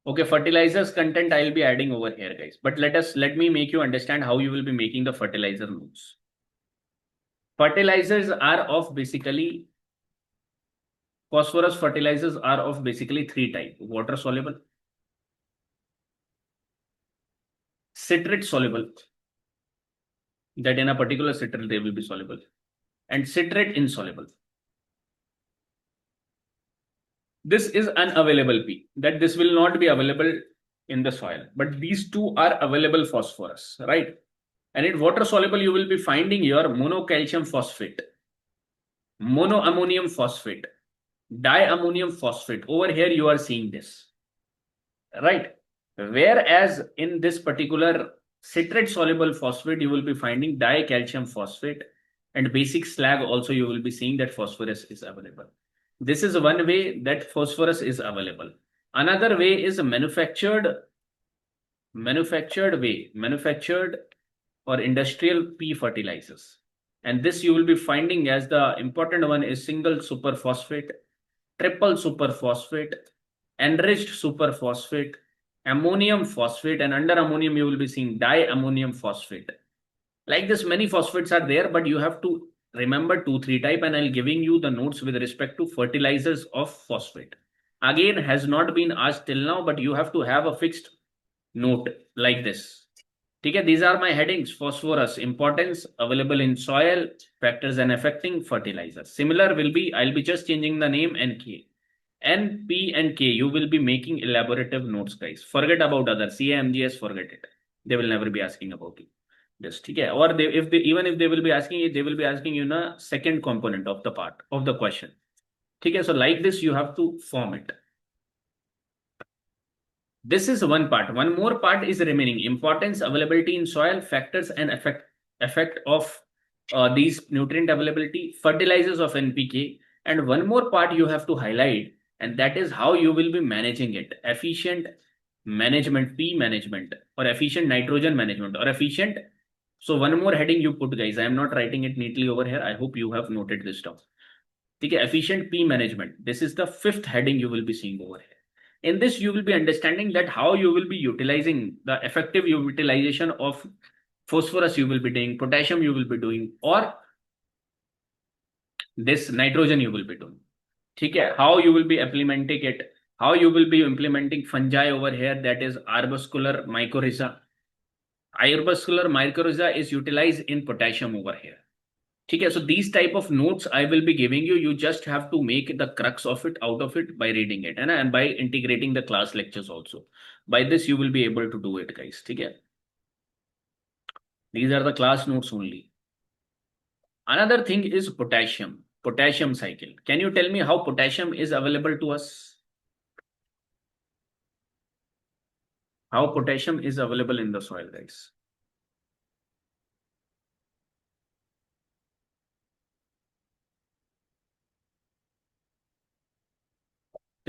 Okay, fertilizers content I'll be adding over here, guys. But let me make you understand how you will be making the fertilizer notes. Fertilizers are of basically phosphorus fertilizers are of basically three types: water soluble, citrate soluble, that in a particular citrate they will be soluble, and citrate insoluble. This is unavailable P, that this will not be available in the soil, but these two are available phosphorus, right? And in water soluble, you will be finding your monocalcium phosphate, monoammonium phosphate, diammonium phosphate. Over here, you are seeing this, right? Whereas in this particular citrate soluble phosphate, you will be finding dicalcium phosphate, and basic slag also you will be seeing that phosphorus is available. This is one way that phosphorus is available. Another way is manufactured or industrial P fertilizers. And this you will be finding as the important one is single superphosphate, triple superphosphate, enriched superphosphate, ammonium phosphate, and under ammonium you will be seeing diammonium phosphate. Like this, many phosphates are there, but you have to remember 2-3 type, and I'll giving you the notes with respect to fertilizers of phosphate. Again, has not been asked till now, but you have to have a fixed note like this. Okay, these are my headings: phosphorus, importance, available in soil, factors and affecting fertilizers. Similar will be, I'll be just changing the name NK. N, P, and K, you will be making elaborative notes, guys. Forget about others. CA, MGS, forget it. They will never be asking about you. Just, okay? Or even if they will be asking it, they will be asking you the second component of the part of the question. Okay, so like this, you have to form it. This is one part. One more part is remaining: importance, availability in soil, factors and effect of these nutrient availability, fertilizers of NPK, and one more part you have to highlight, and that is how you will be managing it: efficient management, P management, or efficient nitrogen management, or efficient. So one more heading you put, guys. I am not writing it neatly over here. I hope you have noted this down. Okay, efficient P management. This is the fifth heading you will be seeing over here. In this, you will be understanding that how you will be utilizing the effective utilization of phosphorus you will be doing, potassium you will be doing, or this nitrogen you will be doing. Okay, how you will be implementing it, how you will be implementing fungi over here, that is arbuscular mycorrhiza. Arbuscular mycorrhiza is utilized in potassium over here. Okay, so these type of notes I will be giving you. You just have to make the crux of it out of it by reading it and by integrating the class lectures also. By this, you will be able to do it, guys. Okay. These are the class notes only. Another thing is potassium cycle. Can you tell me how potassium is available to us? How potassium is available in the soil, guys?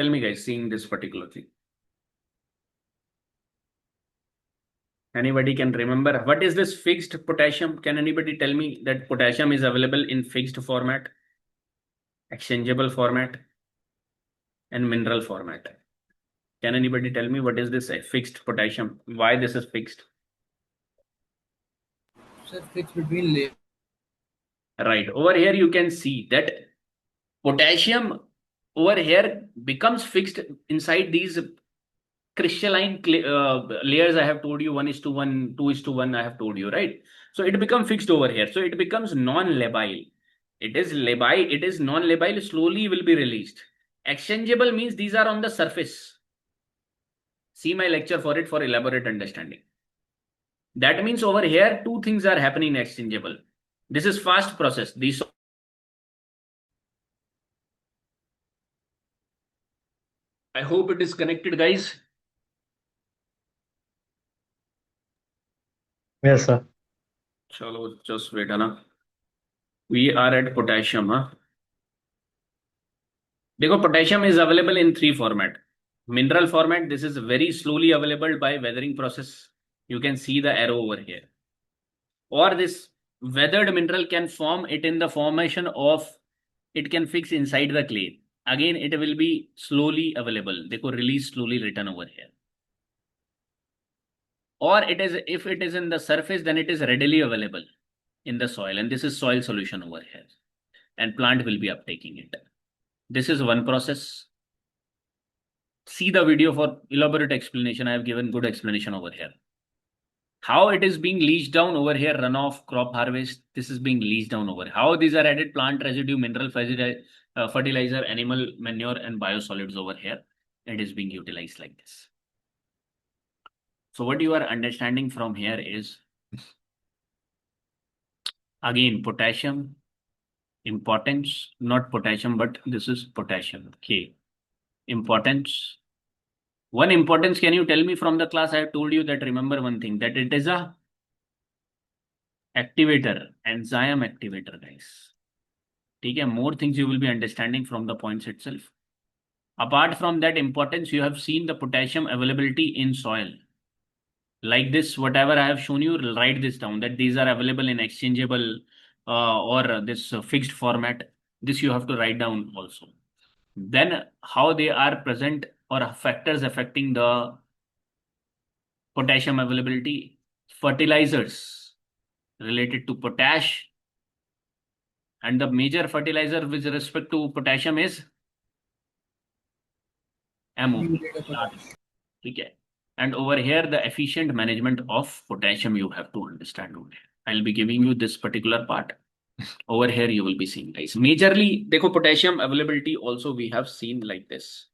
Tell me, guys, seeing this particular thing. Anybody can remember what is this fixed potassium? Can anybody tell me that potassium is available in fixed format, exchangeable format, and mineral format? Can anybody tell me what is this fixed potassium? Why this is fixed? Sir, fixed between layers. Right. Over here, you can see that potassium over here becomes fixed inside these crystalline layers. I have told you 1:1, 2:1. I have told you, right? So it becomes fixed over here. So it becomes non-labile. It is labile. It is non-labile. Slowly will be released. Exchangeable means these are on the surface. See my lecture for it for elaborate understanding. That means over here, two things are happening in exchangeable. This is fast process. These. I hope it is connected, guys. Yes, sir. Chalo, just wait, Anna. We are at potassium, huh? Because potassium is available in three format. Mineral format, this is very slowly available by weathering process. You can see the arrow over here. Or this weathered mineral can form it in the formation of, it can fix inside the clay. Again, it will be slowly available. They could release slowly written over here. Or it is, if it is in the surface, then it is readily available in the soil. And this is soil solution over here. And plant will be uptaking it. This is one process. See the video for elaborate explanation. I have given good explanation over here. How it is being leached down over here, runoff, crop harvest, this is being leached down over here. How these are added plant residue, mineral fertilizer, animal manure, and biosolids over here. It is being utilized like this. So what you are understanding from here is, again, potassium, importance, not potassium, but this is potassium, K. Importance. One importance, can you tell me from the class? I have told you that, remember one thing, that it is a activator, enzyme activator, guys. Okay, more things you will be understanding from the points itself. Apart from that importance, you have seen the potassium availability in soil. Like this, whatever I have shown you, write this down, that these are available in exchangeable or this fixed format. This you have to write down also. Then how they are present or factors affecting the potassium availability. Fertilizers related to potash, and the major fertilizer with respect to potassium is MO. Okay. And over here, the efficient management of potassium you have to understand over here. I'll be giving you this particular part. Over here, you will be seeing, guys. Majorly, dekho, potassium availability also we have seen like this.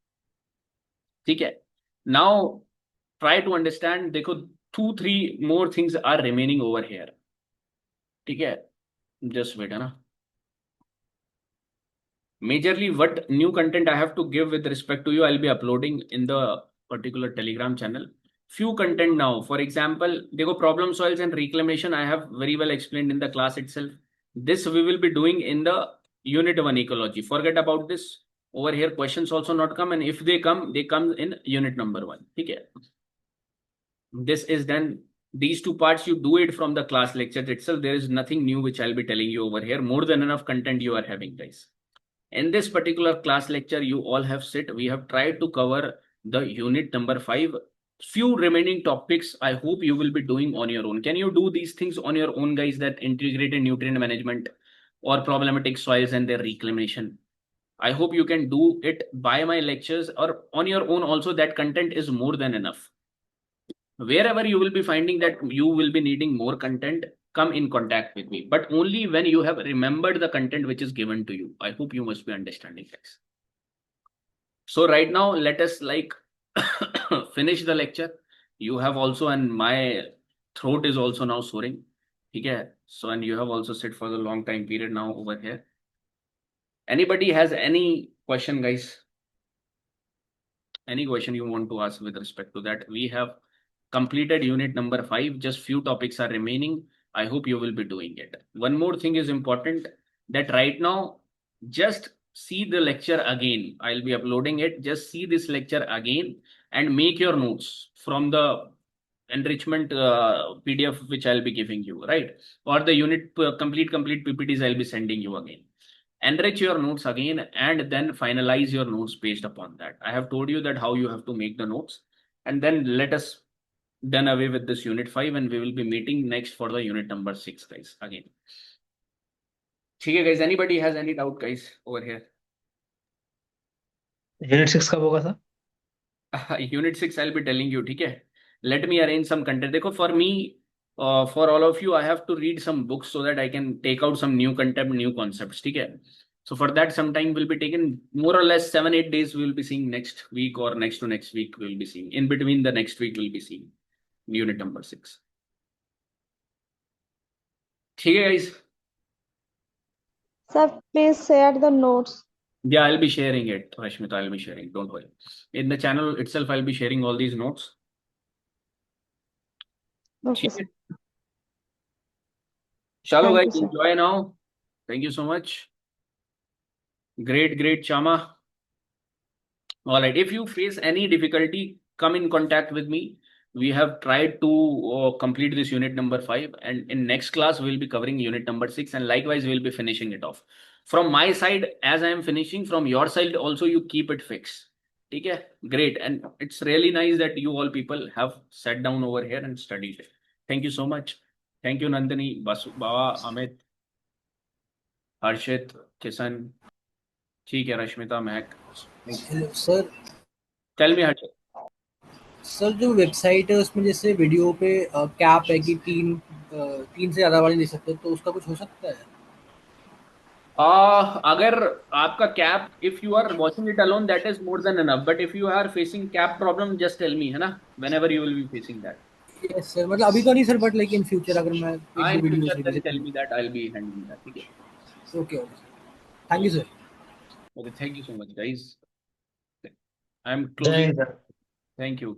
Okay. Now, try to understand, dekho, 2-3 more things are remaining over here. Okay. Just wait, na. Majorly, what new content I have to give with respect to you, I'll be uploading in the particular Telegram channel. Few content now. For example, dekho, problem soils and reclamation, I have very well explained in the class itself. This we will be doing in the Unit 1 ecology. Forget about this. Over here, questions also not come, and if they come in unit number 1. Okay. This is then, these two parts you do it from the class lecture itself. There is nothing new which I'll be telling you over here. More than enough content you are having, guys. In this particular class lecture, you all have sit. We have tried to cover the unit number 5. Few remaining topics I hope you will be doing on your own. Can you do these things on your own, guys? That integrated nutrient management or problematic soils and their reclamation. I hope you can do it by my lectures or on your own also. That content is more than enough. Wherever you will be finding that you will be needing more content, come in contact with me, but only when you have remembered the content which is given to you. I hope you must be understanding, guys. So right now, let us finish the lecture. You have also, and my throat is also now soaring. Okay. So, and you have also sit for the long time period now over here. Anybody has any question, guys? Any question you want to ask with respect to that? We have completed unit number 5. Just few topics are remaining. I hope you will be doing it. One more thing is important, that right now, just see the lecture again. I'll be uploading it. Just see this lecture again and make your notes from the enrichment PDF which I'll be giving you, right? Or the unit complete PPTs I'll be sending you again. Enrich your notes again and then finalize your notes based upon that. I have told you that how you have to make the notes, and then let us done away with this unit 5 and we will be meeting next for the unit number 6, guys, again. Okay, guys, anybody has any doubt, guys, over here? Unit 6 कब होगा sir? Unit 6 I'll be telling you, ठीक है? Let me arrange some content. देखो, for me, for all of you, I have to read some books so that I can take out some new content, new concepts, ठीक है? So for that, some time will be taken. More or less 7-8 days we will be seeing next week, or next to next week we will be seeing. In between the next week we'll be seeing unit number 6. ठीक है, guys? Sir, please share the notes. Yeah, I'll be sharing it, Rashmita. I'll be sharing. Don't worry. In the channel itself, I'll be sharing all these notes. Okay, sir. Chalo, Thank guys, you, sir. enjoy now. Thank you so much. Great, Chama. All right. If you face any difficulty, come in contact with me. We have tried to complete this unit number 5, and in next class we'll be covering unit number 6, and likewise we'll be finishing it off. From my side, as I am finishing, from your side also you keep it fixed. Okay, great. And it's really nice that you all people have sat down over here and studied it. Thank you so much. Thank you, Nandini, Basu, Baba, Amit, Harshit, Kisan. ठीक है, रश्मिता, महक. Sir Tell me, Harshit. Sir जो website है उसमें जैसे video पे cap है कि तीन से ज्यादा वाले ले सकते हो, तो उसका कुछ हो सकता है? अगर आपका cap, if you are watching it alone, that is more than enough, but if you are facing cap problem, just tell me, है ना, whenever you will be facing that. Yes sir, मतलब अभी तो नहीं sir, but like in future अगर मैं एक हाँ, दो in videos future then release tell me that, I will be handling that. ठीक है, okay okay, thank you sir. Okay, thank you so much, guys. I am closing. Thank you.